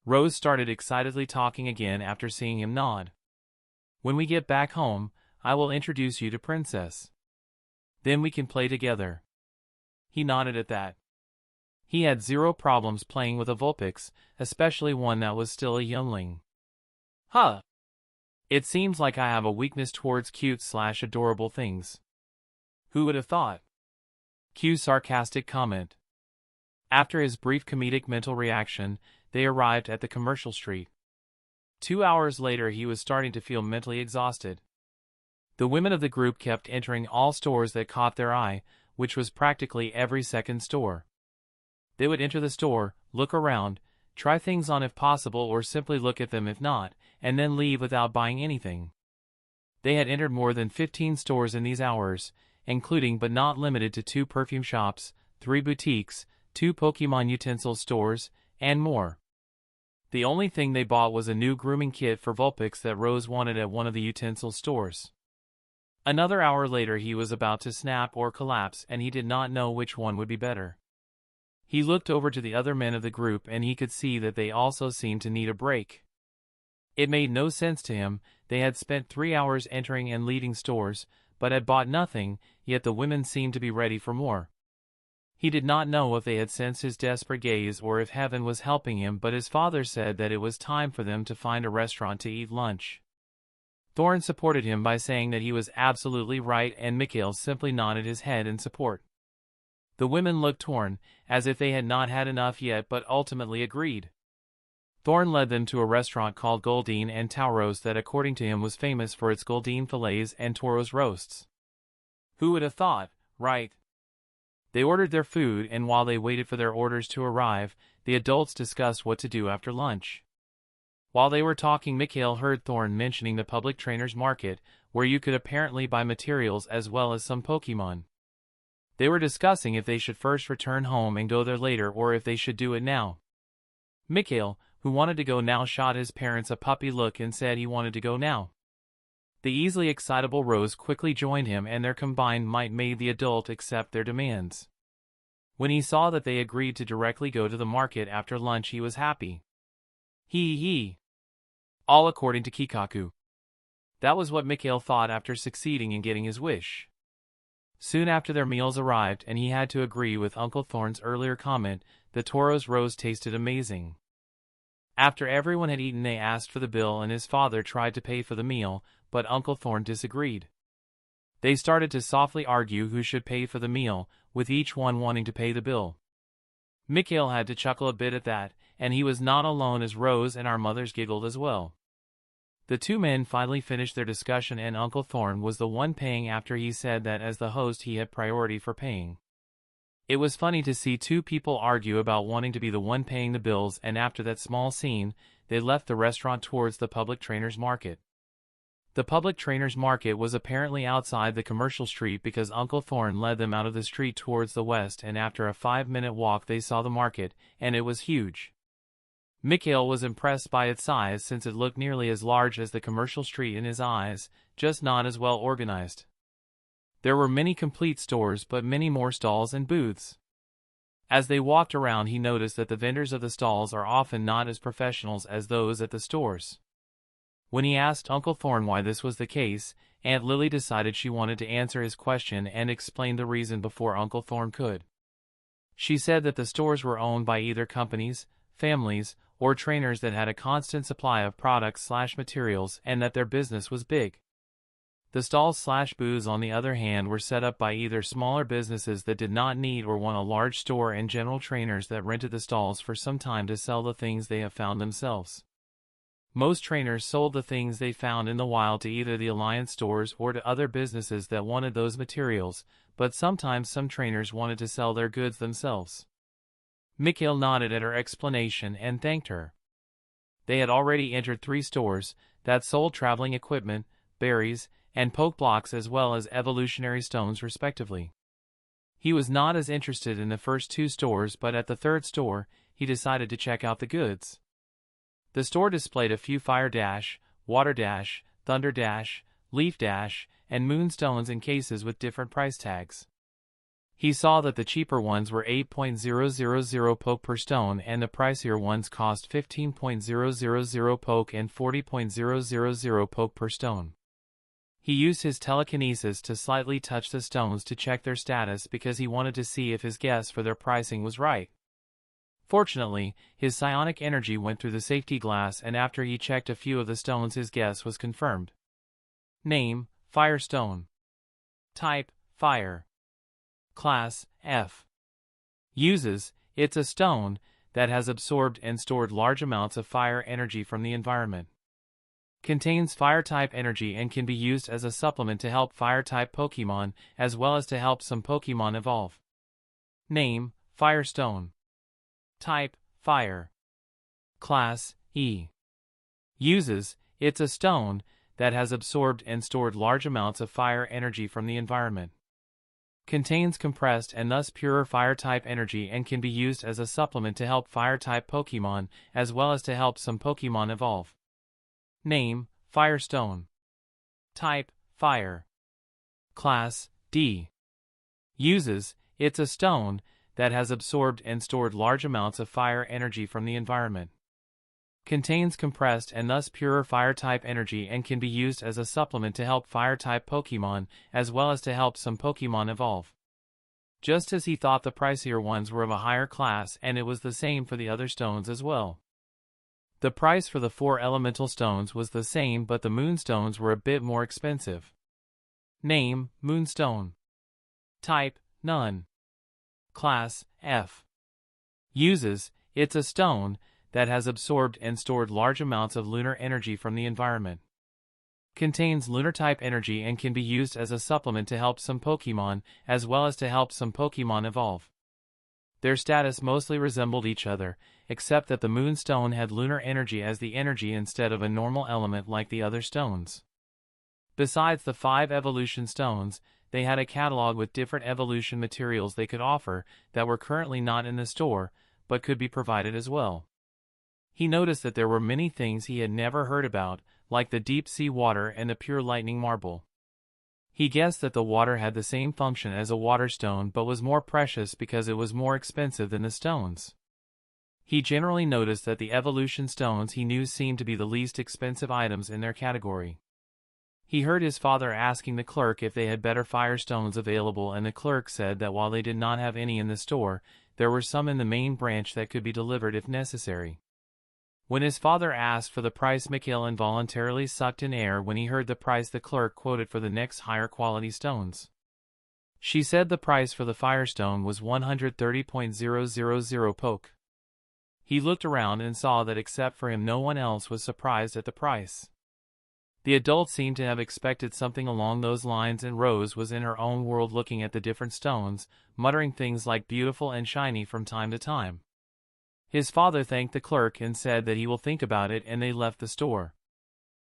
Rose started excitedly talking again after seeing him nod. When we get back home, I will introduce you to Princess. Then we can play together. He nodded at that. He had 0 problems playing with a Vulpix, especially one that was still a youngling. Huh. It seems like I have a weakness towards cute/adorable things. Who would have thought? Q's sarcastic comment. After his brief comedic mental reaction, they arrived at the commercial street. 2 hours later he was starting to feel mentally exhausted. The women of the group kept entering all stores that caught their eye, which was practically every second store. They would enter the store, look around, try things on if possible or simply look at them if not, and then leave without buying anything. They had entered more than 15 stores in these hours, including but not limited to 2 perfume shops, 3 boutiques, 2 Pokemon utensil stores, and more. The only thing they bought was a new grooming kit for Vulpix that Rose wanted at one of the utensil stores. Another hour later he was about to snap or collapse, and he did not know which one would be better. He looked over to the other men of the group and he could see that they also seemed to need a break. It made no sense to him. They had spent 3 hours entering and leaving stores, but had bought nothing, yet the women seemed to be ready for more. He did not know if they had sensed his desperate gaze or if heaven was helping him, but his father said that it was time for them to find a restaurant to eat lunch. Thorn supported him by saying that he was absolutely right, and Mikhail simply nodded his head in support. The women looked torn, as if they had not had enough yet, but ultimately agreed. Thorn led them to a restaurant called Goldine and Tauros that according to him was famous for its Goldine fillets and Tauros roasts. Who would have thought, right? They ordered their food, and while they waited for their orders to arrive, the adults discussed what to do after lunch. While they were talking, Mikhail heard Thorn mentioning the public trainer's market, where you could apparently buy materials as well as some Pokemon. They were discussing if they should first return home and go there later or if they should do it now. Mikhail, who wanted to go now, shot his parents a puppy look and said he wanted to go now. The easily excitable Rose quickly joined him, and their combined might made the adult accept their demands. When he saw that they agreed to directly go to the market after lunch, he was happy. He. All according to Kikaku. That was what Mikhail thought after succeeding in getting his wish. Soon after their meals arrived, and he had to agree with Uncle Thorn's earlier comment, the Tauros Rose tasted amazing. After everyone had eaten, they asked for the bill, and his father tried to pay for the meal, but Uncle Thorn disagreed. They started to softly argue who should pay for the meal, with each one wanting to pay the bill. Mikhail had to chuckle a bit at that, and he was not alone, as Rose and our mothers giggled as well. The 2 men finally finished their discussion, and Uncle Thorn was the one paying after he said that as the host he had priority for paying. It was funny to see 2 people argue about wanting to be the one paying the bills, and after that small scene, they left the restaurant towards the public trainer's market. The public trainer's market was apparently outside the commercial street because Uncle Thorn led them out of the street towards the west, and after a 5-minute walk they saw the market, and it was huge. Mikhail was impressed by its size since it looked nearly as large as the commercial street in his eyes, just not as well organized. There were many complete stores but many more stalls and booths. As they walked around, he noticed that the vendors of the stalls are often not as professionals as those at the stores. When he asked Uncle Thorne why this was the case, Aunt Lily decided she wanted to answer his question and explained the reason before Uncle Thorne could. She said that the stores were owned by either companies, families, or trainers that had a constant supply of products/materials and that their business was big. The stalls/booths, on the other hand, were set up by either smaller businesses that did not need or want a large store and general trainers that rented the stalls for some time to sell the things they have found themselves. Most trainers sold the things they found in the wild to either the Alliance stores or to other businesses that wanted those materials, but sometimes some trainers wanted to sell their goods themselves. Mikhail nodded at her explanation and thanked her. They had already entered 3 stores that sold traveling equipment, berries, and poke blocks as well as evolutionary stones respectively. He was not as interested in the first 2 stores, but at the 3rd store, he decided to check out the goods. The store displayed a few fire dash, water dash, thunder dash, leaf dash, and moon stones in cases with different price tags. He saw that the cheaper ones were 8.000 poke per stone and the pricier ones cost 15.000 poke and 40.000 poke per stone. He used his telekinesis to slightly touch the stones to check their status because he wanted to see if his guess for their pricing was right. Fortunately, his psionic energy went through the safety glass, and after he checked a few of the stones, his guess was confirmed. Name: Firestone. Type: Fire. Class: F. Uses: it's a stone that has absorbed and stored large amounts of fire energy from the environment. Contains fire-type energy and can be used as a supplement to help fire-type Pokemon, as well as to help some Pokemon evolve. Name: Firestone. Type: Fire. Class: E. Uses: it's a stone that has absorbed and stored large amounts of fire energy from the environment. Contains compressed and thus purer fire-type energy and can be used as a supplement to help fire-type Pokemon, as well as to help some Pokemon evolve. Name: Firestone. Type: Fire. Class: D. Uses: it's a stone that has absorbed and stored large amounts of fire energy from the environment. Contains compressed and thus purer fire-type energy and can be used as a supplement to help fire-type Pokemon, as well as to help some Pokemon evolve. Just as he thought, the pricier ones were of a higher class, and it was the same for the other stones as well. The price for the 4 elemental stones was the same, but the moonstones were a bit more expensive. Name: Moonstone. Type: None. Class: F. Uses: it's a stone that has absorbed and stored large amounts of lunar energy from the environment. Contains lunar-type energy and can be used as a supplement to help some Pokemon, as well as to help some Pokemon evolve. Their status mostly resembled each other, except that the moonstone had lunar energy as the energy instead of a normal element like the other stones. Besides the 5 evolution stones, they had a catalog with different evolution materials they could offer that were currently not in the store, but could be provided as well. He noticed that there were many things he had never heard about, like the deep sea water and the pure lightning marble. He guessed that the water had the same function as a water stone but was more precious because it was more expensive than the stones. He generally noticed that the evolution stones he knew seemed to be the least expensive items in their category. He heard his father asking the clerk if they had better firestones available, and the clerk said that while they did not have any in the store, there were some in the main branch that could be delivered if necessary. When his father asked for the price, Mikhail involuntarily sucked in air when he heard the price the clerk quoted for the next higher quality stones. She said the price for the firestone was 130.000 poke. He looked around and saw that except for him no one else was surprised at the price. The adult seemed to have expected something along those lines, and Rose was in her own world looking at the different stones, muttering things like beautiful and shiny from time to time. His father thanked the clerk and said that he will think about it, and they left the store.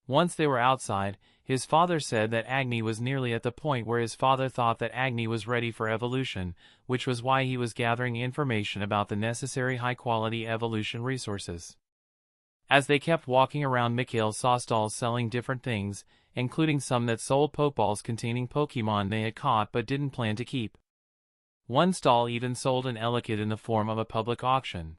Once they were outside, his father said that Agni was nearly at the point where his father thought that Agni was ready for evolution, which was why he was gathering information about the necessary high-quality evolution resources. As they kept walking around, Mikhail saw stalls selling different things, including some that sold Pokeballs containing Pokemon they had caught but didn't plan to keep. One stall even sold an Elekid in the form of a public auction.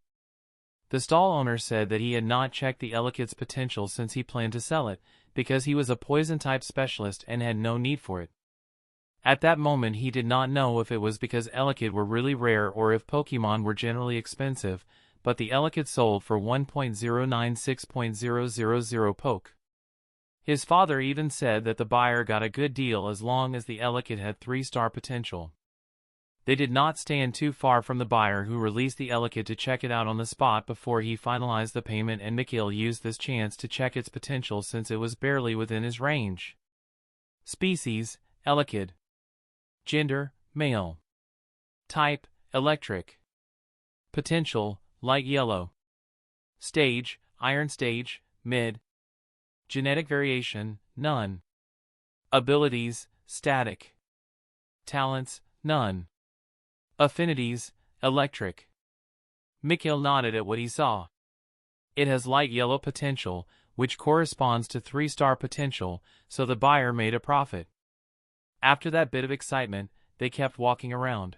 The stall owner said that he had not checked the Elekid's potential since he planned to sell it, because he was a poison-type specialist and had no need for it. At that moment he did not know if it was because Elekid were really rare or if Pokemon were generally expensive, but the Elekid sold for 1.096.000 poke. His father even said that the buyer got a good deal as long as the Elekid had 3-star potential. They did not stand too far from the buyer, who released the Elekid to check it out on the spot before he finalized the payment, and Mikhail used this chance to check its potential since it was barely within his range. Species: Elekid. Gender: male. Type: electric. Potential: light yellow. Stage: iron stage, mid. Genetic variation: none. Abilities: static. Talents: none. Affinities: electric. Mikhail nodded at what he saw. It has light yellow potential, which corresponds to 3-star potential, so the buyer made a profit. After that bit of excitement, they kept walking around.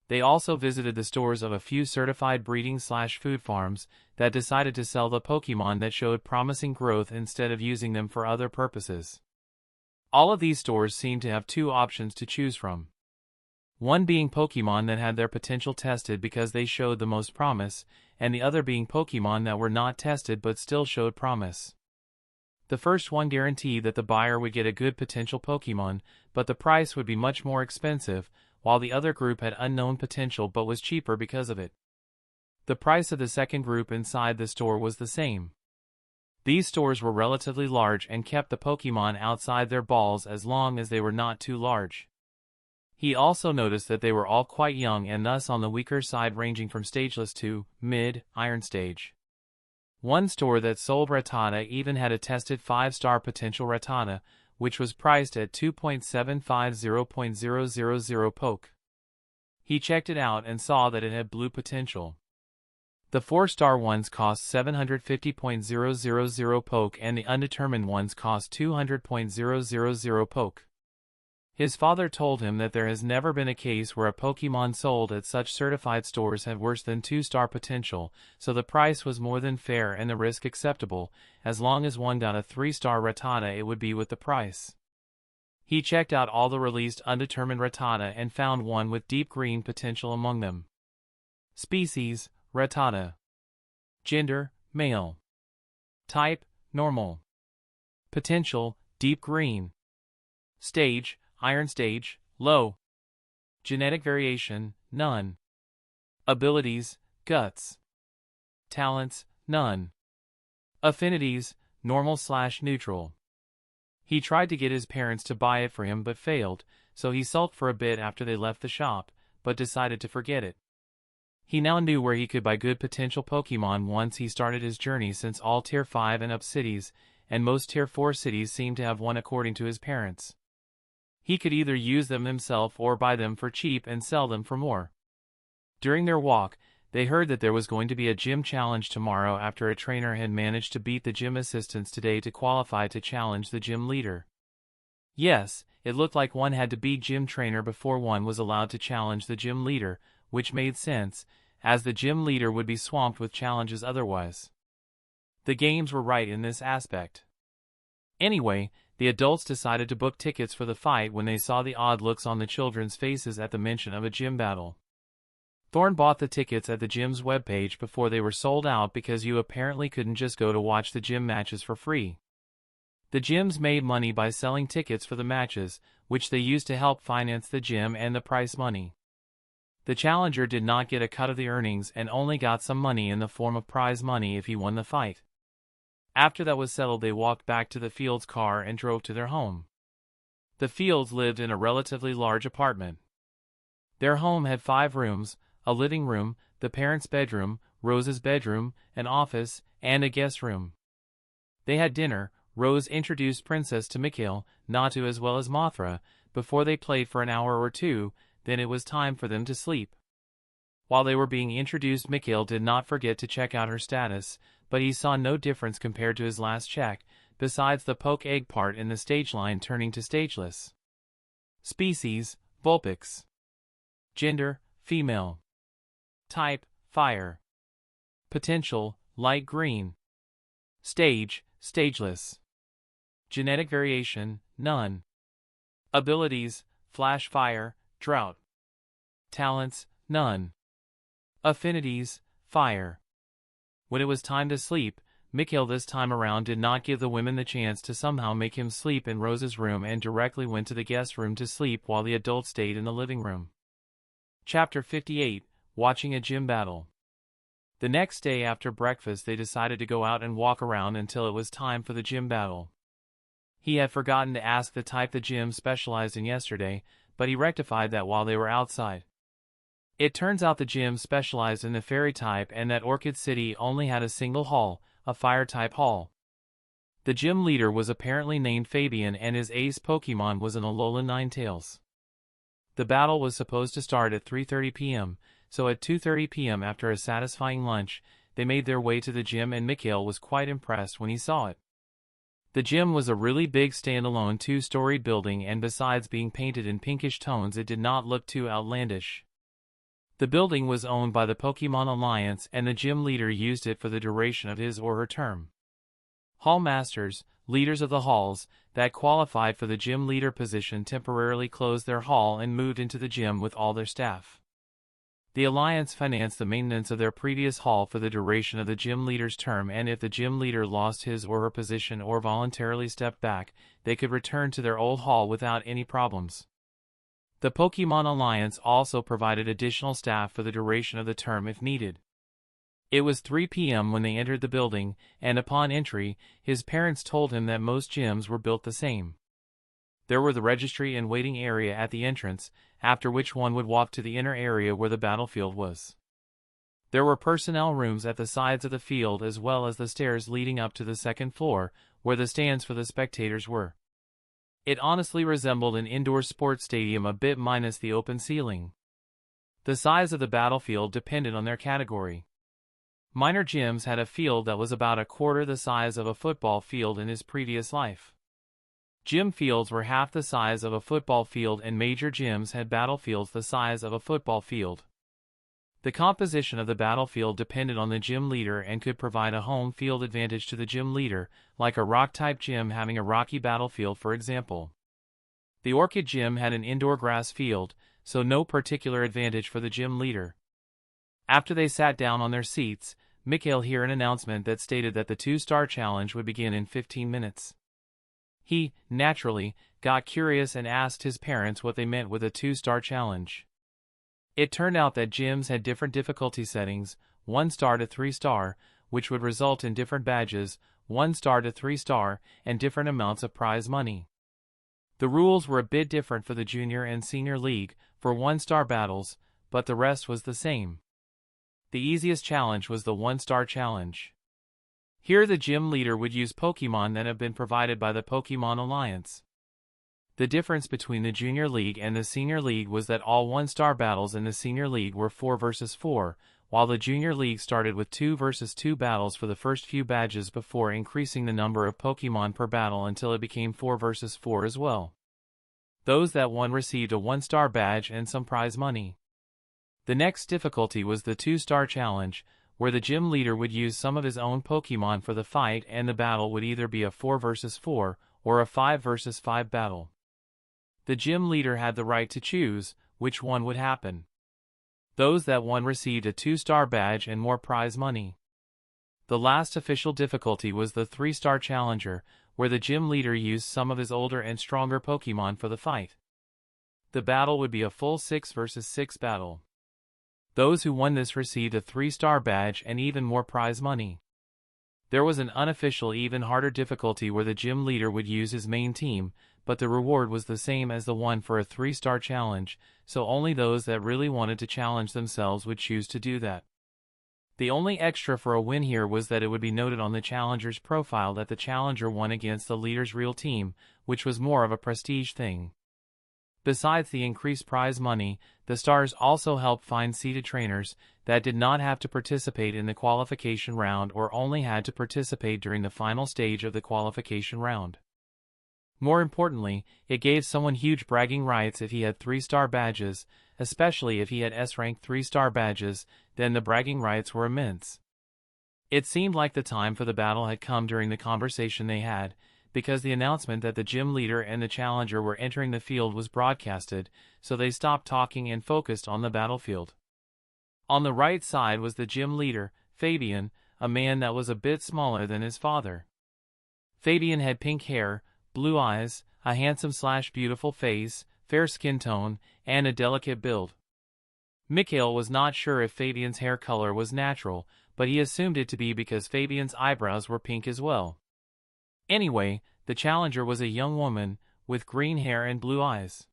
They also visited the stores of a few certified breeding/food farms that decided to sell the Pokemon that showed promising growth instead of using them for other purposes. All of these stores seemed to have 2 options to choose from. One being Pokemon that had their potential tested because they showed the most promise, and the other being Pokemon that were not tested but still showed promise. The first one guaranteed that the buyer would get a good potential Pokemon, but the price would be much more expensive, while the other group had unknown potential but was cheaper because of it. The price of the second group inside the store was the same. These stores were relatively large and kept the Pokemon outside their balls as long as they were not too large. He also noticed that they were all quite young and thus on the weaker side, ranging from stageless to mid iron stage. One store that sold Rattata even had a tested 5-star potential Rattata, which was priced at 2.750.000 poke. He checked it out and saw that it had blue potential. The 4-star ones cost 750.000 poke and the undetermined ones cost 200.000 poke. His father told him that there has never been a case where a Pokemon sold at such certified stores had worse than 2-star potential, so the price was more than fair and the risk acceptable. As long as one got a 3-star Rattata, it would be with the price. He checked out all the released undetermined Rattata and found one with deep green potential among them. Species: Rattata. Gender: male. Type: normal. Potential: deep green. Stage: iron stage, low. Genetic variation: none. Abilities: guts. Talents: none. Affinities: normal/neutral. He tried to get his parents to buy it for him but failed, so he sulked for a bit after they left the shop, but decided to forget it. He now knew where he could buy good potential Pokemon once he started his journey, since all Tier 5 and up cities, and most Tier 4 cities, seemed to have one according to his parents. He could either use them himself or buy them for cheap and sell them for more. During their walk, they heard that there was going to be a gym challenge tomorrow after a trainer had managed to beat the gym assistants today to qualify to challenge the gym leader. Yes, it looked like one had to beat gym trainer before one was allowed to challenge the gym leader, which made sense, as the gym leader would be swamped with challenges otherwise. The games were right in this aspect. Anyway, the adults decided to book tickets for the fight when they saw the odd looks on the children's faces at the mention of a gym battle. Thorn bought the tickets at the gym's webpage before they were sold out, because you apparently couldn't just go to watch the gym matches for free. The gyms made money by selling tickets for the matches, which they used to help finance the gym and the prize money. The challenger did not get a cut of the earnings and only got some money in the form of prize money if he won the fight. After that was settled, they walked back to the Fields' car and drove to their home. The Fields lived in a relatively large apartment. Their home had 5 rooms, a living room, the parents' bedroom, Rose's bedroom, an office, and a guest room. They had dinner. Rose introduced Princess to Mikhail, Natu as well as Mothra, before they played for an hour or two, then it was time for them to sleep. While they were being introduced, Mikhail did not forget to check out her status, but he saw no difference compared to his last check, besides the poke egg part in the stage line turning to stageless. Species, Vulpix. Gender, female. Type, fire. Potential, light green. Stage, stageless. Genetic variation, none. Abilities, flash fire, drought. Talents, none. Affinities, fire. When it was time to sleep, Mikhail this time around did not give the women the chance to somehow make him sleep in Rose's room and directly went to the guest room to sleep while the adults stayed in the living room. Chapter 58, Watching a Gym Battle. The next day after breakfast they decided to go out and walk around until it was time for the gym battle. He had forgotten to ask the type the gym specialized in yesterday, but he rectified that while they were outside. It turns out the gym specialized in the fairy type and that Orchid City only had a single hall, a fire type hall. The gym leader was apparently named Fabian and his ace Pokemon was an Alolan Ninetales. The battle was supposed to start at 3:30 p.m., so at 2:30 p.m. after a satisfying lunch, they made their way to the gym and Mikhail was quite impressed when he saw it. The gym was a really big standalone 2-story building and besides being painted in pinkish tones it did not look too outlandish. The building was owned by the Pokemon Alliance and the gym leader used it for the duration of his or her term. Hall masters, leaders of the halls, that qualified for the gym leader position temporarily closed their hall and moved into the gym with all their staff. The Alliance financed the maintenance of their previous hall for the duration of the gym leader's term and if the gym leader lost his or her position or voluntarily stepped back, they could return to their old hall without any problems. The Pokemon Alliance also provided additional staff for the duration of the term if needed. It was 3 p.m. when they entered the building, and upon entry, his parents told him that most gyms were built the same. There were the registry and waiting area at the entrance, after which one would walk to the inner area where the battlefield was. There were personnel rooms at the sides of the field as well as the stairs leading up to the second floor, where the stands for the spectators were. It honestly resembled an indoor sports stadium a bit minus the open ceiling. The size of the battlefield depended on their category. Minor gyms had a field that was about a quarter the size of a football field in his previous life. Gym fields were half the size of a football field and major gyms had battlefields the size of a football field. The composition of the battlefield depended on the gym leader and could provide a home field advantage to the gym leader, like a rock-type gym having a rocky battlefield for example. The Orchid Gym had an indoor grass field, so no particular advantage for the gym leader. After they sat down on their seats, Mikhail heard an announcement that stated that the 2-star challenge would begin in 15 minutes. He, naturally, got curious and asked his parents what they meant with a 2-star challenge. It turned out that gyms had different difficulty settings, 1-star to 3-star, which would result in different badges, 1-star to 3-star, and different amounts of prize money. The rules were a bit different for the Junior and Senior League, for 1-star battles, but the rest was the same. The easiest challenge was the 1-star challenge. Here the gym leader would use Pokemon that have been provided by the Pokemon Alliance. The difference between the Junior League and the Senior League was that all 1-star battles in the Senior League were 4 versus 4, while the Junior League started with 2 versus 2 battles for the first few badges before increasing the number of Pokemon per battle until it became 4 versus 4 as well. Those that won received a 1-star badge and some prize money. The next difficulty was the 2-star challenge, where the gym leader would use some of his own Pokemon for the fight and the battle would either be a 4 versus 4 or a 5 versus 5 battle. The gym leader had the right to choose which one would happen. Those that won received a 2-star badge and more prize money. The last official difficulty was the 3-star challenger, where the gym leader used some of his older and stronger Pokemon for the fight. The battle would be a full 6 versus 6 battle. Those who won this received a 3-star badge and even more prize money. There was an unofficial even harder difficulty where the gym leader would use his main team, but the reward was the same as the one for a 3-star challenge, so only those that really wanted to challenge themselves would choose to do that. The only extra for a win here was that it would be noted on the challenger's profile that the challenger won against the leader's real team, which was more of a prestige thing. Besides the increased prize money, the stars also helped find seeded trainers that did not have to participate in the qualification round or only had to participate during the final stage of the qualification round. More importantly, it gave someone huge bragging rights if he had 3-star badges, especially if he had S-rank 3-star badges, then the bragging rights were immense. It seemed like the time for the battle had come during the conversation they had, because the announcement that the gym leader and the challenger were entering the field was broadcasted, so they stopped talking and focused on the battlefield. On the right side was the gym leader, Fabian, a man that was a bit smaller than his father. Fabian had pink hair, blue eyes, a handsome/beautiful face, fair skin tone, and a delicate build. Mikhail was not sure if Fabian's hair color was natural, but he assumed it to be because Fabian's eyebrows were pink as well. Anyway, the challenger was a young woman, with green hair and blue eyes.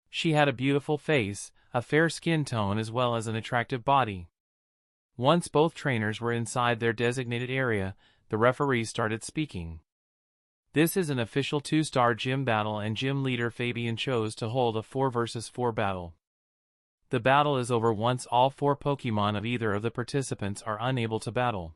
She had a beautiful face, a fair skin tone as well as an attractive body. Once both trainers were inside their designated area, the referee started speaking. This is an official 2-star gym battle and gym leader Fabian chose to hold a 4 versus 4 battle. The battle is over once all 4 Pokemon of either of the participants are unable to battle.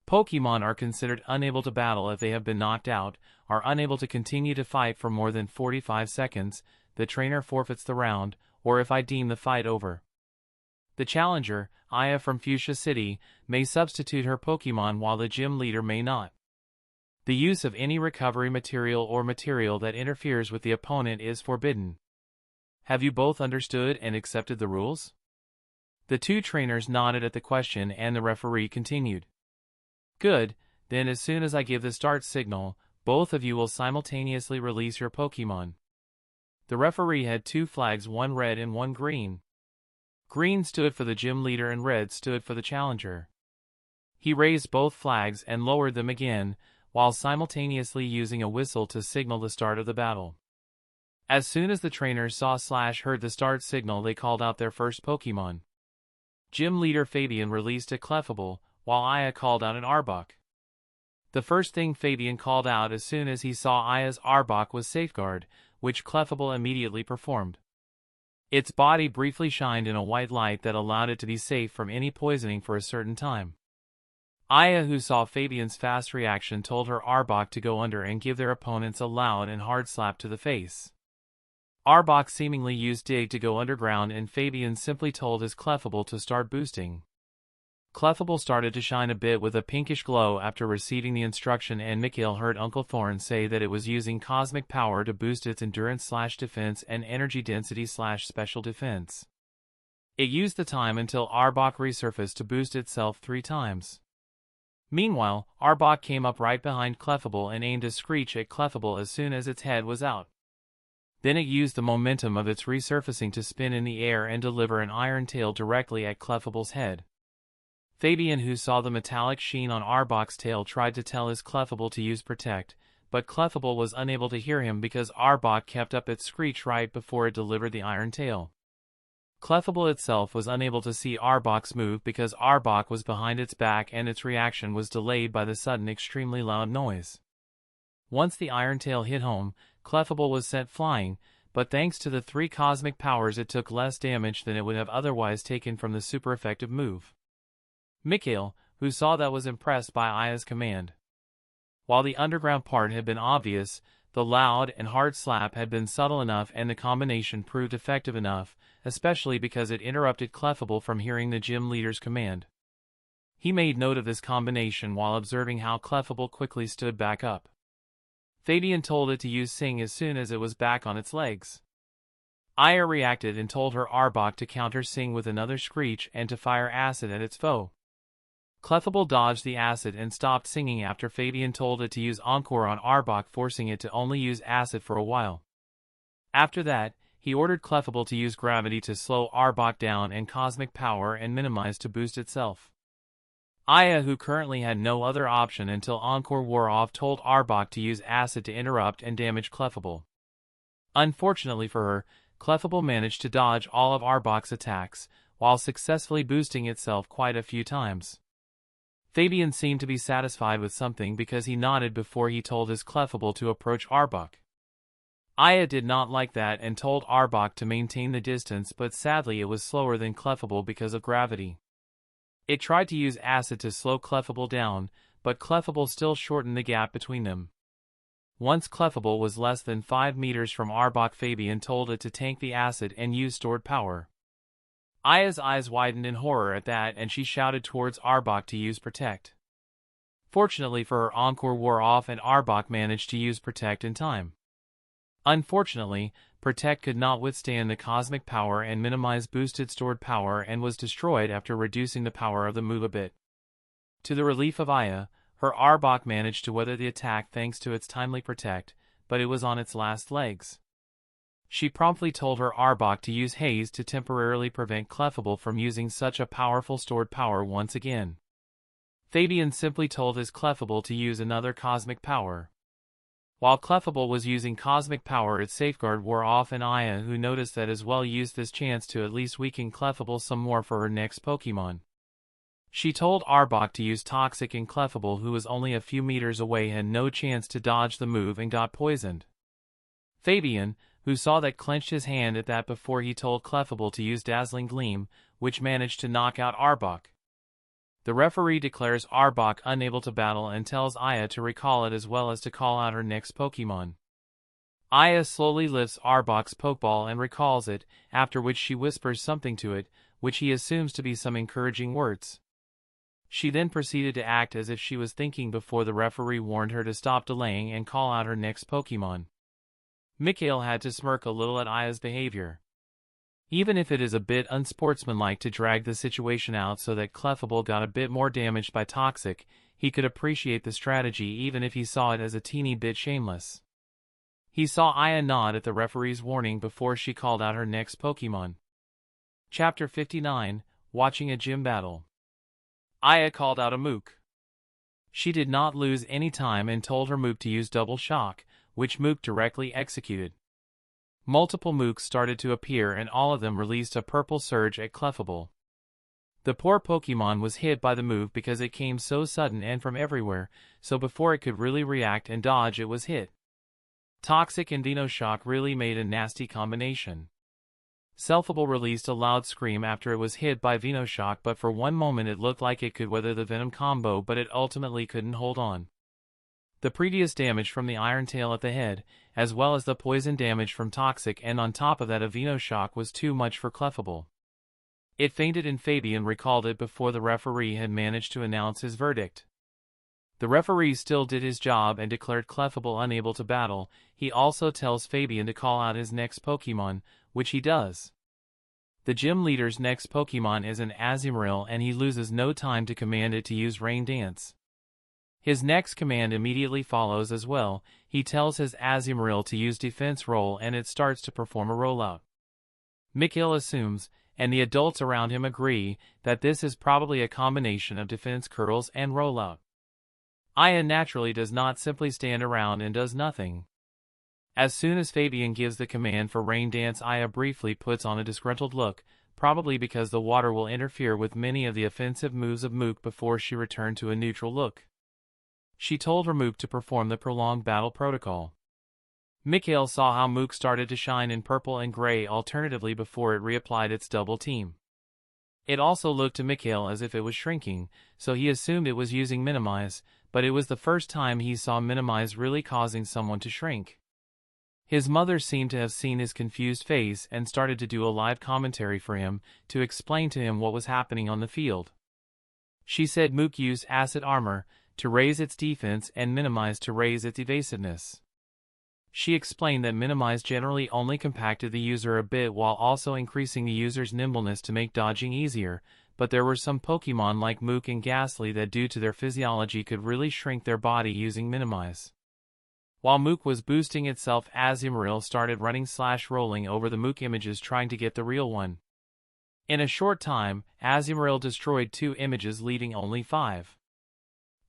Pokemon are considered unable to battle if they have been knocked out, are unable to continue to fight for more than 45 seconds, the trainer forfeits the round, or if I deem the fight over. The challenger, Aya from Fuchsia City, may substitute her Pokemon while the gym leader may not. The use of any recovery material or material that interferes with the opponent is forbidden. Have you both understood and accepted the rules? The 2 trainers nodded at the question and the referee continued. Good, then as soon as I give the start signal, both of you will simultaneously release your Pokemon. The referee had 2 flags, one red and one green. Green stood for the gym leader and red stood for the challenger. He raised both flags and lowered them again, while simultaneously using a whistle to signal the start of the battle. As soon as the trainers saw/heard the start signal, they called out their first Pokemon. Gym leader Fabian released a Clefable, while Aya called out an Arbok. The first thing Fabian called out as soon as he saw Aya's Arbok was Safeguard, which Clefable immediately performed. Its body briefly shined in a white light that allowed it to be safe from any poisoning for a certain time. Aya, who saw Fabian's fast reaction, told her Arbok to go under and give their opponents a loud and hard slap to the face. Arbok seemingly used Dig to go underground and Fabian simply told his Clefable to start boosting. Clefable started to shine a bit with a pinkish glow after receiving the instruction, and Mikhail heard Uncle Thorn say that it was using cosmic power to boost its endurance/defense and energy density/special defense. It used the time until Arbok resurfaced to boost itself 3 times. Meanwhile, Arbok came up right behind Clefable and aimed a screech at Clefable as soon as its head was out. Then it used the momentum of its resurfacing to spin in the air and deliver an iron tail directly at Clefable's head. Fabian, who saw the metallic sheen on Arbok's tail, tried to tell his Clefable to use Protect, but Clefable was unable to hear him because Arbok kept up its screech right before it delivered the iron tail. Clefable itself was unable to see Arbok's move because Arbok was behind its back and its reaction was delayed by the sudden extremely loud noise. Once the iron tail hit home, Clefable was sent flying, but thanks to the 3 cosmic powers it took less damage than it would have otherwise taken from the super effective move. Mikhail, who saw that, was impressed by Aya's command. While the underground part had been obvious, the loud and hard slap had been subtle enough and the combination proved effective enough, especially because it interrupted Clefable from hearing the gym leader's command. He made note of this combination while observing how Clefable quickly stood back up. Fabian told it to use Sing as soon as it was back on its legs. Aya reacted and told her Arbok to counter Sing with another screech and to fire acid at its foe. Clefable dodged the acid and stopped singing after Fabian told it to use Encore on Arbok, forcing it to only use acid for a while. After that, he ordered Clefable to use Gravity to slow Arbok down and Cosmic Power and Minimize to boost itself. Aya, who currently had no other option until Encore wore off, told Arbok to use acid to interrupt and damage Clefable. Unfortunately for her, Clefable managed to dodge all of Arbok's attacks, while successfully boosting itself quite a few times. Fabian seemed to be satisfied with something because he nodded before he told his Clefable to approach Arbok. Aya did not like that and told Arbok to maintain the distance, but sadly it was slower than Clefable because of gravity. It tried to use acid to slow Clefable down, but Clefable still shortened the gap between them. Once Clefable was less than 5 meters from Arbok, Fabian told it to tank the acid and use stored power. Aya's eyes widened in horror at that and she shouted towards Arbok to use Protect. Fortunately for her, Encore wore off and Arbok managed to use Protect in time. Unfortunately, Protect could not withstand the cosmic power and Minimize boosted stored power and was destroyed after reducing the power of the move a bit. To the relief of Aya, her Arbok managed to weather the attack thanks to its timely Protect, but it was on its last legs. She promptly told her Arbok to use Haze to temporarily prevent Clefable from using such a powerful stored power once again. Fabian simply told his Clefable to use another cosmic power. While Clefable was using cosmic power, its safeguard wore off and Aya, who noticed that as well, used this chance to at least weaken Clefable some more for her next Pokemon. She told Arbok to use Toxic, and Clefable, who was only a few meters away, had no chance to dodge the move and got poisoned. Fabian, who saw that, clenched his hand at that before he told Clefable to use Dazzling Gleam, which managed to knock out Arbok. The referee declares Arbok unable to battle and tells Aya to recall it as well as to call out her next Pokemon. Aya slowly lifts Arbok's Pokeball and recalls it, after which she whispers something to it, which he assumes to be some encouraging words. She then proceeded to act as if she was thinking before the referee warned her to stop delaying and call out her next Pokemon. Mikhail had to smirk a little at Aya's behavior. Even if it is a bit unsportsmanlike to drag the situation out so that Clefable got a bit more damaged by Toxic, he could appreciate the strategy even if he saw it as a teeny bit shameless. He saw Aya nod at the referee's warning before she called out her next Pokemon. Chapter 59, Watching a Gym Battle. Aya called out a Mook. She did not lose any time and told her Mook to use Double Shock, which Mook directly executed. Multiple Mooks started to appear and all of them released a purple surge at Clefable. The poor Pokemon was hit by the move because it came so sudden and from everywhere, so before it could really react and dodge, it was hit. Toxic and Venoshock really made a nasty combination. Clefable released a loud scream after it was hit by Venoshock, but for one moment it looked like it could weather the Venom combo, but it ultimately couldn't hold on. The previous damage from the Iron Tail at the head, as well as the poison damage from Toxic and on top of that a Venoshock, was too much for Clefable. It fainted and Fabian recalled it before the referee had managed to announce his verdict. The referee still did his job and declared Clefable unable to battle. He also tells Fabian to call out his next Pokemon, which he does. The gym leader's next Pokemon is an Azumarill and he loses no time to command it to use Rain Dance. His next command immediately follows as well. He tells his Azumarill to use Defense Roll and it starts to perform a rollout. Mikhail assumes, and the adults around him agree, that this is probably a combination of Defense Curls and Rollout. Aya naturally does not simply stand around and does nothing. As soon as Fabian gives the command for Rain Dance, Aya briefly puts on a disgruntled look, probably because the water will interfere with many of the offensive moves of Mook before she returned to a neutral look. She told her Mook to perform the prolonged battle protocol. Mikhail saw how Mook started to shine in purple and gray alternatively before it reapplied its double team. It also looked to Mikhail as if it was shrinking, so he assumed it was using Minimize, but it was the first time he saw Minimize really causing someone to shrink. His mother seemed to have seen his confused face and started to do a live commentary for him to explain to him what was happening on the field. She said Mook used Acid Armor to raise its defense and Minimize to raise its evasiveness. She explained that Minimize generally only compacted the user a bit while also increasing the user's nimbleness to make dodging easier, but there were some Pokemon like Mook and Ghastly that due to their physiology could really shrink their body using Minimize. While Mook was boosting itself, Azumarill started running/rolling over the Mook images trying to get the real one. In a short time, Azumarill destroyed 2 images leaving only 5.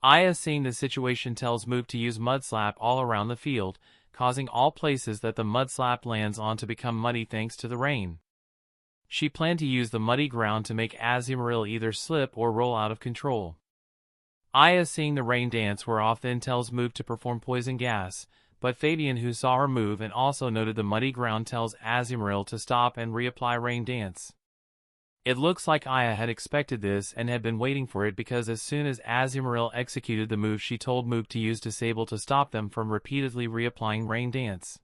Aya, seeing the situation, tells Mook to use Mudslap all around the field, causing all places that the Mudslap lands on to become muddy thanks to the rain. She planned to use the muddy ground to make Azumarill either slip or roll out of control. Aya, seeing the Rain Dance wear off, then tells Mook to perform Poison Gas, but Fabian, who saw her move and also noted the muddy ground, tells Azumarill to stop and reapply Rain Dance. It looks like Aya had expected this and had been waiting for it, because as soon as Azumarill executed the move, she told Mook to use Disable to stop them from repeatedly reapplying Rain Dance.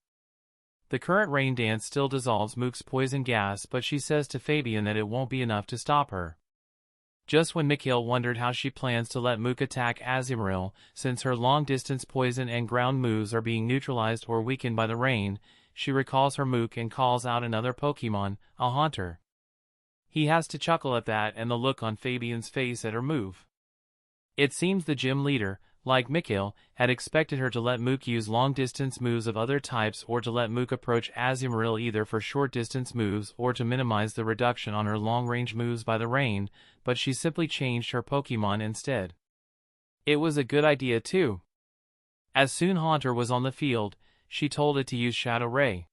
The current Rain Dance still dissolves Mook's poison gas, but she says to Fabian that it won't be enough to stop her. Just when Mikhail wondered how she plans to let Mook attack Azumarill, since her long-distance poison and ground moves are being neutralized or weakened by the rain, she recalls her Mook and calls out another Pokemon, a Haunter. He has to chuckle at that and the look on Fabian's face at her move. It seems the gym leader, like Mikhail, had expected her to let Mook use long-distance moves of other types, or to let Mook approach Azumarill either for short-distance moves or to minimize the reduction on her long-range moves by the rain, but she simply changed her Pokemon instead. It was a good idea too. As soon Haunter was on the field, she told it to use Shadow Ray.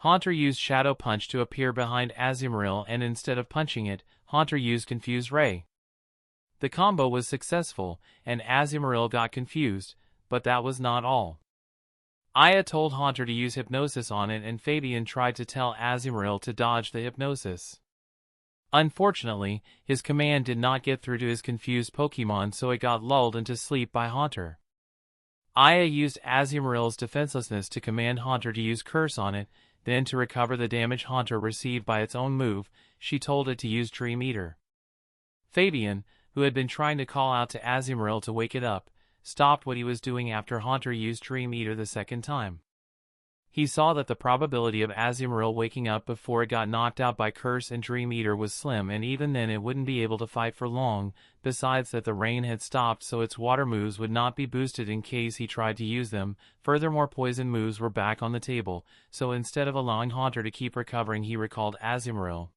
Haunter used Shadow Punch to appear behind Azumarill, and instead of punching it, Haunter used Confuse Ray. The combo was successful, and Azumarill got confused, but that was not all. Aya told Haunter to use Hypnosis on it, and Fabian tried to tell Azumarill to dodge the Hypnosis. Unfortunately, his command did not get through to his confused Pokemon, so it got lulled into sleep by Haunter. Aya used Azumarill's defenselessness to command Haunter to use Curse on it. Then, to recover the damage Haunter received by its own move, she told it to use Dream Eater. Fabian, who had been trying to call out to Azumarill to wake it up, stopped what he was doing after Haunter used Dream Eater the second time. He saw that the probability of Azumarill waking up before it got knocked out by Curse and Dream Eater was slim, and even then it wouldn't be able to fight for long, besides that the rain had stopped, so its water moves would not be boosted in case he tried to use them. Furthermore, poison moves were back on the table, so instead of allowing Haunter to keep recovering, he recalled Azumarill.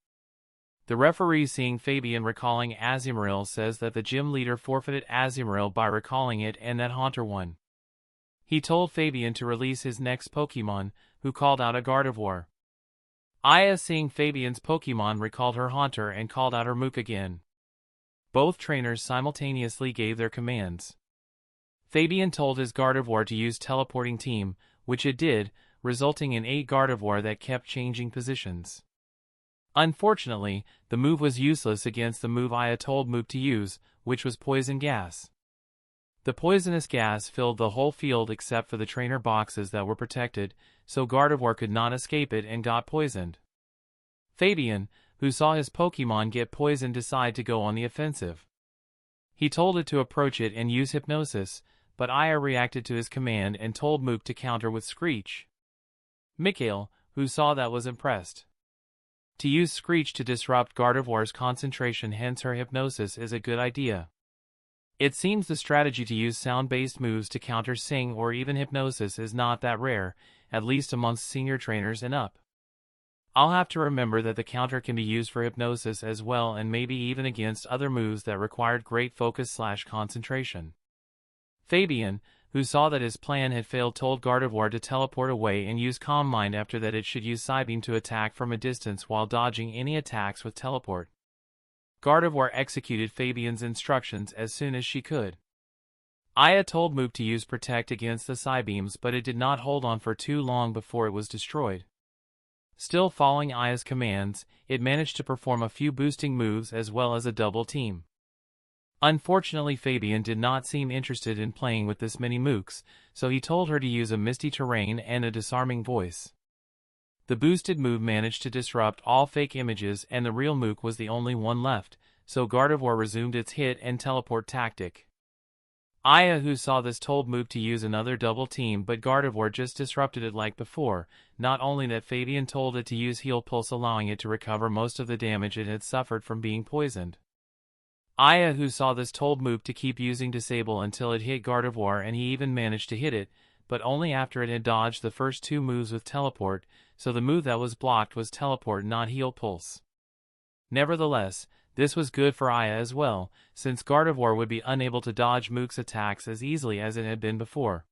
The referee, seeing Fabian recalling Azumarill, says that the gym leader forfeited Azumarill by recalling it and that Haunter won. He told Fabian to release his next Pokemon, who called out a Gardevoir. Aya, seeing Fabian's Pokemon, recalled her Haunter and called out her Mook again. Both trainers simultaneously gave their commands. Fabian told his Gardevoir to use Teleporting Team, which it did, resulting in 8 Gardevoir that kept changing positions. Unfortunately, the move was useless against the move Aya told Mook to use, which was Poison Gas. The poisonous gas filled the whole field except for the trainer boxes that were protected, so Gardevoir could not escape it and got poisoned. Fabian, who saw his Pokemon get poisoned, decided to go on the offensive. He told it to approach it and use Hypnosis, but Aya reacted to his command and told Mook to counter with Screech. Mikhail, who saw that, was impressed. To use Screech to disrupt Gardevoir's concentration, hence her Hypnosis, is a good idea. It seems the strategy to use sound-based moves to counter Sing or even Hypnosis is not that rare, at least amongst senior trainers and up. I'll have to remember that the counter can be used for Hypnosis as well, and maybe even against other moves that required great focus/concentration. Fabian, who saw that his plan had failed, told Gardevoir to teleport away and use Calm Mind. After that, it should use Psybeam to attack from a distance while dodging any attacks with Teleport. Gardevoir executed Fabian's instructions as soon as she could. Aya told Mook to use Protect against the Psybeams, but it did not hold on for too long before it was destroyed. Still following Aya's commands, it managed to perform a few boosting moves as well as a double team. Unfortunately, Fabian did not seem interested in playing with this many Mooks, so he told her to use a Misty Terrain and a Disarming Voice. The boosted move managed to disrupt all fake images, and the real Mook was the only one left, so Gardevoir resumed its hit and teleport tactic. Aya, who saw this, told Mook to use another double team, but Gardevoir just disrupted it like before. Not only that, Fabian told it to use Heal Pulse, allowing it to recover most of the damage it had suffered from being poisoned. Aya, who saw this, told Mook to keep using Disable until it hit Gardevoir, and he even managed to hit it, but only after it had dodged the first 2 moves with Teleport, so the move that was blocked was Teleport, not Heal Pulse. Nevertheless, this was good for Aya as well, since Gardevoir would be unable to dodge Mook's attacks as easily as it had been before.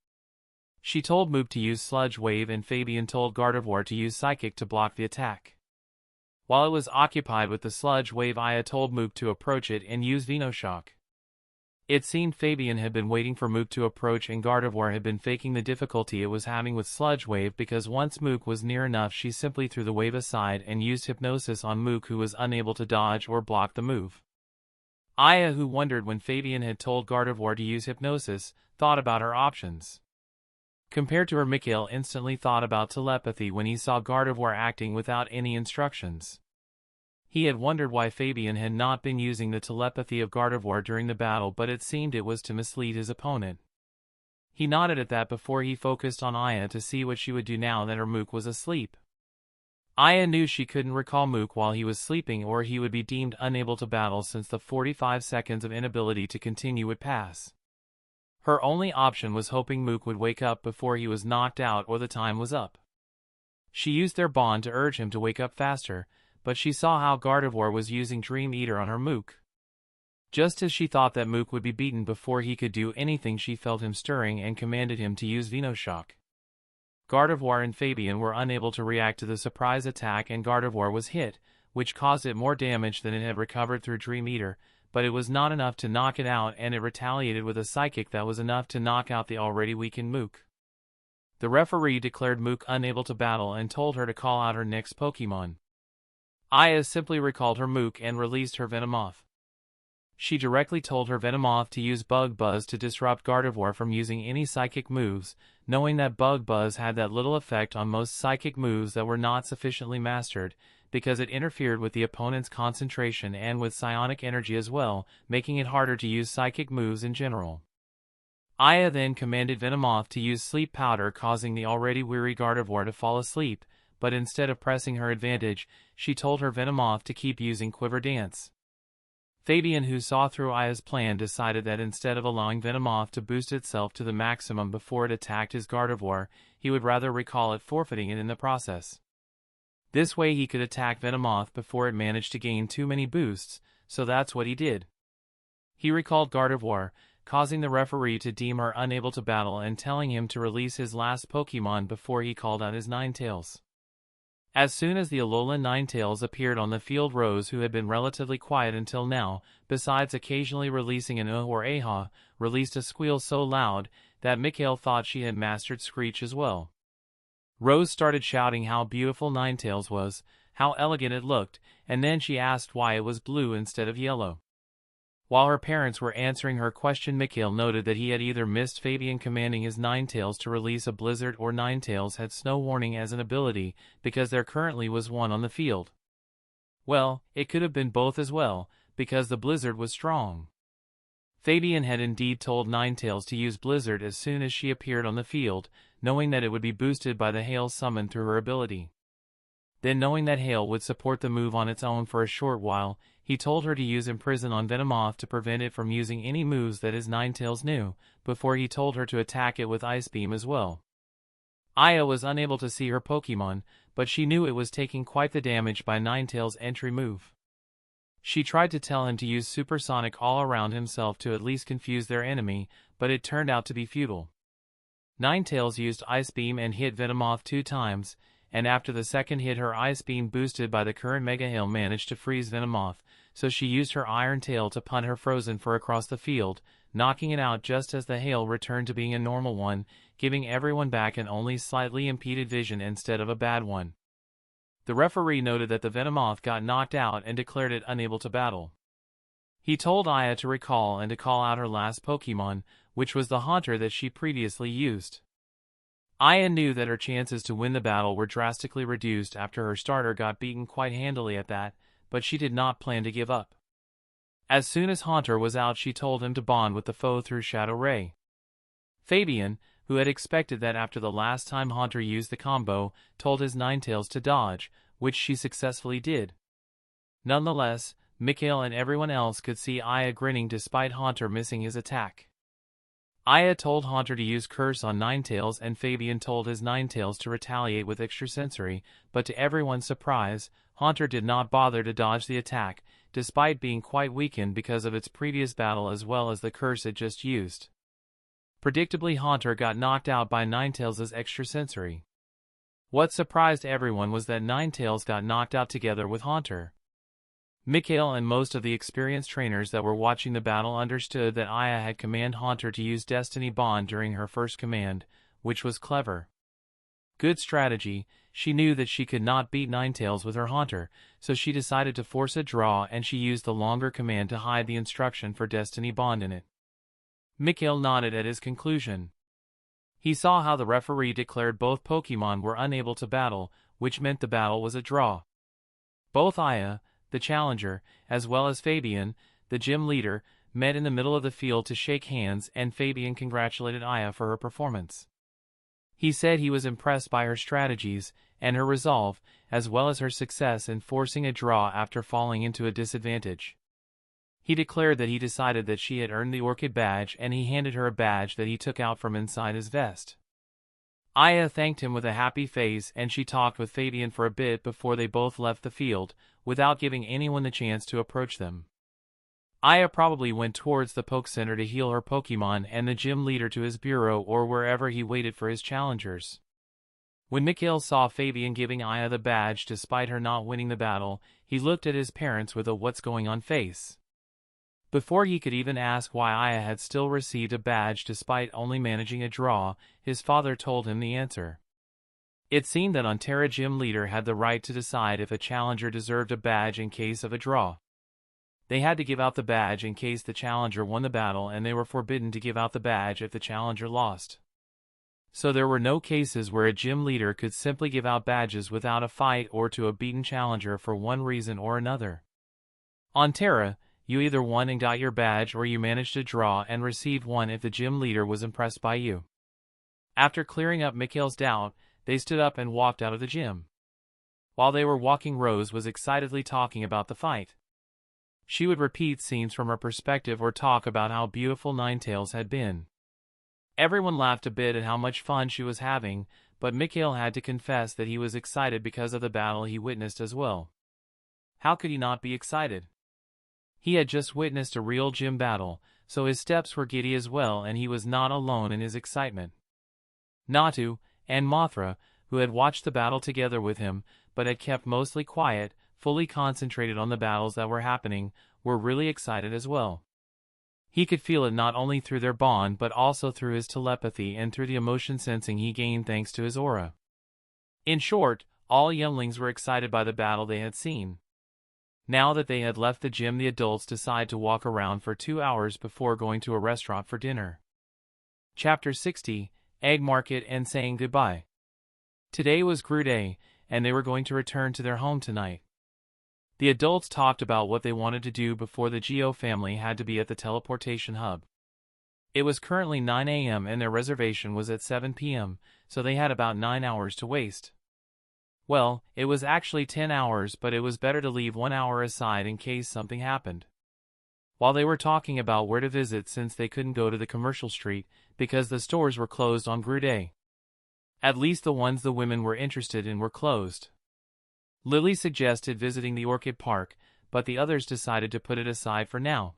She told Mook to use Sludge Wave, and Fabian told Gardevoir to use Psychic to block the attack. While it was occupied with the Sludge Wave, Aya told Mook to approach it and use Venoshock. It seemed Fabian had been waiting for Mook to approach and Gardevoir had been faking the difficulty it was having with Sludge Wave because once Mook was near enough she simply threw the wave aside and used Hypnosis on Mook, who was unable to dodge or block the move. Aya, who wondered when Fabian had told Gardevoir to use Hypnosis, thought about her options. Compared to her, Mikhail instantly thought about telepathy when he saw Gardevoir acting without any instructions. He had wondered why Fabian had not been using the telepathy of Gardevoir during the battle, but it seemed it was to mislead his opponent. He nodded at that before he focused on Aya to see what she would do now that her Mook was asleep. Aya knew she couldn't recall Mook while he was sleeping or he would be deemed unable to battle since the 45 seconds of inability to continue would pass. Her only option was hoping Mook would wake up before he was knocked out or the time was up. She used their bond to urge him to wake up faster, but she saw how Gardevoir was using Dream Eater on her Mook. Just as she thought that Mook would be beaten before he could do anything, she felt him stirring and commanded him to use Venoshock. Gardevoir and Fabian were unable to react to the surprise attack and Gardevoir was hit, which caused it more damage than it had recovered through Dream Eater, but it was not enough to knock it out and it retaliated with a Psychic that was enough to knock out the already weakened Mook. The referee declared Mook unable to battle and told her to call out her next Pokémon. Aya simply recalled her Mook and released her Venomoth. She directly told her Venomoth to use Bug Buzz to disrupt Gardevoir from using any psychic moves, knowing that Bug Buzz had that little effect on most psychic moves that were not sufficiently mastered, because it interfered with the opponent's concentration and with psionic energy as well, making it harder to use psychic moves in general. Aya then commanded Venomoth to use Sleep Powder, causing the already weary Gardevoir to fall asleep, but instead of pressing her advantage, she told her Venomoth to keep using Quiver Dance. Fabian, who saw through Aya's plan, decided that instead of allowing Venomoth to boost itself to the maximum before it attacked his Gardevoir, he would rather recall it, forfeiting it in the process. This way he could attack Venomoth before it managed to gain too many boosts, so that's what he did. He recalled Gardevoir, causing the referee to deem her unable to battle and telling him to release his last Pokémon before he called out his Ninetales. As soon as the Alolan Ninetales appeared on the field, Rose, who had been relatively quiet until now, besides occasionally releasing an or aha, released a squeal so loud that Mikhail thought she had mastered Screech as well. Rose started shouting how beautiful Ninetales was, how elegant it looked, and then she asked why it was blue instead of yellow. While her parents were answering her question, Mikhail noted that he had either missed Fabian commanding his Ninetales to release a blizzard or Ninetales had Snow Warning as an ability, because there currently was one on the field. Well, it could have been both as well, because the blizzard was strong. Fabian had indeed told Ninetales to use Blizzard as soon as she appeared on the field, knowing that it would be boosted by the Hail summon through her ability. Then, knowing that Hail would support the move on its own for a short while, he told her to use Imprison on Venomoth to prevent it from using any moves that his Ninetales knew, before he told her to attack it with Ice Beam as well. Aya was unable to see her Pokémon, but she knew it was taking quite the damage by Ninetales' entry move. She tried to tell him to use Supersonic all around himself to at least confuse their enemy, but it turned out to be futile. Ninetales used Ice Beam and hit Venomoth 2 times, and after the second hit her Ice Beam boosted by the current Mega Hail managed to freeze Venomoth, so she used her Iron Tail to punt her Frozen Fur across the field, knocking it out just as the Hail returned to being a normal one, giving everyone back an only slightly impeded vision instead of a bad one. The referee noted that the Venomoth got knocked out and declared it unable to battle. He told Aya to recall and to call out her last Pokémon, which was the Haunter that she previously used. Aya knew that her chances to win the battle were drastically reduced after her starter got beaten quite handily at that, but she did not plan to give up. As soon as Haunter was out, she told him to bond with the foe through Shadow Ray. Fabian, who had expected that after the last time Haunter used the combo, told his Ninetales to dodge, which she successfully did. Nonetheless, Mikhail and everyone else could see Aya grinning despite Haunter missing his attack. Aya told Haunter to use Curse on Ninetales and Fabian told his Ninetales to retaliate with Extrasensory, but to everyone's surprise, Haunter did not bother to dodge the attack, despite being quite weakened because of its previous battle as well as the curse it just used. Predictably, Haunter got knocked out by Ninetales' Extrasensory. What surprised everyone was that Ninetales got knocked out together with Haunter. Mikhail and most of the experienced trainers that were watching the battle understood that Aya had commanded Haunter to use Destiny Bond during her first command, which was clever. Good strategy. She knew that she could not beat Ninetales with her Haunter, so she decided to force a draw and she used the longer command to hide the instruction for Destiny Bond in it. Mikhail nodded at his conclusion. He saw how the referee declared both Pokemon were unable to battle, which meant the battle was a draw. Both Aya, the challenger, as well as Fabian, the gym leader, met in the middle of the field to shake hands, and Fabian congratulated Aya for her performance. He said he was impressed by her strategies and her resolve, as well as her success in forcing a draw after falling into a disadvantage. He declared that he decided that she had earned the Orchid badge, and he handed her a badge that he took out from inside his vest. Aya thanked him with a happy face, and she talked with Fabian for a bit before they both left the field, without giving anyone the chance to approach them. Aya probably went towards the Poke Center to heal her Pokemon and the gym leader to his bureau or wherever he waited for his challengers. When Mikhail saw Fabian giving Aya the badge despite her not winning the battle, he looked at his parents with a "what's going on" face. Before he could even ask why Aya had still received a badge despite only managing a draw, his father told him the answer. It seemed that Onterra gym leader had the right to decide if a challenger deserved a badge in case of a draw. They had to give out the badge in case the challenger won the battle, and they were forbidden to give out the badge if the challenger lost. So there were no cases where a gym leader could simply give out badges without a fight or to a beaten challenger for one reason or another. On Terra, you either won and got your badge, or you managed to draw and received one if the gym leader was impressed by you. After clearing up Mikhail's doubt, they stood up and walked out of the gym. While they were walking, Rose was excitedly talking about the fight. She would repeat scenes from her perspective or talk about how beautiful Ninetales had been. Everyone laughed a bit at how much fun she was having, but Mikhail had to confess that he was excited because of the battle he witnessed as well. How could he not be excited? He had just witnessed a real gym battle, so his steps were giddy as well, and he was not alone in his excitement. Natu and Mothra, who had watched the battle together with him, but had kept mostly quiet, fully concentrated on the battles that were happening, were really excited as well. He could feel it not only through their bond but also through his telepathy and through the emotion sensing he gained thanks to his aura. In short, all younglings were excited by the battle they had seen. Now that they had left the gym, the adults decided to walk around for 2 hours before going to a restaurant for dinner. Chapter 60, Egg Market and Saying Goodbye. Today was Gru Day, and they were going to return to their home tonight. The adults talked about what they wanted to do before the Geo family had to be at the teleportation hub. It was currently 9 a.m. and their reservation was at 7 p.m., so they had about 9 hours to waste. Well, it was actually 10 hours, but it was better to leave 1 hour aside in case something happened. While they were talking about where to visit, since they couldn't go to the commercial street because the stores were closed on Gru Day. At least the ones the women were interested in were closed. Lily suggested visiting the Orchid Park, but the others decided to put it aside for now.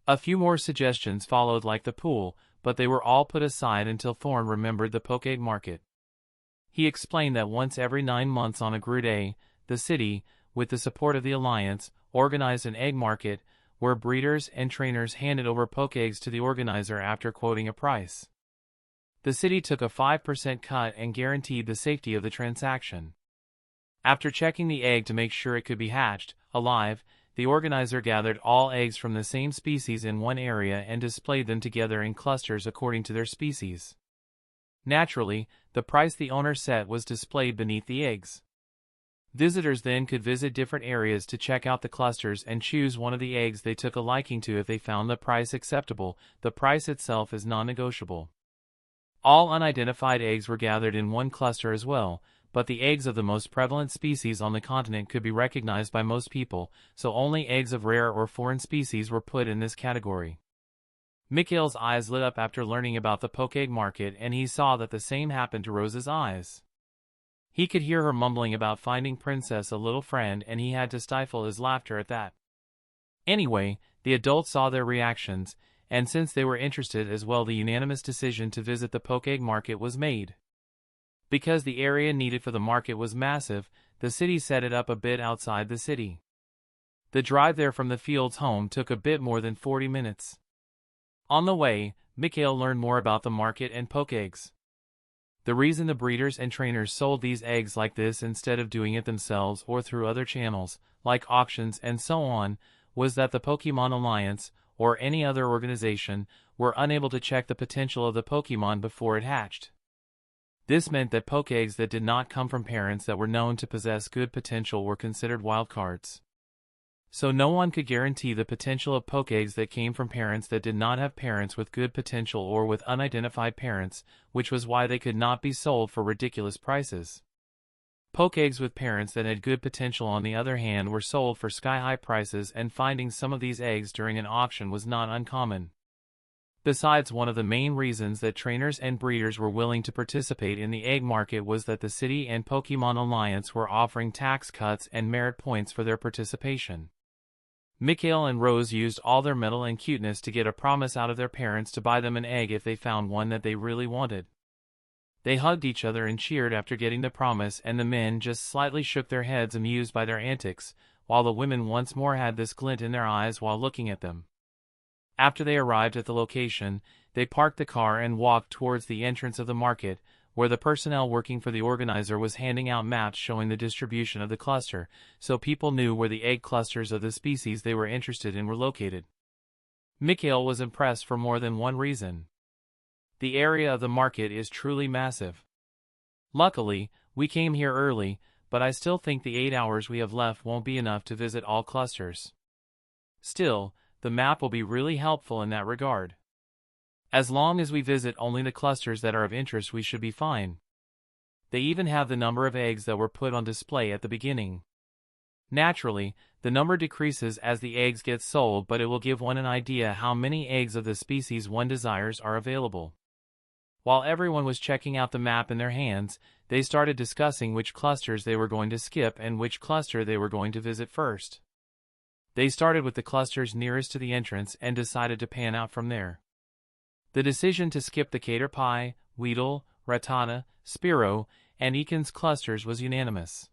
A few more suggestions followed, like the pool, but they were all put aside until Thorn remembered the Poke Market. He explained that once every 9 months on a Gru Day, the city, with the support of the Alliance, organized an egg market, where breeders and trainers handed over Poke eggs to the organizer after quoting a price. The city took a 5% cut and guaranteed the safety of the transaction. After checking the egg to make sure it could be hatched alive, the organizer gathered all eggs from the same species in one area and displayed them together in clusters according to their species. Naturally, the price the owner set was displayed beneath the eggs. Visitors then could visit different areas to check out the clusters and choose one of the eggs they took a liking to if they found the price acceptable. The price itself is non-negotiable. All unidentified eggs were gathered in one cluster as well, but the eggs of the most prevalent species on the continent could be recognized by most people, so only eggs of rare or foreign species were put in this category. Mikhail's eyes lit up after learning about the Poke Market, and he saw that the same happened to Rose's eyes. He could hear her mumbling about finding Princess a little friend, and he had to stifle his laughter at that. Anyway, the adults saw their reactions, and since they were interested as well, the unanimous decision to visit the Poke Market was made. Because the area needed for the market was massive, the city set it up a bit outside the city. The drive there from the fields home took a bit more than 40 minutes. On the way, Mikhail learned more about the market and poke eggs. The reason the breeders and trainers sold these eggs like this instead of doing it themselves or through other channels, like auctions and so on, was that the Pokemon Alliance, or any other organization, were unable to check the potential of the Pokemon before it hatched. This meant that poke eggs that did not come from parents that were known to possess good potential were considered wildcards. So no one could guarantee the potential of poke eggs that came from parents that did not have parents with good potential or with unidentified parents, which was why they could not be sold for ridiculous prices. Poke eggs with parents that had good potential, on the other hand, were sold for sky-high prices, and finding some of these eggs during an auction was not uncommon. Besides, one of the main reasons that trainers and breeders were willing to participate in the egg market was that the city and Pokemon Alliance were offering tax cuts and merit points for their participation. Mikhail and Rose used all their mettle and cuteness to get a promise out of their parents to buy them an egg if they found one that they really wanted. They hugged each other and cheered after getting the promise, and the men just slightly shook their heads amused by their antics, while the women once more had this glint in their eyes while looking at them. After they arrived at the location, they parked the car and walked towards the entrance of the market, where the personnel working for the organizer was handing out maps showing the distribution of the cluster, so people knew where the egg clusters of the species they were interested in were located. Mikhail was impressed for more than one reason. The area of the market is truly massive. Luckily, we came here early, but I still think the 8 hours we have left won't be enough to visit all clusters. Still, the map will be really helpful in that regard. As long as we visit only the clusters that are of interest, we should be fine. They even have the number of eggs that were put on display at the beginning. Naturally, the number decreases as the eggs get sold, but it will give one an idea how many eggs of the species one desires are available. While everyone was checking out the map in their hands, they started discussing which clusters they were going to skip and which cluster they were going to visit first. They started with the clusters nearest to the entrance and decided to pan out from there. The decision to skip the Caterpie, Weedle, Rattata, Spearow, and Ekans clusters was unanimous.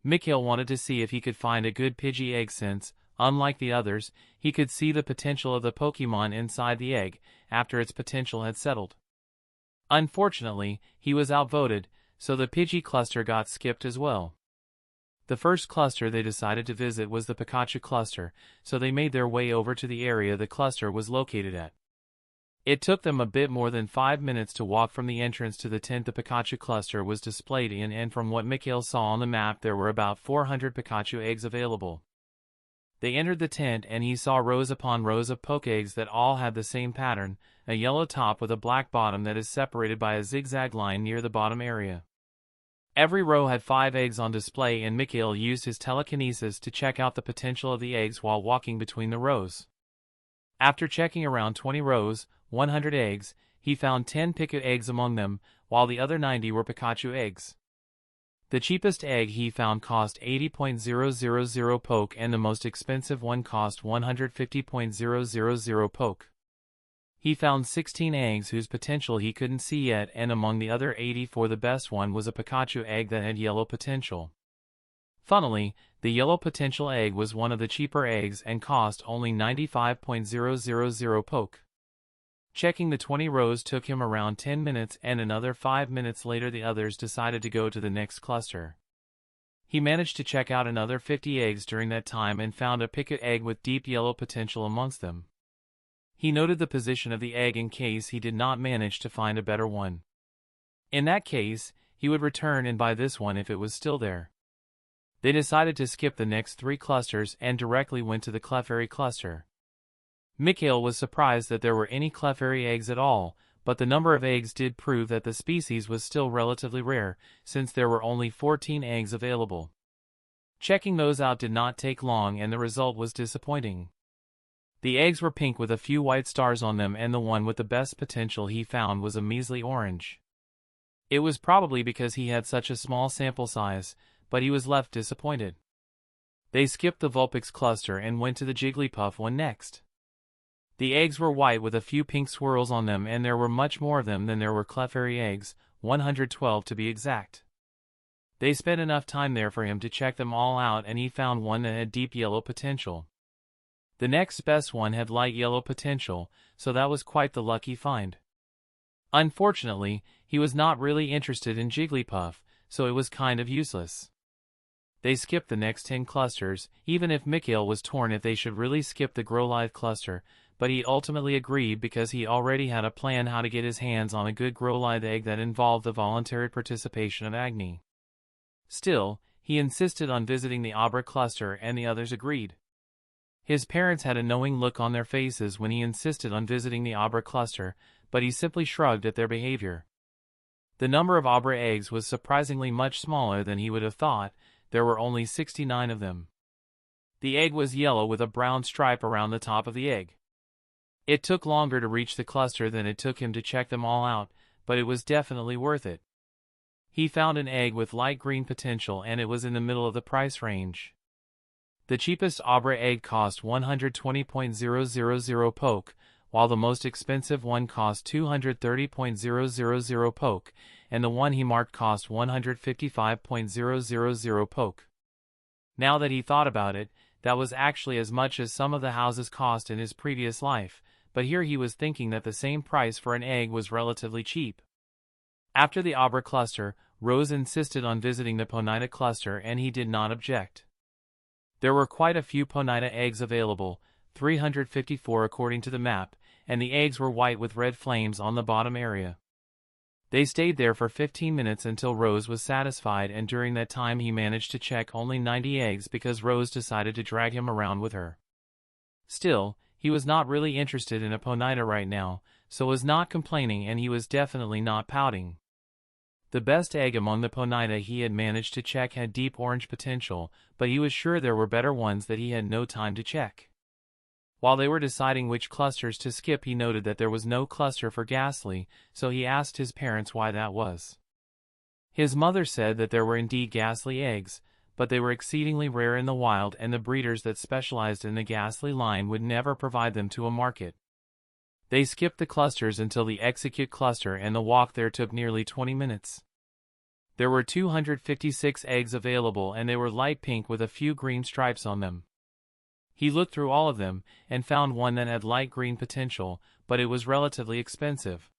Mikhail wanted to see if he could find a good Pidgey egg since, unlike the others, he could see the potential of the Pokemon inside the egg after its potential had settled. Unfortunately, he was outvoted, so the Pidgey cluster got skipped as well. The first cluster they decided to visit was the Pikachu cluster, so they made their way over to the area the cluster was located at. It took them a bit more than 5 minutes to walk from the entrance to the tent the Pikachu cluster was displayed in, and from what Mikhail saw on the map there were about 400 Pikachu eggs available. They entered the tent and he saw rows upon rows of poke eggs that all had the same pattern, a yellow top with a black bottom that is separated by a zigzag line near the bottom area. Every row had 5 eggs on display, and Mikhail used his telekinesis to check out the potential of the eggs while walking between the rows. After checking around 20 rows, 100 eggs, he found 10 Pika eggs among them, while the other 90 were Pikachu eggs. The cheapest egg he found cost 80.000 poke and the most expensive one cost 150.000 poke. He found 16 eggs whose potential he couldn't see yet, and among the other 84 the best one was a Pikachu egg that had yellow potential. Funnily, the yellow potential egg was one of the cheaper eggs and cost only 95.000 poke. Checking the 20 rows took him around 10 minutes, and another 5 minutes later the others decided to go to the next cluster. He managed to check out another 50 eggs during that time and found a Pika egg with deep yellow potential amongst them. He noted the position of the egg in case he did not manage to find a better one. In that case, he would return and buy this one if it was still there. They decided to skip the next 3 clusters and directly went to the Clefairy cluster. Mikhail was surprised that there were any Clefairy eggs at all, but the number of eggs did prove that the species was still relatively rare, since there were only 14 eggs available. Checking those out did not take long, and the result was disappointing. The eggs were pink with a few white stars on them, and the one with the best potential he found was a measly orange. It was probably because he had such a small sample size, but he was left disappointed. They skipped the Vulpix cluster and went to the Jigglypuff one next. The eggs were white with a few pink swirls on them, and there were much more of them than there were Clefairy eggs, 112 to be exact. They spent enough time there for him to check them all out, and he found one that had deep yellow potential. The next best one had light yellow potential, so that was quite the lucky find. Unfortunately, he was not really interested in Jigglypuff, so it was kind of useless. They skipped the next 10 clusters, even if Mikhail was torn if they should really skip the Growlithe cluster, but he ultimately agreed because he already had a plan how to get his hands on a good Growlithe egg that involved the voluntary participation of Agni. Still, he insisted on visiting the Abra cluster, and the others agreed. His parents had a knowing look on their faces when he insisted on visiting the Abra cluster, but he simply shrugged at their behavior. The number of Abra eggs was surprisingly much smaller than he would have thought. There were only 69 of them. The egg was yellow with a brown stripe around the top of the egg. It took longer to reach the cluster than it took him to check them all out, but it was definitely worth it. He found an egg with light green potential, and it was in the middle of the price range. The cheapest Abra egg cost 120.000 poke, while the most expensive one cost 230.000 poke, and the one he marked cost 155.000 poke. Now that he thought about it, that was actually as much as some of the houses cost in his previous life, but here he was thinking that the same price for an egg was relatively cheap. After the Abra cluster, Rose insisted on visiting the Ponyta cluster, and he did not object. There were quite a few Ponyta eggs available, 354 according to the map, and the eggs were white with red flames on the bottom area. They stayed there for 15 minutes until Rose was satisfied, and during that time he managed to check only 90 eggs because Rose decided to drag him around with her. Still, he was not really interested in a Ponyta right now, so was not complaining, and he was definitely not pouting. The best egg among the Ponyta he had managed to check had deep orange potential, but he was sure there were better ones that he had no time to check. While they were deciding which clusters to skip, he noted that there was no cluster for Ghastly, so he asked his parents why that was. His mother said that there were indeed Ghastly eggs, but they were exceedingly rare in the wild, and the breeders that specialized in the Ghastly line would never provide them to a market. They skipped the clusters until the Execute cluster, and the walk there took nearly 20 minutes. There were 256 eggs available, and they were light pink with a few green stripes on them. He looked through all of them, and found one that had light green potential, but it was relatively expensive.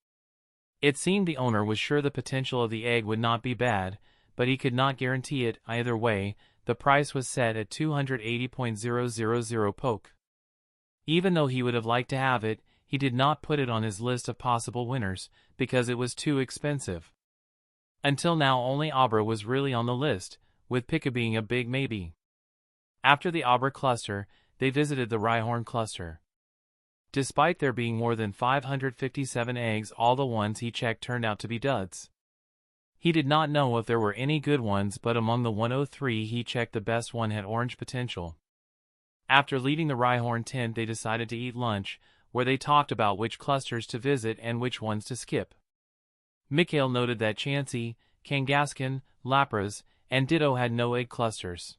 It seemed the owner was sure the potential of the egg would not be bad, but he could not guarantee it. Either way, the price was set at 280.000 poke. Even though he would have liked to have it, he did not put it on his list of possible winners, because it was too expensive. Until now only Abra was really on the list, with Pika being a big maybe. After the Abra cluster, they visited the Rhyhorn cluster. Despite there being more than 557 eggs, all the ones he checked turned out to be duds. He did not know if there were any good ones, but among the 103 he checked, the best one had orange potential. After leaving the Rhyhorn tent, they decided to eat lunch, where they talked about which clusters to visit and which ones to skip. Mikhail noted that Chansey, Kangaskhan, Lapras, and Ditto had no egg clusters.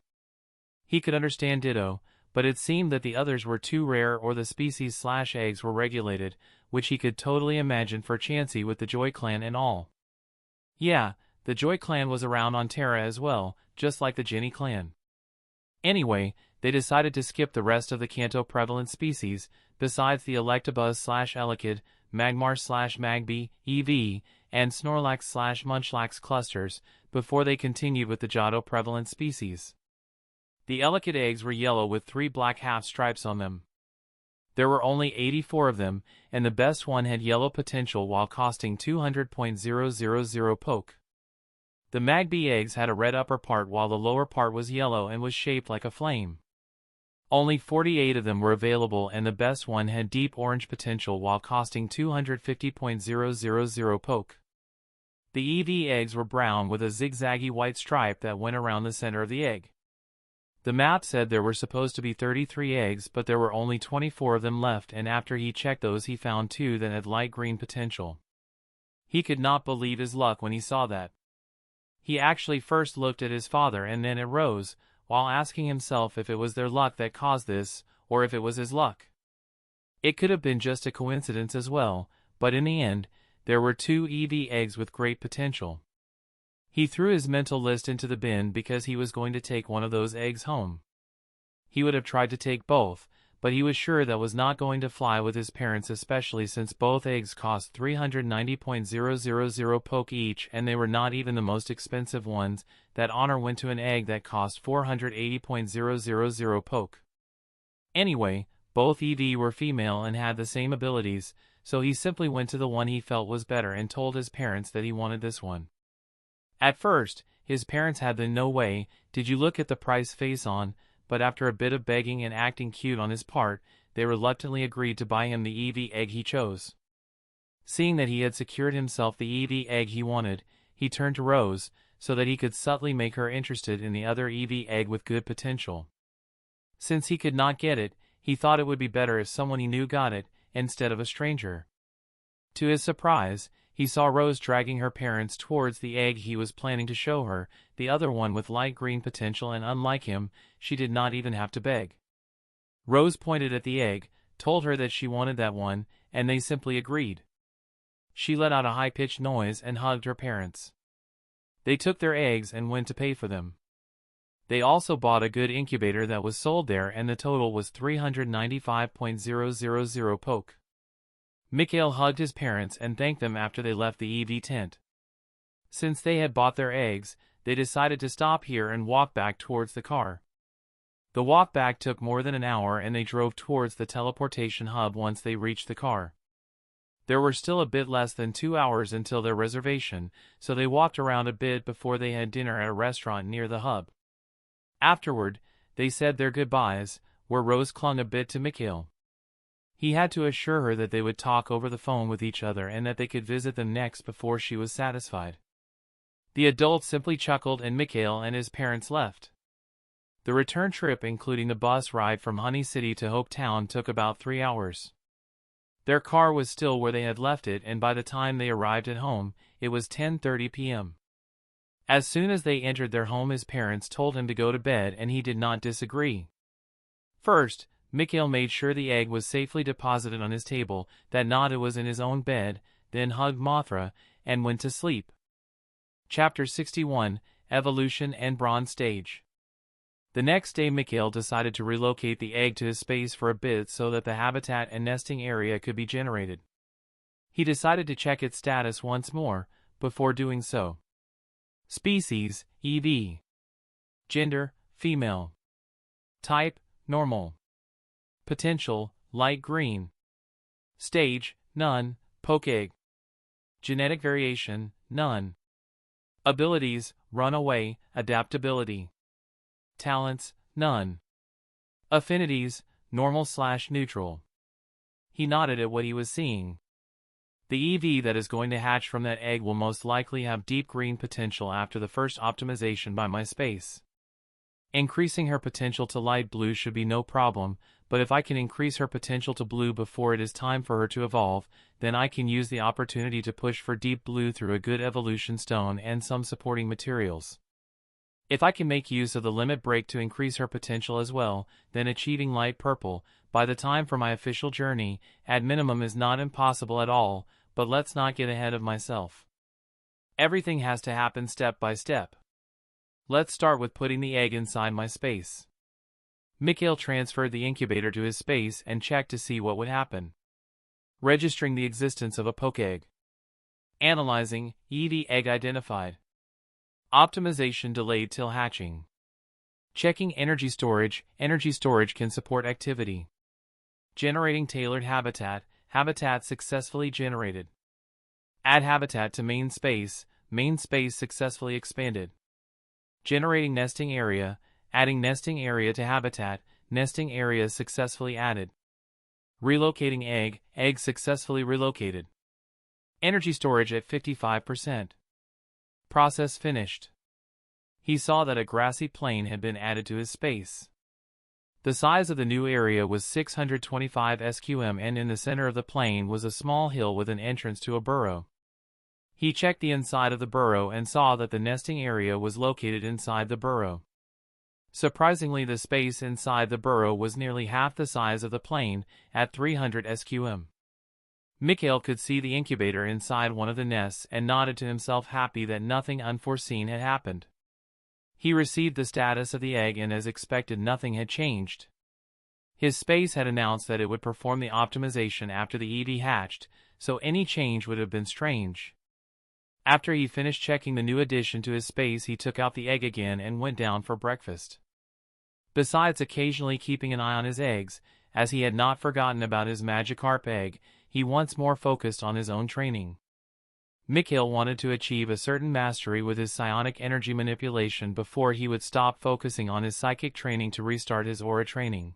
He could understand Ditto, but it seemed that the others were too rare, or the species/eggs were regulated, which he could totally imagine for Chansey with the Joy Clan and all. Yeah, the Joy Clan was around on Terra as well, just like the Jenny Clan. Anyway, they decided to skip the rest of the Kanto prevalent species, besides the Electabuzz/Elekid, Magmar/Magby, EV, and Snorlax/Munchlax clusters, before they continued with the Johto prevalent species. The Elekid eggs were yellow with 3 black half stripes on them. There were only 84 of them, and the best one had yellow potential while costing 200.000 poke. The Magby eggs had a red upper part while the lower part was yellow and was shaped like a flame. Only 48 of them were available, and the best one had deep orange potential while costing 250.000 poke. The EV eggs were brown with a zigzaggy white stripe that went around the center of the egg. The map said there were supposed to be 33 eggs, but there were only 24 of them left, and after he checked those he found 2 that had light green potential. He could not believe his luck when he saw that. He actually first looked at his father and then at Rose, while asking himself if it was their luck that caused this, or if it was his luck. It could have been just a coincidence as well, but in the end, there were 2 EV eggs with great potential. He threw his mental list into the bin because he was going to take one of those eggs home. He would have tried to take both, but he was sure that was not going to fly with his parents, especially since both eggs cost 390.000 poke each, and they were not even the most expensive ones. That honor went to an egg that cost 480.000 poke. Anyway, both EV were female and had the same abilities, so he simply went to the one he felt was better and told his parents that he wanted this one. At first, his parents had the "no way, did you look at the price" face on, but after a bit of begging and acting cute on his part, they reluctantly agreed to buy him the EV egg he chose. Seeing that he had secured himself the EV egg he wanted, he turned to Rose, so that he could subtly make her interested in the other EV egg with good potential. Since he could not get it, he thought it would be better if someone he knew got it, instead of a stranger. To his surprise, he saw Rose dragging her parents towards the egg he was planning to show her, the other one with light green potential, and unlike him, she did not even have to beg. Rose pointed at the egg, told her that she wanted that one, and they simply agreed. She let out a high-pitched noise and hugged her parents. They took their eggs and went to pay for them. They also bought a good incubator that was sold there, and the total was 395.000 poke. Mikhail hugged his parents and thanked them after they left the EV tent. Since they had bought their eggs, they decided to stop here and walk back towards the car. The walk back took more than an hour, and they drove towards the teleportation hub once they reached the car. There were still a bit less than 2 hours until their reservation, so they walked around a bit before they had dinner at a restaurant near the hub. Afterward, they said their goodbyes, where Rose clung a bit to Mikhail. He had to assure her that they would talk over the phone with each other and that they could visit them next before she was satisfied. The adults simply chuckled, and Mikhail and his parents left. The return trip, including the bus ride from Honey City to Hope Town, took about 3 hours. Their car was still where they had left it, and by the time they arrived at home, it was 10:30 p.m. As soon as they entered their home, his parents told him to go to bed, and he did not disagree. First, Mikhail made sure the egg was safely deposited on his table, that not it was in his own bed, then hugged Mothra, and went to sleep. Chapter 61, Evolution and Bronze Stage. The next day, Mikhail decided to relocate the egg to his space for a bit so that the habitat and nesting area could be generated. He decided to check its status once more, before doing so. Species, EV. Gender, female. Type, normal. Potential, light green. Stage, none, poke egg. Genetic variation, none. Abilities, runaway, adaptability. Talents, none. Affinities, normal/neutral. He nodded at what he was seeing. The EV that is going to hatch from that egg will most likely have deep green potential after the first optimization by my space. Increasing her potential to light blue should be no problem, but if I can increase her potential to blue before it is time for her to evolve, then I can use the opportunity to push for deep blue through a good evolution stone and some supporting materials. If I can make use of the limit break to increase her potential as well, then achieving light purple, by the time for my official journey, at minimum, is not impossible at all, but let's not get ahead of myself. Everything has to happen step by step. Let's start with putting the egg inside my space. Mikhail transferred the incubator to his space and checked to see what would happen. Registering the existence of a poke egg. Analyzing, EV egg identified. Optimization delayed till hatching. Checking energy storage can support activity. Generating tailored habitat successfully generated. Add habitat to main space successfully expanded. Generating nesting area, adding nesting area to habitat, nesting area successfully added. Relocating egg successfully relocated. Energy storage at 55%. Process finished. He saw that a grassy plain had been added to his space. The size of the new area was 625 SQM, and in the center of the plain was a small hill with an entrance to a burrow. He checked the inside of the burrow and saw that the nesting area was located inside the burrow. Surprisingly, the space inside the burrow was nearly half the size of the plain, at 300 SQM. Mikhail could see the incubator inside one of the nests and nodded to himself, happy that nothing unforeseen had happened. He received the status of the egg, and as expected, nothing had changed. His space had announced that it would perform the optimization after the EV hatched, so any change would have been strange. After he finished checking the new addition to his space, he took out the egg again and went down for breakfast. Besides occasionally keeping an eye on his eggs, as he had not forgotten about his Magikarp egg, he once more focused on his own training. Mikhail wanted to achieve a certain mastery with his psionic energy manipulation before he would stop focusing on his psychic training to restart his aura training.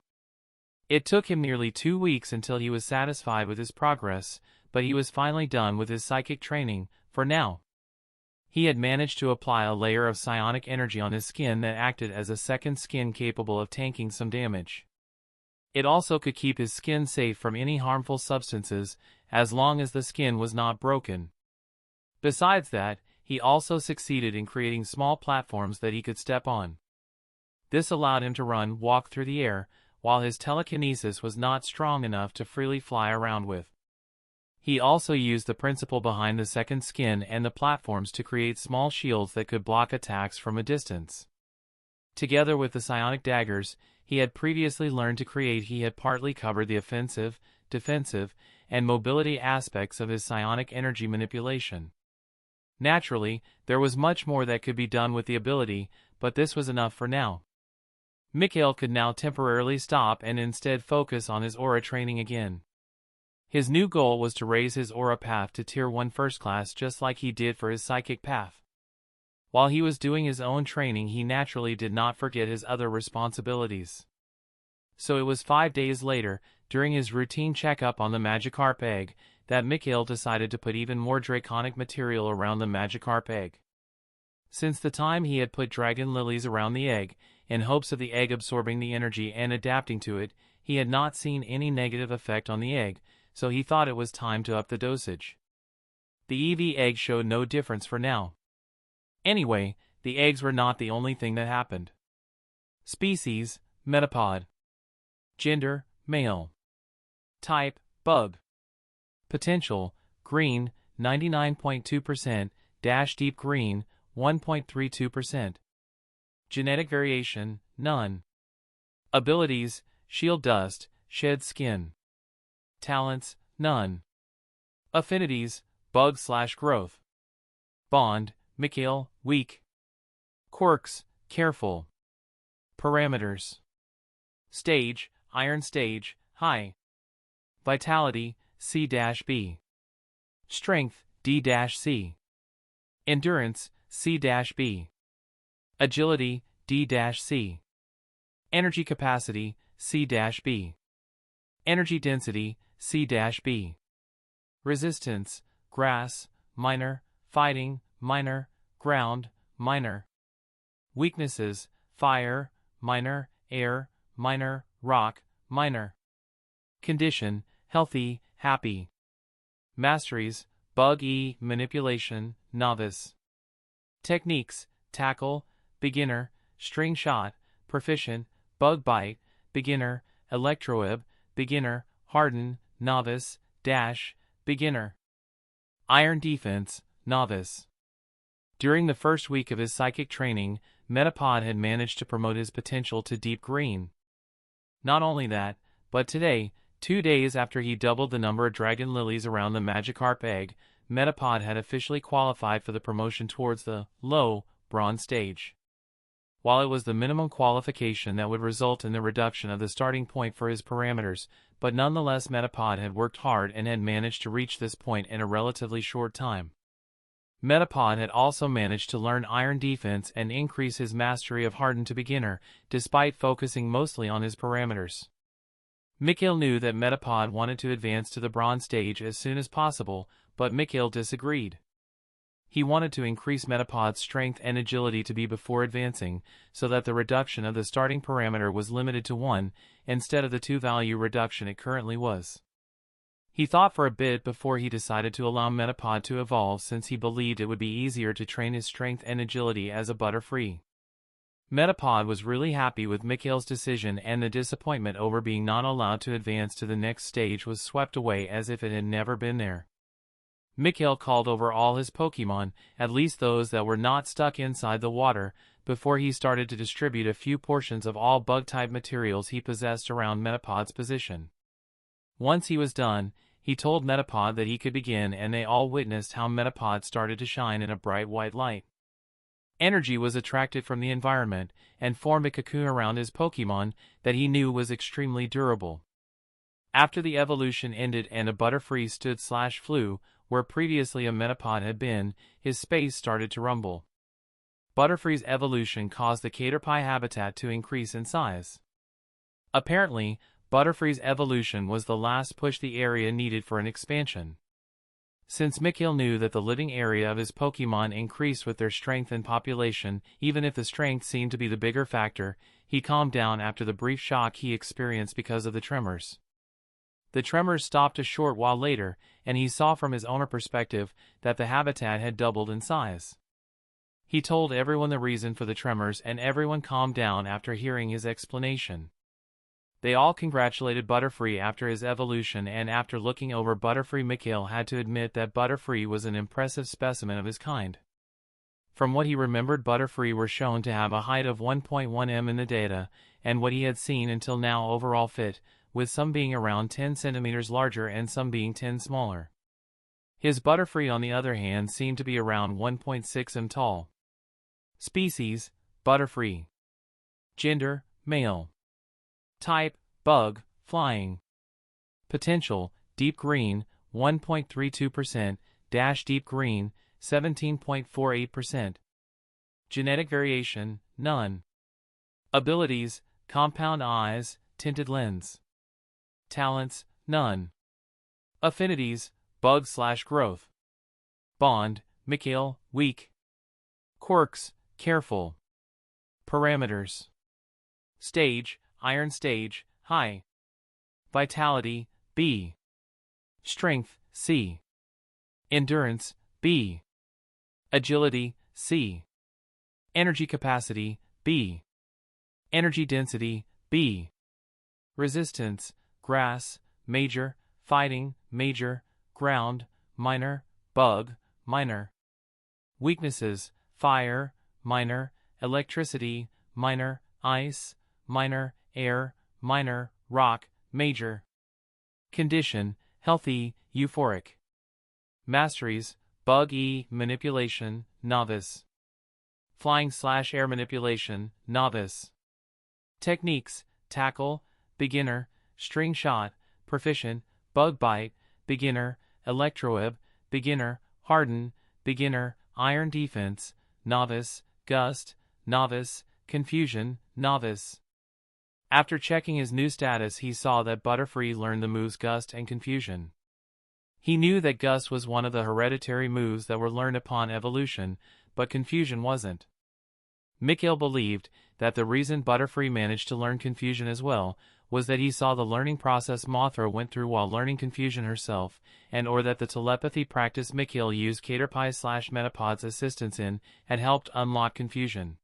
It took him nearly 2 weeks until he was satisfied with his progress, but he was finally done with his psychic training, for now. He had managed to apply a layer of psionic energy on his skin that acted as a second skin capable of tanking some damage. It also could keep his skin safe from any harmful substances, as long as the skin was not broken. Besides that, he also succeeded in creating small platforms that he could step on. This allowed him to walk through the air, while his telekinesis was not strong enough to freely fly around with. He also used the principle behind the second skin and the platforms to create small shields that could block attacks from a distance. Together with the psionic daggers he had previously learned to create, he had partly covered the offensive, defensive, and mobility aspects of his psionic energy manipulation. Naturally, there was much more that could be done with the ability, but this was enough for now. Mikhail could now temporarily stop and instead focus on his aura training again. His new goal was to raise his aura path to Tier 1 First Class, just like he did for his psychic path. While he was doing his own training, he naturally did not forget his other responsibilities. So it was 5 days later, during his routine checkup on the Magikarp egg, that Mikhail decided to put even more draconic material around the Magikarp egg. Since the time he had put dragon lilies around the egg, in hopes of the egg absorbing the energy and adapting to it, he had not seen any negative effect on the egg, so he thought it was time to up the dosage. The EV egg showed no difference for now. Anyway, the eggs were not the only thing that happened. Species: Metapod. Gender: male. Type: bug. Potential: green, 99.2%, deep green, 1.32%. Genetic variation: none. Abilities: shield dust, shed skin. Talents: none. Affinities: bug/growth. Bond: Mikhail, weak. Quirks: careful. Parameters: stage: iron stage, high. Vitality: C-B. Strength: D-C. Endurance: C-B. Agility: D-C. Energy capacity: C-B. Energy density: C-B. Resistance: grass, minor, fighting, minor, ground, minor. Weaknesses: fire, minor, air, minor, rock, minor. Condition: healthy, happy. Masteries: bug E, manipulation, novice. Techniques: tackle, beginner, string shot, proficient, bug bite, beginner, electroweb, beginner, harden, novice, dash, beginner. Iron defense, novice. During the first week of his psychic training, Metapod had managed to promote his potential to deep green. Not only that, but today, 2 days after he doubled the number of dragon lilies around the Magikarp egg, Metapod had officially qualified for the promotion towards the low bronze stage. While it was the minimum qualification that would result in the reduction of the starting point for his parameters, but nonetheless Metapod had worked hard and had managed to reach this point in a relatively short time. Metapod had also managed to learn Iron Defense and increase his mastery of Harden to beginner, despite focusing mostly on his parameters. Mikhail knew that Metapod wanted to advance to the bronze stage as soon as possible, but Mikhail disagreed. He wanted to increase Metapod's strength and agility to be before advancing, so that the reduction of the starting parameter was limited to 1, instead of the 2 value reduction it currently was. He thought for a bit before he decided to allow Metapod to evolve, since he believed it would be easier to train his strength and agility as a Butterfree. Metapod was really happy with Mikhail's decision, and the disappointment over being not allowed to advance to the next stage was swept away as if it had never been there. Mikhail called over all his Pokemon, at least those that were not stuck inside the water, before he started to distribute a few portions of all bug-type materials he possessed around Metapod's position. Once he was done, he told Metapod that he could begin, and they all witnessed how Metapod started to shine in a bright white light. Energy was attracted from the environment, and formed a cocoon around his Pokemon that he knew was extremely durable. After the evolution ended and a Butterfree stood/flew, where previously a Metapod had been, his space started to rumble. Butterfree's evolution caused the Caterpie habitat to increase in size. Apparently, Butterfree's evolution was the last push the area needed for an expansion. Since Mikhail knew that the living area of his Pokemon increased with their strength and population, even if the strength seemed to be the bigger factor, he calmed down after the brief shock he experienced because of the tremors. The tremors stopped a short while later, and he saw from his owner perspective that the habitat had doubled in size. He told everyone the reason for the tremors, and everyone calmed down after hearing his explanation. They all congratulated Butterfree after his evolution, and after looking over Butterfree, Mikhail had to admit that Butterfree was an impressive specimen of his kind. From what he remembered, Butterfree were shown to have a height of 1.1 m in the data, and what he had seen until now overall fit, with some being around 10 centimeters larger and some being 10 smaller. His Butterfree, on the other hand, seemed to be around 1.6 m tall. Species: Butterfree. Gender: male. Type: bug, flying. Potential: deep green, 1.32%, deep green, 17.48%. Genetic variation: none. Abilities: compound eyes, tinted lens. Talents: none. Affinities: bug/growth. Bond: Mikhail, weak. Quirks: careful. Parameters: stage: Iron stage, high. Vitality: B. Strength: C. Endurance: B. Agility: C. Energy capacity: B. Energy density: B. Resistance: grass, major, fighting, major, ground, minor, bug, minor. Weaknesses: fire, minor, electricity, minor, ice, minor, air, minor, rock, major. Condition: healthy, euphoric. Masteries: bug E, manipulation, novice. Flying/air manipulation, novice. Techniques: tackle, beginner, string shot, proficient, bug bite, beginner, electroweb, beginner, harden, beginner, iron defense, novice, gust, novice, confusion, novice. After checking his new status, he saw that Butterfree learned the moves Gust and Confusion. He knew that Gust was one of the hereditary moves that were learned upon evolution, but Confusion wasn't. Mikhail believed that the reason Butterfree managed to learn Confusion as well was that he saw the learning process Mothra went through while learning Confusion herself, and or that the telepathy practice Mikhail used Caterpie/Metapod's assistance in had helped unlock Confusion.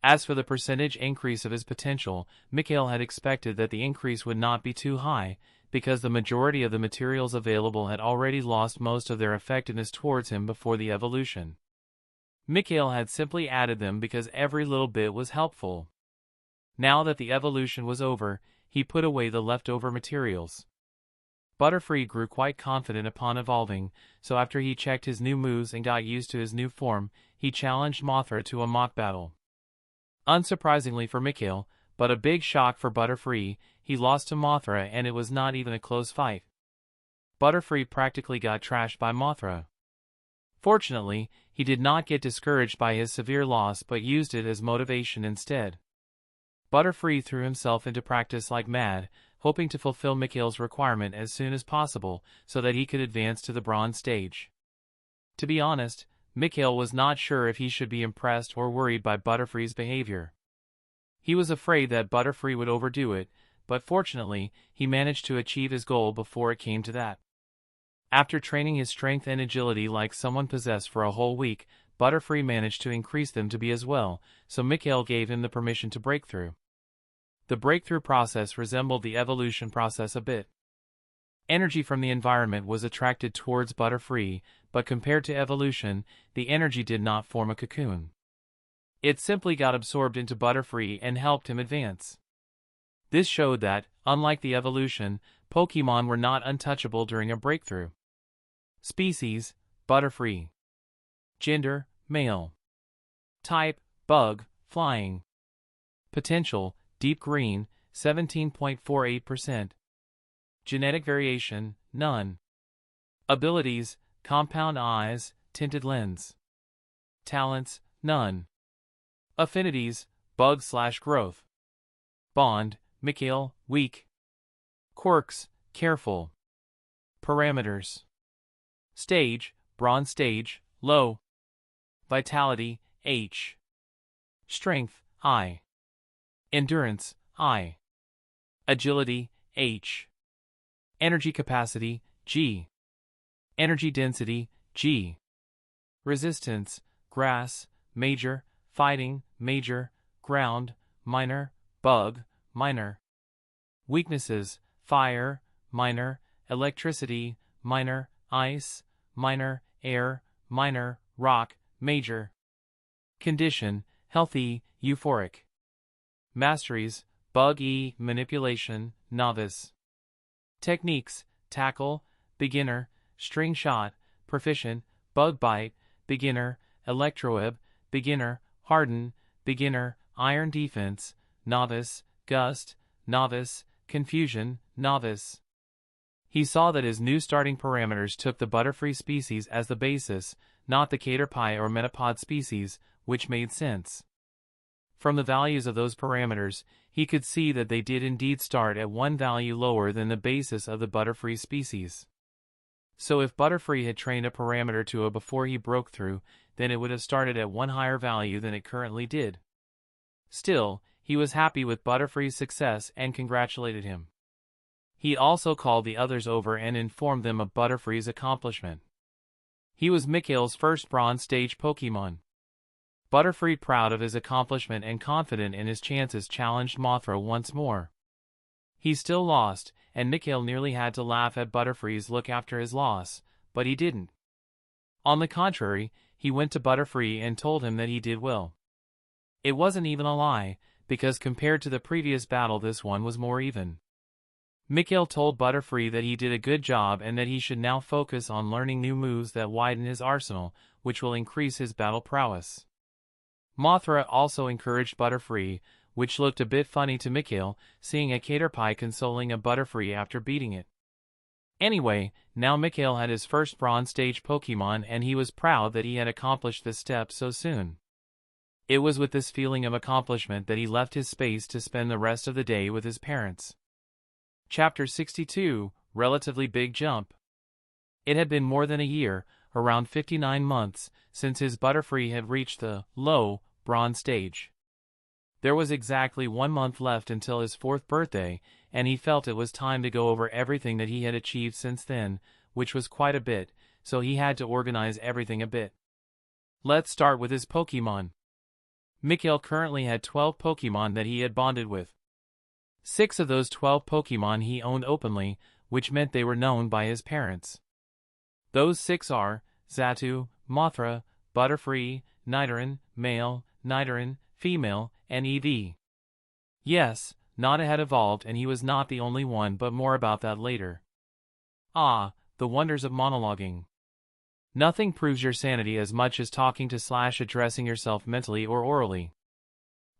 As for the percentage increase of his potential, Mikhail had expected that the increase would not be too high, because the majority of the materials available had already lost most of their effectiveness towards him before the evolution. Mikhail had simply added them because every little bit was helpful. Now that the evolution was over, he put away the leftover materials. Butterfree grew quite confident upon evolving, so after he checked his new moves and got used to his new form, he challenged Mothra to a mock battle. Unsurprisingly for Mikhail, but a big shock for Butterfree, he lost to Mothra, and it was not even a close fight. Butterfree practically got trashed by Mothra. Fortunately, he did not get discouraged by his severe loss but used it as motivation instead. Butterfree threw himself into practice like mad, hoping to fulfill Mikhail's requirement as soon as possible so that he could advance to the bronze stage. To be honest, Mikhail was not sure if he should be impressed or worried by Butterfree's behavior. He was afraid that Butterfree would overdo it, but fortunately, he managed to achieve his goal before it came to that. After training his strength and agility like someone possessed for a whole week, Butterfree managed to increase them to be as well, so Mikhail gave him the permission to break through. The breakthrough process resembled the evolution process a bit. Energy from the environment was attracted towards Butterfree, but compared to evolution, the energy did not form a cocoon. It simply got absorbed into Butterfree and helped him advance. This showed that, unlike the evolution, Pokemon were not untouchable during a breakthrough. Species: Butterfree. Gender: male. Type: bug, flying. Potential: deep green, 17.48%. Genetic variation: none. Abilities: compound eyes, tinted lens. Talents: none. Affinities: bug/growth. Bond: Mikhail, weak. Quirks: careful. Parameters: stage: bronze stage, low. Vitality: H. Strength: I. Endurance: I. Agility: H. Energy capacity: G. Energy density: G. Resistance: grass, major, fighting, major, ground, minor, bug, minor. Weaknesses: fire, minor, electricity, minor, ice, minor, air, minor, rock, major. Condition: healthy, euphoric. Masteries: bug E, manipulation, novice. Techniques: tackle, beginner, string shot, proficient, bug bite, beginner, electroweb, beginner, harden, beginner, iron defense, novice, gust, novice, confusion, novice. He saw that his new starting parameters took the Butterfree species as the basis, not the Caterpie or Metapod species, which made sense. From the values of those parameters, he could see that they did indeed start at one value lower than the basis of the Butterfree species. So if Butterfree had trained a parameter to a before he broke through, then it would have started at one higher value than it currently did. Still, he was happy with Butterfree's success and congratulated him. He also called the others over and informed them of Butterfree's accomplishment. He was Mikhail's first bronze stage Pokemon. Butterfree, proud of his accomplishment and confident in his chances, challenged Mothra once more. He still lost, and Mikhail nearly had to laugh at Butterfree's look after his loss, but he didn't. On the contrary, he went to Butterfree and told him that he did well. It wasn't even a lie, because compared to the previous battle this one was more even. Mikhail told Butterfree that he did a good job and that he should now focus on learning new moves that widen his arsenal, which will increase his battle prowess. Mothra also encouraged Butterfree, which looked a bit funny to Mikhail, seeing a Caterpie consoling a Butterfree after beating it. Anyway, now Mikhail had his first bronze stage Pokemon and he was proud that he had accomplished this step so soon. It was with this feeling of accomplishment that he left his space to spend the rest of the day with his parents. Chapter 62, Relatively Big Jump. It had been more than a year, around 59 months, since his Butterfree had reached the low bronze stage. There was exactly 1 month left until his 4th birthday, and he felt it was time to go over everything that he had achieved since then, which was quite a bit, so he had to organize everything a bit. Let's start with his Pokemon. Mikhail currently had 12 Pokemon that he had bonded with. 6 of those 12 Pokemon he owned openly, which meant they were known by his parents. Those 6 are Xatu, Mothra, Butterfree, Nidoran, male, Nidoran, female, and EV. Yes, Nada had evolved and he was not the only one, but more about that later. Ah, the wonders of monologuing. Nothing proves your sanity as much as talking to / addressing yourself mentally or orally.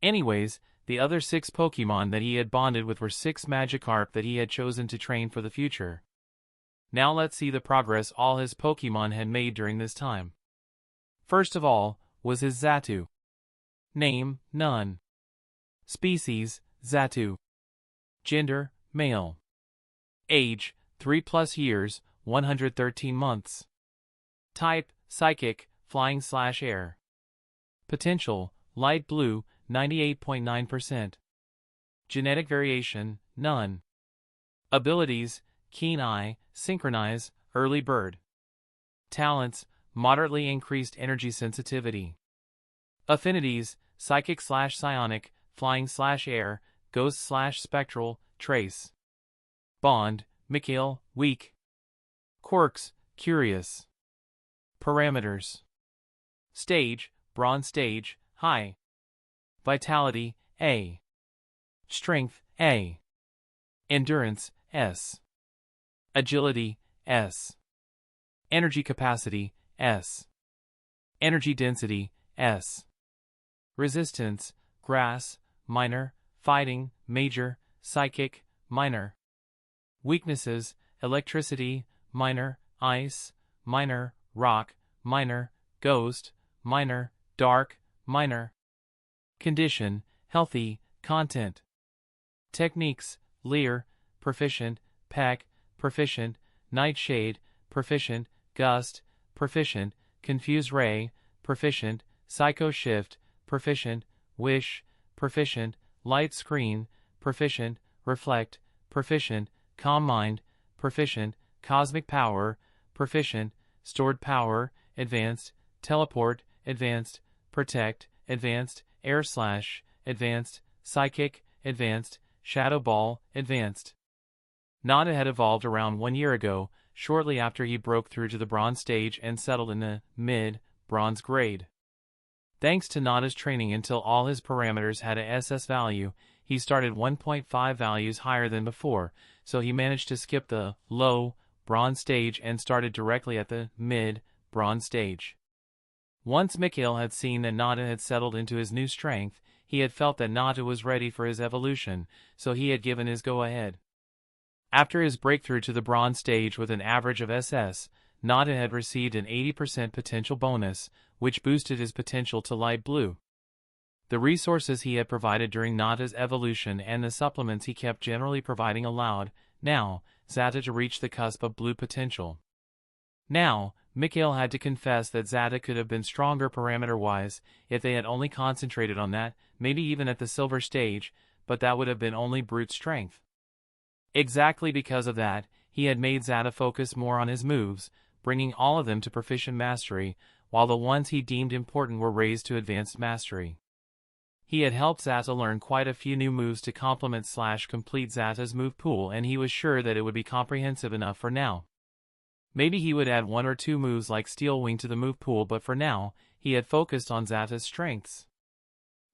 Anyways, the other 6 Pokemon that he had bonded with were 6 Magikarp that he had chosen to train for the future. Now let's see the progress all his Pokemon had made during this time. First of all, was his Xatu. Name: none. Species: Xatu. Gender: male. Age: 3+ years, 113 months. Type: psychic, flying/air. Potential: light blue, 98.9%. Genetic variation: none. Abilities: keen eye, synchronize, early bird. Talents: moderately increased energy sensitivity. Affinities, psychic/psionic, flying/air, ghost/spectral, trace. Bond, Mikhail, weak. Quirks, curious. Parameters. Stage, bronze stage, high. Vitality, A. Strength, A. Endurance, S. Agility, S. Energy capacity, S. Energy density, S. Resistance, grass, minor, fighting, major, psychic, minor. Weaknesses, electricity, minor, ice, minor, rock, minor, ghost, minor, dark, minor. Condition, healthy, content. Techniques, Leer, proficient, Peck, proficient, Nightshade, proficient, Gust, proficient, Confuse Ray, proficient, Psycho Shift, proficient, Wish, proficient, Light Screen, proficient, Reflect, proficient, Calm Mind, proficient, Cosmic Power, proficient, Stored Power, advanced, Teleport, advanced, Protect, advanced, Air Slash, advanced, Psychic, advanced, Shadow Ball, advanced. Nada had evolved around 1 year ago, shortly after he broke through to the bronze stage and settled in the mid-bronze grade. Thanks to Nada's training until all his parameters had a SS value, he started 1.5 values higher than before, so he managed to skip the low bronze stage and started directly at the mid-bronze stage. Once Mikhail had seen that Nada had settled into his new strength, he had felt that Nada was ready for his evolution, so he had given his go-ahead. After his breakthrough to the bronze stage with an average of SS, Nada had received an 80% potential bonus, which boosted his potential to light blue. The resources he had provided during Nada's evolution and the supplements he kept generally providing allowed, now, Zata to reach the cusp of blue potential. Now, Mikhail had to confess that Zata could have been stronger parameter-wise if they had only concentrated on that, maybe even at the silver stage, but that would have been only brute strength. Exactly because of that, he had made Zata focus more on his moves, bringing all of them to proficient mastery, while the ones he deemed important were raised to advanced mastery. He had helped Zata learn quite a few new moves to complement/complete Zata's move pool, and he was sure that it would be comprehensive enough for now. Maybe he would add 1 or 2 moves like Steel Wing to the move pool, but for now, he had focused on Zata's strengths.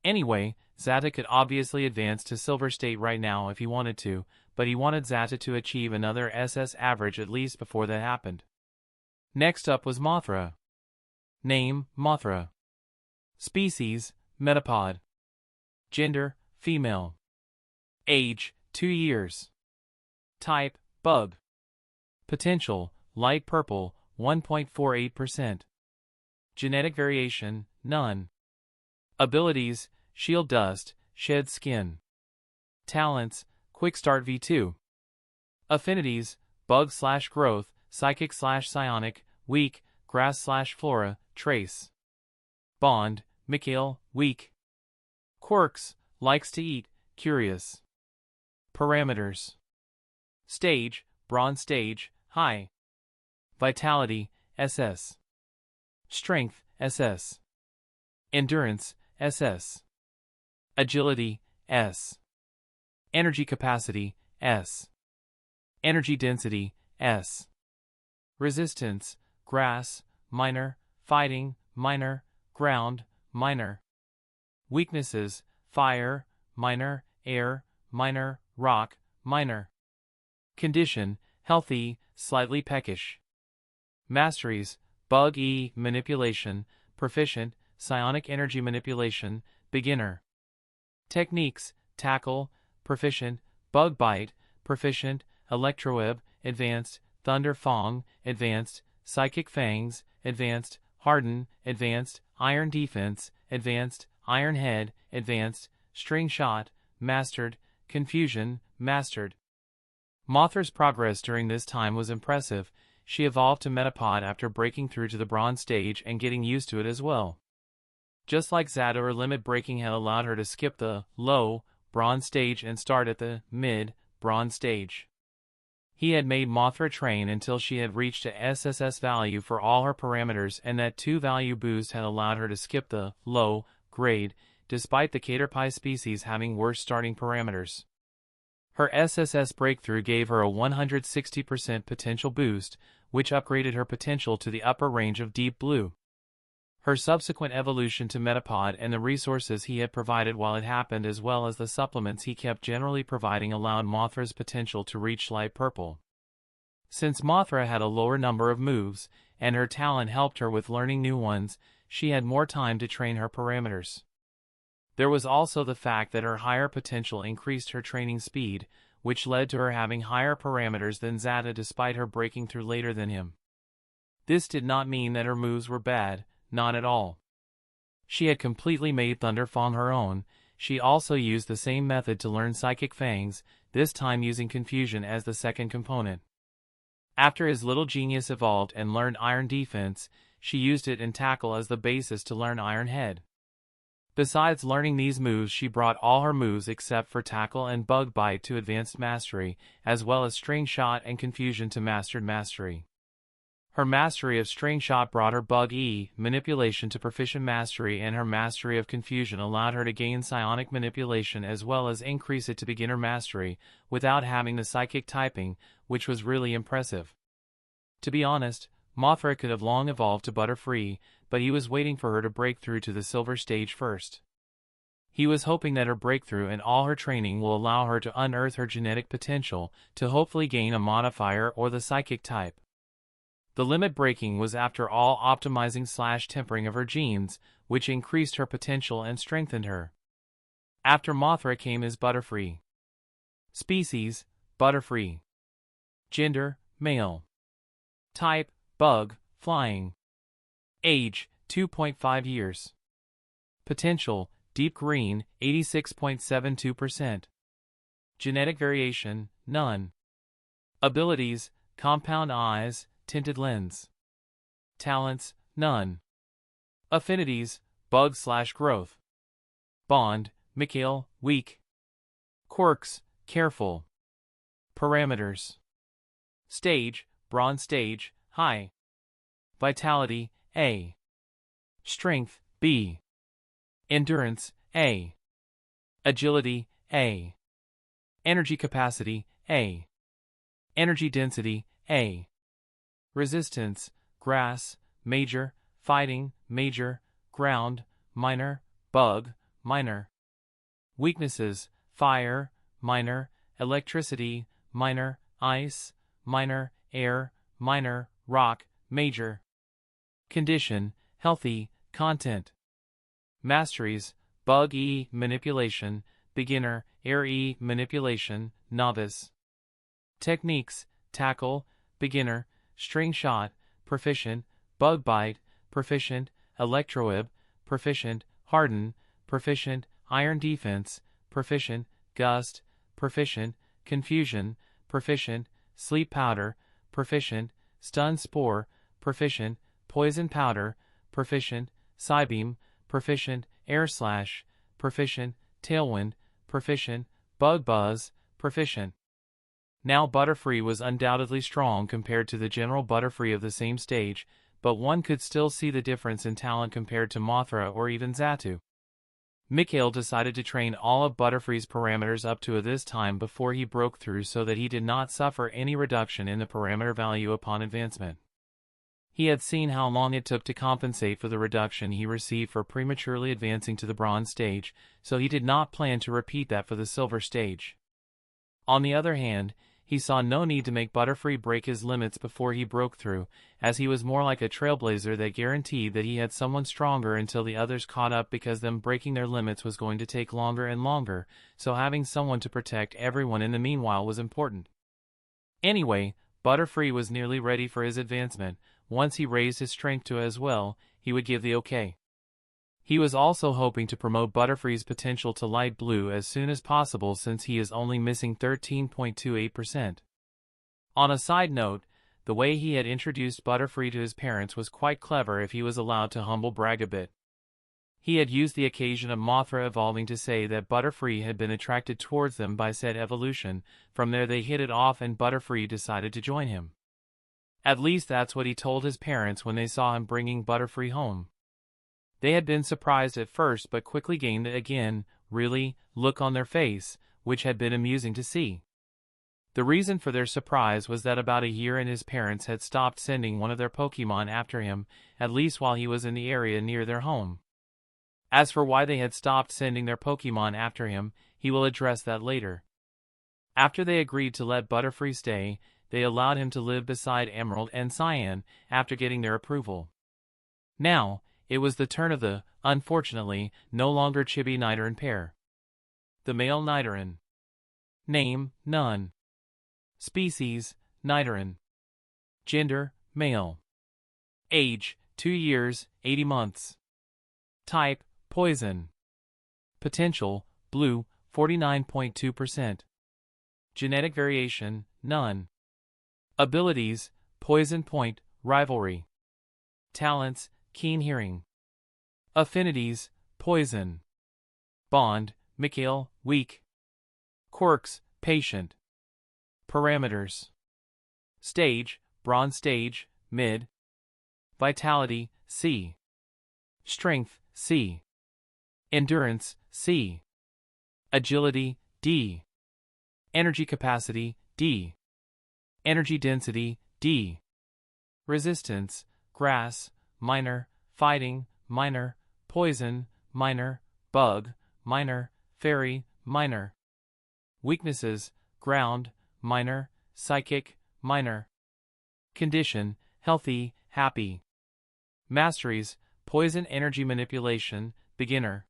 Anyway, Zata could obviously advance to Silver State right now if he wanted to, but he wanted Zata to achieve another SS average at least before that happened. Next up was Mothra. Name, Mothra. Species, Metapod. Gender, female. Age, 2 years. Type, bug. Potential, light purple, 1.48%. Genetic variation, none. Abilities, shield dust, shed skin. Talents, quick start V2. Affinities, bug/growth, psychic/psionic, weak, grass/flora, trace. Bond, Mikhail, weak. Quirks, likes to eat, curious. Parameters. Stage, bronze stage, high. Vitality, SS. Strength, SS. Endurance, SS. Agility, S. Energy capacity, S. Energy density, S. Resistance, grass, minor, fighting, minor, ground, minor. Weaknesses, fire, minor, air, minor, rock, minor. Condition, healthy, slightly peckish. Masteries, bug E, manipulation, proficient, psionic energy manipulation, beginner. Techniques, tackle, proficient, bug bite, proficient, electroweb, advanced, thunder fang, advanced, psychic fangs, advanced, harden, advanced, iron defense, advanced, iron head, advanced, string shot, mastered, confusion, mastered. Mothra's progress during this time was impressive. She evolved to Metapod after breaking through to the bronze stage and getting used to it as well. Just like Zata, her limit breaking had allowed her to skip the low bronze stage and start at the mid bronze stage. He had made Mothra train until she had reached a SSS value for all her parameters, and that 2-value boost had allowed her to skip the low grade, despite the Caterpie species having worse starting parameters. Her SSS breakthrough gave her a 160% potential boost, which upgraded her potential to the upper range of Deep Blue. Her subsequent evolution to Metapod and the resources he had provided while it happened, as well as the supplements he kept generally providing, allowed Mothra's potential to reach Light Purple. Since Mothra had a lower number of moves, and her talent helped her with learning new ones, she had more time to train her parameters. There was also the fact that her higher potential increased her training speed, which led to her having higher parameters than Zata despite her breaking through later than him. This did not mean that her moves were bad, not at all. She had completely made Thunder Fang her own. She also used the same method to learn Psychic Fangs, this time using Confusion as the second component. After his little genius evolved and learned Iron Defense, she used it in Tackle as the basis to learn Iron Head. Besides learning these moves, she brought all her moves except for Tackle and Bug Bite to Advanced Mastery, as well as String Shot and Confusion to Mastered Mastery. Her mastery of String Shot brought her Bug E Manipulation to Proficient Mastery, and her mastery of Confusion allowed her to gain Psionic Manipulation as well as increase it to Beginner Mastery, without having the Psychic typing, which was really impressive. To be honest, Mothra could have long evolved to Butterfree, but he was waiting for her to break through to the Silver Stage first. He was hoping that her breakthrough and all her training will allow her to unearth her genetic potential, to hopefully gain a modifier or the Psychic type. The limit breaking was after all optimizing/tempering of her genes, which increased her potential and strengthened her. After Mothra came his Butterfree. Species: Butterfree. Gender: male. Type: bug, flying. Age: 2.5 years. Potential: deep green, 86.72%. Genetic variation: none. Abilities: compound eyes, tinted lens. Talents: none. Affinities: bug/growth. Bond: Mikhail, weak. Quirks: careful. Parameters: Stage: Bronze Stage, high. Vitality: A. Strength: B. Endurance: A. Agility: A. Energy capacity: A. Energy density: A. Resistance: grass, major, fighting, major, ground, minor, bug, minor. Weaknesses: fire, minor, electricity, minor, ice, minor, air, minor, rock, major. Condition: healthy, content. Masteries: Bug E Manipulation, Beginner, Air E Manipulation, Novice. Techniques: Tackle, Beginner, String Shot, Proficient, Bug Bite, Proficient, Electroweb, Proficient, Harden, Proficient, Iron Defense, Proficient, Gust, Proficient, Confusion, Proficient, Sleep Powder, Proficient, Stun Spore, Proficient, Poison Powder, Proficient, Psybeam, Proficient, Air Slash, Proficient, Tailwind, Proficient, Bug Buzz, Proficient. Now Butterfree was undoubtedly strong compared to the general Butterfree of the same stage, but one could still see the difference in talent compared to Mothra or even Xatu. Mikhail decided to train all of Butterfree's parameters up to this time before he broke through so that he did not suffer any reduction in the parameter value upon advancement. He had seen how long it took to compensate for the reduction he received for prematurely advancing to the Bronze Stage, so he did not plan to repeat that for the Silver Stage. On the other hand, he saw no need to make Butterfree break his limits before he broke through, as he was more like a trailblazer that guaranteed that he had someone stronger until the others caught up, because them breaking their limits was going to take longer and longer, so having someone to protect everyone in the meanwhile was important. Anyway, Butterfree was nearly ready for his advancement. Once he raised his strength to as well, he would give the okay. He was also hoping to promote Butterfree's potential to light blue as soon as possible, since he is only missing 13.28%. On a side note, the way he had introduced Butterfree to his parents was quite clever if he was allowed to humble brag a bit. He had used the occasion of Mothra evolving to say that Butterfree had been attracted towards them by said evolution. From there they hit it off and Butterfree decided to join him. At least that's what he told his parents when they saw him bringing Butterfree home. They had been surprised at first but quickly gained again, really, look on their face, which had been amusing to see. The reason for their surprise was that about a year and his parents had stopped sending one of their Pokémon after him, at least while he was in the area near their home. As for why they had stopped sending their Pokémon after him, he will address that later. After they agreed to let Butterfree stay, they allowed him to live beside Emerald and Cyan after getting their approval. Now, it was the turn of the, unfortunately, no longer chibi Nidoran pair. The male Nidoran. Name, none. Species, Nidoran. Gender, male. Age, 2 years, 80 months. Type, poison. Potential, blue, 49.2%. Genetic variation, none. Abilities, poison point, rivalry. Talents, keen hearing. Affinities, poison. Bond, Mikhail, weak. Quirks, patient. Parameters. Stage, bronze stage, mid. Vitality, C. Strength, C. Endurance, C. Agility, D. Energy capacity, D. Energy density, D. Resistance, grass, minor, fighting, minor, poison, minor, bug, minor, fairy, minor. Weaknesses, ground, minor, psychic, minor. Condition, healthy, happy. Masteries, poison energy manipulation, beginner.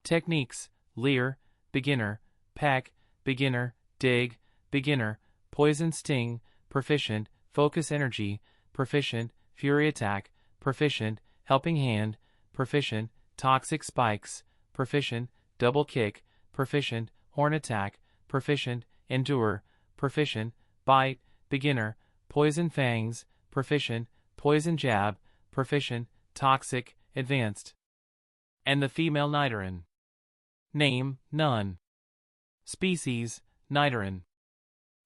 Techniques, leer, beginner, peck, beginner, dig, beginner, poison sting, proficient, focus energy, proficient, fury attack, proficient, helping hand, proficient, toxic spikes, proficient, double kick, proficient, horn attack, proficient, endure, proficient, bite, beginner, poison fangs, proficient, poison jab, proficient, toxic, advanced. And the female Nidoran. Name, none. Species, Nidoran.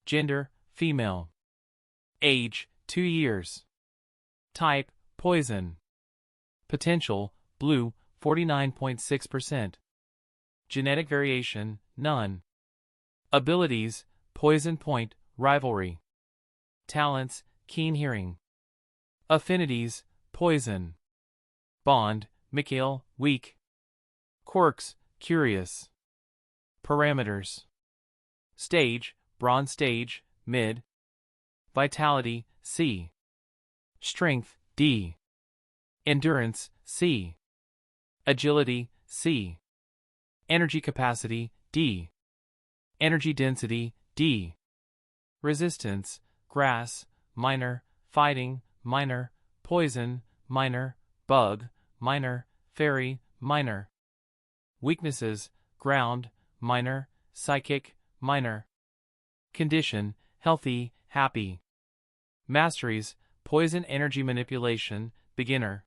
Gender, female. Age, 2 years. Type, poison. Potential, blue, 49.6%. Genetic variation, none. Abilities, poison point, rivalry. Talents, keen hearing. Affinities, poison. Bond, Mikhail, weak. Quirks, curious. Parameters. Stage, bronze stage, mid. Vitality, C. Strength, D. Endurance, C. Agility, C. Energy capacity, D. Energy density, D. Resistance, grass, minor, fighting, minor, poison, minor, bug, minor, fairy, minor. Weaknesses, ground, minor, psychic, minor. Condition, healthy, happy. Masteries, poison energy manipulation, beginner.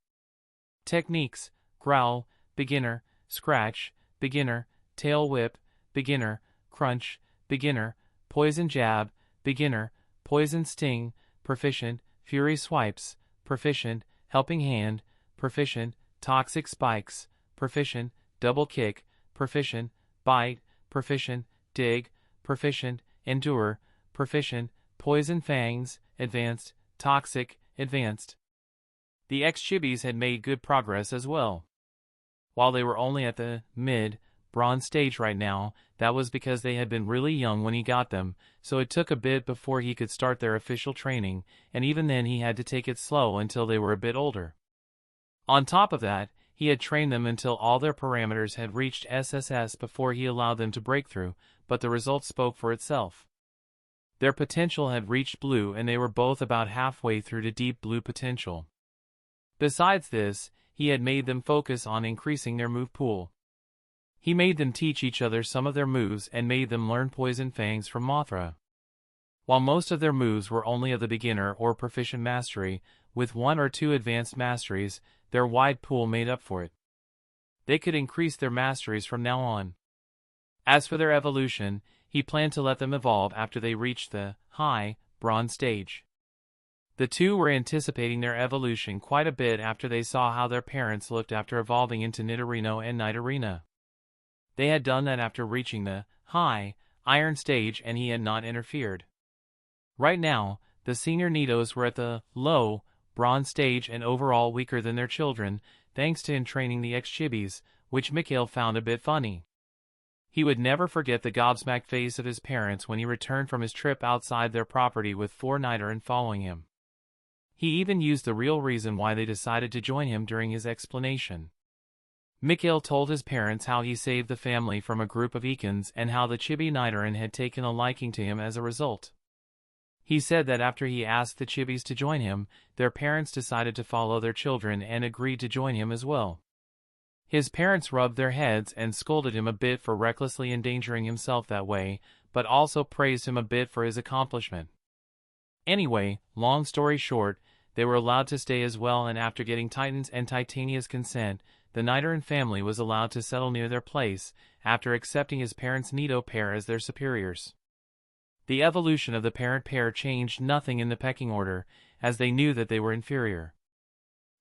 Techniques, growl, beginner, scratch, beginner, tail whip, beginner, crunch, beginner, poison jab, beginner, poison sting, proficient, fury swipes, proficient, helping hand, proficient, toxic spikes, proficient, double kick, proficient, bite, proficient, dig, proficient, endure, proficient, poison fangs, advanced, toxic, advanced. The ex-chibis had made good progress as well. While they were only at the mid, bronze stage right now, that was because they had been really young when he got them, so it took a bit before he could start their official training, and even then he had to take it slow until they were a bit older. On top of that, he had trained them until all their parameters had reached SSS before he allowed them to break through, but the result spoke for itself. Their potential had reached blue and they were both about halfway through to deep blue potential. Besides this, he had made them focus on increasing their move pool. He made them teach each other some of their moves and made them learn Poison Fangs from Mothra. While most of their moves were only of the beginner or proficient mastery, with 1 or 2 advanced masteries, their wide pool made up for it. They could increase their masteries from now on. As for their evolution, he planned to let them evolve after they reached the high bronze stage. The two were anticipating their evolution quite a bit after they saw how their parents looked after evolving into Nidorino and Nidorina. They had done that after reaching the high iron stage, and he had not interfered. Right now, the senior Nidos were at the low bronze stage and overall weaker than their children, thanks to entraining the ex-chibis, which Mikhail found a bit funny. He would never forget the gobsmacked face of his parents when he returned from his trip outside their property with 4 Nidoran following him. He even used the real reason why they decided to join him during his explanation. Mikhail told his parents how he saved the family from a group of Ekans and how the Chibi Nidoran had taken a liking to him as a result. He said that after he asked the Chibis to join him, their parents decided to follow their children and agreed to join him as well. His parents rubbed their heads and scolded him a bit for recklessly endangering himself that way, but also praised him a bit for his accomplishment. Anyway, long story short, they were allowed to stay as well, and after getting Titan's and Titania's consent, the Nidoran family was allowed to settle near their place, after accepting his parents' Nido pair as their superiors. The evolution of the parent pair changed nothing in the pecking order, as they knew that they were inferior.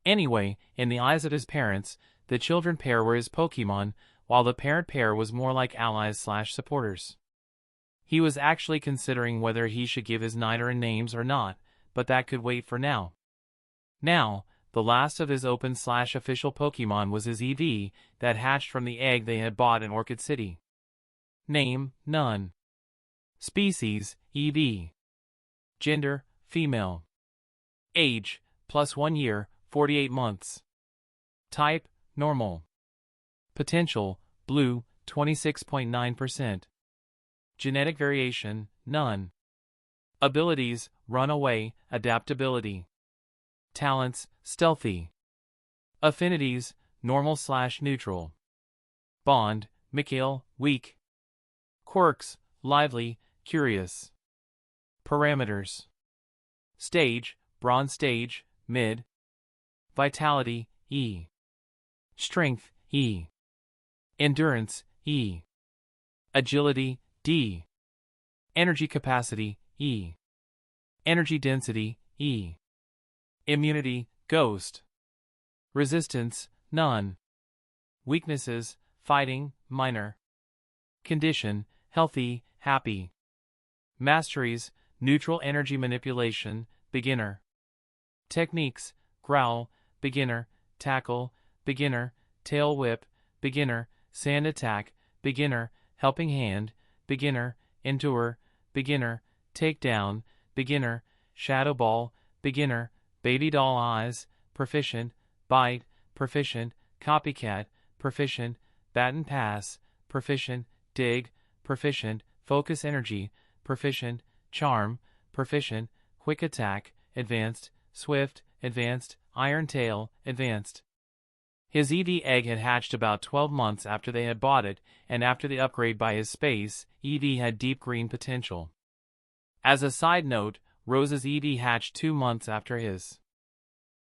Anyway, in the eyes of his parents, the children pair were his Pokemon, while the parent pair was more like allies/supporters. He was actually considering whether he should give his Nidoran names or not, but that could wait for now. Now, the last of his open/official Pokemon was his EV, that hatched from the egg they had bought in Orchid City. Name: none. Species: EV. Gender: female. Age: +1 year, 48 months. Type: normal. Potential: blue, 26.9%. Genetic variation: none. Abilities: runaway, adaptability. Talents: stealthy. Affinities: normal/neutral. Bond: Mikhail, weak. Quirks: lively, curious. Parameters: stage: bronze stage, mid. Vitality: E. Strength: E. Endurance: E. Agility: D. Energy capacity: E. Energy density: E. Immunity: ghost. Resistance: none. Weaknesses: fighting, minor. Condition: healthy, happy. Masteries: neutral energy manipulation, beginner. Techniques: growl, beginner, tackle, beginner, tail whip, beginner, sand attack, beginner, helping hand, beginner, endure, beginner, takedown, beginner, shadow ball, beginner, baby doll eyes, proficient, bite, proficient, copycat, proficient, baton pass, proficient, dig, proficient, focus energy, proficient, charm, proficient, quick attack, advanced, swift, advanced, iron tail, advanced. His EV egg had hatched about 12 months after they had bought it, and after the upgrade by his space, EV had deep green potential. As a side note, Rose's EV hatched 2 months after his.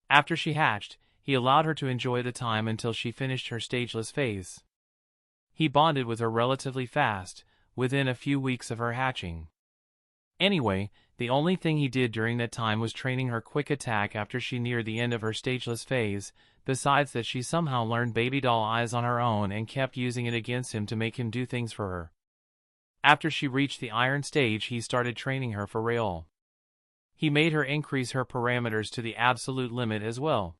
After she hatched, he allowed her to enjoy the time until she finished her stageless phase. He bonded with her relatively fast, within a few weeks of her hatching. Anyway, the only thing he did during that time was training her quick attack after she neared the end of her stageless phase, besides that she somehow learned baby doll eyes on her own and kept using it against him to make him do things for her. After she reached the iron stage, he started training her for real. He made her increase her parameters to the absolute limit as well.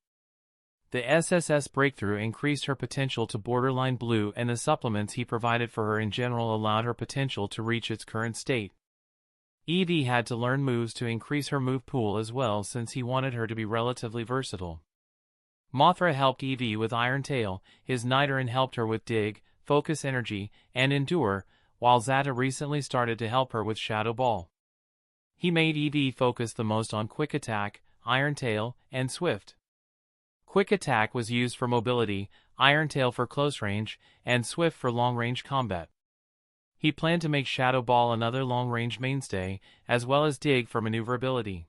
The SSS breakthrough increased her potential to borderline blue, and the supplements he provided for her in general allowed her potential to reach its current state. Eevee had to learn moves to increase her move pool as well, since he wanted her to be relatively versatile. Mothra helped Eevee with Iron Tail, his Nidoran helped her with Dig, Focus Energy, and Endure, while Zata recently started to help her with Shadow Ball. He made Eevee focus the most on Quick Attack, Iron Tail, and Swift. Quick Attack was used for mobility, Iron Tail for close range, and Swift for long-range combat. He planned to make Shadow Ball another long-range mainstay, as well as Dig for maneuverability.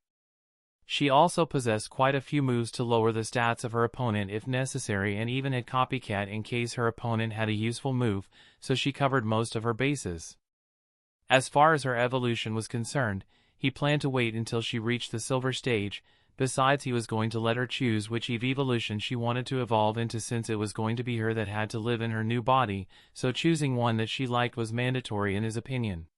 She also possessed quite a few moves to lower the stats of her opponent if necessary, and even had copycat in case her opponent had a useful move, so she covered most of her bases. As far as her evolution was concerned, he planned to wait until she reached the silver stage. Besides, he was going to let her choose which evolution she wanted to evolve into, since it was going to be her that had to live in her new body, so choosing one that she liked was mandatory in his opinion.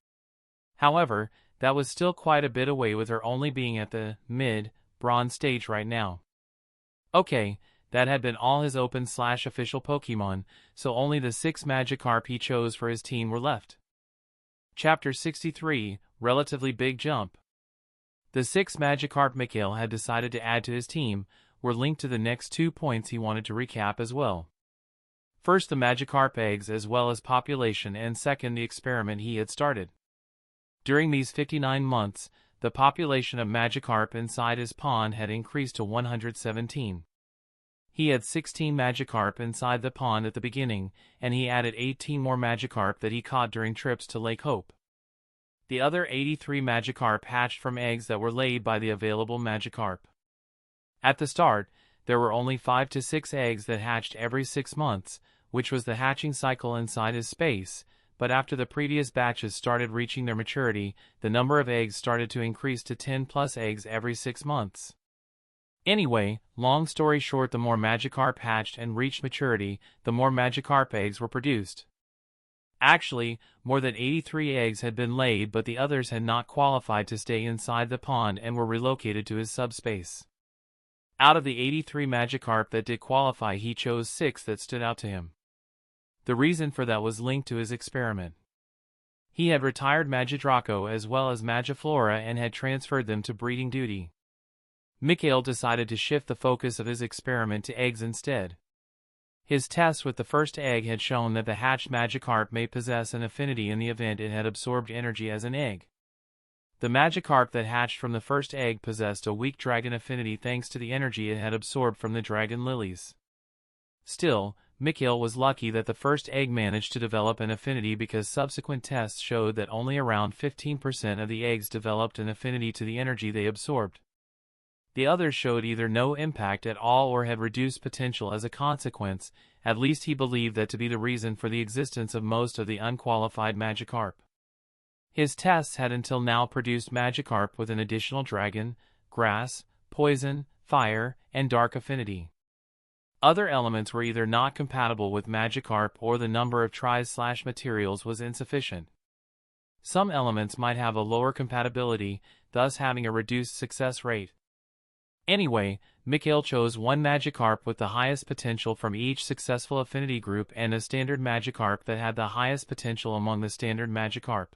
However, that was still quite a bit away, with her only being at the mid-bronze stage right now. Okay, that had been all his open/official Pokemon, so only the 6 Magikarp he chose for his team were left. Chapter 63, Relatively Big Jump. The 6 Magikarp Mikhail had decided to add to his team were linked to the next 2 points he wanted to recap as well. First, the Magikarp eggs as well as population, and second, the experiment he had started. During these 59 months, the population of Magikarp inside his pond had increased to 117. He had 16 Magikarp inside the pond at the beginning, and he added 18 more Magikarp that he caught during trips to Lake Hope. The other 83 Magikarp hatched from eggs that were laid by the available Magikarp. At the start, there were only 5 to 6 eggs that hatched every 6 months, which was the hatching cycle inside his space, but after the previous batches started reaching their maturity, the number of eggs started to increase to 10 plus eggs every 6 months. Anyway, long story short, the more Magikarp hatched and reached maturity, the more Magikarp eggs were produced. Actually, more than 83 eggs had been laid, but the others had not qualified to stay inside the pond and were relocated to his subspace. Out of the 83 Magikarp that did qualify, he chose 6 that stood out to him. The reason for that was linked to his experiment. He had retired Magidraco as well as Magiflora and had transferred them to breeding duty. Mikhail decided to shift the focus of his experiment to eggs instead. His tests with the first egg had shown that the hatched Magikarp may possess an affinity in the event it had absorbed energy as an egg. The Magikarp that hatched from the first egg possessed a weak dragon affinity thanks to the energy it had absorbed from the dragon lilies. Still, Mikhail was lucky that the first egg managed to develop an affinity, because subsequent tests showed that only around 15% of the eggs developed an affinity to the energy they absorbed. The others showed either no impact at all or had reduced potential as a consequence. At least he believed that to be the reason for the existence of most of the unqualified Magikarp. His tests had until now produced Magikarp with an additional dragon, grass, poison, fire, and dark affinity. Other elements were either not compatible with Magikarp or the number of tries/materials was insufficient. Some elements might have a lower compatibility, thus having a reduced success rate. Anyway, Mikhail chose one Magikarp with the highest potential from each successful affinity group and a standard Magikarp that had the highest potential among the standard Magikarp.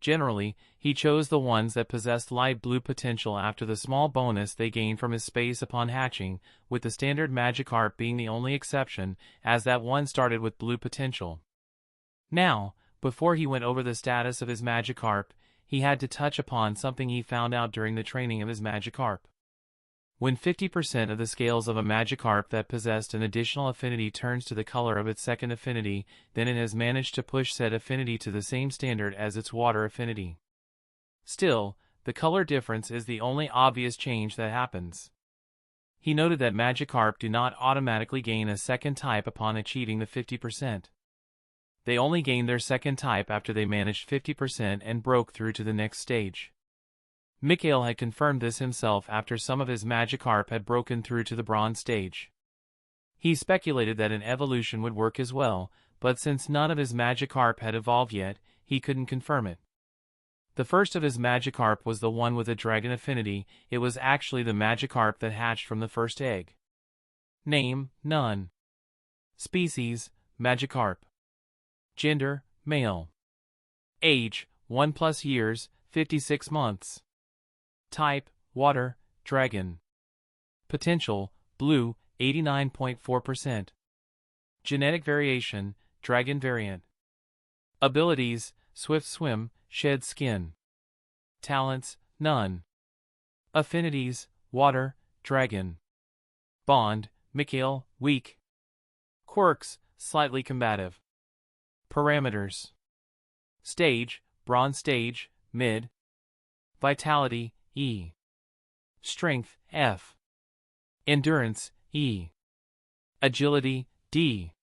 Generally, he chose the ones that possessed light blue potential after the small bonus they gained from his space upon hatching, with the standard Magikarp being the only exception, as that one started with blue potential. Now, before he went over the status of his Magikarp, he had to touch upon something he found out during the training of his Magikarp. When 50% of the scales of a Magikarp that possessed an additional affinity turns to the color of its second affinity, then it has managed to push said affinity to the same standard as its water affinity. Still, the color difference is the only obvious change that happens. He noted that Magikarp do not automatically gain a second type upon achieving the 50%. They only gained their second type after they managed 50% and broke through to the next stage. Mikhail had confirmed this himself after some of his Magikarp had broken through to the bronze stage. He speculated that an evolution would work as well, but since none of his Magikarp had evolved yet, he couldn't confirm it. The first of his Magikarp was the one with a dragon affinity. It was actually the Magikarp that hatched from the first egg. Name: none. Species: Magikarp. Gender: male. Age: 1+ years, 56 months. Type: water, dragon. Potential: blue, 89.4%. Genetic variation: dragon variant. Abilities: swift swim, shed skin. Talents: none. Affinities: water, dragon. Bond: Mikhail, weak. Quirks: slightly combative. Parameters: Stage: bronze stage, mid. Vitality: E. Strength, F. Endurance, E. Agility, D.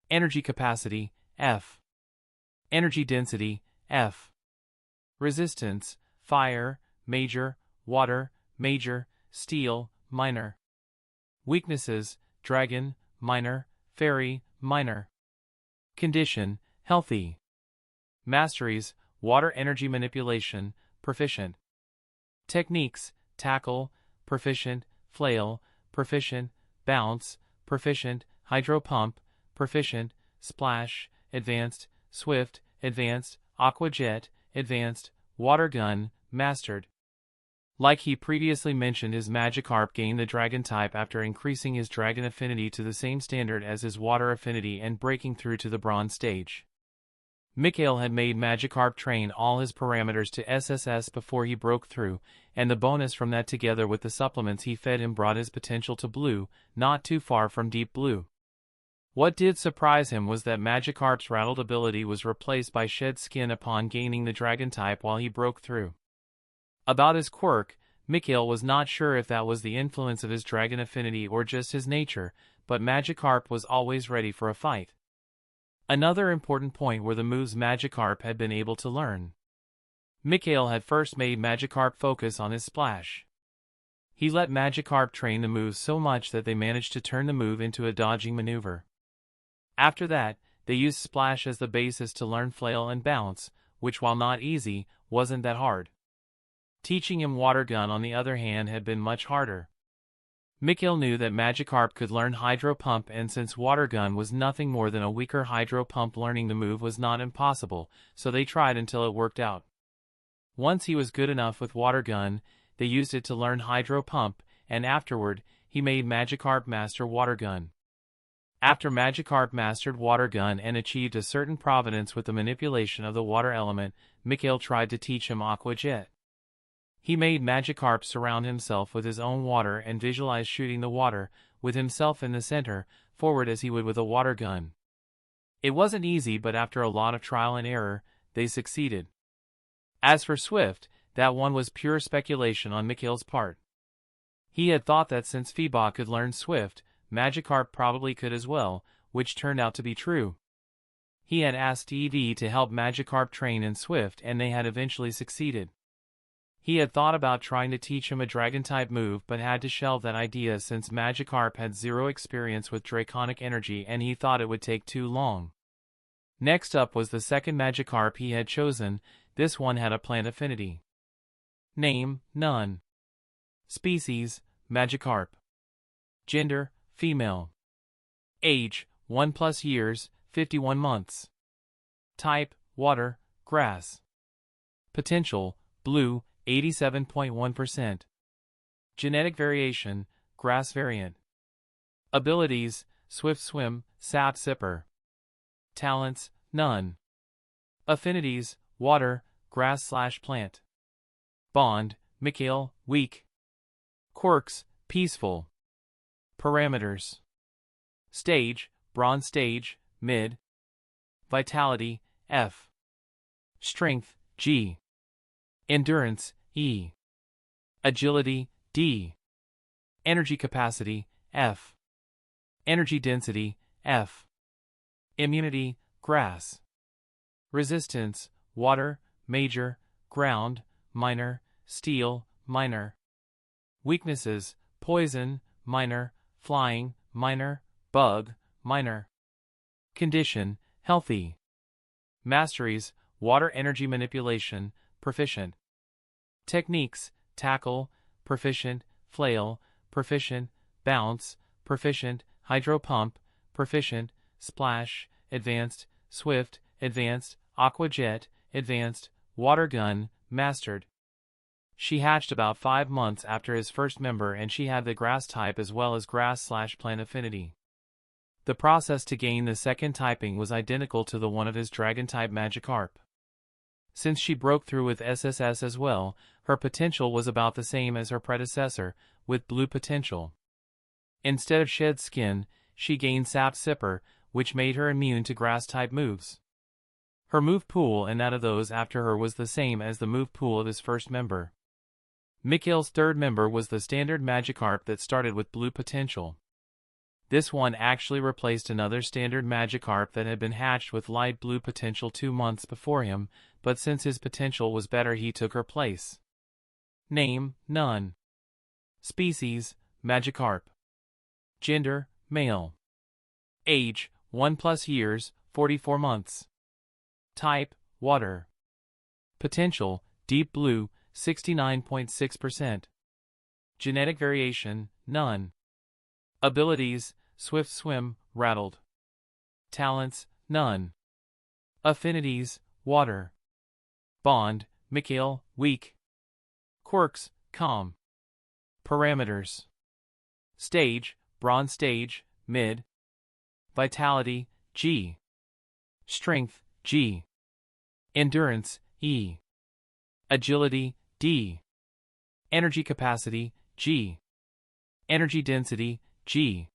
Energy capacity, F. Energy density, F. Resistance, fire, major, water, major, steel, minor. Weaknesses, dragon, minor, fairy, minor. Condition, healthy. Masteries, water energy manipulation, proficient. Techniques, tackle, proficient, flail, proficient, bounce, proficient, hydro pump, proficient, splash, advanced, swift, advanced, aqua jet, advanced, water gun, mastered. Like he previously mentioned, his Magikarp gained the Dragon type after increasing his Dragon affinity to the same standard as his Water affinity and breaking through to the Bronze stage. Mikhail had made Magikarp train all his parameters to SSS before he broke through, and the bonus from that together with the supplements he fed him brought his potential to Blue, not too far from Deep Blue. What did surprise him was that Magikarp's Rattled ability was replaced by Shed Skin upon gaining the Dragon type while he broke through. About his quirk, Mikhail was not sure if that was the influence of his Dragon affinity or just his nature, but Magikarp was always ready for a fight. Another important point were the moves Magikarp had been able to learn. Mikhail had first made Magikarp focus on his splash. He let Magikarp train the moves so much that they managed to turn the move into a dodging maneuver. After that, they used splash as the basis to learn flail and bounce, which while not easy, wasn't that hard. Teaching him water gun on the other hand had been much harder. Mikhail knew that Magikarp could learn hydro pump, and since water gun was nothing more than a weaker hydro pump, learning the move was not impossible, so they tried until it worked out. Once he was good enough with water gun, they used it to learn hydro pump, and afterward, he made Magikarp master water gun. After Magikarp mastered water gun and achieved a certain providence with the manipulation of the water element, Mikhail tried to teach him aqua jet. He made Magikarp surround himself with his own water and visualize shooting the water, with himself in the center, forward as he would with a water gun. It wasn't easy, but after a lot of trial and error, they succeeded. As for Swift, that one was pure speculation on Mikhail's part. He had thought that since Feebas could learn Swift, Magikarp probably could as well, which turned out to be true. He had asked EV to help Magikarp train in Swift, and they had eventually succeeded. He had thought about trying to teach him a Dragon-type move but had to shelve that idea since Magikarp had zero experience with Draconic energy and he thought it would take too long. Next up was the second Magikarp he had chosen. This one had a plant affinity. Name, none. Species, Magikarp. Gender, female. Age, 1+ years, 51 months. Type, water, grass. Potential, blue, 87.1%. Genetic variation, grass variant. Abilities, swift swim, sap sipper. Talents, none. Affinities, water, grass/plant. Bond, Mikhail, weak. Quirks, peaceful. Parameters. Stage, bronze stage, mid. Vitality, F. Strength, G. Endurance, E. Agility, D. Energy capacity, F. Energy density, F. Immunity, grass. Resistance, water, major, ground, minor, steel, minor. Weaknesses, poison, minor, flying, minor, bug, minor. Condition, healthy. Masteries, water energy manipulation, proficient. Techniques, tackle, proficient, flail, proficient, bounce, proficient, hydro pump, proficient, splash, advanced, swift, advanced, aqua jet, advanced, water gun, mastered. She hatched about 5 months after his first member and she had the grass type as well as grass/plant affinity. The process to gain the second typing was identical to the one of his dragon-type Magikarp. Since she broke through with SSS as well, her potential was about the same as her predecessor, with blue potential. Instead of Shed Skin, she gained Sap Sipper, which made her immune to grass-type moves. Her move pool and that of those after her was the same as the move pool of his first member. Mikhail's third member was the standard Magikarp that started with blue potential. This one actually replaced another standard Magikarp that had been hatched with light blue potential 2 months before him, but since his potential was better he took her place. Name, none. Species, Magikarp. Gender, male. Age, 1+ years, 44 months. Type, water. Potential, deep blue, 69.6%. Genetic variation, none. Abilities, swift swim, rattled. Talents, none. Affinities, water. Bond, Mikhail, weak. Quirks, calm. Parameters. Stage, bronze stage, mid. Vitality, G. Strength, G. Endurance, E. Agility, D. Energy capacity, G. Energy density, G.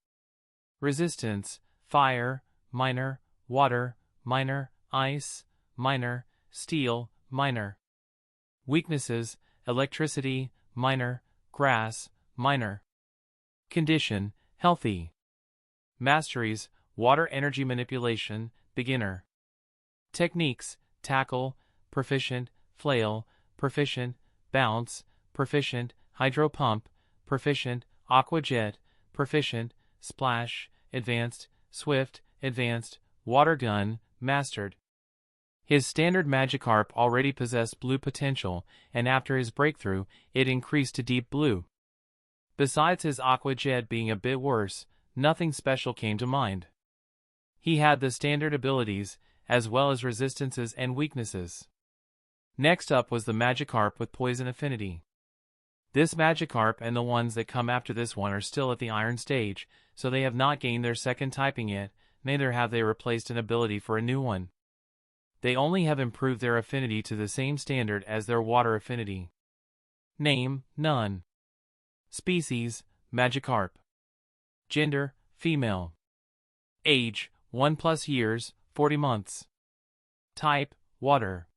Resistance, fire, minor, water, minor, ice, minor, steel, minor. Weaknesses, electricity, minor, grass, minor. Condition, healthy. Masteries, water energy manipulation, beginner. Techniques, tackle, proficient, flail, proficient, bounce, proficient, hydro pump, proficient, aqua jet, proficient, splash, advanced, swift, advanced, water gun, mastered. His standard Magikarp already possessed blue potential, and after his breakthrough, it increased to deep blue. Besides his aqua jet being a bit worse, nothing special came to mind. He had the standard abilities, as well as resistances and weaknesses. Next up was the Magikarp with poison affinity. This Magikarp and the ones that come after this one are still at the Iron stage, so they have not gained their second typing yet, neither have they replaced an ability for a new one. They only have improved their affinity to the same standard as their water affinity. Name, none. Species, Magikarp. Gender, female. Age, 1+ years, 40 months. Type, water.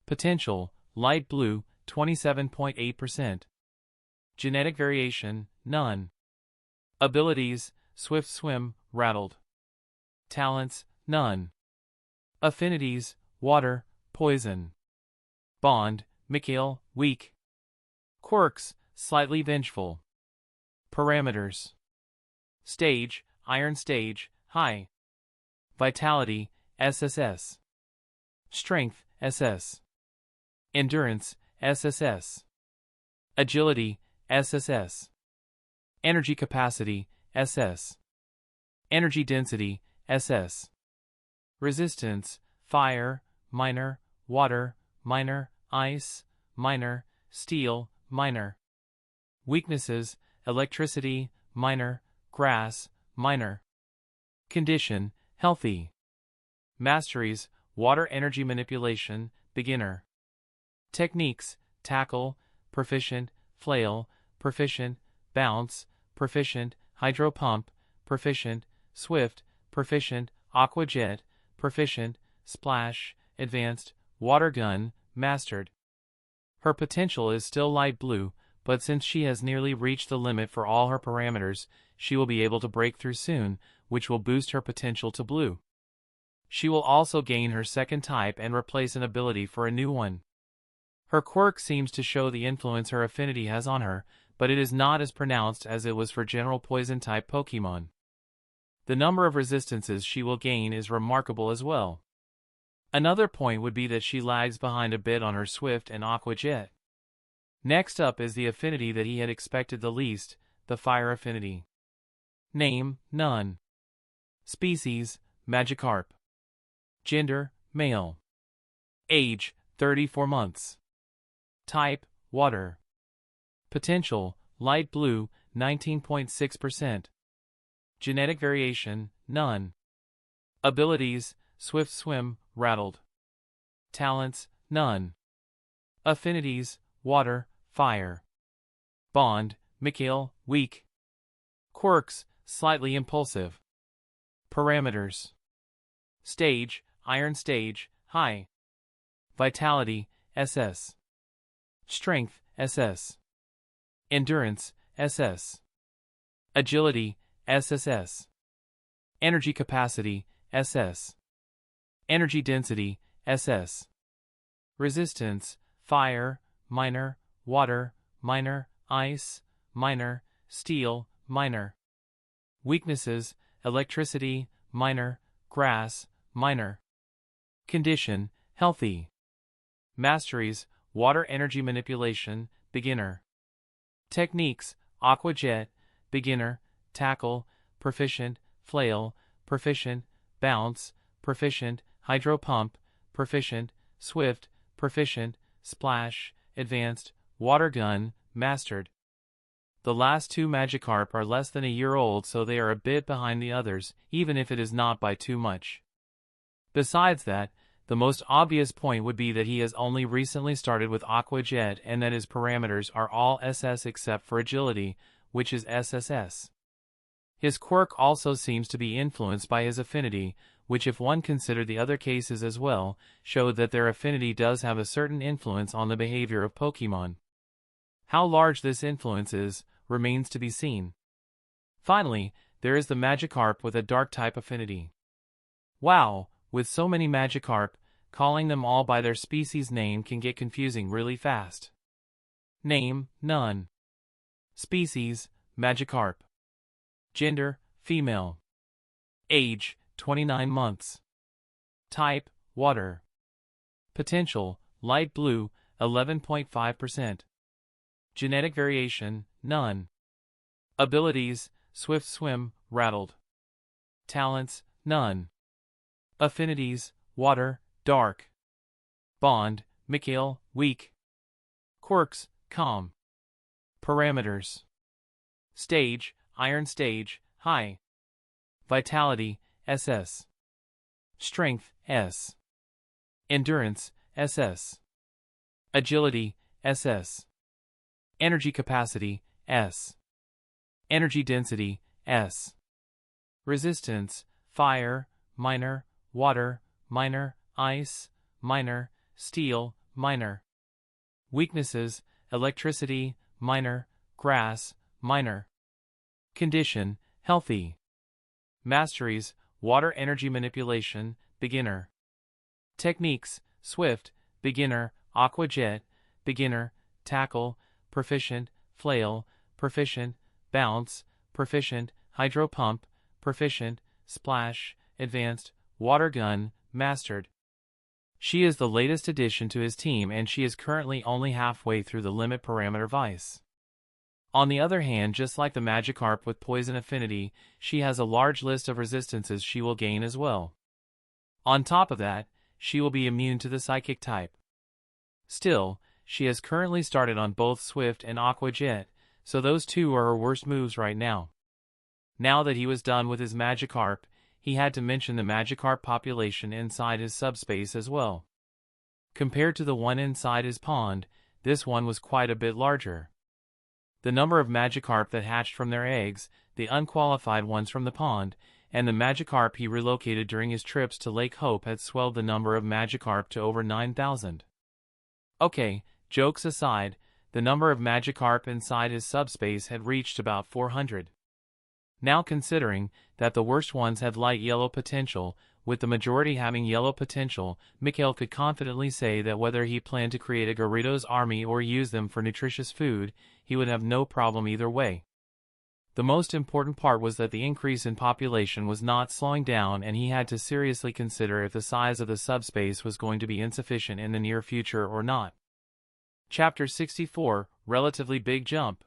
Potential, light blue, 27.8%. Genetic variation, none. Abilities, swift swim, rattled. Talents, none. Affinities, water, poison. Bond, Mikhail, weak. Quirks, slightly vengeful. Parameters. Stage, Iron stage, high. Vitality, SSS. Strength, SS. Endurance, SSS. Agility, SSS. Energy capacity, SS. Energy density, SS. Resistance, fire, minor, water, minor, ice, minor, steel, minor. Weaknesses, electricity, minor, grass, minor. Condition, healthy. Masteries, water energy manipulation, beginner. Techniques, tackle, proficient, flail, proficient, bounce, proficient, hydro pump, proficient, swift, proficient, aqua jet, proficient, splash, advanced, water gun, mastered. Her potential is still light blue, but since she has nearly reached the limit for all her parameters, she will be able to break through soon, which will boost her potential to blue. She will also gain her second type and replace an ability for a new one. Her quirk seems to show the influence her affinity has on her, but it is not as pronounced as it was for general poison-type Pokémon. The number of resistances she will gain is remarkable as well. Another point would be that she lags behind a bit on her Swift and Aqua Jet. Next up is the affinity that he had expected the least, the Fire affinity. Name, none. Species, Magikarp. Gender, male. Age, 34 months. Type, water. Potential, light blue, 19.6%. Genetic variation, none. Abilities, swift swim, rattled. Talents, none. Affinities, water, fire. Bond, Mikhail, weak. Quirks, slightly impulsive. Parameters. Stage, Iron stage, high. Vitality, SS. Strength, SS. Endurance, SS. Agility, SSS. Energy capacity, SS. Energy density, SS. Resistance, fire, minor, water, minor, ice, minor, steel, minor. Weaknesses, electricity, minor, grass, minor. Condition, healthy. Masteries, water energy manipulation, beginner. Techniques, aqua jet, beginner, tackle, proficient, flail, proficient, bounce, proficient, hydro pump, proficient, swift, proficient, splash, advanced, water gun, mastered. The last two Magikarp are less than a year old, so they are a bit behind the others, even if it is not by too much. Besides that, the most obvious point would be that he has only recently started with Aqua Jet and that his parameters are all SS except for agility, which is SSS. His quirk also seems to be influenced by his affinity, which, if one considered the other cases as well, showed that their affinity does have a certain influence on the behavior of Pokémon. How large this influence is, remains to be seen. Finally, there is the Magikarp with a Dark-type affinity. Wow, with so many Magikarp, calling them all by their species name can get confusing really fast. Name, none. Species, Magikarp. Gender, female. Age, 29 months. Type, water. Potential, light blue, 11.5%. Genetic variation, none. Abilities, swift swim, rattled. Talents, none. Affinities, water, dark. Bond, Mikhail, weak. Quirks, calm. Parameters. Stage, Iron Stage, high. Vitality, SS. Strength, S. Endurance, SS. Agility, SS. Energy capacity, S. Energy density, S. Resistance, fire, minor, water, minor, ice, minor, steel, minor. Weaknesses, electricity, minor, grass, minor. Condition, healthy. Masteries, water energy manipulation, beginner. Techniques, swift, beginner, aqua jet, beginner, tackle, proficient, flail, proficient, bounce, proficient, hydro pump, proficient, splash, advanced, water gun, mastered. She is the latest addition to his team and she is currently only halfway through the limit parameter vice. On the other hand, just like the Magikarp with poison affinity, she has a large list of resistances she will gain as well. On top of that, she will be immune to the psychic type. Still, she has currently started on both Swift and Aqua Jet, so those two are her worst moves right now. Now that he was done with his Magikarp, he had to mention the Magikarp population inside his subspace as well. Compared to the one inside his pond, this one was quite a bit larger. The number of Magikarp that hatched from their eggs, the unqualified ones from the pond, and the Magikarp he relocated during his trips to Lake Hope had swelled the number of Magikarp to over 9,000. Okay, jokes aside, the number of Magikarp inside his subspace had reached about 400. Now considering that the worst ones had light yellow potential, with the majority having yellow potential, Mikhail could confidently say that whether he planned to create a Gyarados army or use them for nutritious food, he would have no problem either way. The most important part was that the increase in population was not slowing down and he had to seriously consider if the size of the subspace was going to be insufficient in the near future or not. Chapter 64, Relatively Big Jump.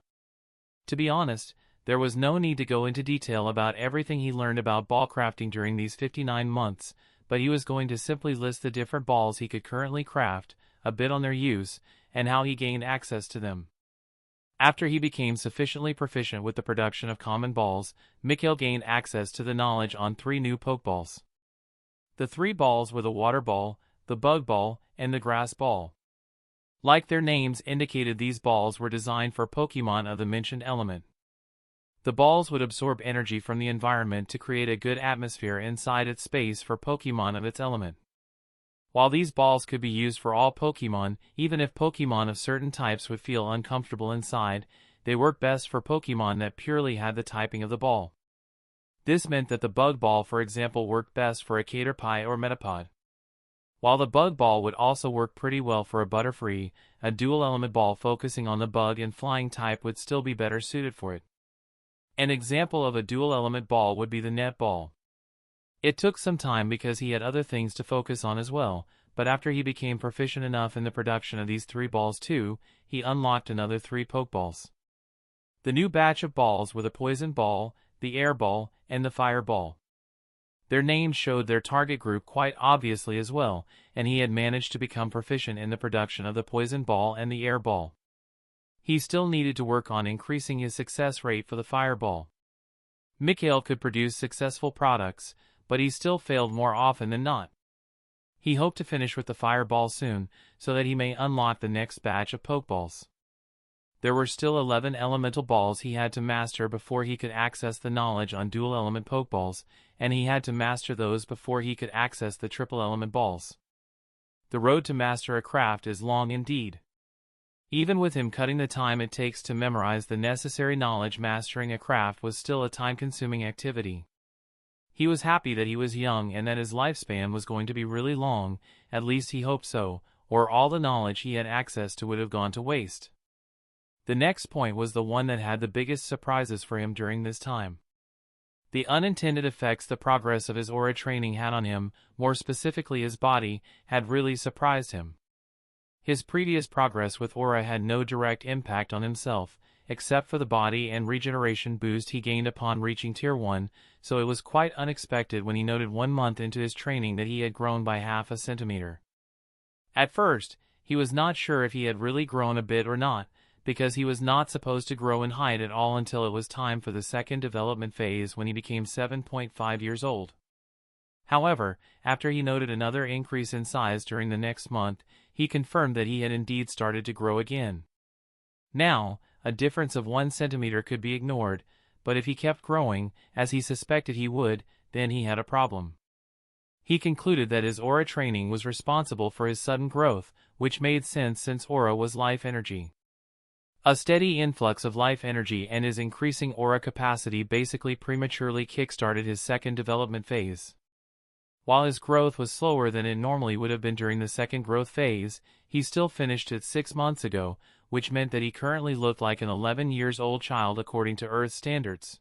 To be honest, there was no need to go into detail about everything he learned about ball crafting during these 59 months, but he was going to simply list the different balls he could currently craft, a bit on their use, and how he gained access to them. After he became sufficiently proficient with the production of common balls, Mikhail gained access to the knowledge on 3 new Pokeballs. The 3 balls were the Water Ball, the Bug Ball, and the Grass Ball. Like their names indicated, these balls were designed for Pokemon of the mentioned element. The balls would absorb energy from the environment to create a good atmosphere inside its space for Pokemon of its element. While these balls could be used for all Pokemon, even if Pokemon of certain types would feel uncomfortable inside, They work best for Pokemon that purely had the typing of the ball. This meant that the Bug Ball, for example, worked best for a Caterpie or Metapod. While the Bug Ball would also work pretty well for a Butterfree, a dual-element ball focusing on the bug and flying type would still be better suited for it. An example of a dual-element ball would be the Net Ball. It took some time because he had other things to focus on as well, but after he became proficient enough in the production of these 3 balls too, he unlocked another 3 Pokeballs. The new batch of balls were the Poison Ball, the Air Ball, and the Fire Ball. Their names showed their target group quite obviously as well, and he had managed to become proficient in the production of the Poison Ball and the Air Ball. He still needed to work on increasing his success rate for the Fire Ball. Mikhail could produce successful products, but he still failed more often than not. He hoped to finish with the Fire Ball soon, so that he may unlock the next batch of Pokeballs. There were still 11 elemental balls he had to master before he could access the knowledge on dual-element Pokeballs, and he had to master those before he could access the triple-element balls. The road to master a craft is long indeed. Even with him cutting the time it takes to memorize the necessary knowledge, mastering a craft was still a time-consuming activity. He was happy that he was young and that his lifespan was going to be really long, at least he hoped so, or all the knowledge he had access to would have gone to waste. The next point was the one that had the biggest surprises for him during this time. The unintended effects the progress of his aura training had on him, more specifically his body, had really surprised him. His previous progress with aura had no direct impact on himself, except for the body and regeneration boost he gained upon reaching Tier 1, so it was quite unexpected when he noted 1 month into his training that he had grown by half a centimeter. At first, he was not sure if he had really grown a bit or not, because he was not supposed to grow in height at all until it was time for the second development phase when he became 7.5 years old. However, after he noted another increase in size during the next month, he confirmed that he had indeed started to grow again. Now, a difference of 1 centimeter could be ignored, but if he kept growing, as he suspected he would, then he had a problem. He concluded that his aura training was responsible for his sudden growth, which made sense since aura was life energy. A steady influx of life energy and his increasing aura capacity basically prematurely kickstarted his second development phase. While his growth was slower than it normally would have been during the second growth phase, he still finished it 6 months ago, which meant that he currently looked like an 11-year-old child according to Earth standards.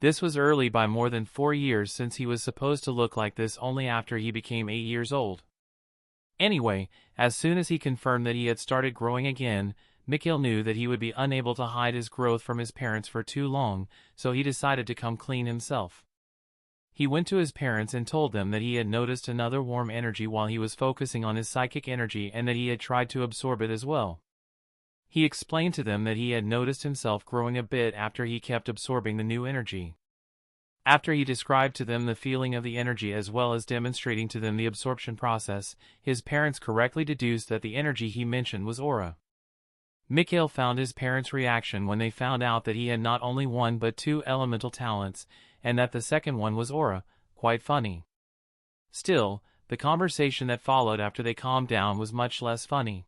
This was early by more than 4 years since he was supposed to look like this only after he became 8 years old. Anyway, as soon as he confirmed that he had started growing again, Mikhail knew that he would be unable to hide his growth from his parents for too long, so he decided to come clean himself. He went to his parents and told them that he had noticed another warm energy while he was focusing on his psychic energy and that he had tried to absorb it as well. He explained to them that he had noticed himself growing a bit after he kept absorbing the new energy. After he described to them the feeling of the energy as well as demonstrating to them the absorption process, his parents correctly deduced that the energy he mentioned was aura. Mikhail found his parents' reaction when they found out that he had not only 1 but 2 elemental talents, and that the second one was aura, quite funny. Still, the conversation that followed after they calmed down was much less funny.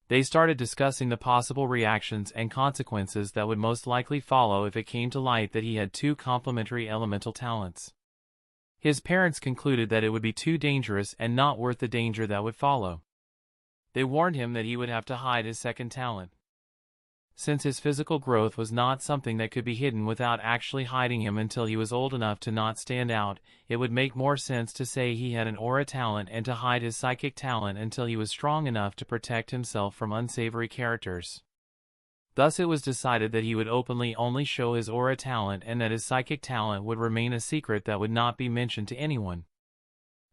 They started discussing the possible reactions and consequences that would most likely follow if it came to light that he had 2 complementary elemental talents. His parents concluded that it would be too dangerous and not worth the danger that would follow. They warned him that he would have to hide his second talent. Since his physical growth was not something that could be hidden without actually hiding him until he was old enough to not stand out, it would make more sense to say he had an aura talent and to hide his psychic talent until he was strong enough to protect himself from unsavory characters. Thus it was decided that he would openly only show his aura talent and that his psychic talent would remain a secret that would not be mentioned to anyone.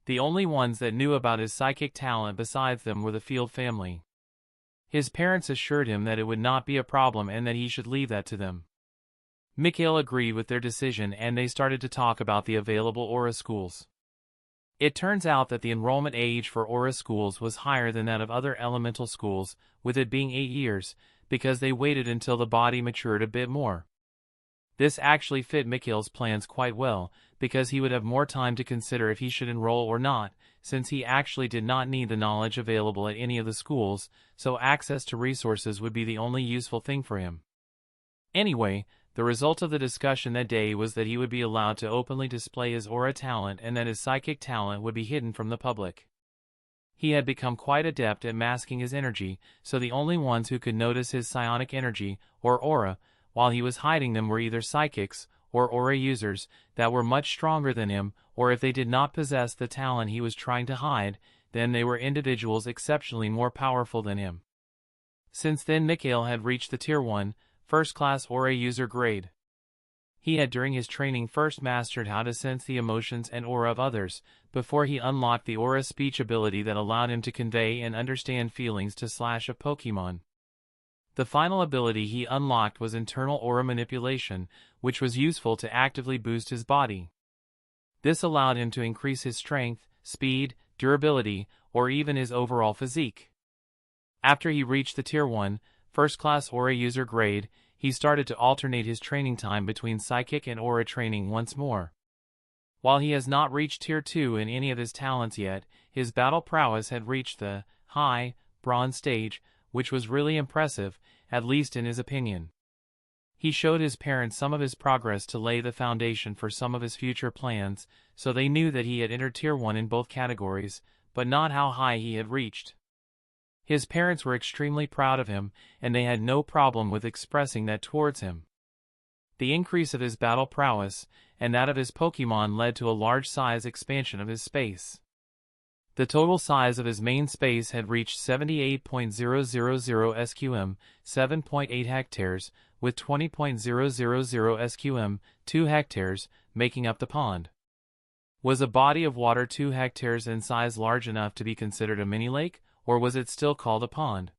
The only ones that knew about his psychic talent besides them were the Field family. His parents assured him that it would not be a problem and that he should leave that to them. Mikhail agreed with their decision and they started to talk about the available aura schools. It turns out that the enrollment age for aura schools was higher than that of other elemental schools, with it being 8 years, because they waited until the body matured a bit more. This actually fit Mikhail's plans quite well, because he would have more time to consider if he should enroll or not, since he actually did not need the knowledge available at any of the schools, so access to resources would be the only useful thing for him. Anyway, the result of the discussion that day was that he would be allowed to openly display his aura talent and that his psychic talent would be hidden from the public. He had become quite adept at masking his energy, so the only ones who could notice his psionic energy, or aura, while he was hiding them were either psychics, or aura users, that were much stronger than him, or if they did not possess the talent he was trying to hide, then they were individuals exceptionally more powerful than him. Since then Mikhail had reached the Tier 1, first-class aura user grade. He had during his training first mastered how to sense the emotions and aura of others, before he unlocked the aura speech ability that allowed him to convey and understand feelings to a Pokemon. The final ability he unlocked was internal aura manipulation, which was useful to actively boost his body. This allowed him to increase his strength, speed, durability, or even his overall physique. After he reached the Tier 1, first-class aura user grade, he started to alternate his training time between psychic and aura training once more. While he has not reached Tier 2 in any of his talents yet, his battle prowess had reached the high, bronze stage, which was really impressive, at least in his opinion. He showed his parents some of his progress to lay the foundation for some of his future plans, so they knew that he had entered Tier 1 in both categories, but not how high he had reached. His parents were extremely proud of him, and they had no problem with expressing that towards him. The increase of his battle prowess, and that of his Pokemon led to a large size expansion of his space. The total size of his main space had reached 78.000 SQM, 7.8 hectares, with 20.000 SQM, 2 hectares, making up the pond. Was a body of water 2 hectares in size large enough to be considered a mini-lake, or was it still called a pond?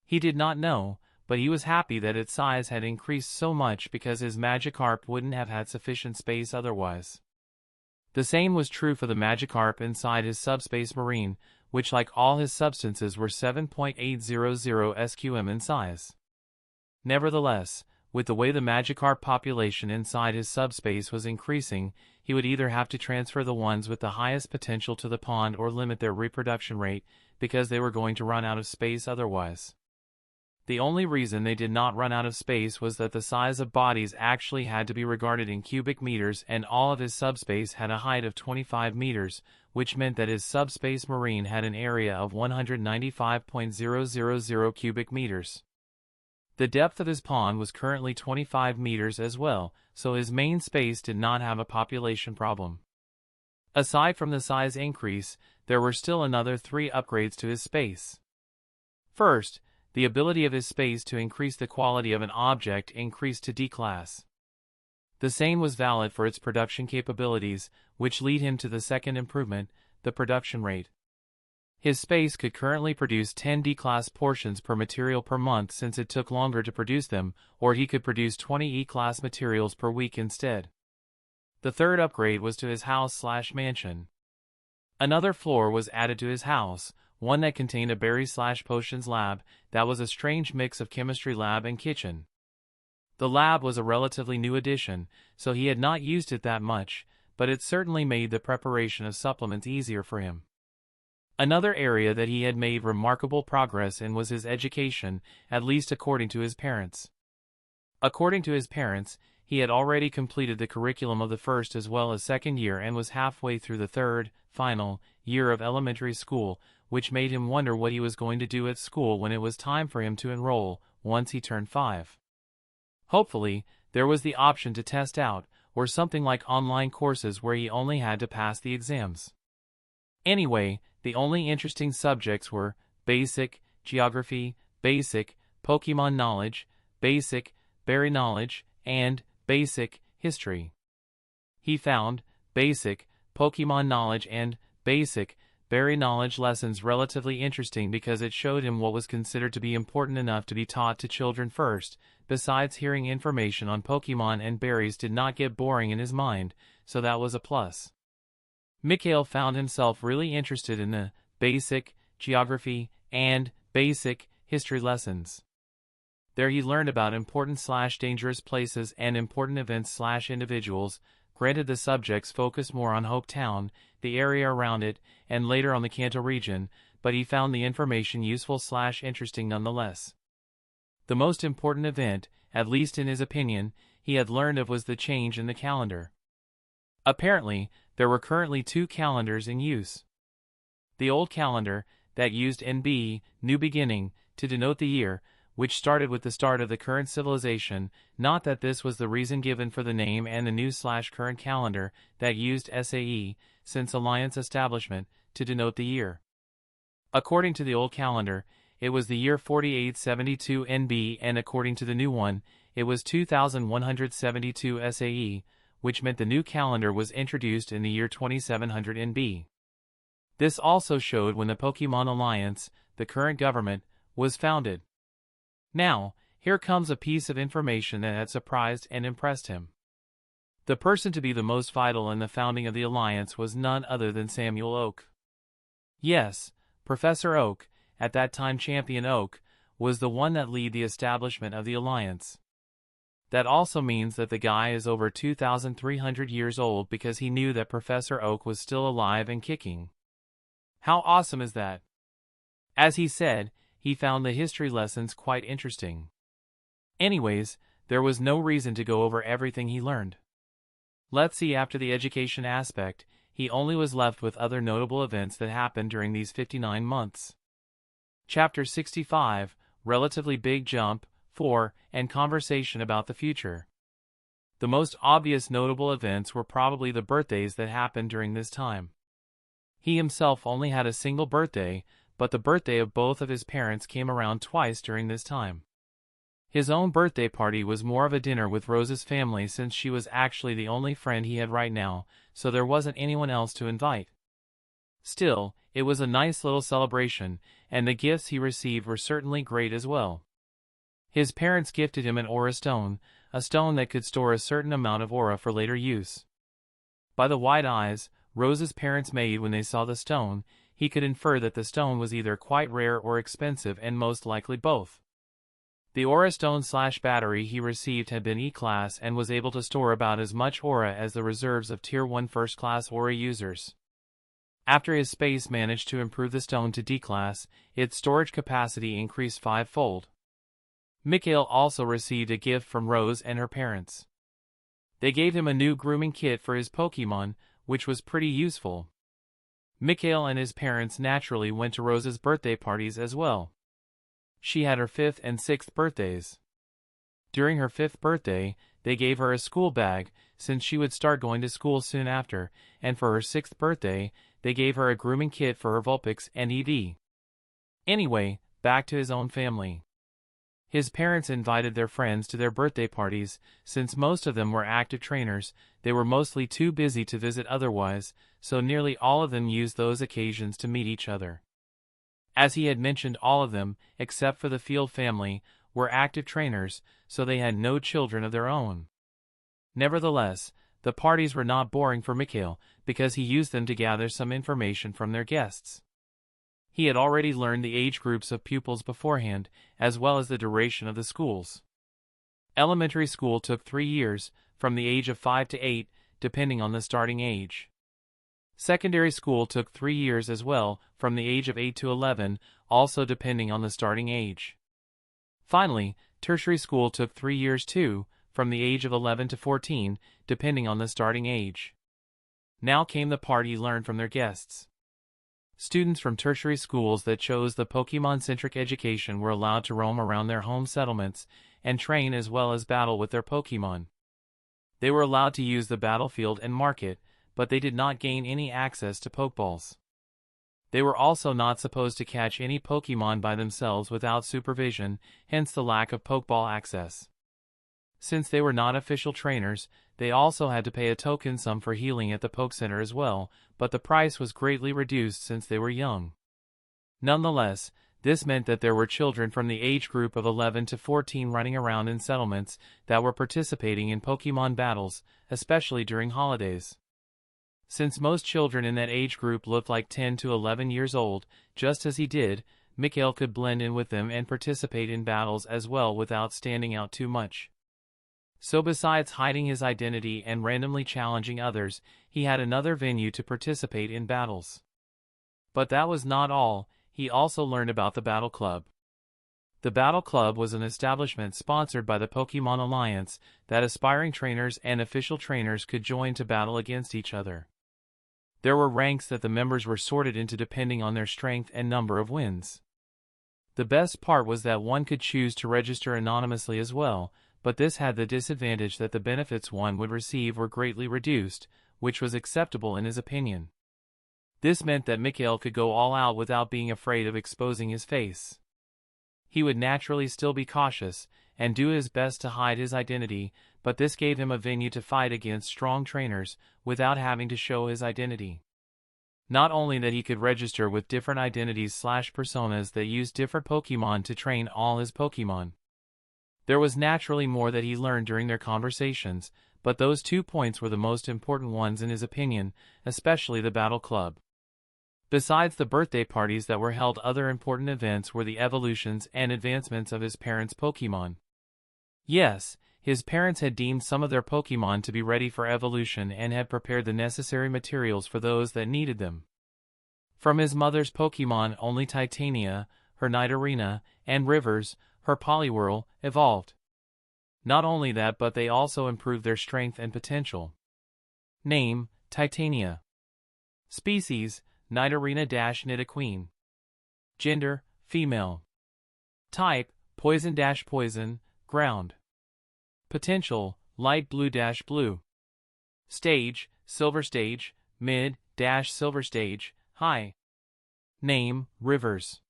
He did not know, but he was happy that its size had increased so much because his Magikarp wouldn't have had sufficient space otherwise. The same was true for the Magikarp inside his subspace marine, which like all his substances were 7.800 SQM in size. Nevertheless, with the way the Magikarp population inside his subspace was increasing, he would either have to transfer the ones with the highest potential to the pond or limit their reproduction rate, because they were going to run out of space otherwise. The only reason they did not run out of space was that the size of bodies actually had to be regarded in cubic meters, and all of his subspace had a height of 25 meters, which meant that his subspace marine had an area of 195.000 cubic meters. The depth of his pond was currently 25 meters as well, so his main space did not have a population problem. Aside from the size increase, there were still another 3 upgrades to his space. First, the ability of his space to increase the quality of an object increased to D class. The same was valid for its production capabilities, which lead him to the second improvement, the production rate. His space could currently produce 10 D-class portions per material per month since it took longer to produce them, or he could produce 20 E-class materials per week instead. The third upgrade was to his house/mansion. Another floor was added to his house, one that contained a berry/potions lab that was a strange mix of chemistry lab and kitchen. The lab was a relatively new addition, so he had not used it that much, but it certainly made the preparation of supplements easier for him. Another area that he had made remarkable progress in was his education, at least according to his parents. According to his parents, he had already completed the curriculum of the first as well as second year and was halfway through the third, final, year of elementary school, which made him wonder what he was going to do at school when it was time for him to enroll, once he turned 5. Hopefully, there was the option to test out, or something like online courses where he only had to pass the exams. Anyway, the only interesting subjects were basic, geography, basic, Pokemon knowledge, basic, berry knowledge, and basic, history. He found basic, Pokemon knowledge and basic, berry knowledge lessons relatively interesting because it showed him what was considered to be important enough to be taught to children first. Besides, hearing information on Pokemon and berries did not get boring in his mind, so that was a plus. Mikhail found himself really interested in the basic, geography, and basic, history lessons. There he learned about important/dangerous places and important events/individuals. Granted, the subjects focused more on Hope Town, the area around it, and later on the Kanto region, but he found the information useful/interesting nonetheless. The most important event, at least in his opinion, he had learned of was the change in the calendar. Apparently, there were currently two calendars in use. The old calendar, that used NB, New Beginning, to denote the year, which started with the start of the current civilization, not that this was the reason given for the name, and the new/current calendar, that used SAE, since Alliance establishment, to denote the year. According to the old calendar, it was the year 4872 NB, and according to the new one, it was 2172 SAE, which meant the new calendar was introduced in the year 2700 NB. This also showed when the Pokemon Alliance, the current government, was founded. Now, here comes a piece of information that had surprised and impressed him. The person to be the most vital in the founding of the Alliance was none other than Samuel Oak. Yes, Professor Oak, at that time Champion Oak, was the one that led the establishment of the Alliance. That also means that the guy is over 2,300 years old, because he knew that Professor Oak was still alive and kicking. How awesome is that? As he said, he found the history lessons quite interesting. Anyways, there was no reason to go over everything he learned. Let's see, after the education aspect, he only was left with other notable events that happened during these 59 months. Chapter 65, Relatively Big Jump, 4, and Conversation about the Future. The most obvious notable events were probably the birthdays that happened during this time. He himself only had a single birthday, but the birthday of both of his parents came around twice during this time. His own birthday party was more of a dinner with Rose's family, since she was actually the only friend he had right now, so there wasn't anyone else to invite. Still, it was a nice little celebration, and the gifts he received were certainly great as well. His parents gifted him an aura stone, a stone that could store a certain amount of aura for later use. By the wide eyes Rose's parents made when they saw the stone, he could infer that the stone was either quite rare or expensive, and most likely both. The aura stone/battery he received had been E-class and was able to store about as much aura as the reserves of Tier 1 first-class aura users. After his space managed to improve the stone to D-class, its storage capacity increased 5-fold. Mikhail also received a gift from Rose and her parents. They gave him a new grooming kit for his Pokemon, which was pretty useful. Mikhail and his parents naturally went to Rose's birthday parties as well. She had her 5th and 6th birthdays. During her 5th birthday, they gave her a school bag, since she would start going to school soon after, and for her 6th birthday, they gave her a grooming kit for her Vulpix and EV. Anyway, back to his own family. His parents invited their friends to their birthday parties. Since most of them were active trainers, they were mostly too busy to visit otherwise, so nearly all of them used those occasions to meet each other. As he had mentioned, all of them, except for the Field family, were active trainers, so they had no children of their own. Nevertheless, the parties were not boring for Mikhail, because he used them to gather some information from their guests. He had already learned the age groups of pupils beforehand, as well as the duration of the schools. Elementary school took 3 years, from the age of 5 to 8, depending on the starting age. Secondary school took 3 years as well, from the age of 8 to 11, also depending on the starting age. Finally, tertiary school took 3 years too, from the age of 11 to 14, depending on the starting age. Now came the part he learned from their guests. Students from tertiary schools that chose the Pokemon-centric education were allowed to roam around their home settlements and train as well as battle with their Pokemon. They were allowed to use the battlefield and market, but they did not gain any access to Pokeballs. They were also not supposed to catch any Pokemon by themselves without supervision, hence the lack of Pokeball access. Since they were not official trainers, they also had to pay a token sum for healing at the Poke Center as well, but the price was greatly reduced since they were young. Nonetheless, this meant that there were children from the age group of 11 to 14 running around in settlements that were participating in Pokemon battles, especially during holidays. Since most children in that age group looked like 10 to 11 years old, just as he did, Mikhail could blend in with them and participate in battles as well without standing out too much. So besides hiding his identity and randomly challenging others, he had another venue to participate in battles. But that was not all, he also learned about the Battle Club. The Battle Club was an establishment sponsored by the Pokemon Alliance that aspiring trainers and official trainers could join to battle against each other. There were ranks that the members were sorted into depending on their strength and number of wins. The best part was that one could choose to register anonymously as well, but this had the disadvantage that the benefits one would receive were greatly reduced, which was acceptable in his opinion. This meant that Mikhail could go all out without being afraid of exposing his face. He would naturally still be cautious, and do his best to hide his identity, but this gave him a venue to fight against strong trainers, without having to show his identity. Not only that he could register with different identities/personas that used different Pokemon to train all his Pokemon. There was naturally more that he learned during their conversations, but those 2 points were the most important ones in his opinion, especially the Battle Club. Besides the birthday parties that were held, other important events were the evolutions and advancements of his parents' Pokemon. Yes, his parents had deemed some of their Pokemon to be ready for evolution and had prepared the necessary materials for those that needed them. From his mother's Pokemon, only Titania, her Nidorina, and Rivers, her Poliwhirl, evolved. Not only that, but they also improved their strength and potential. Name: Titania. Species: Nidorina-Nidoqueen. Gender: female. Type: Poison-Poison, ground. Potential: light blue-blue. Stage: Silver Stage, mid-silver stage, high. Name: Rivers.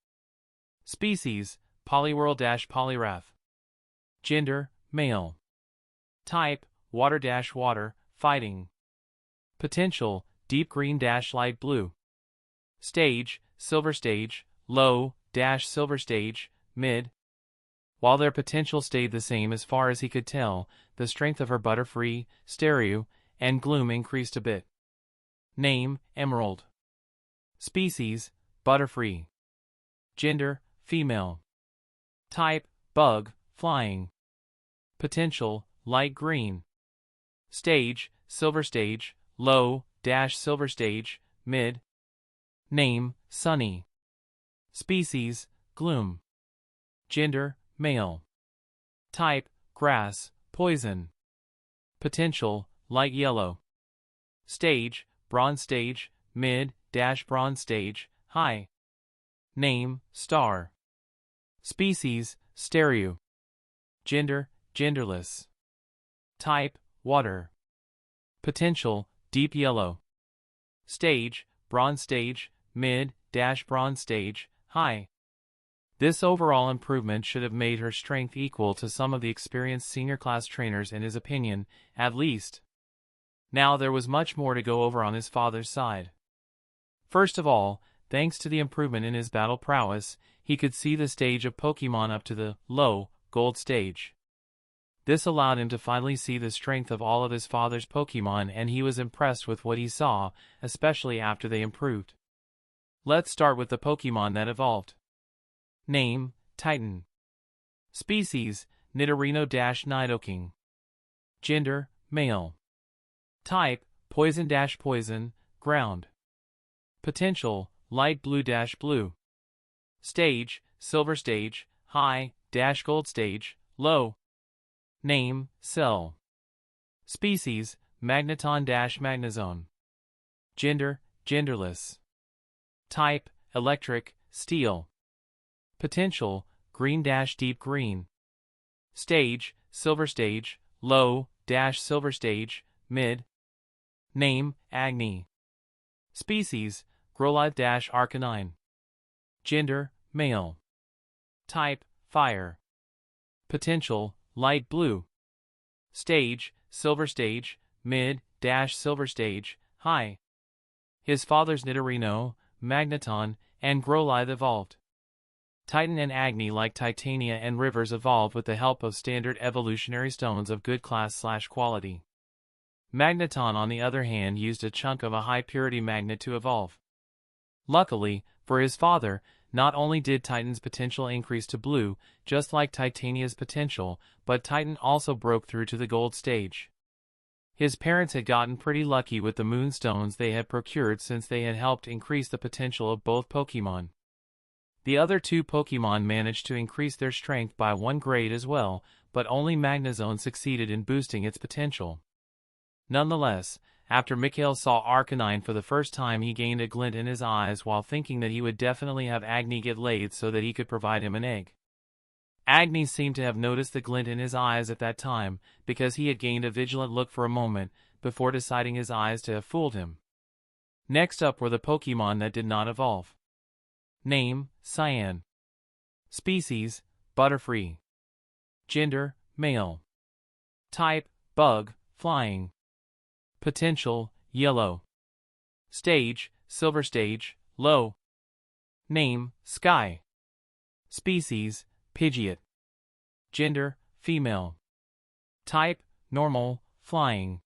Species: Poliwhirl-Poliwrath. Gender: male. Type: water-water, fighting. Potential: deep green-light blue. Stage: Silver Stage, low-silver stage, mid. While their potential stayed the same as far as he could tell, the strength of her Butterfree, Staryu, and Gloom increased a bit. Name: Emerald. Species: Butterfree. Gender: female. Type: bug, flying. Potential: light green. Stage: Silver Stage, low-silver stage, mid. Name: Sunny. Species: Gloom. Gender: male. Type: grass, poison. Potential: light yellow. Stage: Bronze Stage, mid-bronze stage, high. Name: Star. Species: Staryu. Gender: genderless. Type: water. Potential: deep yellow. Stage: Bronze Stage, mid-bronze stage, high. This overall improvement should have made her strength equal to some of the experienced senior class trainers in his opinion, at least. Now there was much more to go over on his father's side. First of all, thanks to the improvement in his battle prowess, he could see the stage of Pokemon up to the low gold stage. This allowed him to finally see the strength of all of his father's Pokemon, and he was impressed with what he saw, especially after they improved. Let's start with the Pokemon that evolved. Name: Titan. Species: Nidorino-Nidoking. Gender: male. Type: Poison-Poison, ground. Potential: light blue-blue. Stage: Silver Stage, high-gold stage, low. Name: Cell. Species: Magneton-Magnezone. Gender: genderless. Type: electric, steel. Potential: green-deep green. Stage: Silver Stage, low-silver stage, mid. Name: Agni. Species: Growlithe-Arcanine. Gender: male. Type: fire. Potential: light blue. Stage: Silver Stage, mid-silver stage, high. His father's Nidorino, Magneton, and Growlithe evolved. Titan and Agni, like Titania and Rivers, evolved with the help of standard evolutionary stones of good class/quality. Magneton, on the other hand, used a chunk of a high-purity magnet to evolve. Luckily, for his father, not only did Titan's potential increase to blue, just like Titania's potential, but Titan also broke through to the gold stage. His parents had gotten pretty lucky with the moonstones they had procured, since they had helped increase the potential of both Pokemon. The other two Pokemon managed to increase their strength by 1 grade as well, but only Magnezone succeeded in boosting its potential. Nonetheless, after Mikhail saw Arcanine for the first time, he gained a glint in his eyes while thinking that he would definitely have Agni get laid so that he could provide him an egg. Agni seemed to have noticed the glint in his eyes at that time, because he had gained a vigilant look for a moment, before deciding his eyes to have fooled him. Next up were the Pokemon that did not evolve. Name, Cyan. Species, Butterfree. Gender, male. Type, Bug, Flying. Potential, Yellow. Stage, Silver Stage, Low. Name, Sky. Species, Pidgeot. Gender, female. Type, Normal, Flying.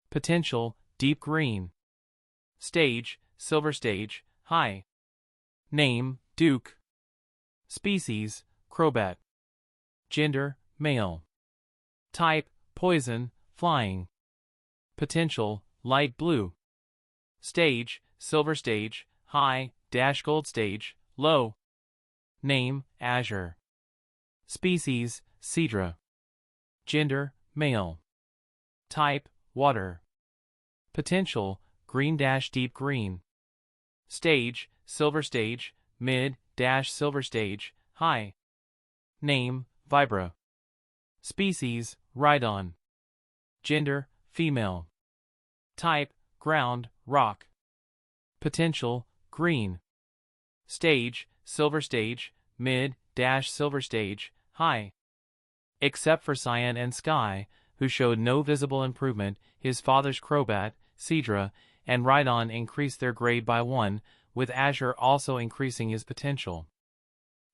Potential, Deep Green. Stage, Silver Stage, High. Name, Duke. Species, Crobat. Gender, male. Type, Poison, Flying. Potential, Light Blue. Stage, Silver Stage, High, Gold Stage, Low. Name, Azure. Species, Seadra. Gender, male. Type, Water. Potential, Green-Deep Green. Stage, Silver Stage, Mid-Silver Stage, High. Name, Vibra. Species, Rhydon. Gender, female. Type, Ground, Rock. Potential, Green. Stage, Silver Stage, Mid-Silver Stage, High. Except for Cyan and Sky, who showed no visible improvement, his father's Crobat, Seadra, and Rhydon increased their grade by 1, with Azure also increasing his potential.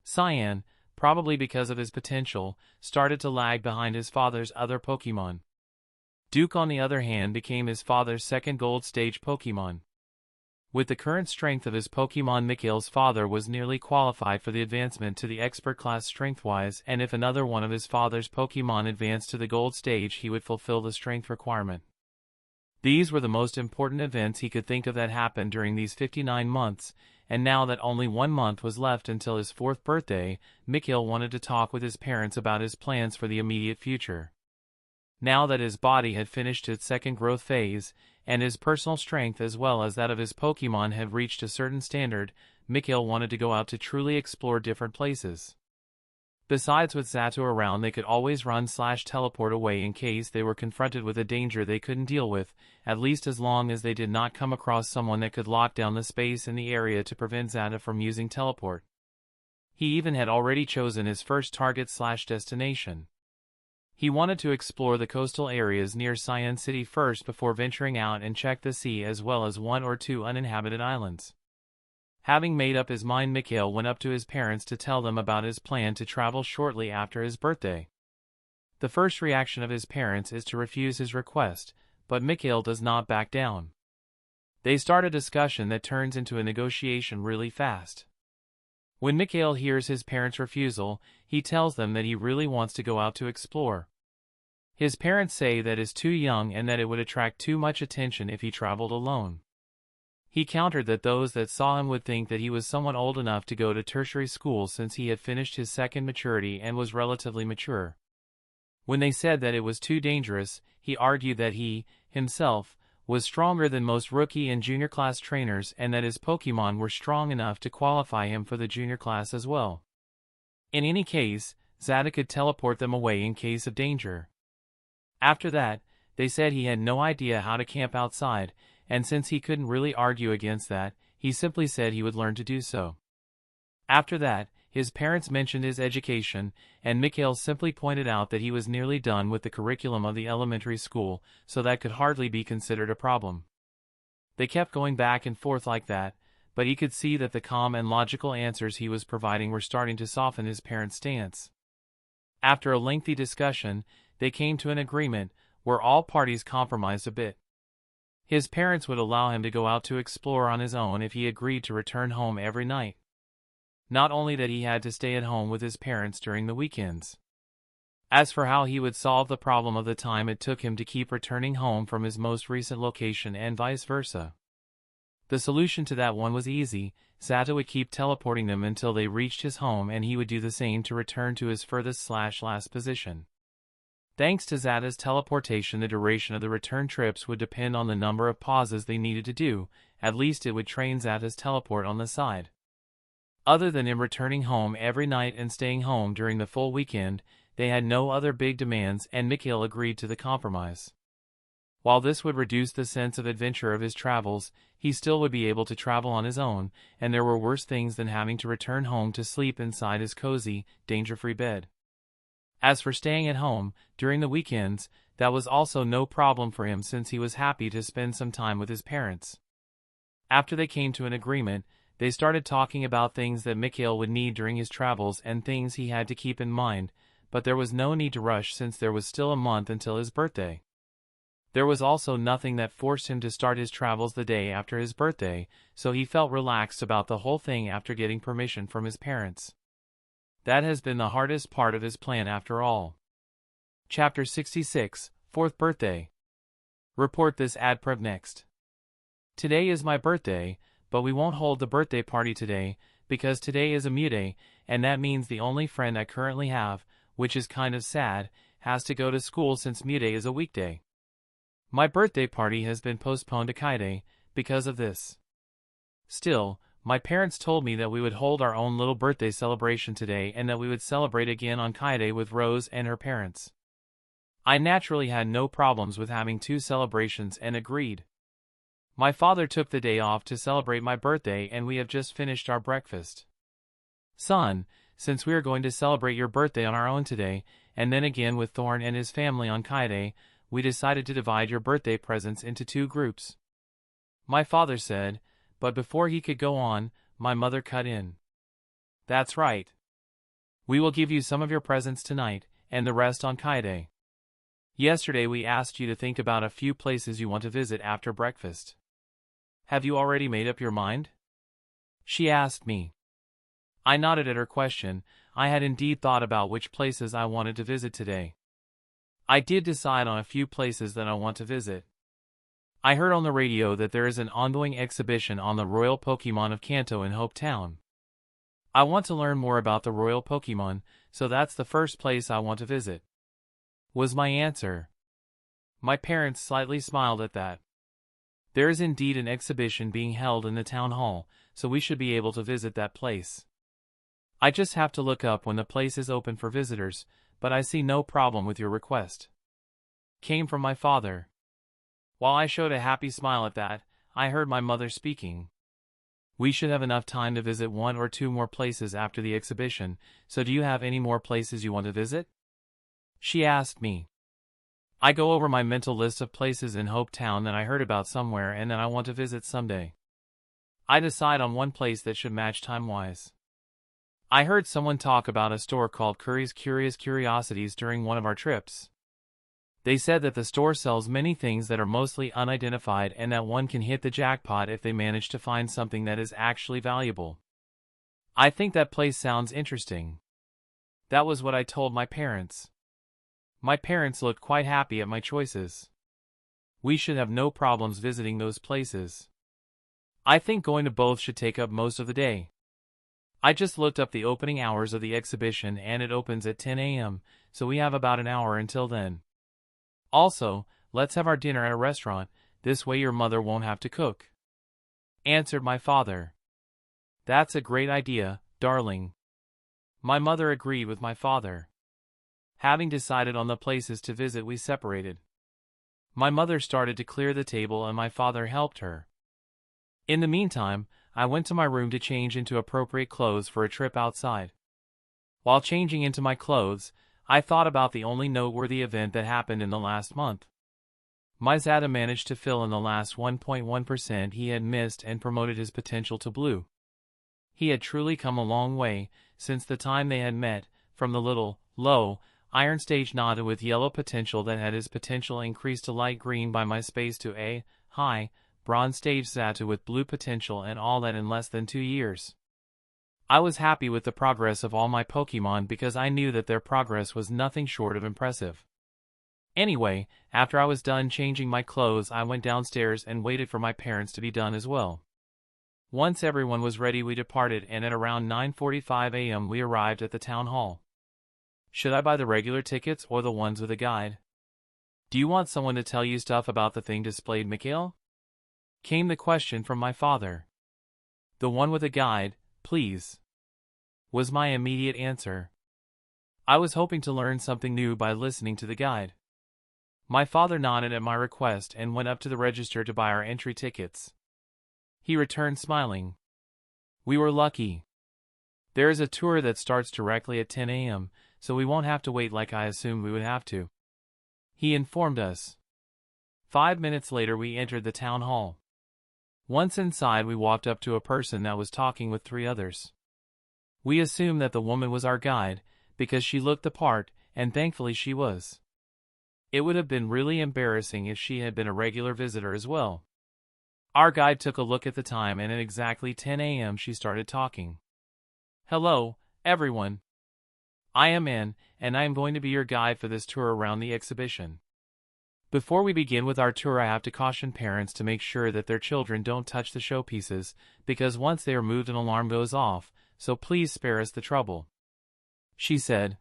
Cyan, probably because of his potential, started to lag behind his father's other Pokemon. Duke, on the other hand, became his father's second Gold Stage Pokemon. With the current strength of his Pokemon, Mikhail's father was nearly qualified for the advancement to the Expert class strength-wise, and if another one of his father's Pokemon advanced to the Gold Stage, he would fulfill the strength requirement. These were the most important events he could think of that happened during these 59 months, and now that only 1 month was left until his 4th birthday, Mikhail wanted to talk with his parents about his plans for the immediate future. Now that his body had finished its second growth phase, and his personal strength as well as that of his Pokemon had reached a certain standard, Mikhail wanted to go out to truly explore different places. Besides, with Xatu around, they could always run/teleport away in case they were confronted with a danger they couldn't deal with, at least as long as they did not come across someone that could lock down the space in the area to prevent Xatu from using teleport. He even had already chosen his first target/destination. He wanted to explore the coastal areas near Cyan City first before venturing out and check the sea as well as 1 or 2 uninhabited islands. Having made up his mind, Mikhail went up to his parents to tell them about his plan to travel shortly after his birthday. The first reaction of his parents is to refuse his request, but Mikhail does not back down. They start a discussion that turns into a negotiation really fast. When Mikhail hears his parents' refusal, he tells them that he really wants to go out to explore. His parents say that he is too young and that it would attract too much attention if he traveled alone. He countered that those that saw him would think that he was somewhat old enough to go to tertiary school since he had finished his second maturity and was relatively mature. When they said that it was too dangerous, he argued that he, himself, was stronger than most rookie and junior class trainers and that his Pokemon were strong enough to qualify him for the junior class as well. In any case, Xatu could teleport them away in case of danger. After that, they said he had no idea how to camp outside, and since he couldn't really argue against that, he simply said he would learn to do so. After that, his parents mentioned his education, and Mikhail simply pointed out that he was nearly done with the curriculum of the elementary school, so that could hardly be considered a problem. They kept going back and forth like that, but he could see that the calm and logical answers he was providing were starting to soften his parents' stance. After a lengthy discussion, they came to an agreement, where all parties compromised a bit. His parents would allow him to go out to explore on his own if he agreed to return home every night. Not only that, he had to stay at home with his parents during the weekends. As for how he would solve the problem of the time it took him to keep returning home from his most recent location and vice versa, The solution to that one was easy. Zata would keep teleporting them until they reached his home, and he would do the same to return to his furthest/last position. Thanks to Zata's teleportation, the duration of the return trips would depend on the number of pauses they needed to do. At least it would train Zata's teleport on the side. Other than him returning home every night and staying home during the full weekend, they had no other big demands, and Mikhail agreed to the compromise. While this would reduce the sense of adventure of his travels, he still would be able to travel on his own, and there were worse things than having to return home to sleep inside his cozy, danger-free bed. As for staying at home during the weekends, that was also no problem for him, since he was happy to spend some time with his parents. After they came to an agreement, they started talking about things that Mikhail would need during his travels and things he had to keep in mind, but there was no need to rush since there was still a month until his birthday. There was also nothing that forced him to start his travels the day after his birthday, so he felt relaxed about the whole thing after getting permission from his parents. That has been the hardest part of his plan after all. Chapter 66, 4th Birthday. Report this ad prep next. Today is my birthday, but we won't hold the birthday party today, because today is a mu day, and that means the only friend I currently have, which is kind of sad, has to go to school since mu day is a weekday. My birthday party has been postponed to Kai Day because of this. Still, my parents told me that we would hold our own little birthday celebration today and that we would celebrate again on Kai Day with Rose and her parents. I naturally had no problems with having two celebrations and agreed. My father took the day off to celebrate my birthday, and we have just finished our breakfast. Son, since we are going to celebrate your birthday on our own today, and then again with Thorn and his family on Kai Day, we decided to divide your birthday presents into two groups. My father said, but before he could go on, my mother cut in. That's right. We will give you some of your presents tonight, and the rest on Kai Day. Yesterday we asked you to think about a few places you want to visit after breakfast. Have you already made up your mind? She asked me. I nodded at her question. I had indeed thought about which places I wanted to visit today. I did decide on a few places that I want to visit. I heard on the radio that there is an ongoing exhibition on the Royal Pokemon of Kanto in Hope Town. I want to learn more about the Royal Pokemon, so that's the first place I want to visit, was my answer. My parents slightly smiled at that. There is indeed an exhibition being held in the town hall, so we should be able to visit that place. I just have to look up when the place is open for visitors, but I see no problem with your request, came from my father. While I showed a happy smile at that, I heard my mother speaking. We should have enough time to visit one or two more places after the exhibition, so do you have any more places you want to visit? She asked me. I go over my mental list of places in Hope Town that I heard about somewhere and that I want to visit someday. I decide on one place that should match time-wise. I heard someone talk about a store called Curry's Curious Curiosities during one of our trips. They said that the store sells many things that are mostly unidentified and that one can hit the jackpot if they manage to find something that is actually valuable. I think that place sounds interesting. That was what I told my parents. My parents looked quite happy at my choices. We should have no problems visiting those places. I think going to both should take up most of the day. I just looked up the opening hours of the exhibition and it opens at 10 a.m., so we have about an hour until then. Also, let's have our dinner at a restaurant, this way your mother won't have to cook, answered my father. That's a great idea, darling. My mother agreed with my father. Having decided on the places to visit, we separated. My mother started to clear the table and my father helped her. In the meantime, I went to my room to change into appropriate clothes for a trip outside. While changing into my clothes, I thought about the only noteworthy event that happened in the last month. My Zata managed to fill in the last 1.1% he had missed and promoted his potential to blue. He had truly come a long way since the time they had met, from the little, low, iron stage Nada with yellow potential that had his potential increased to light green by my space to a high, bronze stage Zata with blue potential, and all that in less than 2 years. I was happy with the progress of all my Pokemon because I knew that their progress was nothing short of impressive. Anyway, after I was done changing my clothes, I went downstairs and waited for my parents to be done as well. Once everyone was ready, we departed, and at around 9:45 a.m. we arrived at the town hall. Should I buy the regular tickets or the ones with a guide? Do you want someone to tell you stuff about the thing displayed, Mikhail? Came the question from my father. The one with a guide, please, was my immediate answer. I was hoping to learn something new by listening to the guide. My father nodded at my request and went up to the register to buy our entry tickets. He returned smiling. We were lucky. There is a tour that starts directly at 10 a.m., so we won't have to wait like I assumed we would have to. He informed us. 5 minutes later we entered the town hall. Once inside we walked up to a person that was talking with 3 others. We assumed that the woman was our guide, because she looked the part, and thankfully she was. It would have been really embarrassing if she had been a regular visitor as well. Our guide took a look at the time, and at exactly 10 a.m. she started talking. Hello, everyone. I am Ann, and I am going to be your guide for this tour around the exhibition. Before we begin with our tour, I have to caution parents to make sure that their children don't touch the showpieces, because once they are moved an alarm goes off, so please spare us the trouble. She said.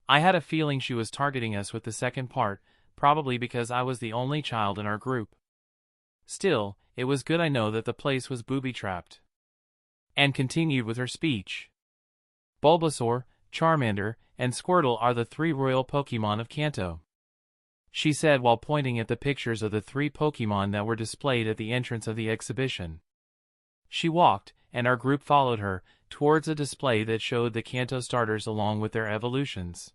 I had a feeling she was targeting us with the second part, probably because I was the only child in our group. Still, it was good I know that the place was booby-trapped. And continued with her speech. Bulbasaur, Charmander, and Squirtle are the 3 royal Pokémon of Kanto. She said while pointing at the pictures of the 3 Pokémon that were displayed at the entrance of the exhibition. She walked, and our group followed her, towards a display that showed the Kanto starters along with their evolutions.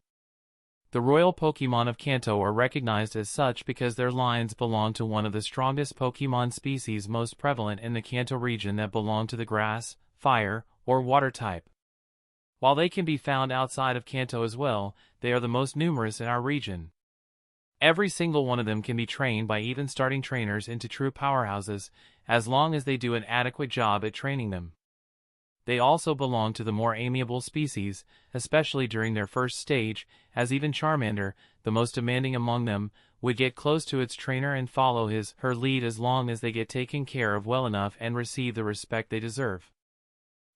The royal Pokémon of Kanto are recognized as such because their lines belong to one of the strongest Pokémon species most prevalent in the Kanto region that belong to the grass, fire, or water type. While they can be found outside of Kanto as well, they are the most numerous in our region. Every single one of them can be trained by even starting trainers into true powerhouses, as long as they do an adequate job at training them. They also belong to the more amiable species, especially during their first stage, as even Charmander, the most demanding among them, would get close to its trainer and follow her lead as long as they get taken care of well enough and receive the respect they deserve.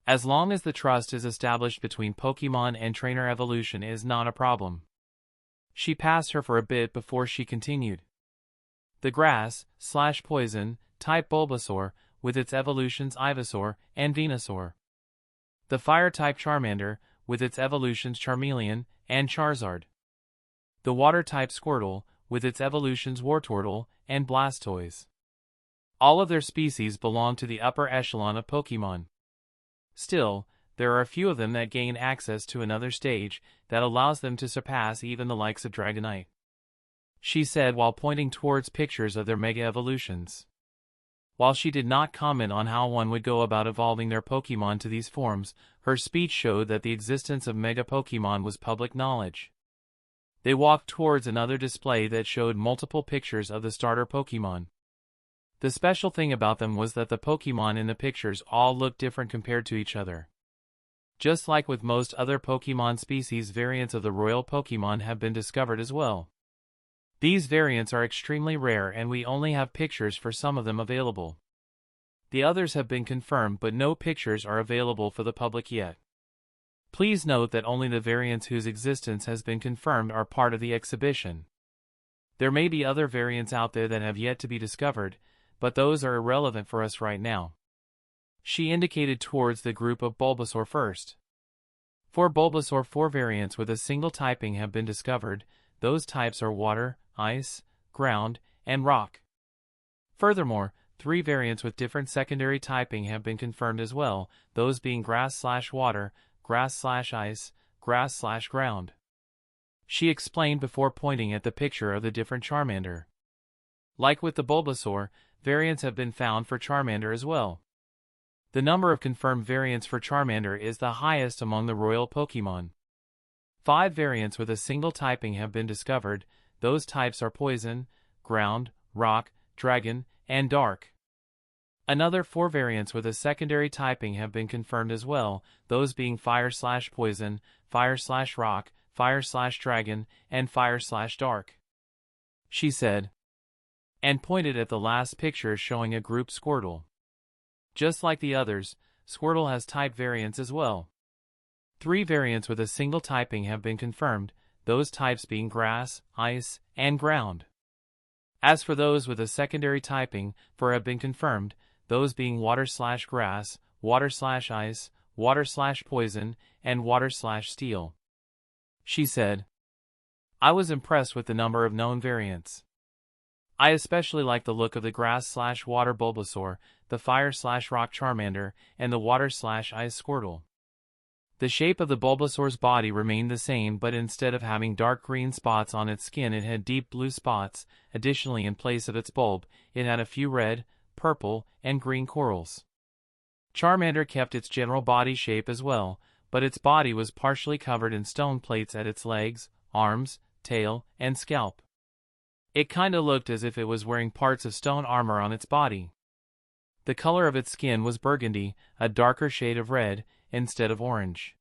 As long as the trust is established between Pokemon and trainer, evolution is not a problem. She passed her for a bit before she continued. The grass/poison type Bulbasaur, with its evolutions Ivysaur and Venusaur. The fire-type Charmander, with its evolutions Charmeleon and Charizard. The water-type Squirtle, with its evolutions Wartortle and Blastoise. All of their species belong to the upper echelon of Pokemon. Still, there are a few of them that gain access to another stage that allows them to surpass even the likes of Dragonite. She said while pointing towards pictures of their Mega Evolutions. While she did not comment on how one would go about evolving their Pokemon to these forms, her speech showed that the existence of Mega Pokemon was public knowledge. They walked towards another display that showed multiple pictures of the starter Pokemon. The special thing about them was that the Pokemon in the pictures all looked different compared to each other. Just like with most other Pokemon species, variants of the royal Pokemon have been discovered as well. These variants are extremely rare and we only have pictures for some of them available. The others have been confirmed but no pictures are available for the public yet. Please note that only the variants whose existence has been confirmed are part of the exhibition. There may be other variants out there that have yet to be discovered, but those are irrelevant for us right now. She indicated towards the group of Bulbasaur first. For Bulbasaur, 4 variants with a single typing have been discovered. Those types are water, ice, ground, and rock. Furthermore, 3 variants with different secondary typing have been confirmed as well, those being grass/water, grass/ice, grass/ground. She explained before pointing at the picture of the different Charmander. Like with the Bulbasaur, variants have been found for Charmander as well. The number of confirmed variants for Charmander is the highest among the royal Pokemon. 5 variants with a single typing have been discovered. Those types are Poison, Ground, Rock, Dragon, and Dark. Another 4 variants with a secondary typing have been confirmed as well, those being Fire/Poison, Fire/Rock, Fire/Dragon, and Fire/Dark. She said, and pointed at the last picture showing a group Squirtle. Just like the others, Squirtle has type variants as well. 3 variants with a single typing have been confirmed, those types being Grass, Ice, and Ground. As for those with a secondary typing, 4 have been confirmed, those being Water/Grass, Water/Ice, Water/Poison, and Water/Steel. She said, I was impressed with the number of known variants. I especially like the look of the Grass/Water Bulbasaur, the Fire/Rock Charmander, and the Water/Ice Squirtle. The shape of the Bulbasaur's body remained the same, but instead of having dark green spots on its skin it had deep blue spots. Additionally, in place of its bulb, it had a few red, purple, and green corals. Charmander kept its general body shape as well, but its body was partially covered in stone plates at its legs, arms, tail, and scalp. It kinda looked as if it was wearing parts of stone armor on its body. The color of its skin was burgundy, a darker shade of red, instead of orange.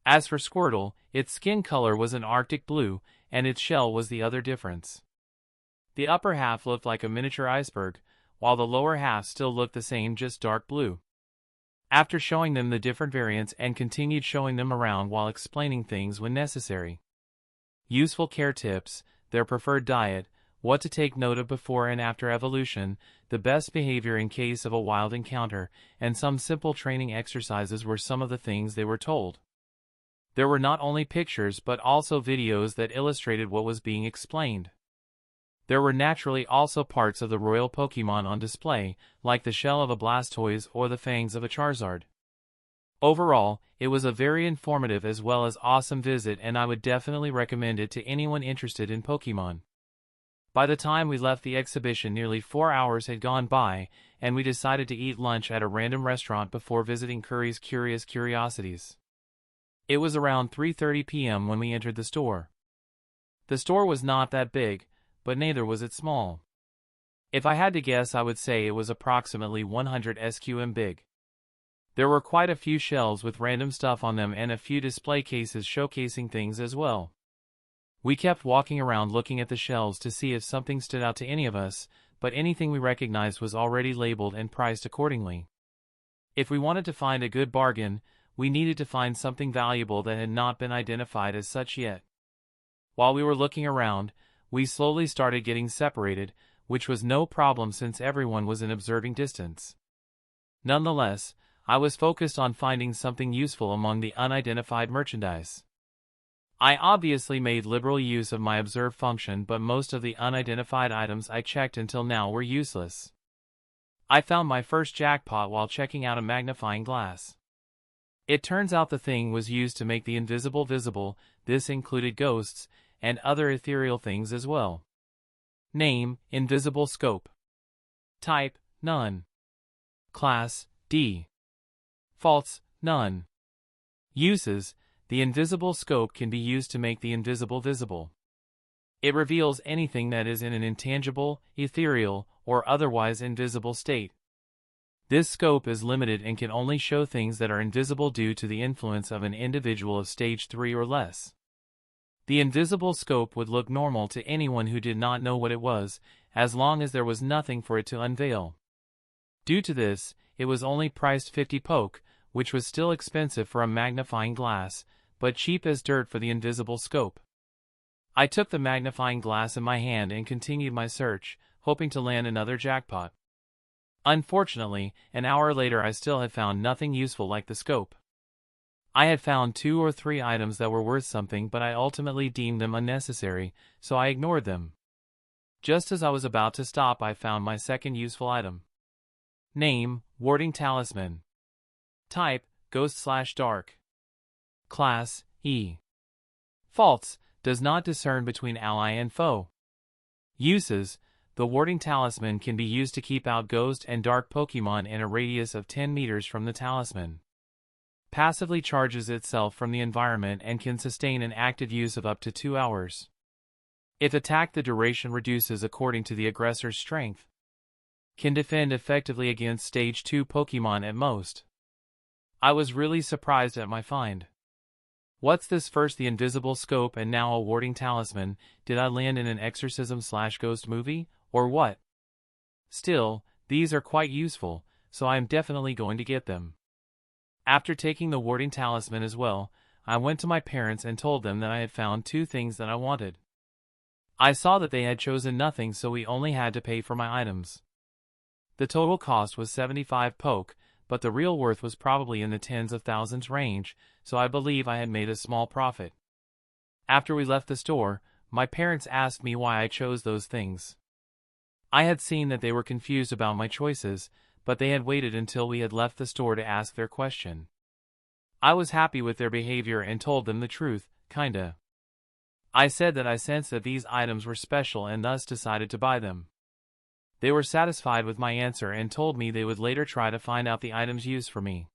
As for Squirtle, its skin color was an Arctic blue, and its shell was the other difference. The upper half looked like a miniature iceberg, while the lower half still looked the same, just dark blue. After showing them the different variants and continued showing them around while explaining things when necessary. Useful care tips, their preferred diet, what to take note of before and after evolution, the best behavior in case of a wild encounter, and some simple training exercises were some of the things they were told. There were not only pictures but also videos that illustrated what was being explained. There were naturally also parts of the royal Pokémon on display, like the shell of a Blastoise or the fangs of a Charizard. Overall, it was a very informative as well as awesome visit, and I would definitely recommend it to anyone interested in Pokémon. By the time we left the exhibition, nearly 4 hours had gone by, and we decided to eat lunch at a random restaurant before visiting Curry's Curious Curiosities. It was around 3:30 p.m. when we entered the store. The store was not that big, but neither was it small. If I had to guess, I would say it was approximately 100 sqm big. There were quite a few shelves with random stuff on them and a few display cases showcasing things as well. We kept walking around looking at the shelves to see if something stood out to any of us, but anything we recognized was already labeled and priced accordingly. If we wanted to find a good bargain, we needed to find something valuable that had not been identified as such yet. While we were looking around, we slowly started getting separated, which was no problem since everyone was in observing distance. Nonetheless, I was focused on finding something useful among the unidentified merchandise. I obviously made liberal use of my observe function, but most of the unidentified items I checked until now were useless. I found my first jackpot while checking out a magnifying glass. It turns out the thing was used to make the invisible visible. This included ghosts and other ethereal things as well. Name: Invisible Scope. Type: None. Class: D. Faults: None. Uses: the invisible scope can be used to make the invisible visible. It reveals anything that is in an intangible, ethereal, or otherwise invisible state. This scope is limited and can only show things that are invisible due to the influence of an individual of stage 3 or less. The invisible scope would look normal to anyone who did not know what it was, as long as there was nothing for it to unveil. Due to this, it was only priced 50 poke, which was still expensive for a magnifying glass, but cheap as dirt for the invisible scope. I took the magnifying glass in my hand and continued my search, hoping to land another jackpot. Unfortunately, an hour later I still had found nothing useful like the scope. I had found 2 or 3 items that were worth something, but I ultimately deemed them unnecessary, so I ignored them. Just as I was about to stop, I found my second useful item. Name: Warding Talisman. Type: Ghost/Dark. Class: E. Faults: does not discern between ally and foe. Uses: the Warding Talisman can be used to keep out ghost and dark Pokémon in a radius of 10 meters from the talisman. Passively charges itself from the environment and can sustain an active use of up to 2 hours. If attacked, the duration reduces according to the aggressor's strength. Can defend effectively against stage 2 Pokémon at most. I was really surprised at my find. What's this? First the invisible scope and now a warding talisman. Did I land in an exorcism/ghost movie, or what? Still, these are quite useful, so I am definitely going to get them. After taking the warding talisman as well, I went to my parents and told them that I had found 2 things that I wanted. I saw that they had chosen nothing, so we only had to pay for my items. The total cost was 75 poke, but the real worth was probably in the tens of thousands range, so I believe I had made a small profit. After we left the store, my parents asked me why I chose those things. I had seen that they were confused about my choices, but they had waited until we had left the store to ask their question. I was happy with their behavior and told them the truth, kinda. I said that I sensed that these items were special and thus decided to buy them. They were satisfied with my answer and told me they would later try to find out the items used for me.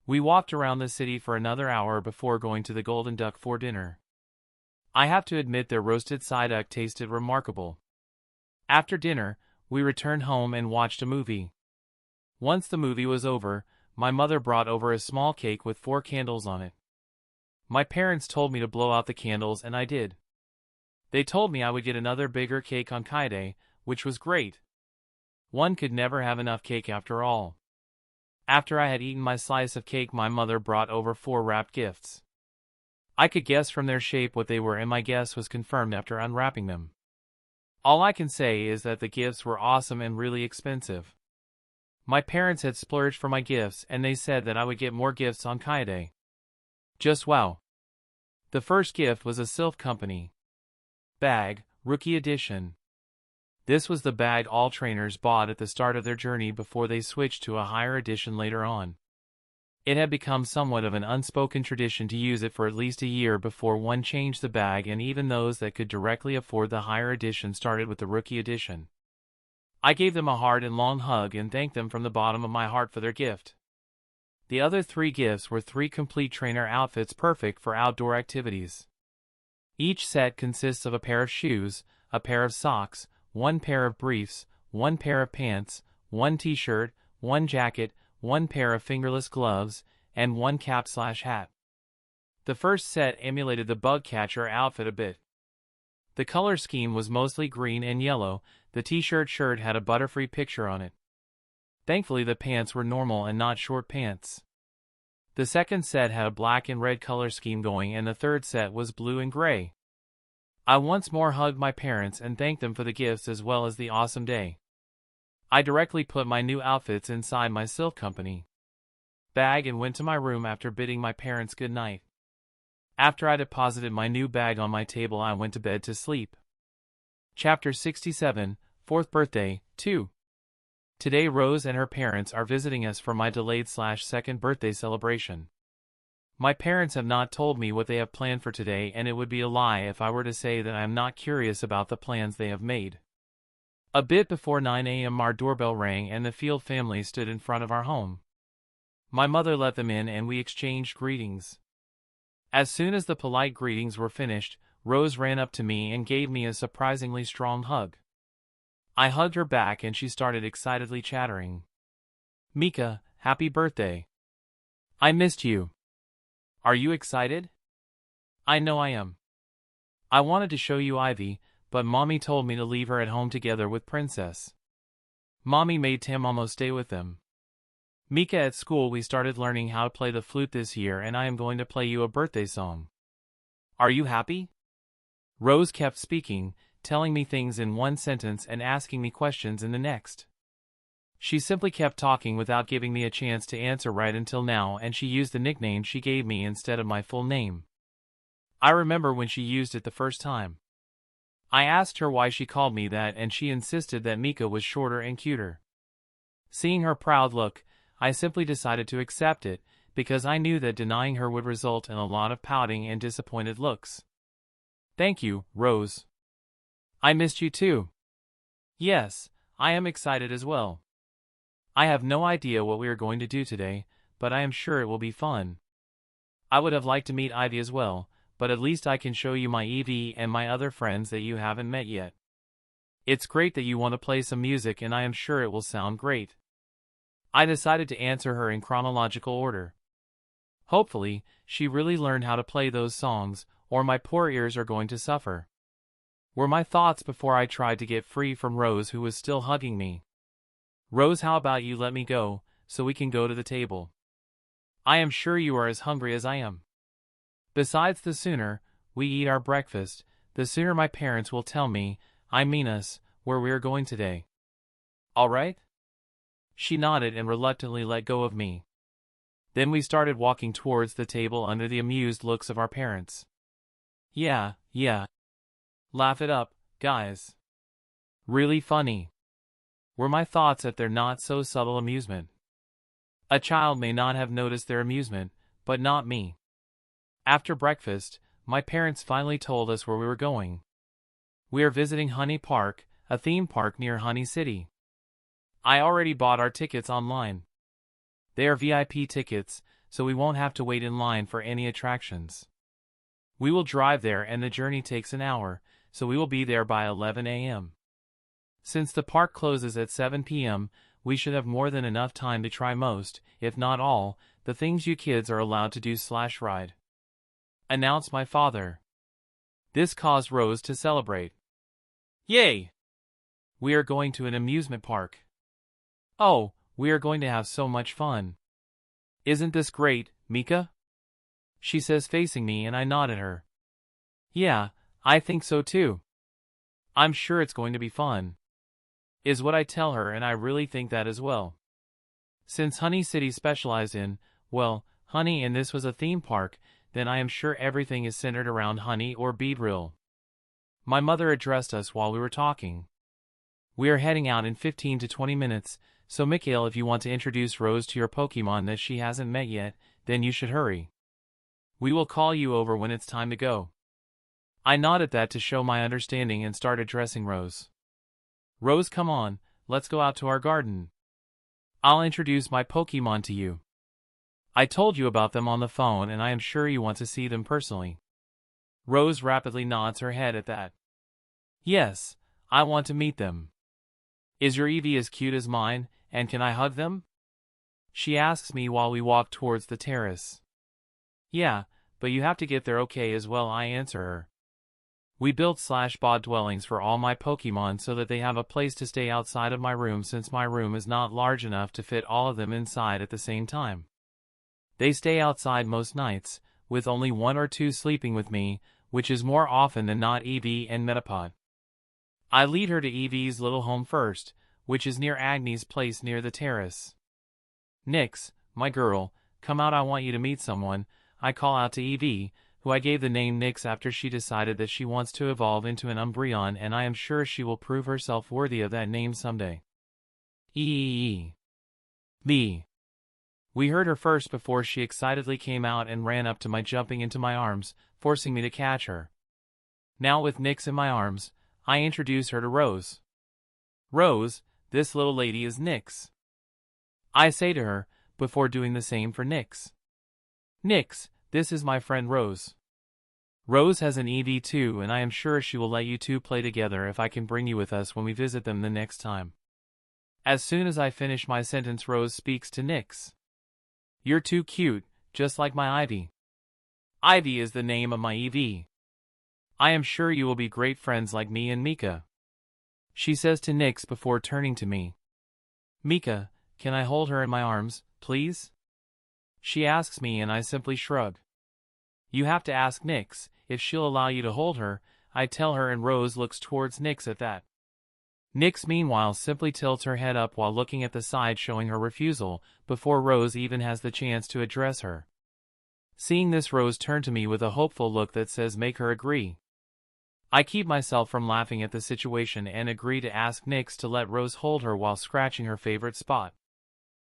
We walked around the city for another hour before going to the Golden Duck for dinner. I have to admit their roasted side duck tasted remarkable. After dinner, we returned home and watched a movie. Once the movie was over, my mother brought over a small cake with 4 candles on it. My parents told me to blow out the candles and I did. They told me I would get another bigger cake on Kai-Day, which was great. One could never have enough cake after all. After I had eaten my slice of cake, my mother brought over 4 wrapped gifts. I could guess from their shape what they were, and my guess was confirmed after unwrapping them. All I can say is that the gifts were awesome and really expensive. My parents had splurged for my gifts and they said that I would get more gifts on Kai-Day. Just wow. The first gift was a Sylph Company bag, Rookie Edition. This was the bag all trainers bought at the start of their journey before they switched to a higher edition later on. It had become somewhat of an unspoken tradition to use it for at least a year before one changed the bag, and even those that could directly afford the higher edition started with the Rookie Edition. I gave them a hard and long hug and thanked them from the bottom of my heart for their gift. The other 3 gifts were 3 complete trainer outfits perfect for outdoor activities. Each set consists of a pair of shoes, a pair of socks, 1 pair of briefs, 1 pair of pants, 1 t-shirt, 1 jacket, 1 pair of fingerless gloves, and 1 cap/hat. The first set emulated the bug catcher outfit a bit. The color scheme was mostly green and yellow. The t-shirt shirt had a Butterfree picture on it. Thankfully the pants were normal and not short pants. The second set had a black and red color scheme going, and the third set was blue and gray. I once more hugged my parents and thanked them for the gifts as well as the awesome day. I directly put my new outfits inside my Sylph Company bag and went to my room after bidding my parents good night. After I deposited my new bag on my table, I went to bed to sleep. Chapter 67, 4th Birthday, 2. Today Rose and her parents are visiting us for my delayed/second birthday celebration. My parents have not told me what they have planned for today, and it would be a lie if I were to say that I am not curious about the plans they have made. A bit before 9 a.m. our doorbell rang and the Field family stood in front of our home. My mother let them in and we exchanged greetings. As soon as the polite greetings were finished, Rose ran up to me and gave me a surprisingly strong hug. I hugged her back and she started excitedly chattering. "Mika, happy birthday. I missed you. Are you excited?" "I know I am. I wanted to show you Ivy, but Mommy told me to leave her at home together with Princess. Mommy made Tim almost stay with them. Mika, at school we started learning how to play the flute this year, and I am going to play you a birthday song. Are you happy?" Rose kept speaking, telling me things in one sentence and asking me questions in the next. She simply kept talking without giving me a chance to answer right until now, and she used the nickname she gave me instead of my full name. I remember when she used it the first time. I asked her why she called me that, and she insisted that Mika was shorter and cuter. Seeing her proud look, I simply decided to accept it, because I knew that denying her would result in a lot of pouting and disappointed looks. "Thank you, Rose. I missed you too." "Yes, I am excited as well. I have no idea what we are going to do today, but I am sure it will be fun. I would have liked to meet Ivy as well, but at least I can show you my EV and my other friends that you haven't met yet. It's great that you want to play some music, and I am sure it will sound great." I decided to answer her in chronological order. Hopefully, she really learned how to play those songs, or my poor ears are going to suffer, were my thoughts before I tried to get free from Rose, who was still hugging me. Rose, how about you let me go, so we can go to the table? I am sure you are as hungry as I am. Besides, the sooner we eat our breakfast, the sooner my parents will tell me, I mean us, where we are going today. All right? She nodded and reluctantly let go of me. Then we started walking towards the table under the amused looks of our parents. Yeah. Laugh it up, guys. Really funny, were my thoughts at their not-so-subtle amusement. A child may not have noticed their amusement, but not me. After breakfast, my parents finally told us where we were going. We are visiting Honey Park, a theme park near Honey City. I already bought our tickets online. They are VIP tickets, so we won't have to wait in line for any attractions. We will drive there and the journey takes an hour, so we will be there by 11 a.m. Since the park closes at 7 p.m., we should have more than enough time to try most, if not all, the things you kids are allowed to do/ride. Announced my father. This caused Rose to celebrate. Yay! We are going to an amusement park. Oh, we are going to have so much fun. Isn't this great, Mika? She says, facing me, and I nod at her. Yeah, I think so too. I'm sure it's going to be fun, is what I tell her, and I really think that as well. Since Honey City specialized in, well, honey, and this was a theme park, then I am sure everything is centered around honey or beadrill. My mother addressed us while we were talking. We are heading out in 15 to 20 minutes, so Mikhail, if you want to introduce Rose to your Pokemon that she hasn't met yet, then you should hurry. We will call you over when it's time to go. I nodded that to show my understanding and start addressing Rose. Rose, come on, let's go out to our garden. I'll introduce my Pokemon to you. I told you about them on the phone and I am sure you want to see them personally. Rose rapidly nods her head at that. Yes, I want to meet them. Is your Eevee as cute as mine, and can I hug them? She asks me while we walk towards the terrace. Yeah, but you have to get there okay as well, I answer her. We built/bought dwellings for all my Pokemon so that they have a place to stay outside of my room, since my room is not large enough to fit all of them inside at the same time. They stay outside most nights, with only 1 or 2 sleeping with me, which is more often than not Eevee and Metapod. I lead her to Eevee's little home first, which is near Agni's place near the terrace. Nyx, my girl, come out, I want you to meet someone, I call out to Eevee, who I gave the name Nyx after she decided that she wants to evolve into an Umbreon, and I am sure she will prove herself worthy of that name someday. B. We heard her first before she excitedly came out and ran up to my, jumping into my arms, forcing me to catch her. Now with Nyx in my arms, I introduce her to Rose. Rose, this little lady is Nyx, I say to her, before doing the same for Nyx. Nyx, this is my friend Rose. Rose has an Eevee too, and I am sure she will let you two play together if I can bring you with us when we visit them the next time. As soon as I finish my sentence, Rose speaks to Nyx. You're too cute, just like my Ivy. Ivy is the name of my Eevee. I am sure you will be great friends like me and Mika, she says to Nyx before turning to me. Mika, can I hold her in my arms, please? She asks me, and I simply shrug. You have to ask Nyx if she'll allow you to hold her, I tell her, and Rose looks towards Nyx at that. Nyx meanwhile simply tilts her head up while looking at the side, showing her refusal, before Rose even has the chance to address her. Seeing this, Rose turned to me with a hopeful look that says make her agree. I keep myself from laughing at the situation and agree to ask Nyx to let Rose hold her while scratching her favorite spot.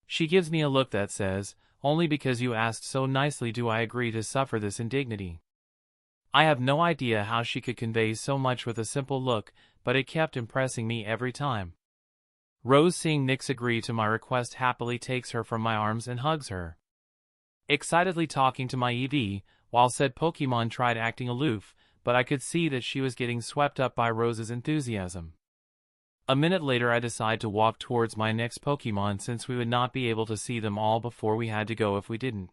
She gives me a look that says, only because you asked so nicely do I agree to suffer this indignity. I have no idea how she could convey so much with a simple look, but it kept impressing me every time. Rose, seeing Nyx agree to my request, happily takes her from my arms and hugs her. Excitedly talking to my Eevee, while said Pokemon tried acting aloof, but I could see that she was getting swept up by Rose's enthusiasm. A minute later I decide to walk towards my next Pokemon, since we would not be able to see them all before we had to go if we didn't.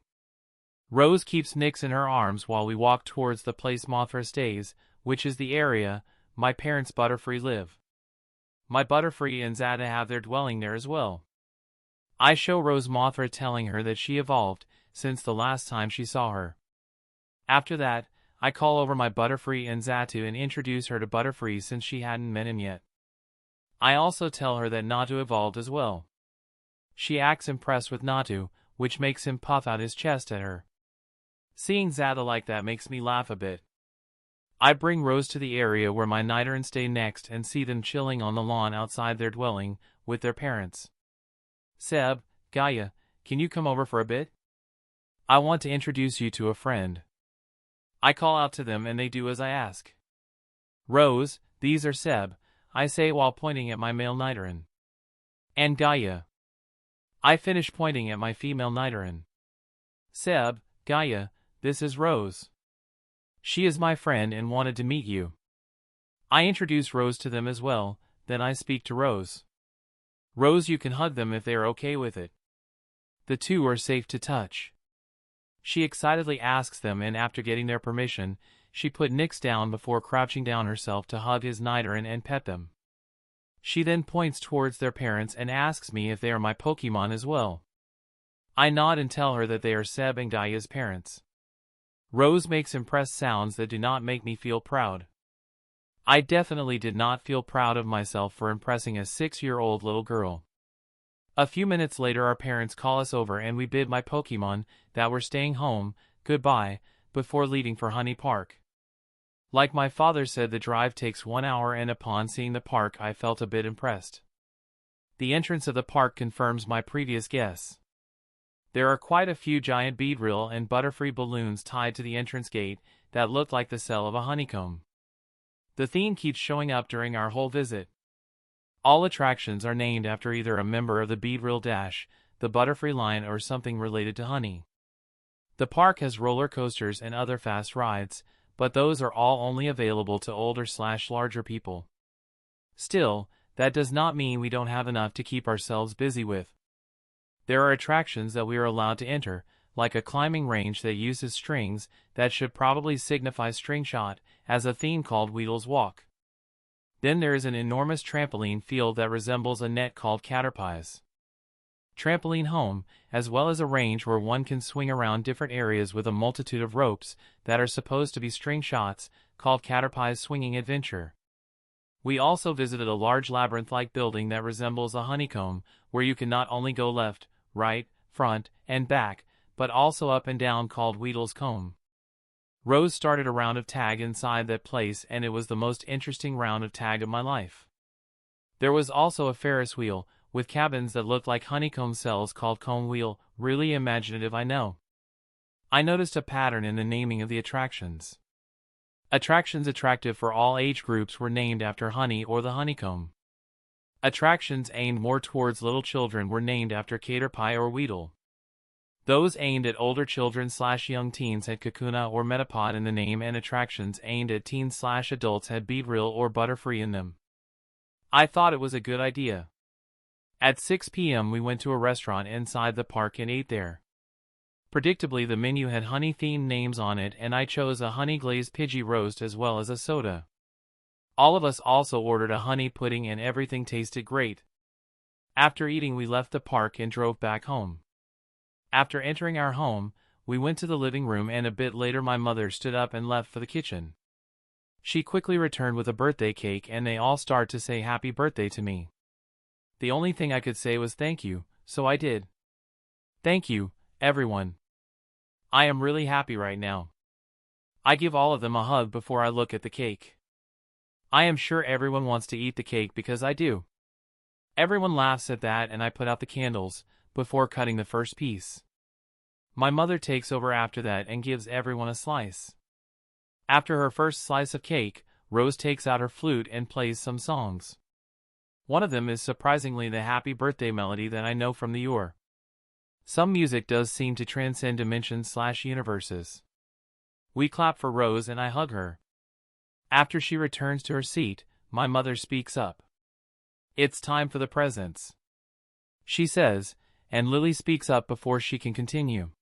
Rose keeps Nyx in her arms while we walk towards the place Mothra stays, which is the area my parents Butterfree live. my Butterfree and Zata have their dwelling there as well. I show Rose Mothra, telling her that she evolved since the last time she saw her. After that, I call over my Butterfree and Zatu and introduce her to Butterfree since she hadn't met him yet. I also tell her that Natu evolved as well. She acts impressed with Natu, which makes him puff out his chest at her. Seeing Zata like that makes me laugh a bit. I bring Rose to the area where my Nidorans stay next and see them chilling on the lawn outside their dwelling with their parents. Seb, Gaia, can you come over for a bit? I want to introduce you to a friend. I call out to them and they do as I ask. Rose, these are Seb, I say while pointing at my male Nidoran. And Gaia. I finish pointing at my female Nidoran. Seb, Gaia, this is Rose. She is my friend and wanted to meet you. I introduce Rose to them as well, then I speak to Rose. Rose, you can hug them if they are okay with it. The two are safe to touch. She excitedly asks them, and after getting their permission, she put Nyx down before crouching down herself to hug his Nidoran and pet them. She then points towards their parents and asks me if they are my Pokemon as well. I nod and tell her that they are Seb and Gaia's parents. Rose makes impressed sounds that do not make me feel proud. I definitely did not feel proud of myself for impressing a 6-year-old little girl. A few minutes later our parents call us over and we bid my Pokemon that were staying home goodbye before leaving for Honey Park. Like my father said, the drive takes 1 hour, and upon seeing the park I felt a bit impressed. The entrance of the park confirms my previous guess. There are quite a few giant Beedrill and Butterfree balloons tied to the entrance gate that look like the cell of a honeycomb. The theme keeps showing up during our whole visit. All attractions are named after either a member of the Beedrill Dash, the Butterfree line, or something related to honey. The park has roller coasters and other fast rides, but those are all only available to older/larger people. Still, that does not mean we don't have enough to keep ourselves busy with. There are attractions that we are allowed to enter, like a climbing range that uses strings that should probably signify string shot, as a theme called Weedle's Walk. Then there is an enormous trampoline field that resembles a net called Caterpie's Trampoline Home, as well as a range where one can swing around different areas with a multitude of ropes that are supposed to be string shots, called Caterpie's Swinging Adventure. We also visited a large labyrinth-like building that resembles a honeycomb, where you can not only go left, right, front, and back, but also up and down, called Weedle's Comb. Rose started a round of tag inside that place, and it was the most interesting round of tag of my life. There was also a Ferris wheel, with cabins that looked like honeycomb cells, called Comb Wheel. Really imaginative, I know. I noticed a pattern in the naming of the attractions. Attractions attractive for all age groups were named after honey or the honeycomb. Attractions aimed more towards little children were named after Caterpie or Weedle. Those aimed at older children/young teens had Kakuna or Metapod in the name, and attractions aimed at teens/adults had Beedrill or Butterfree in them. I thought it was a good idea. At 6 p.m. we went to a restaurant inside the park and ate there. Predictably, the menu had honey-themed names on it, and I chose a honey-glazed Pidgey roast as well as a soda. All of us also ordered a honey pudding, and everything tasted great. After eating, we left the park and drove back home. After entering our home, we went to the living room, and a bit later my mother stood up and left for the kitchen. She quickly returned with a birthday cake, and they all started to say happy birthday to me. The only thing I could say was thank you, so I did. Thank you, everyone. I am really happy right now. I give all of them a hug before I look at the cake. I am sure everyone wants to eat the cake because I do. Everyone laughs at that, and I put out the candles before cutting the first piece. My mother takes over after that and gives everyone a slice. After her first slice of cake, Rose takes out her flute and plays some songs. One of them is surprisingly the happy birthday melody that I know from the Ur. Some music does seem to transcend dimensions/universes. We clap for Rose and I hug her. After she returns to her seat, my mother speaks up. It's time for the presents, she says, and Lily speaks up before she can continue.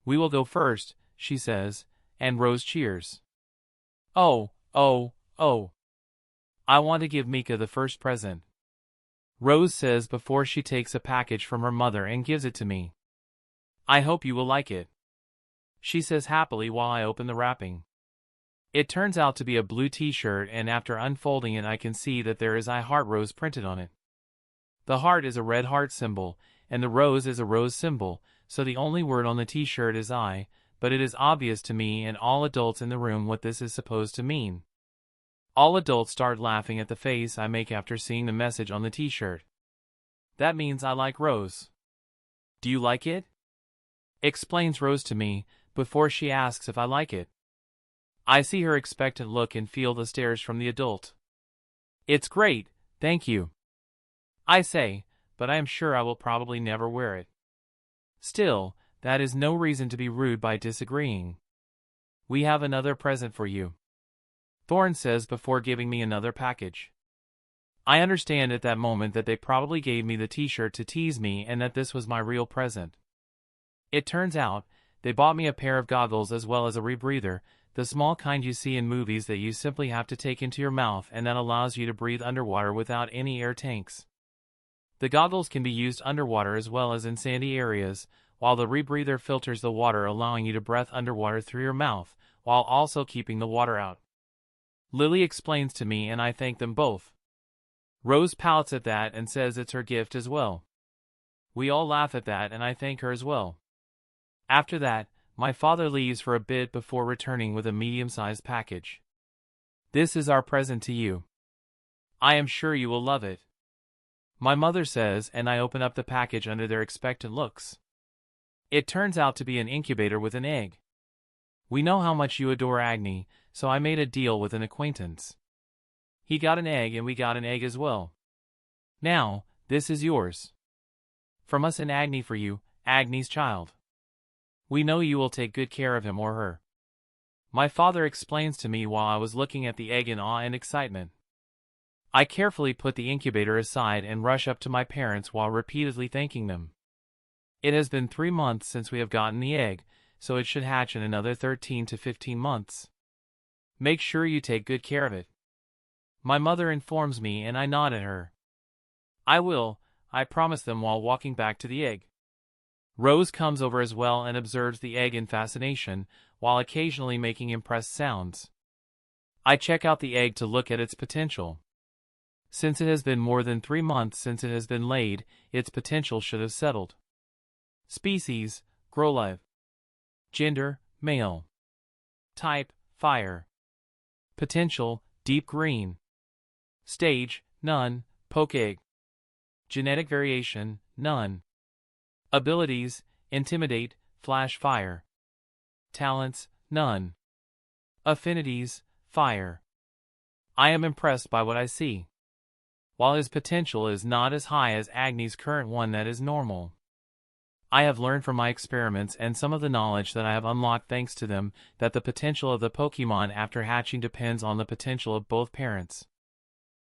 We will go first, she says, and Rose cheers. Oh, oh, oh. I want to give Mika the first present," Rose says before she takes a package from her mother and gives it to me. "I hope you will like it," she says happily while I open the wrapping. It turns out to be a blue t-shirt, and after unfolding it I can see that there is "I Heart Rose" printed on it. The heart is a red heart symbol, and the rose is a rose symbol, so the only word on the t-shirt is "I," but it is obvious to me and all adults in the room what this is supposed to mean. All adults start laughing at the face I make after seeing the message on the t-shirt. "That means I like Rose. Do you like it?" explains Rose to me, before she asks if I like it. I see her expectant look and feel the stares from the adult. "It's great, thank you," I say, but I am sure I will probably never wear it. Still, that is no reason to be rude by disagreeing. "We have another present for you," Thorne says before giving me another package. I understand at that moment that they probably gave me the t-shirt to tease me and that this was my real present. It turns out, they bought me a pair of goggles as well as a rebreather, the small kind you see in movies that you simply have to take into your mouth and that allows you to breathe underwater without any air tanks. The goggles can be used underwater as well as in sandy areas, while the rebreather filters the water, allowing you to breathe underwater through your mouth, while also keeping the water out. Lily explains to me and I thank them both. Rose pouts at that and says it's her gift as well. We all laugh at that and I thank her as well. After that, my father leaves for a bit before returning with a medium-sized package. "This is our present to you. I am sure you will love it," my mother says, and I open up the package under their expectant looks. It turns out to be an incubator with an egg. We know how much you adore Agni, so I made a deal with an acquaintance. He got an egg and we got an egg as well. Now, this is yours. From us and Agni for you, Agni's child. We know you will take good care of him or her. My father explains to me while I was looking at the egg in awe and excitement. I carefully put the incubator aside and rush up to my parents while repeatedly thanking them. It has been 3 months since we have gotten the egg, so it should hatch in another 13 to 15 months. Make sure you take good care of it. My mother informs me and I nod at her. I will, I promise them while walking back to the egg. Rose comes over as well and observes the egg in fascination, while occasionally making impressed sounds. I check out the egg to look at its potential. Since it has been more than 3 months since it has been laid, its potential should have settled. Species, grow live. Gender, male. Type, fire. Potential, deep green. Stage, none, poke egg. Genetic variation, none. Abilities, intimidate, flash fire. Talents, none. Affinities, fire. I am impressed by what I see. While his potential is not as high as Agni's current one, that is normal. I have learned from my experiments and some of the knowledge that I have unlocked thanks to them that the potential of the Pokemon after hatching depends on the potential of both parents.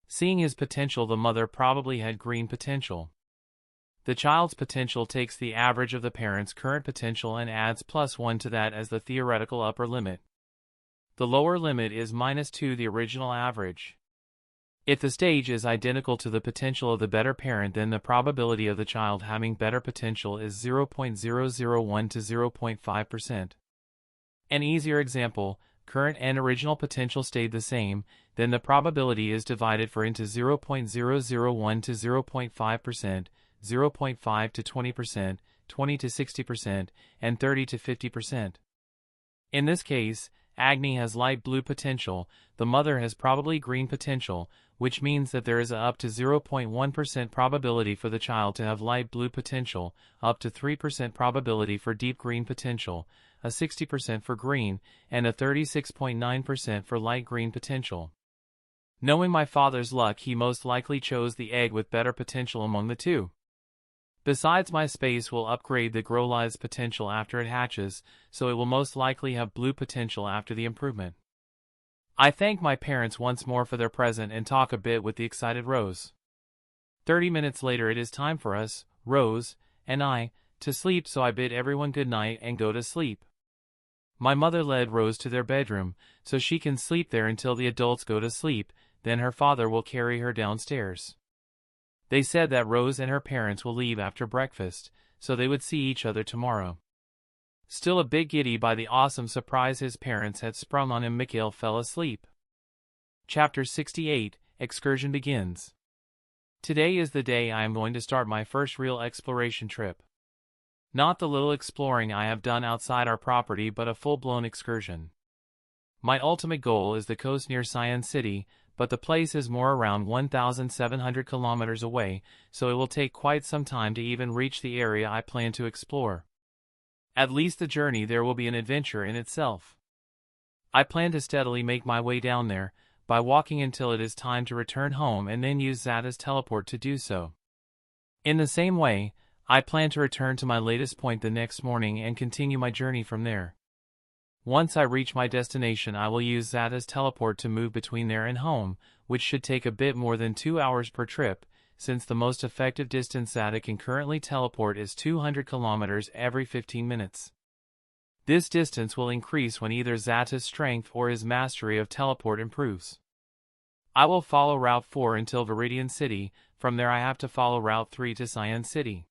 Seeing his potential, the mother probably had green potential. The child's potential takes the average of the parent's current potential and adds +1 to that as the theoretical upper limit. The lower limit is -2, the original average. If the stage is identical to the potential of the better parent, then the probability of the child having better potential is 0.001 to 0.5%. An easier example, current and original potential stayed the same, then the probability is divided for into 0.001 to 0.5%, 0.5 to 20%, 20 to 60%, and 30 to 50%. In this case, Agni has light blue potential, the mother has probably green potential, which means that there is a up to 0.1% probability for the child to have light blue potential, up to 3% probability for deep green potential, a 60% for green, and a 36.9% for light green potential. Knowing my father's luck, he most likely chose the egg with better potential among the two. Besides, my space will upgrade the Growlive's potential after it hatches, so it will most likely have blue potential after the improvement. I thank my parents once more for their present and talk a bit with the excited Rose. 30 minutes later it is time for us, Rose, and I, to sleep, so I bid everyone good night and go to sleep. My mother led Rose to their bedroom, so she can sleep there until the adults go to sleep, then her father will carry her downstairs. They said that Rose and her parents will leave after breakfast, so they would see each other tomorrow. Still a bit giddy by the awesome surprise his parents had sprung on him, Mikhail fell asleep. Chapter 68, Excursion begins. Today is the day I am going to start my first real exploration trip. Not the little exploring I have done outside our property, but a full-blown excursion. My ultimate goal is the coast near Cyan City, but the place is more around 1,700 kilometers away, so it will take quite some time to even reach the area I plan to explore. At least the journey there will be an adventure in itself. I plan to steadily make my way down there, by walking until it is time to return home and then use Zata's teleport to do so. In the same way, I plan to return to my latest point the next morning and continue my journey from there. Once I reach my destination, I will use Zata's teleport to move between there and home, which should take a bit more than 2 hours per trip, since the most effective distance Zata can currently teleport is 200 kilometers every 15 minutes. This distance will increase when either Zata's strength or his mastery of teleport improves. I will follow Route 4 until Viridian City. From there I have to follow Route 3 to Cyan City.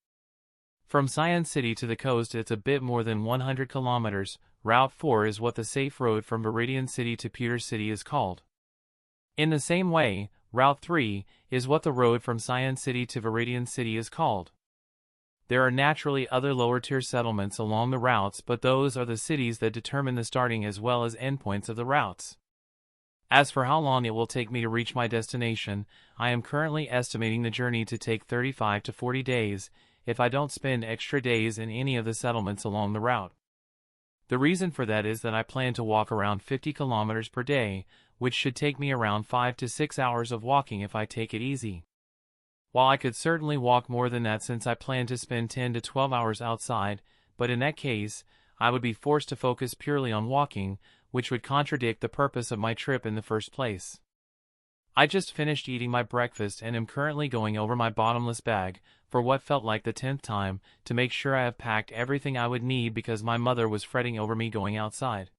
From Cyan City to the coast it's a bit more than 100 kilometers. Route 4 is what the safe road from Viridian City to Pewter City is called. In the same way, Route 3 is what the road from Cyan City to Viridian City is called. There are naturally other lower-tier settlements along the routes, but those are the cities that determine the starting as well as endpoints of the routes. As for how long it will take me to reach my destination, I am currently estimating the journey to take 35 to 40 days, if I don't spend extra days in any of the settlements along the route. The reason for that is that I plan to walk around 50 kilometers per day, which should take me around 5 to 6 hours of walking if I take it easy. While I could certainly walk more than that since I plan to spend 10 to 12 hours outside, but in that case, I would be forced to focus purely on walking, which would contradict the purpose of my trip in the first place. I just finished eating my breakfast and am currently going over my bottomless bag, for what felt like the 10th time, to make sure I have packed everything I would need because my mother was fretting over me going outside.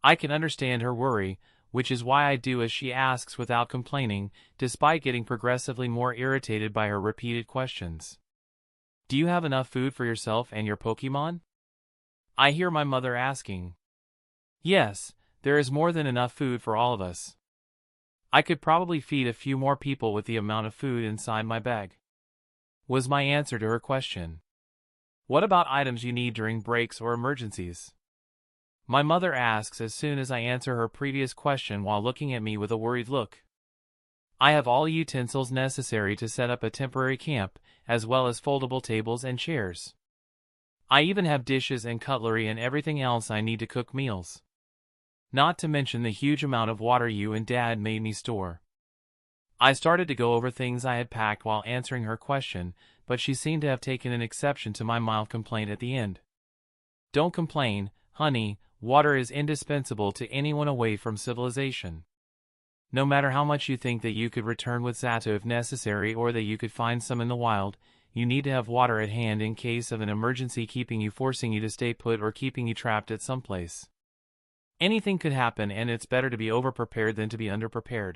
I can understand her worry, which is why I do as she asks without complaining, despite getting progressively more irritated by her repeated questions. Do you have enough food for yourself and your Pokemon? I hear my mother asking. Yes, there is more than enough food for all of us. I could probably feed a few more people with the amount of food inside my bag, was my answer to her question. What about items you need during breaks or emergencies? My mother asks as soon as I answer her previous question while looking at me with a worried look. I have all utensils necessary to set up a temporary camp, as well as foldable tables and chairs. I even have dishes and cutlery and everything else I need to cook meals. Not to mention the huge amount of water you and Dad made me store. I started to go over things I had packed while answering her question, but she seemed to have taken an exception to my mild complaint at the end. Don't complain, honey, water is indispensable to anyone away from civilization. No matter how much you think that you could return with Zata if necessary or that you could find some in the wild, you need to have water at hand in case of an emergency, forcing you to stay put or keeping you trapped at some place. Anything could happen and it's better to be overprepared than to be underprepared.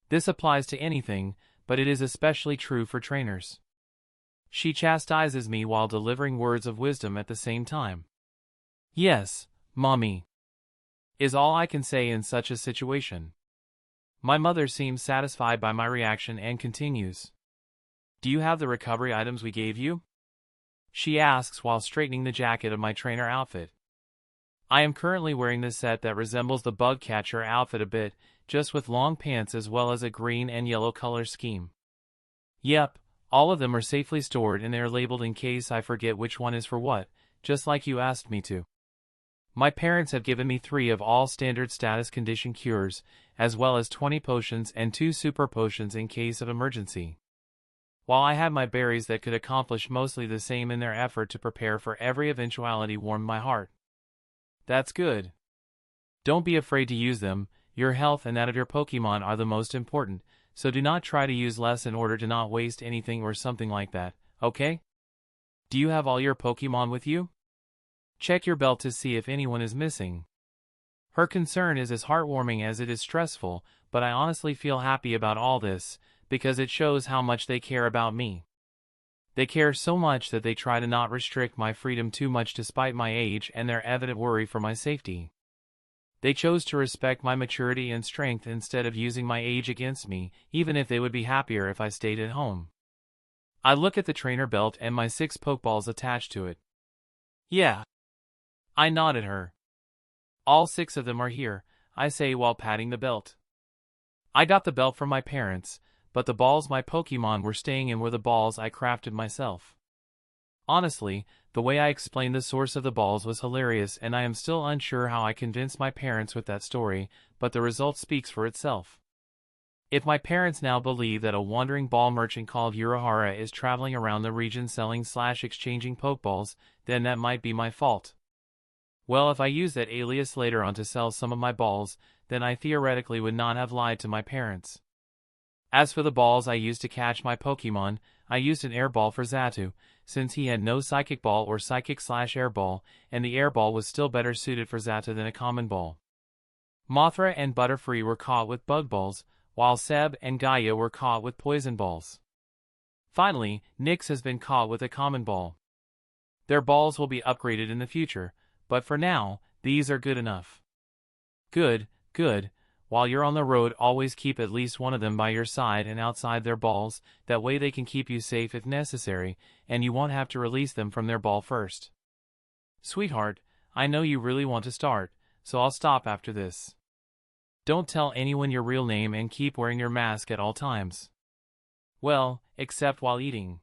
This applies to anything, but it is especially true for trainers. She chastises me while delivering words of wisdom at the same time. Yes, Mommy, is all I can say in such a situation. My mother seems satisfied by my reaction and continues. Do you have the recovery items we gave you? She asks while straightening the jacket of my trainer outfit. I am currently wearing this set that resembles the bug catcher outfit a bit, just with long pants as well as a green and yellow color scheme. Yep, all of them are safely stored and they are labeled in case I forget which one is for what, just like you asked me to. My parents have given me 3 of all standard status condition cures, as well as 20 potions and 2 super potions in case of emergency. While I had my berries that could accomplish mostly the same in their effort to prepare for every eventuality warmed my heart. That's good. Don't be afraid to use them, your health and that of your Pokemon are the most important, so do not try to use less in order to not waste anything or something like that, okay? Do you have all your Pokemon with you? Check your belt to see if anyone is missing. Her concern is as heartwarming as it is stressful, but I honestly feel happy about all this, because it shows how much they care about me. They care so much that they try to not restrict my freedom too much despite my age and their evident worry for my safety. They chose to respect my maturity and strength instead of using my age against me, even if they would be happier if I stayed at home. I look at the trainer belt and my 6 pokeballs attached to it. Yeah. I nod at her. All 6 of them are here, I say while patting the belt. I got the belt from my parents, but the balls my Pokemon were staying in were the balls I crafted myself. Honestly, the way I explained the source of the balls was hilarious, and I am still unsure how I convinced my parents with that story, but the result speaks for itself. If my parents now believe that a wandering ball merchant called Urahara is traveling around the region selling/exchanging Pokeballs, then that might be my fault. Well, if I use that alias later on to sell some of my balls, then I theoretically would not have lied to my parents. As for the balls I used to catch my Pokemon, I used an air ball for Xatu, since he had no Psychic Ball or Psychic/Air Ball, and the air ball was still better suited for Xatu than a common ball. Mothra and Butterfree were caught with Bug Balls, while Seb and Gaia were caught with Poison Balls. Finally, Nyx has been caught with a common ball. Their balls will be upgraded in the future, but for now, these are good enough. Good, good. While you're on the road, always keep at least one of them by your side and outside their balls, that way they can keep you safe if necessary, and you won't have to release them from their ball first. Sweetheart, I know you really want to start, so I'll stop after this. Don't tell anyone your real name and keep wearing your mask at all times. Well, except while eating.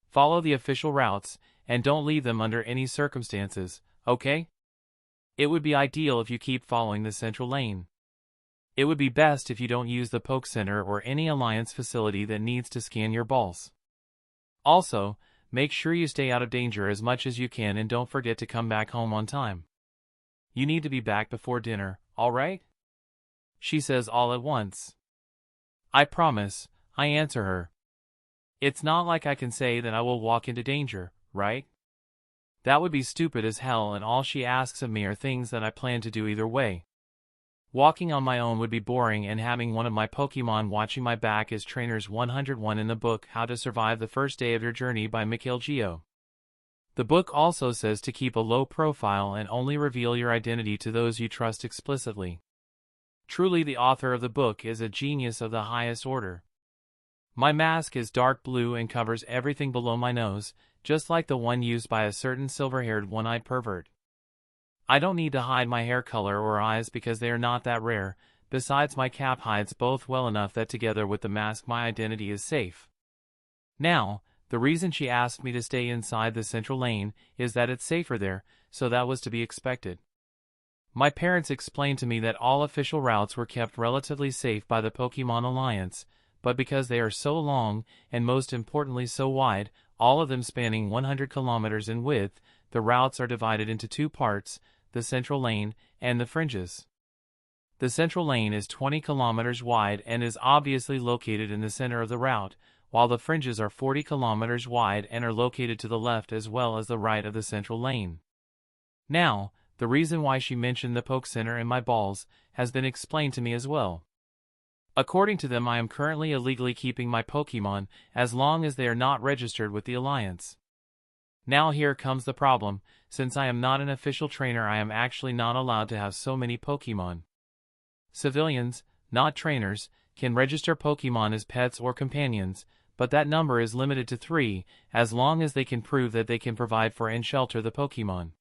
Follow the official routes, and don't leave them under any circumstances, okay? It would be ideal if you keep following the central lane. It would be best if you don't use the Poke Center or any Alliance facility that needs to scan your balls. Also, make sure you stay out of danger as much as you can and don't forget to come back home on time. You need to be back before dinner, alright? She says all at once. I promise, I answer her. It's not like I can say that I will walk into danger, right? That would be stupid as hell, and all she asks of me are things that I plan to do either way. Walking on my own would be boring, and having one of my Pokemon watching my back is Trainers 101 in the book How to Survive the First Day of Your Journey by Mikhail Geo. The book also says to keep a low profile and only reveal your identity to those you trust explicitly. Truly, the author of the book is a genius of the highest order. My mask is dark blue and covers everything below my nose, just like the one used by a certain silver-haired one-eyed pervert. I don't need to hide my hair color or eyes because they are not that rare, besides my cap hides both well enough that together with the mask my identity is safe. Now, the reason she asked me to stay inside the central lane is that it's safer there, so that was to be expected. My parents explained to me that all official routes were kept relatively safe by the Pokemon Alliance, but because they are so long, and most importantly so wide, all of them spanning 100 kilometers in width, the routes are divided into 2 parts, the central lane and the fringes. The central lane is 20 kilometers wide and is obviously located in the center of the route, while the fringes are 40 kilometers wide and are located to the left as well as the right of the central lane. Now, the reason why she mentioned the Poke Center and my balls has been explained to me as well. According to them, I am currently illegally keeping my Pokemon as long as they are not registered with the Alliance. Now here comes the problem. Since I am not an official trainer, I am actually not allowed to have so many Pokemon. Civilians, not trainers, can register Pokemon as pets or companions, but that number is limited to 3, as long as they can prove that they can provide for and shelter the Pokemon.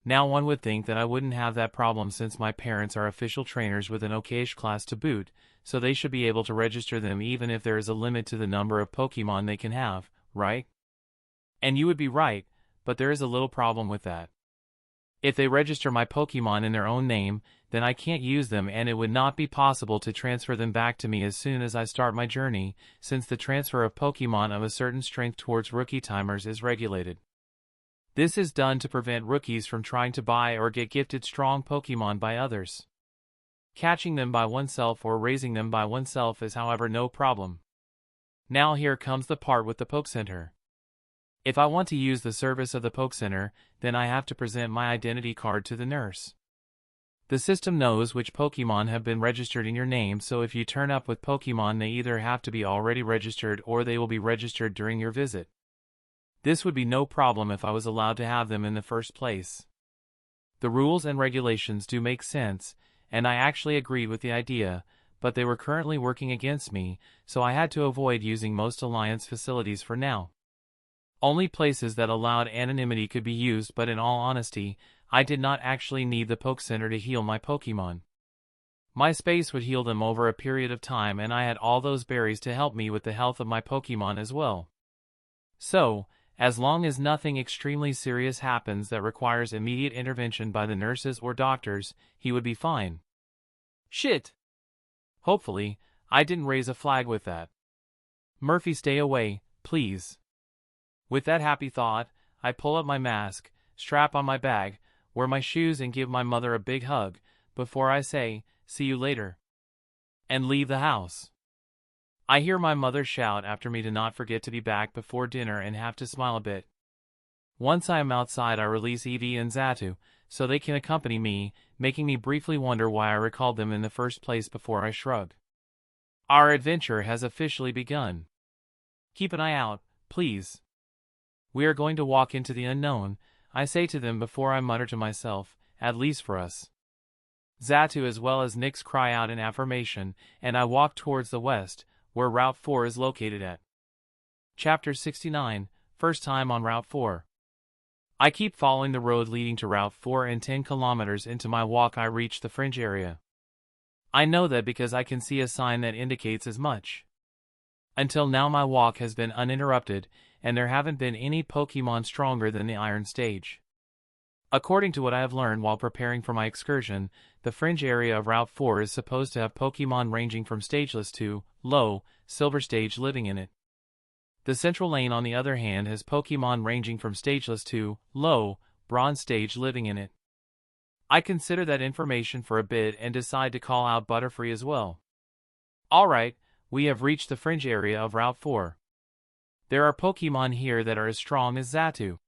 Now one would think that I wouldn't have that problem since my parents are official trainers with an okayish class to boot, so they should be able to register them even if there is a limit to the number of Pokemon they can have, right? And you would be right, but there is a little problem with that. If they register my Pokemon in their own name, then I can't use them, and it would not be possible to transfer them back to me as soon as I start my journey, since the transfer of Pokemon of a certain strength towards rookie timers is regulated. This is done to prevent rookies from trying to buy or get gifted strong Pokemon by others. Catching them by oneself or raising them by oneself is, however, no problem. Now here comes the part with the Poke Center. If I want to use the service of the Poke Center, then I have to present my identity card to the nurse. The system knows which Pokemon have been registered in your name, so if you turn up with Pokemon, they either have to be already registered or they will be registered during your visit. This would be no problem if I was allowed to have them in the first place. The rules and regulations do make sense, and I actually agreed with the idea, but they were currently working against me, so I had to avoid using most Alliance facilities for now. Only places that allowed anonymity could be used, but in all honesty, I did not actually need the Poke Center to heal my Pokemon. My space would heal them over a period of time, and I had all those berries to help me with the health of my Pokemon as well. So, as long as nothing extremely serious happens that requires immediate intervention by the nurses or doctors, he would be fine. Shit! Hopefully, I didn't raise a flag with that. Murphy, stay away, please. With that happy thought, I pull up my mask, strap on my bag, wear my shoes and give my mother a big hug, before I say, "See you later," and leave the house. I hear my mother shout after me to not forget to be back before dinner and have to smile a bit. Once I am outside, I release Eevee and Xatu, so they can accompany me, making me briefly wonder why I recalled them in the first place before I shrugged. Our adventure has officially begun. Keep an eye out, please. We are going to walk into the unknown, I say to them before I mutter to myself, at least for us. Xatu as well as Nyx cry out in affirmation, and I walk towards the west, where Route 4 is located at. Chapter 69, First Time on Route 4. I keep following the road leading to Route 4, and 10 kilometers into my walk I reach the fringe area. I know that because I can see a sign that indicates as much. Until now my walk has been uninterrupted, and there haven't been any Pokemon stronger than the Iron Stage. According to what I have learned while preparing for my excursion, the fringe area of Route 4 is supposed to have Pokemon ranging from Stageless to low, Silver Stage living in it. The central lane on the other hand has Pokemon ranging from Stageless to low, Bronze Stage living in it. I consider that information for a bit and decide to call out Butterfree as well. Alright, we have reached the fringe area of Route 4. There are Pokemon here that are as strong as Xatu.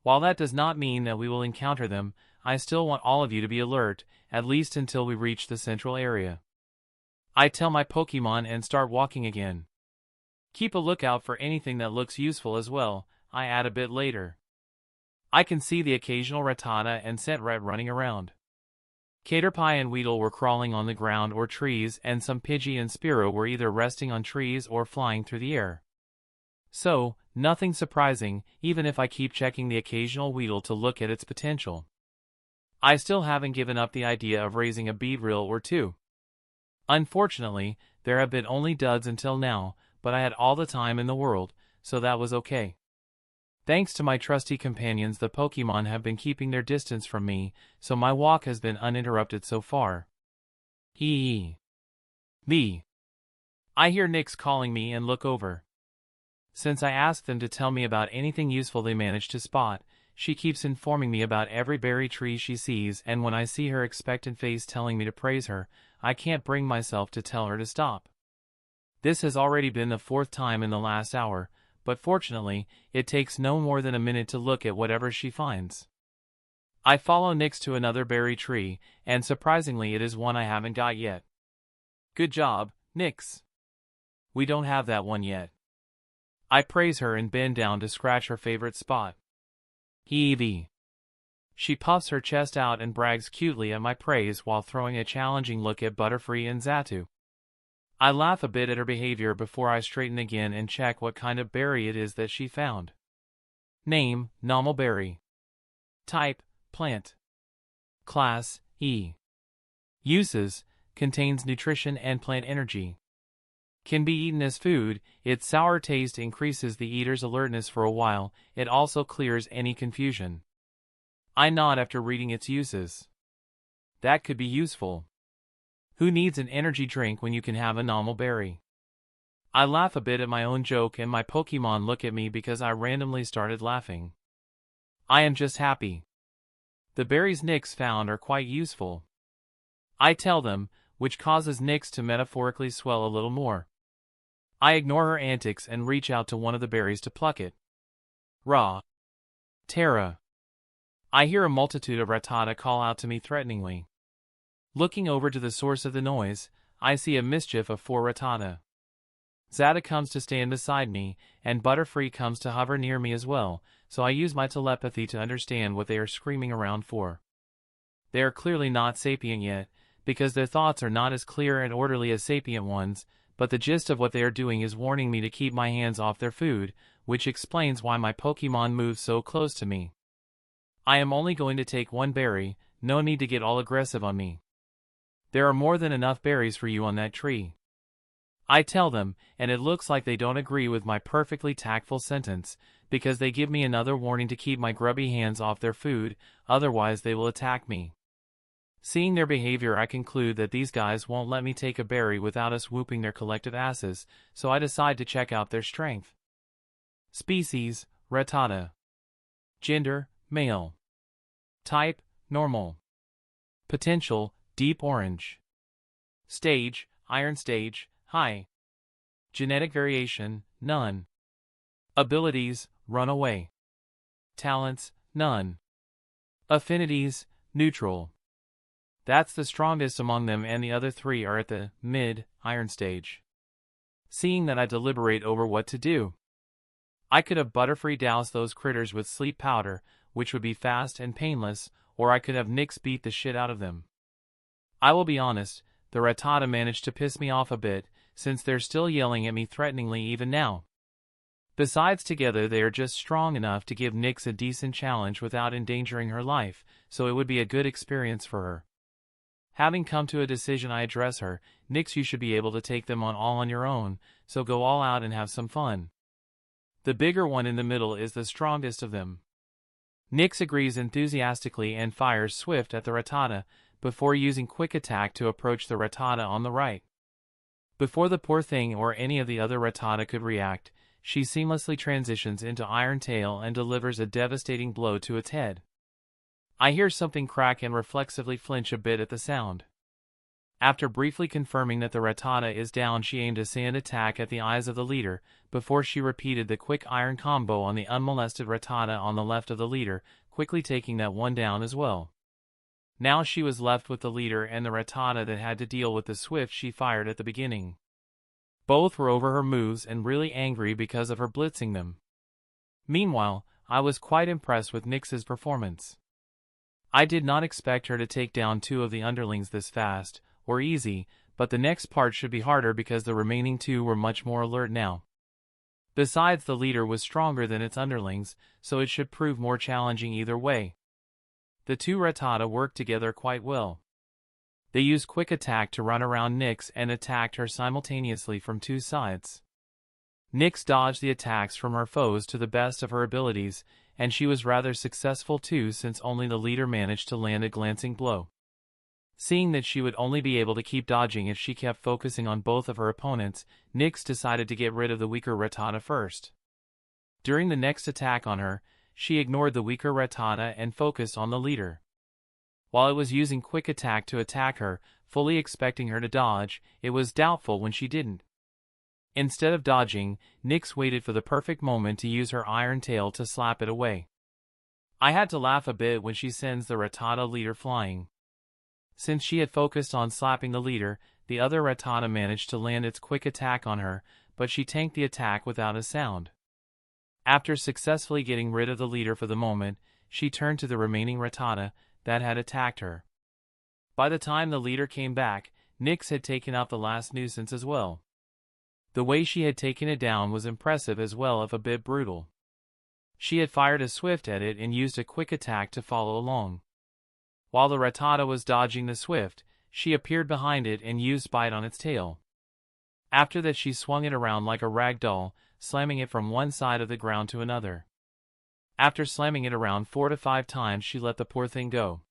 While that does not mean that we will encounter them, I still want all of you to be alert, at least until we reach the central area. I tell my Pokemon and start walking again. Keep a lookout for anything that looks useful as well, I add a bit later. I can see the occasional Rattata and Sentret running around. Caterpie and Weedle were crawling on the ground or trees, and some Pidgey and Spearow were either resting on trees or flying through the air. So, nothing surprising, even if I keep checking the occasional Weedle to look at its potential. I still haven't given up the idea of raising a Beedrill or two. Unfortunately, there have been only duds until now, but I had all the time in the world, so that was okay. Thanks to my trusty companions, the Pokemon have been keeping their distance from me, so my walk has been uninterrupted so far. Hee. Me. I hear Nyx calling me and look over. Since I asked them to tell me about anything useful they managed to spot, she keeps informing me about every berry tree she sees, and when I see her expectant face telling me to praise her, I can't bring myself to tell her to stop. This has already been the 4th time in the last hour, but fortunately, it takes no more than a minute to look at whatever she finds. I follow Nyx to another berry tree, and surprisingly it is one I haven't got yet. Good job, Nyx. We don't have that one yet. I praise her and bend down to scratch her favorite spot. Eevee. She puffs her chest out and brags cutely at my praise while throwing a challenging look at Butterfree and Xatu. I laugh a bit at her behavior before I straighten again and check what kind of berry it is that she found. Name, Normal Berry. Type, Plant. Class, E. Uses, contains nutrition and plant energy. Can be eaten as food, its sour taste increases the eater's alertness for a while, it also clears any confusion. I nod after reading its uses. That could be useful. Who needs an energy drink when you can have a normal berry? I laugh a bit at my own joke and my Pokemon look at me because I randomly started laughing. I am just happy. The berries Nyx found are quite useful. I tell them, which causes Nyx to metaphorically swell a little more. I ignore her antics and reach out to one of the berries to pluck it. Raw. Terra. I hear a multitude of Rattata call out to me threateningly. Looking over to the source of the noise, I see a mischief of 4 Rattata. Zata comes to stand beside me, and Butterfree comes to hover near me as well, so I use my telepathy to understand what they are screaming around for. They are clearly not sapient yet, because their thoughts are not as clear and orderly as sapient ones, but the gist of what they are doing is warning me to keep my hands off their food, which explains why my Pokemon moves so close to me. I am only going to take 1 berry, no need to get all aggressive on me. There are more than enough berries for you on that tree. I tell them, and it looks like they don't agree with my perfectly tactful sentence, because they give me another warning to keep my grubby hands off their food, otherwise they will attack me. Seeing their behavior, I conclude that these guys won't let me take a berry without us whooping their collective asses, so I decide to check out their strength. Species, Rattata. Gender, male. Type, normal. Potential, deep orange. Stage, iron stage, high. Genetic variation, none. Abilities, run away. Talents, none. Affinities, neutral. That's the strongest among them, and the other 3 are at the mid, iron stage. Seeing that, I deliberate over what to do. I could have Butterfree douse those critters with sleep powder, which would be fast and painless, or I could have Nyx beat the shit out of them. I will be honest, the Rattata managed to piss me off a bit, since they're still yelling at me threateningly even now. Besides, together they are just strong enough to give Nyx a decent challenge without endangering her life, so it would be a good experience for her. Having come to a decision, I address her. Nyx, you should be able to take them on all on your own, so go all out and have some fun. The bigger one in the middle is the strongest of them. Nyx agrees enthusiastically and fires Swift at the Rattata, before using Quick Attack to approach the Rattata on the right. Before the poor thing or any of the other Rattata could react, she seamlessly transitions into Iron Tail and delivers a devastating blow to its head. I hear something crack and reflexively flinch a bit at the sound. After briefly confirming that the Rattata is down, she aimed a sand attack at the eyes of the leader, before she repeated the quick iron combo on the unmolested Rattata on the left of the leader, quickly taking that one down as well. Now she was left with the leader and the Rattata that had to deal with the Swift she fired at the beginning. Both were over her moves and really angry because of her blitzing them. Meanwhile, I was quite impressed with Nyx's performance. I did not expect her to take down 2 of the underlings this fast, or easy, but the next part should be harder because the remaining 2 were much more alert now. Besides, the leader was stronger than its underlings, so it should prove more challenging either way. The 2 Rattata worked together quite well. They used Quick Attack to run around Nyx and attacked her simultaneously from 2 sides. Nyx dodged the attacks from her foes to the best of her abilities, and she was rather successful too, since only the leader managed to land a glancing blow. Seeing that she would only be able to keep dodging if she kept focusing on both of her opponents, Nyx decided to get rid of the weaker Rattata first. During the next attack on her, she ignored the weaker Rattata and focused on the leader. While it was using Quick Attack to attack her, fully expecting her to dodge, it was doubtful when she didn't. Instead of dodging, Nyx waited for the perfect moment to use her Iron Tail to slap it away. I had to laugh a bit when she sends the Rattata leader flying. Since she had focused on slapping the leader, the other Rattata managed to land its Quick Attack on her, but she tanked the attack without a sound. After successfully getting rid of the leader for the moment, she turned to the remaining Rattata that had attacked her. By the time the leader came back, Nyx had taken out the last nuisance as well. The way she had taken it down was impressive as well if a bit brutal. She had fired a Swift at it and used a Quick Attack to follow along. While the Rattata was dodging the Swift, she appeared behind it and used Bite on its tail. After that, she swung it around like a rag doll, slamming it from one side of the ground to another. After slamming it around 4 to 5 times, she let the poor thing go.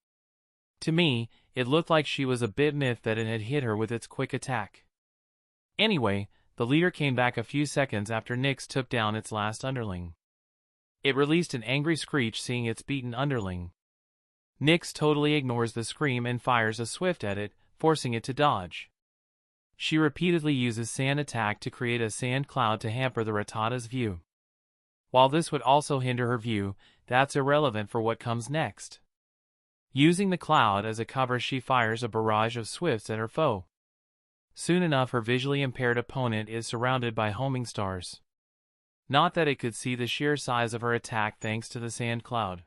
To me, it looked like she was a bit miffed that it had hit her with its Quick Attack. Anyway, the leader came back a few seconds after Nyx took down its last underling. It released an angry screech seeing its beaten underling. Nyx totally ignores the scream and fires a Swift at it, forcing it to dodge. She repeatedly uses Sand Attack to create a sand cloud to hamper the Rattata's view. While this would also hinder her view, that's irrelevant for what comes next. Using the cloud as a cover, she fires a barrage of swifts at her foe. Soon enough, her visually impaired opponent is surrounded by homing stars. Not that it could see the sheer size of her attack thanks to the sand cloud.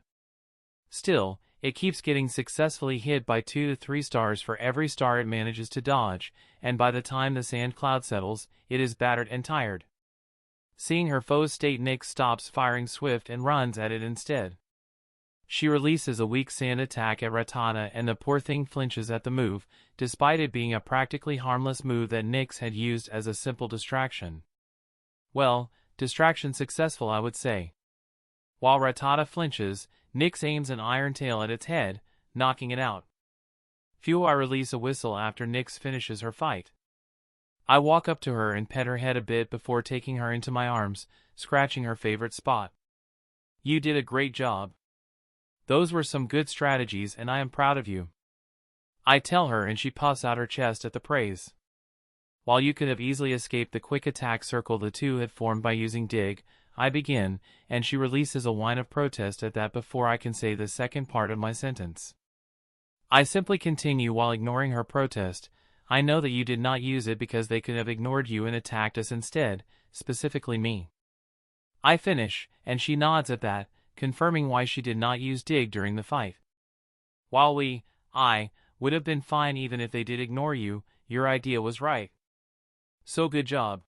Still, it keeps getting successfully hit by 2 to 3 stars for every star it manages to dodge, and by the time the sand cloud settles, it is battered and tired. Seeing her foe's state, Nyx stops firing swift and runs at it instead. She releases a weak sand attack at Rattata, and the poor thing flinches at the move, despite it being a practically harmless move that Nyx had used as a simple distraction. Well, distraction successful, I would say. While Rattata flinches, Nyx aims an iron tail at its head, knocking it out. Phew! I release a whistle after Nyx finishes her fight. I walk up to her and pet her head a bit before taking her into my arms, scratching her favorite spot. You did a great job. Those were some good strategies and I am proud of you. I tell her, and she puffs out her chest at the praise. While you could have easily escaped the quick attack circle the two had formed by using dig, I begin, and she releases a whine of protest at that before I can say the second part of my sentence. I simply continue while ignoring her protest. I know that you did not use it because they could have ignored you and attacked us instead, specifically me. I finish, and she nods at that, confirming why she did not use dig during the fight. While I, would have been fine even if they did ignore you, your idea was right. So good job.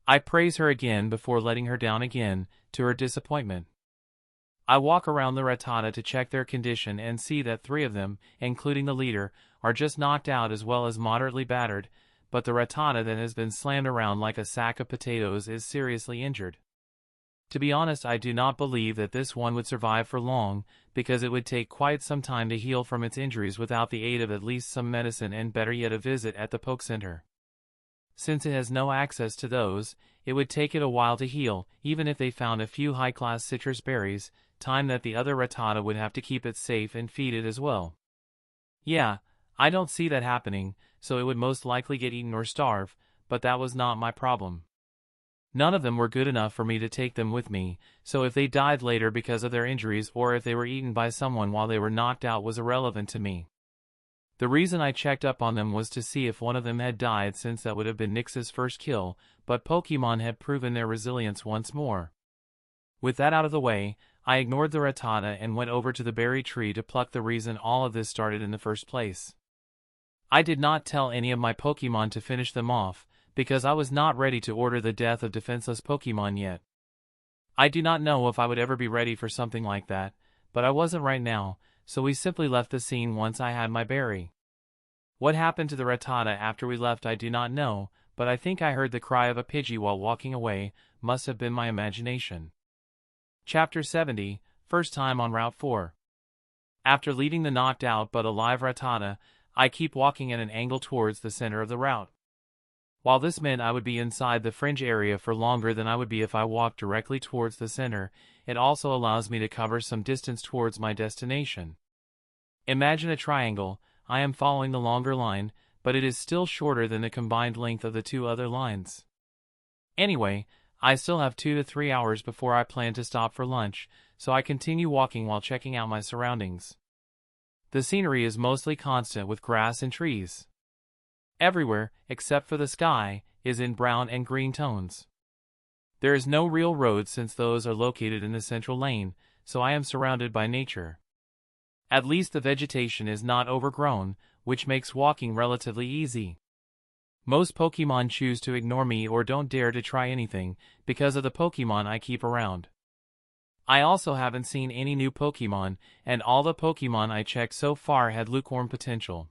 I praise her again before letting her down again, to her disappointment. I walk around the Rattata to check their condition and see that 3 of them, including the leader, are just knocked out as well as moderately battered, but the Rattata that has been slammed around like a sack of potatoes is seriously injured. To be honest, I do not believe that this one would survive for long, because it would take quite some time to heal from its injuries without the aid of at least some medicine and better yet a visit at the poke center. Since it has no access to those, it would take it a while to heal, even if they found a few high-class citrus berries, time that the other Rattata would have to keep it safe and feed it as well. Yeah, I don't see that happening, so it would most likely get eaten or starve, but that was not my problem. None of them were good enough for me to take them with me, so if they died later because of their injuries or if they were eaten by someone while they were knocked out was irrelevant to me. The reason I checked up on them was to see if one of them had died, since that would have been Nyx's first kill, but Pokemon had proven their resilience once more. With that out of the way, I ignored the Rattata and went over to the berry tree to pluck the reason all of this started in the first place. I did not tell any of my Pokemon to finish them off, because I was not ready to order the death of defenseless Pokemon yet. I do not know if I would ever be ready for something like that, but I wasn't right now, so we simply left the scene once I had my berry. What happened to the Rattata after we left I do not know, but I think I heard the cry of a Pidgey while walking away. Must have been my imagination. Chapter 70, First Time on Route 4. After leaving the knocked out but alive Rattata, I keep walking at an angle towards the center of the route. While this meant I would be inside the fringe area for longer than I would be if I walked directly towards the center, it also allows me to cover some distance towards my destination. Imagine a triangle. I am following the longer line, but it is still shorter than the combined length of the 2 other lines. Anyway, I still have 2 to 3 hours before I plan to stop for lunch, so I continue walking while checking out my surroundings. The scenery is mostly constant with grass and trees. Everywhere, except for the sky, is in brown and green tones. There is no real road since those are located in the central lane, so I am surrounded by nature. At least the vegetation is not overgrown, which makes walking relatively easy. Most Pokemon choose to ignore me or don't dare to try anything, because of the Pokemon I keep around. I also haven't seen any new Pokemon, and all the Pokemon I checked so far had lukewarm potential.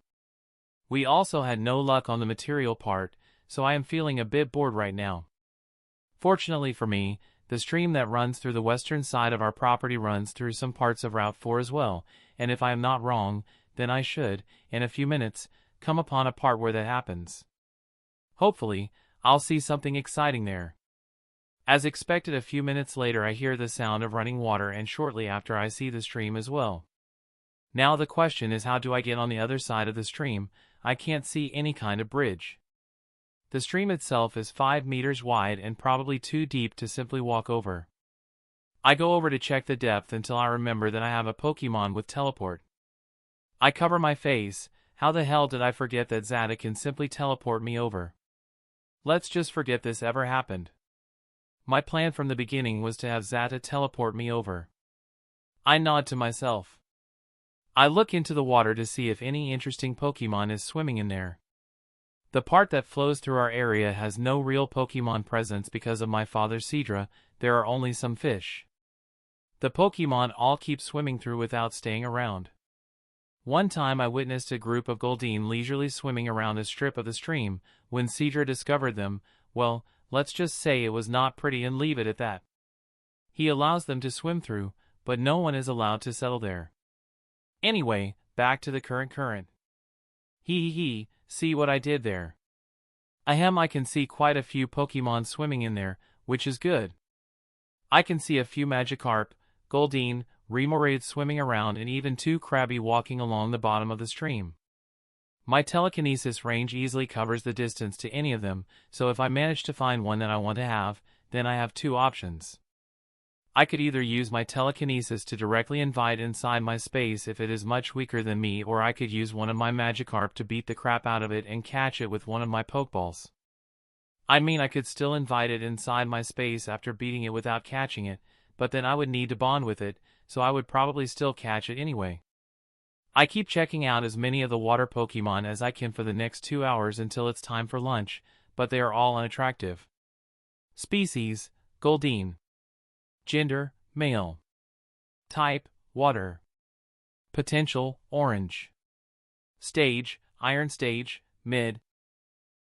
We also had no luck on the material part, so I am feeling a bit bored right now. Fortunately for me, the stream that runs through the western side of our property runs through some parts of Route 4 as well, and if I am not wrong, then I should, in a few minutes, come upon a part where that happens. Hopefully, I'll see something exciting there. As expected, a few minutes later I hear the sound of running water, and shortly after I see the stream as well. Now the question is, how do I get on the other side of the stream? I can't see any kind of bridge. The stream itself is 5 meters wide and probably too deep to simply walk over. I go over to check the depth until I remember that I have a Pokemon with teleport. I cover my face. How the hell did I forget that Zata can simply teleport me over? Let's just forget this ever happened. My plan from the beginning was to have Zata teleport me over. I nod to myself. I look into the water to see if any interesting Pokemon is swimming in there. The part that flows through our area has no real Pokemon presence because of my father's Seadra. There are only some fish. The Pokemon all keep swimming through without staying around. One time I witnessed a group of Goldeen leisurely swimming around a strip of the stream. When Seadra discovered them, well, let's just say it was not pretty and leave it at that. He allows them to swim through, but no one is allowed to settle there. Anyway, back to the current. Hee, see what I did there. I can see quite a few Pokemon swimming in there, which is good. I can see a few Magikarp, Goldeen, Remoraid swimming around and even 2 Krabby walking along the bottom of the stream. My telekinesis range easily covers the distance to any of them, so if I manage to find one that I want to have, then I have 2 options. I could either use my telekinesis to directly invite inside my space if it is much weaker than me, or I could use one of my Magikarp to beat the crap out of it and catch it with one of my Pokeballs. I mean, I could still invite it inside my space after beating it without catching it, but then I would need to bond with it, so I would probably still catch it anyway. I keep checking out as many of the water Pokemon as I can for the next 2 hours until it's time for lunch, but they are all unattractive. Species, Goldeen. Gender, male. Type, water. Potential, orange. Stage, Iron Stage, mid.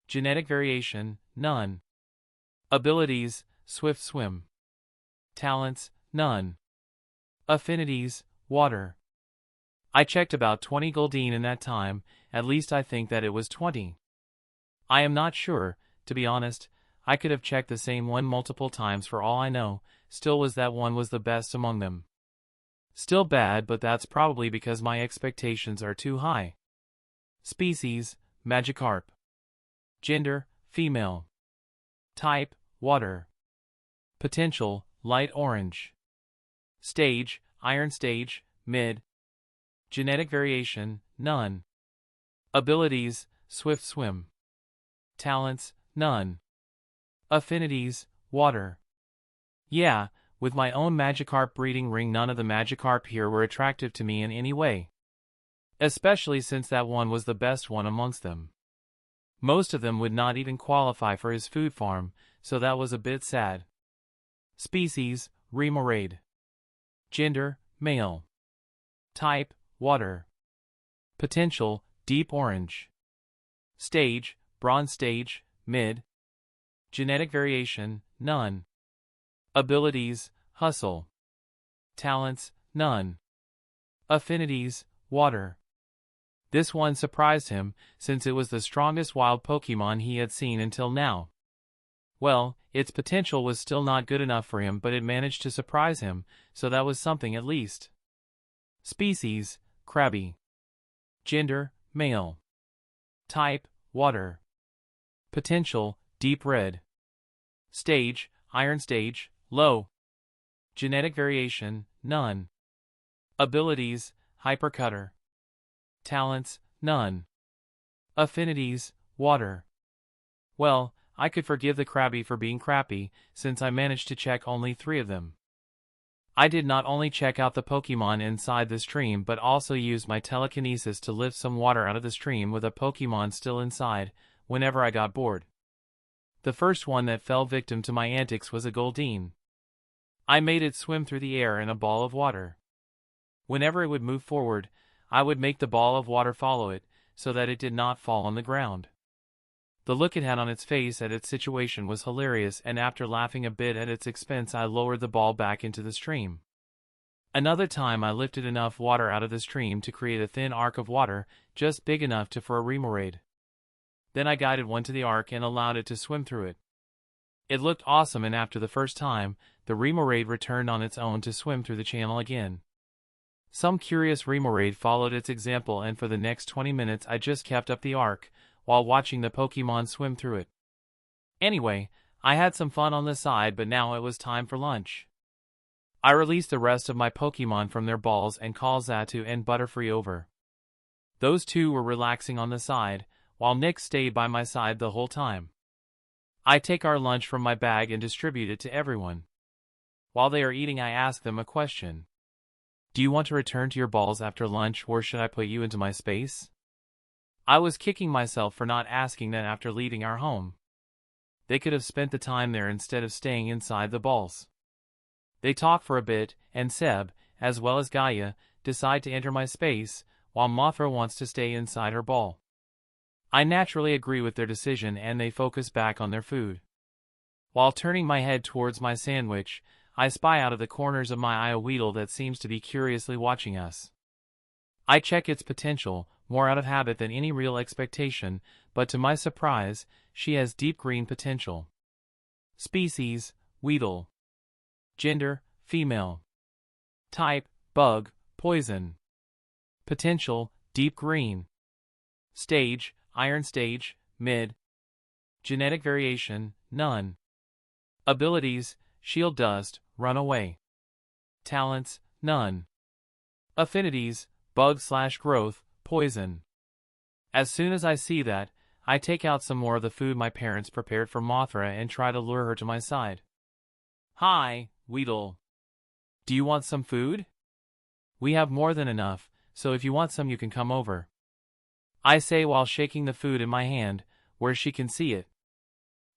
Genetic variation, none. Abilities, Swift Swim. Talents, none. Affinities, water. I checked about 20 Goldeen in that time, at least I think that it was 20. I am not sure, to be honest. I could have checked the same one multiple times for all I know, still that one was the best among them. Still bad, but that's probably because my expectations are too high. Species, Magikarp. Gender, female. Type, water. Potential, light orange. Stage, Iron Stage, mid. Genetic variation, none. Abilities, Swift Swim. Talents, none. Affinities, water. Yeah, with my own Magikarp breeding ring, none of the Magikarp here were attractive to me in any way. Especially since that one was the best one amongst them. Most of them would not even qualify for his food farm, so that was a bit sad. Species, Remoraid. Gender, male. Type, water. Potential, deep orange. Stage, Bronze Stage, mid. Genetic variation, none. Abilities, Hustle. Talents, none. Affinities, water. This one surprised him, since it was the strongest wild Pokemon he had seen until now. Well, its potential was still not good enough for him, but it managed to surprise him, so that was something at least. Species, Krabby. Gender, male. Type, water. Potential, deep red. Stage, Iron Stage, low. Genetic variation, none. Abilities, Hypercutter. Talents, none. Affinities, water. Well, I could forgive the Krabby for being crappy, since I managed to check only 3 of them. I did not only check out the Pokemon inside the stream but also used my telekinesis to lift some water out of the stream with a Pokemon still inside, whenever I got bored. The first one that fell victim to my antics was a Goldeen. I made it swim through the air in a ball of water. Whenever it would move forward, I would make the ball of water follow it, so that it did not fall on the ground. The look it had on its face at its situation was hilarious, and after laughing a bit at its expense, I lowered the ball back into the stream. Another time I lifted enough water out of the stream to create a thin arc of water, just big enough for a Remoraid. Then I guided one to the arc and allowed it to swim through it. It looked awesome, and after the first time, the Remoraid returned on its own to swim through the channel again. Some curious Remoraid followed its example, and for the next 20 minutes I just kept up the arc, while watching the Pokemon swim through it. Anyway, I had some fun on the side, but now it was time for lunch. I released the rest of my Pokemon from their balls and called Xatu and Butterfree over. Those two were relaxing on the side, while Nick stayed by my side the whole time. I take our lunch from my bag and distribute it to everyone. While they are eating, I ask them a question. Do you want to return to your balls after lunch, or should I put you into my space? I was kicking myself for not asking that after leaving our home. They could have spent the time there instead of staying inside the balls. They talk for a bit, and Seb, as well as Gaia, decide to enter my space, while Mothra wants to stay inside her ball. I naturally agree with their decision and they focus back on their food. While turning my head towards my sandwich, I spy out of the corners of my eye a Weedle that seems to be curiously watching us. I check its potential, more out of habit than any real expectation, but to my surprise, she has deep green potential. Species, Weedle. Gender, female. Type, bug, poison. Potential, deep green. Stage, iron stage, mid. Genetic variation, none. Abilities, shield dust, run away. Talents, none. Affinities, bug/growth, poison. As soon as I see that, I take out some more of the food my parents prepared for Mothra and try to lure her to my side. Hi, Weedle. Do you want some food? We have more than enough, so if you want some you can come over. I say while shaking the food in my hand, where she can see it.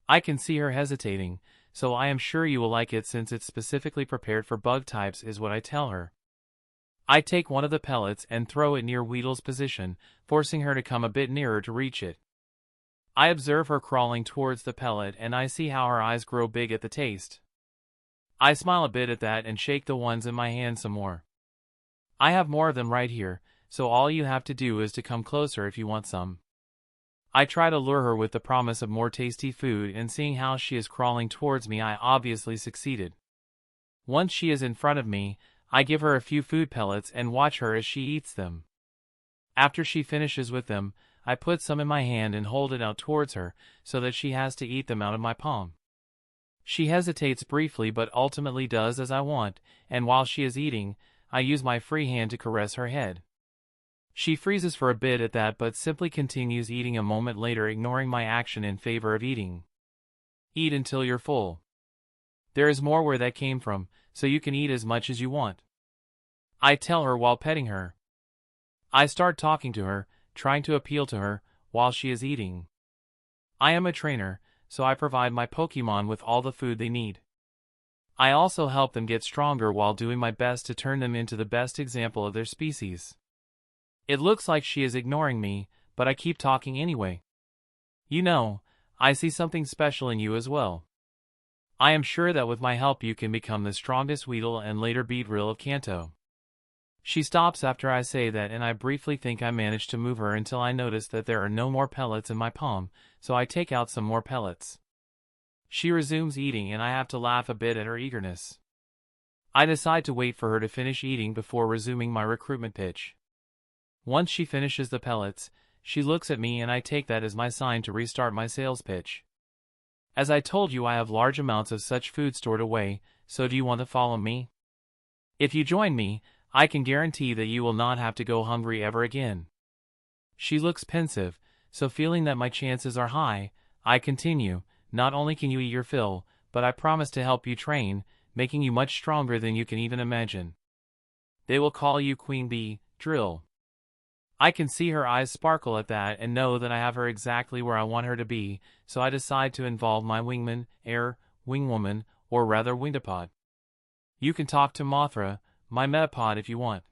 I can see her hesitating, so I am sure you will like it since it's specifically prepared for bug types is what I tell her. I take one of the pellets and throw it near Weedle's position, forcing her to come a bit nearer to reach it. I observe her crawling towards the pellet and I see how her eyes grow big at the taste. I smile a bit at that and shake the ones in my hand some more. I have more of them right here, so all you have to do is to come closer if you want some. I try to lure her with the promise of more tasty food, and seeing how she is crawling towards me, I obviously succeeded. Once she is in front of me, I give her a few food pellets and watch her as she eats them. After she finishes with them, I put some in my hand and hold it out towards her, so that she has to eat them out of my palm. She hesitates briefly but ultimately does as I want, and while she is eating, I use my free hand to caress her head. She freezes for a bit at that but simply continues eating a moment later, ignoring my action in favor of eating. Eat until you're full. There is more where that came from, so you can eat as much as you want. I tell her while petting her. I start talking to her, trying to appeal to her, while she is eating. I am a trainer, so I provide my Pokemon with all the food they need. I also help them get stronger while doing my best to turn them into the best example of their species. It looks like she is ignoring me, but I keep talking anyway. You know, I see something special in you as well. I am sure that with my help you can become the strongest Weedle and later Beedrill of Kanto. She stops after I say that and I briefly think I managed to move her until I notice that there are no more pellets in my palm, so I take out some more pellets. She resumes eating and I have to laugh a bit at her eagerness. I decide to wait for her to finish eating before resuming my recruitment pitch. Once she finishes the pellets, she looks at me and I take that as my sign to restart my sales pitch. As I told you, I have large amounts of such food stored away, so do you want to follow me? If you join me, I can guarantee that you will not have to go hungry ever again. She looks pensive, so feeling that my chances are high, I continue. Not only can you eat your fill, but I promise to help you train, making you much stronger than you can even imagine. They will call you Queen Bee, Drill. I can see her eyes sparkle at that and know that I have her exactly where I want her to be, so I decide to involve my wingman, wingwoman, or rather wingdapod. You can talk to Mothra, my metapod, if you want.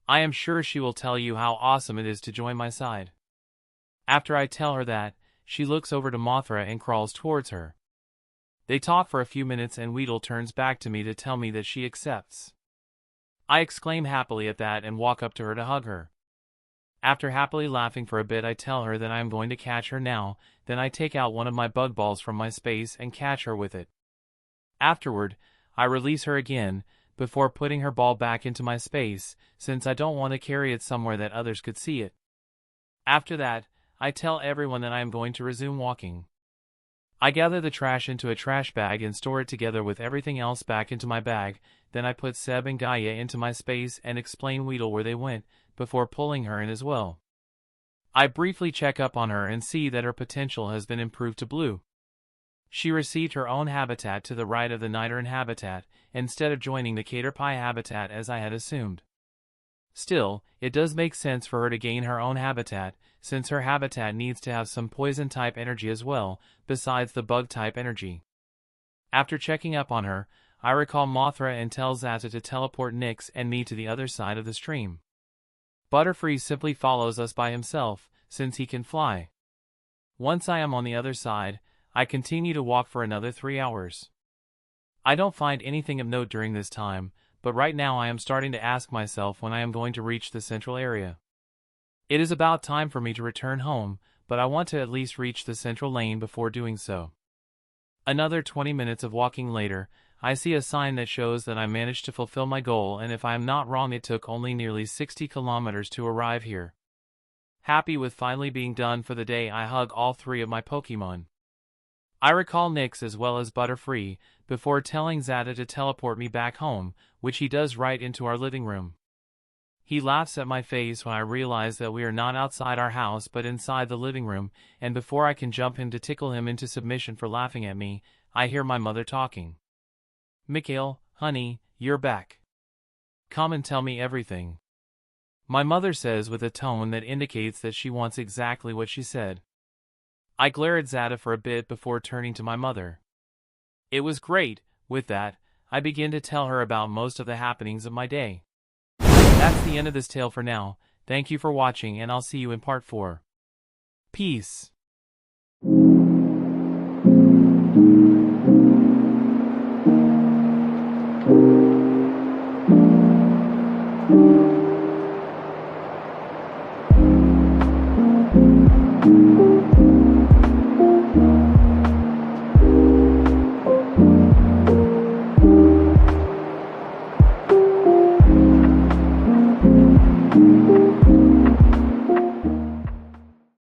I am sure she will tell you how awesome it is to join my side. After I tell her that, she looks over to Mothra and crawls towards her. They talk for a few minutes and Weedle turns back to me to tell me that she accepts. I exclaim happily at that and walk up to her to hug her. After happily laughing for a bit, I tell her that I am going to catch her now, then I take out one of my bug balls from my space and catch her with it. Afterward, I release her again, before putting her ball back into my space, since I don't want to carry it somewhere that others could see it. After that, I tell everyone that I am going to resume walking. I gather the trash into a trash bag and store it together with everything else back into my bag, then I put Seb and Gaia into my space and explain Weedle where they went, before pulling her in as well. I briefly check up on her and see that her potential has been improved to blue. She received her own habitat to the right of the Nidoran habitat, instead of joining the Caterpie habitat as I had assumed. Still, it does make sense for her to gain her own habitat, since her habitat needs to have some poison-type energy as well, besides the bug-type energy. After checking up on her, I recall Mothra and tell Zata to teleport Nyx and me to the other side of the stream. Butterfree simply follows us by himself, since he can fly. Once I am on the other side, I continue to walk for another 3 hours. I don't find anything of note during this time, but right now I am starting to ask myself when I am going to reach the central area. It is about time for me to return home, but I want to at least reach the central lane before doing so. Another 20 minutes of walking later, I see a sign that shows that I managed to fulfill my goal, and if I am not wrong, it took only nearly 60 kilometers to arrive here. Happy with finally being done for the day, I hug all 3 of my Pokemon. I recall Nyx as well as Butterfree, before telling Zata to teleport me back home, which he does right into our living room. He laughs at my face when I realize that we are not outside our house but inside the living room, and before I can jump in to tickle him into submission for laughing at me, I hear my mother talking. "Mikhail, honey, you're back. Come and tell me everything," my mother says with a tone that indicates that she wants exactly what she said. I glare at Zata for a bit before turning to my mother. It was great. With that, I begin to tell her about most of the happenings of my day. That's the end of this tale for now. Thank you for watching, and I'll see you in part 4. Peace.